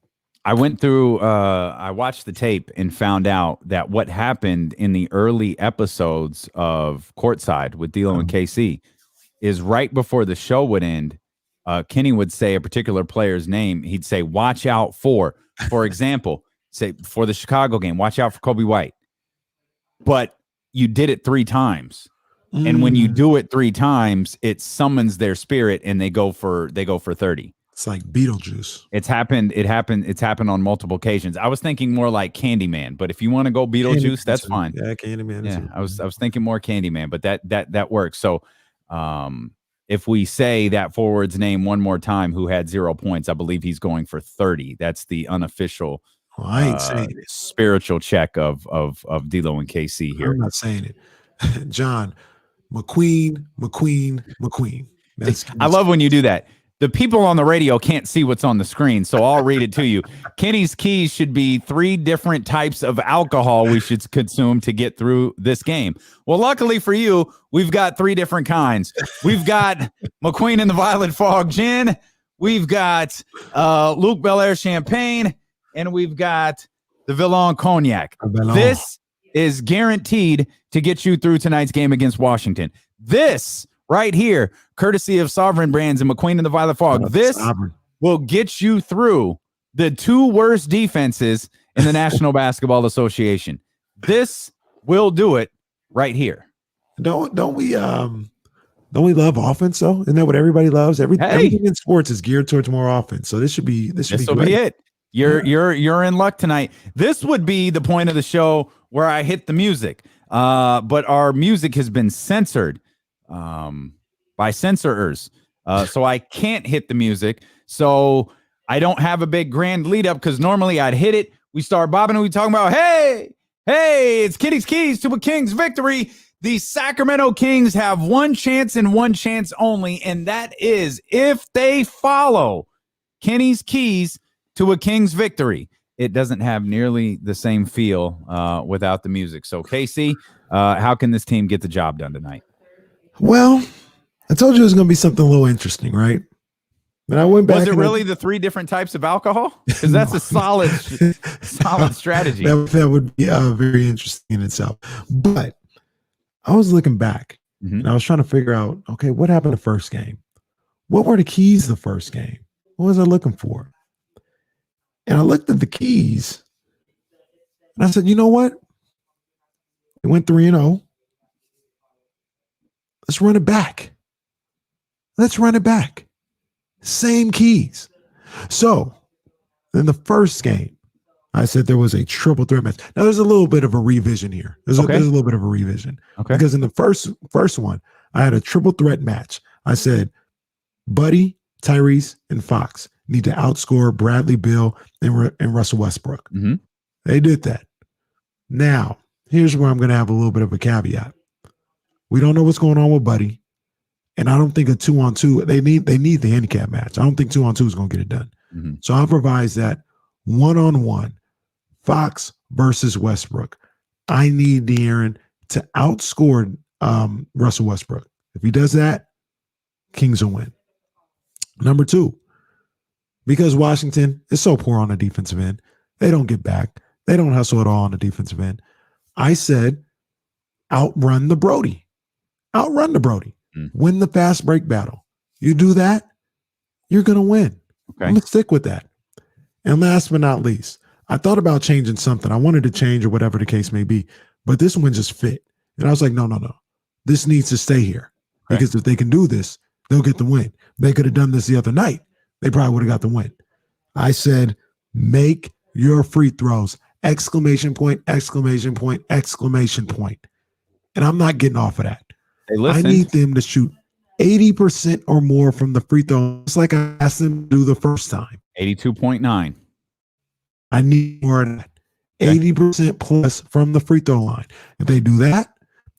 I went through, I watched the tape and found out that what happened in the early episodes of Courtside with D'Lo and KC is right before the show would end. Kenny would say a particular player's name. He'd say, watch out for example, say for the Chicago game, watch out for Kobe White. But you did it 3 times. And when you do it 3 times, it summons their spirit and they go for 30. It's like Beetlejuice. It's happened on multiple occasions. I was thinking more like Candyman, but if you want to go Beetlejuice, that's fine. Yeah, Candyman. Yeah, I was thinking more Candyman, but that works. So if we say that forward's name one more time who had 0 points, I believe he's going for 30. That's the unofficial I ain't saying it. Spiritual check of D'Lo and KC here. I'm not saying it. John, McQueen. I love when you do that. The people on the radio can't see what's on the screen, so I'll read it to you. Kenny's keys should be 3 different types of alcohol we should consume to get through this game. Well, luckily for you, we've got 3 different kinds. We've got McQueen and the Violet Fog Gin. We've got Luke Belair Champagne. And we've got the Villon Cognac. This is guaranteed to get you through tonight's game against Washington. This right here, courtesy of Sovereign Brands and McQueen and the Violet Fog, this will get you through the 2 worst defenses in the National Basketball Association. This will do it right here. Don't we love offense though? Isn't that what everybody loves? Everything in sports is geared towards more offense. So this will be it. You're in luck tonight. This would be the point of the show where I hit the music. But our music has been censored by censorers. So I can't hit the music. So I don't have a big grand lead up because normally I'd hit it. We start bobbing and we talking about, hey, it's Kenny's keys to a Kings victory. The Sacramento Kings have 1 chance and 1 chance only, and that is if they follow Kenny's keys to a Kings victory. It doesn't have nearly the same feel without the music. So, Casey, how can this team get the job done tonight? Well, I told you it was going to be something a little interesting, right? But I went back. Was it really the 3 different types of alcohol? Because that's a solid strategy. That would be very interesting in itself. But I was looking back and I was trying to figure out, okay, what happened the first game? What were the keys the first game? What was I looking for? And I looked at the keys and I said, you know what? It went 3-0. Let's run it back. Same keys. So in the first game, I said there was a triple threat match. Now there's a little bit of a revision here. There's a little bit of a revision. Okay. Because in the first one, I had a triple threat match. I said, Buddy, Tyrese, and Fox need to outscore Bradley Beal and Russell Westbrook. Mm-hmm. They did that. Now, here's where I'm going to have a little bit of a caveat. We don't know what's going on with Buddy. And I don't think a 2-on-2, they need the handicap match. I don't think 2-on-2 is going to get it done. Mm-hmm. So I'll provide that 1-on-1, Fox versus Westbrook. I need De'Aaron to outscore Russell Westbrook. If he does that, Kings will win. Number 2, because Washington is so poor on the defensive end, they don't get back. They don't hustle at all on the defensive end. I said, outrun the Brody. Win the fast break battle. You do that, you're going to win. Okay. I'm going to stick with that. And last but not least, I thought about changing something. I wanted to change or whatever the case may be, but this one just fit. And I was like, no. This needs to stay here. Okay. Because if they can do this, they'll get the win. They could have done this the other night. They probably would have got the win. I said, make your free throws. Exclamation point, exclamation point, exclamation point. And I'm not getting off of that. I need them to shoot 80% or more from the free throw, just like I asked them to do the first time. 82.9. I need more of that. 80% plus from the free throw line. If they do that,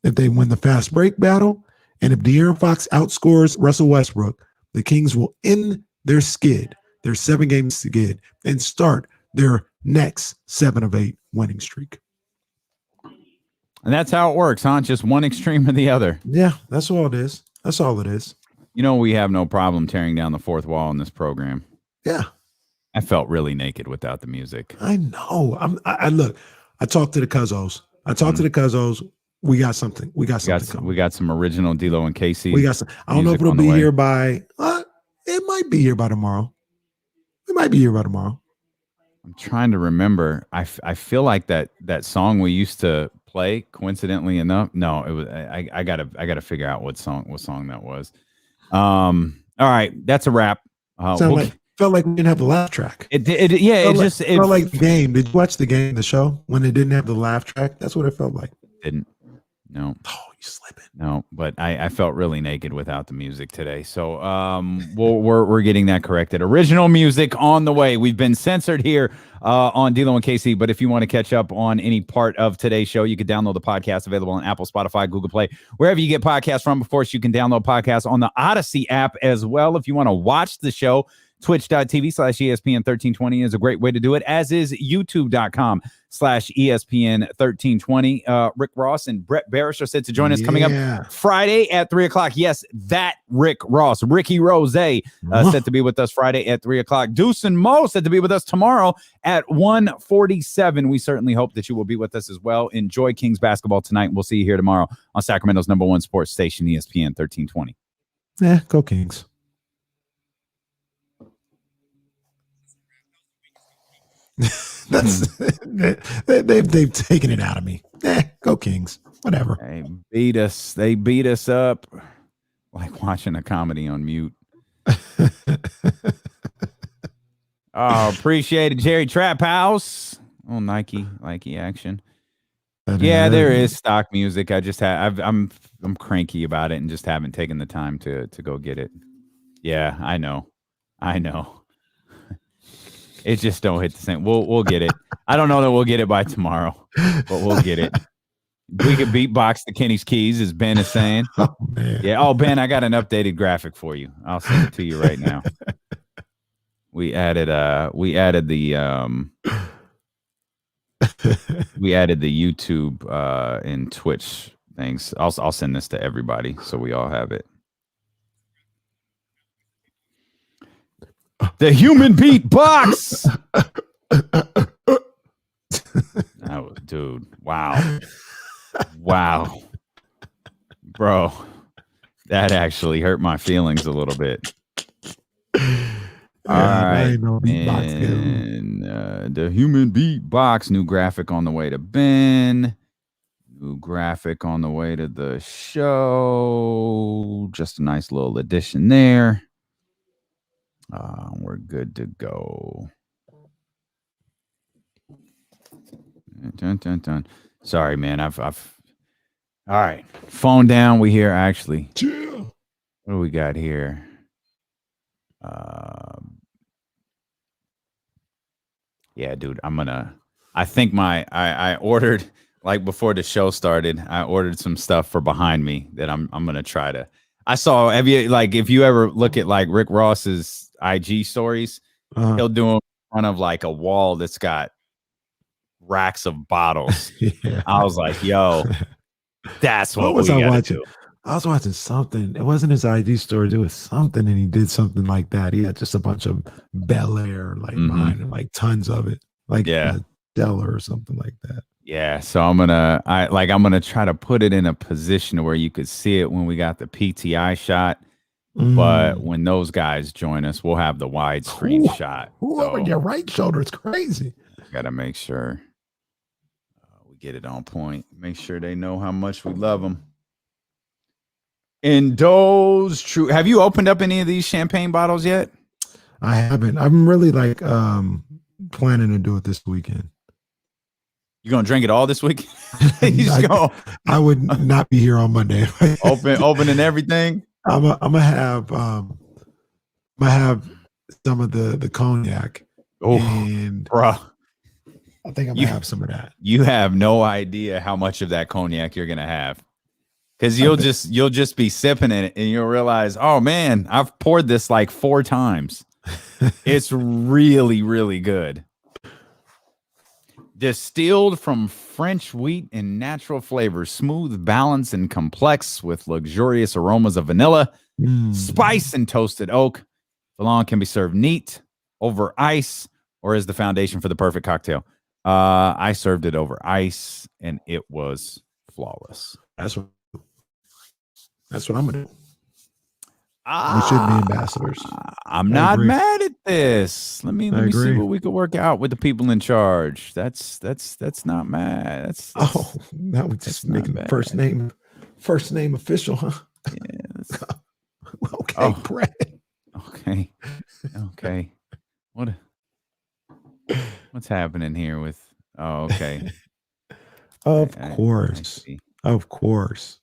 if they win the fast break battle, and if De'Aaron Fox outscores Russell Westbrook, the Kings will end their skid, their 7-game skid, and start their next 7 of 8 winning streak. And that's how it works, huh? Just one extreme or the other. Yeah, that's all it is. That's all it is. You know, we have no problem tearing down the fourth wall in this program. Yeah. I felt really naked without the music. I know. I look. I talked to the Cuzzos. We got something. We got some original D-Lo and Casey. We got some. I don't know if it'll be here by. It might be here by tomorrow. I'm trying to remember. I feel like that song we used to play. Coincidentally enough, no, it was. I gotta figure out what song that was. All right, that's a wrap. Felt like we didn't have the laugh track. It felt like the game. Did you watch the game, the show, when it didn't have the laugh track? That's what it felt like. Didn't. No. Oh, you slipping. No, but I felt really naked without the music today. So we're getting that corrected. Original music on the way. We've been censored here on D-Lo and KC, but if you want to catch up on any part of today's show, you can download the podcast available on Apple, Spotify, Google Play, wherever you get podcasts from. Of course, you can download podcasts on the Odyssey app as well. If you want to watch the show, twitch.tv/ESPN1320 is a great way to do it, as is youtube.com/ESPN1320. Rick Ross and Brett Barish are set to join us coming up Friday at 3:00. Yes, that Rick Ross, Ricky Rose, set to be with us Friday at 3:00. Deuce and Mo set to be with us tomorrow at 1:47. We certainly hope that you will be with us as well. Enjoy Kings basketball tonight. We'll see you here tomorrow on Sacramento's #1 sports station, ESPN 1320. Go Kings. That's they've taken it out of me. Go Kings. Whatever. They beat us up like watching a comedy on mute. Oh, appreciate it, Jerry Trap House. Oh, Nike action. Yeah, there is stock music. I just I'm cranky about it and just haven't taken the time to go get it. Yeah, I know. It just don't hit the same. We'll get it. I don't know that we'll get it by tomorrow, but we'll get it. We could beatbox the Kenny's Keys, as Ben is saying. Oh, man. Yeah. Oh, Ben, I got an updated graphic for you. I'll send it to you right now. We added the YouTube and Twitch things. I'll send this to everybody so we all have it. The human beatbox. Oh, dude. Wow. Bro, that actually hurt my feelings a little bit. All right. And the human beatbox, new graphic on the way to Ben. New graphic on the way to the show. Just a nice little addition there. We're good to go. Dun, dun, dun. Sorry, man. I've all right. Phone down. We here actually. What do we got here? Yeah, dude. I think I ordered, like, before the show started, I ordered some stuff for behind me that I'm gonna try to. I saw. If you ever look at like Rick Ross's IG stories, he'll do them in front of like a wall that's got racks of bottles. Yeah. I was like, yo, that's what was I watching? Do. I was watching something. It wasn't his IG story. It was something, and he did something like that. He had just a bunch of Bel Air behind him, like tons of it, like Della or something like that. Yeah, so I'm gonna try to put it in a position where you could see it when we got the PTI shot. But when those guys join us, we'll have the widescreen shot. Over your right shoulder, it's crazy. Gotta make sure we get it on point. Make sure they know how much we love them. Indulge true. Have you opened up any of these champagne bottles yet? I haven't. I'm really planning to do it this weekend. You gonna drink it all this week? I would not be here on Monday. Opening everything. I'm gonna have some of the cognac. And bro, I think I'm gonna have some of that. You have no idea how much of that cognac you're gonna have, because you'll just be sipping it and you'll realize, oh man, I've poured this like 4 times. It's really, really good. Distilled from French wheat and natural flavors, smooth, balanced, and complex with luxurious aromas of vanilla, spice, and toasted oak. Blanc can be served neat, over ice, or is the foundation for the perfect cocktail? I served it over ice, and it was flawless. That's what I'm gonna do. We should be ambassadors. I'm not mad at this. Let me see what we could work out with the people in charge. That's not mad. That's now we just making first name official, huh? Yeah. Okay, Brett. Okay. What's happening here with? Oh, okay. Of course.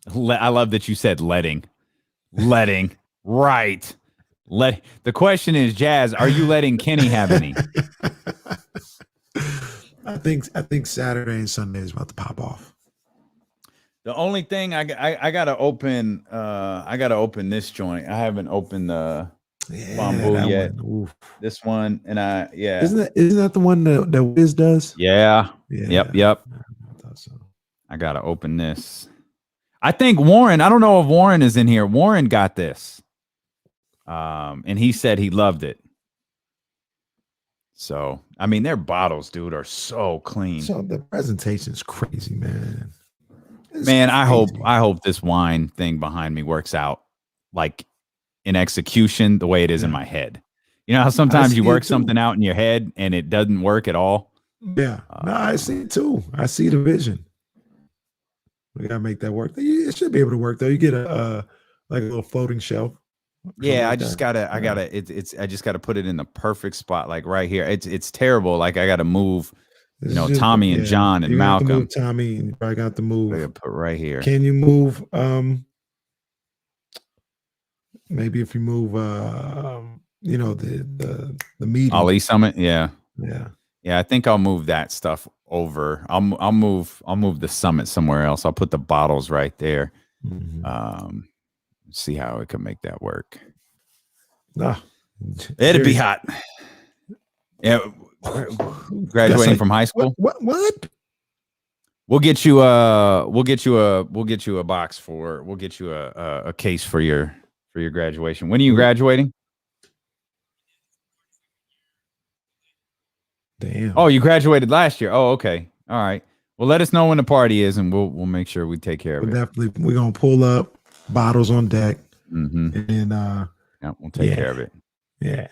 I love that you said letting, right? The question is, Jazz, are you letting Kenny have any? I think Saturday and Sunday is about to pop off. The only thing I gotta open, this joint. I haven't opened the bamboo yet. This one, and Isn't that the one that Wiz does? Yeah. Yep. I thought so. I gotta open this. I think Warren. I don't know if Warren is in here. Warren got this, and he said he loved it. So, I mean, their bottles, dude, are so clean. So the presentation's crazy, man. I hope this wine thing behind me works out like in execution the way it is in my head. You know how sometimes you work something out in your head and it doesn't work at all? Yeah. No, I see it too. I see the vision. We gotta make that work. It should be able to work though. You get a little floating shelf. Yeah, I just gotta put it in the perfect spot, like right here. It's terrible. Like I gotta move, Tommy and John and Malcolm. Move Tommy, and I got to move. I gotta put right here. Can you move? Maybe if you move, the meeting. Ali Summit. Yeah. Yeah. Yeah, I think I'll move that stuff over. I'll move the summit somewhere else. I'll put the bottles right there. Mm-hmm. See how it can make that work. It'd be hot. Yeah, graduating from high school. What? We'll get you a box we'll get you a case for your graduation. When are you graduating? Damn. Oh, you graduated last year. Oh, okay. All right. Well, let us know when the party is, and we'll make sure we take care of it. Definitely, we're gonna pull up, bottles on deck, and we'll take care of it. Yeah,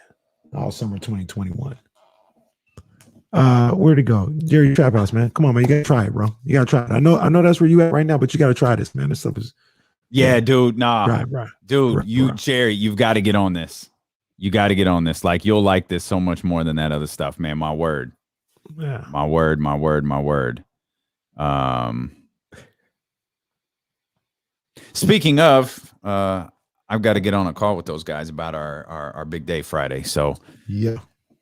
all summer 2021. Where'd it go, Jerry Trap House, man? Come on, man, you gotta try it, bro. You gotta try it. I know that's where you at right now, but you gotta try this, man. This stuff is. Yeah, dude. Nah, right. Dude, Jerry, you've got to get on this. You got to get on this. Like, you'll like this so much more than that other stuff, man. My word. Yeah. My word. Speaking of, I've got to get on a call with those guys about our big day Friday. So yeah,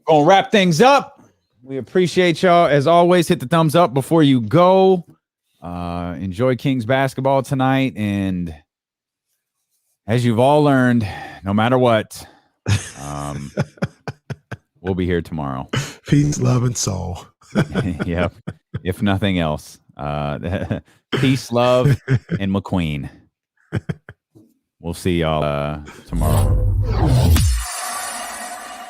gonna wrap things up. We appreciate y'all as always. Hit the thumbs up before you go. Enjoy Kings basketball tonight, and as you've all learned, no matter what, we'll be here tomorrow. Peace, love, and soul. Yep. If nothing else, peace, love, and McQueen. We'll see y'all tomorrow.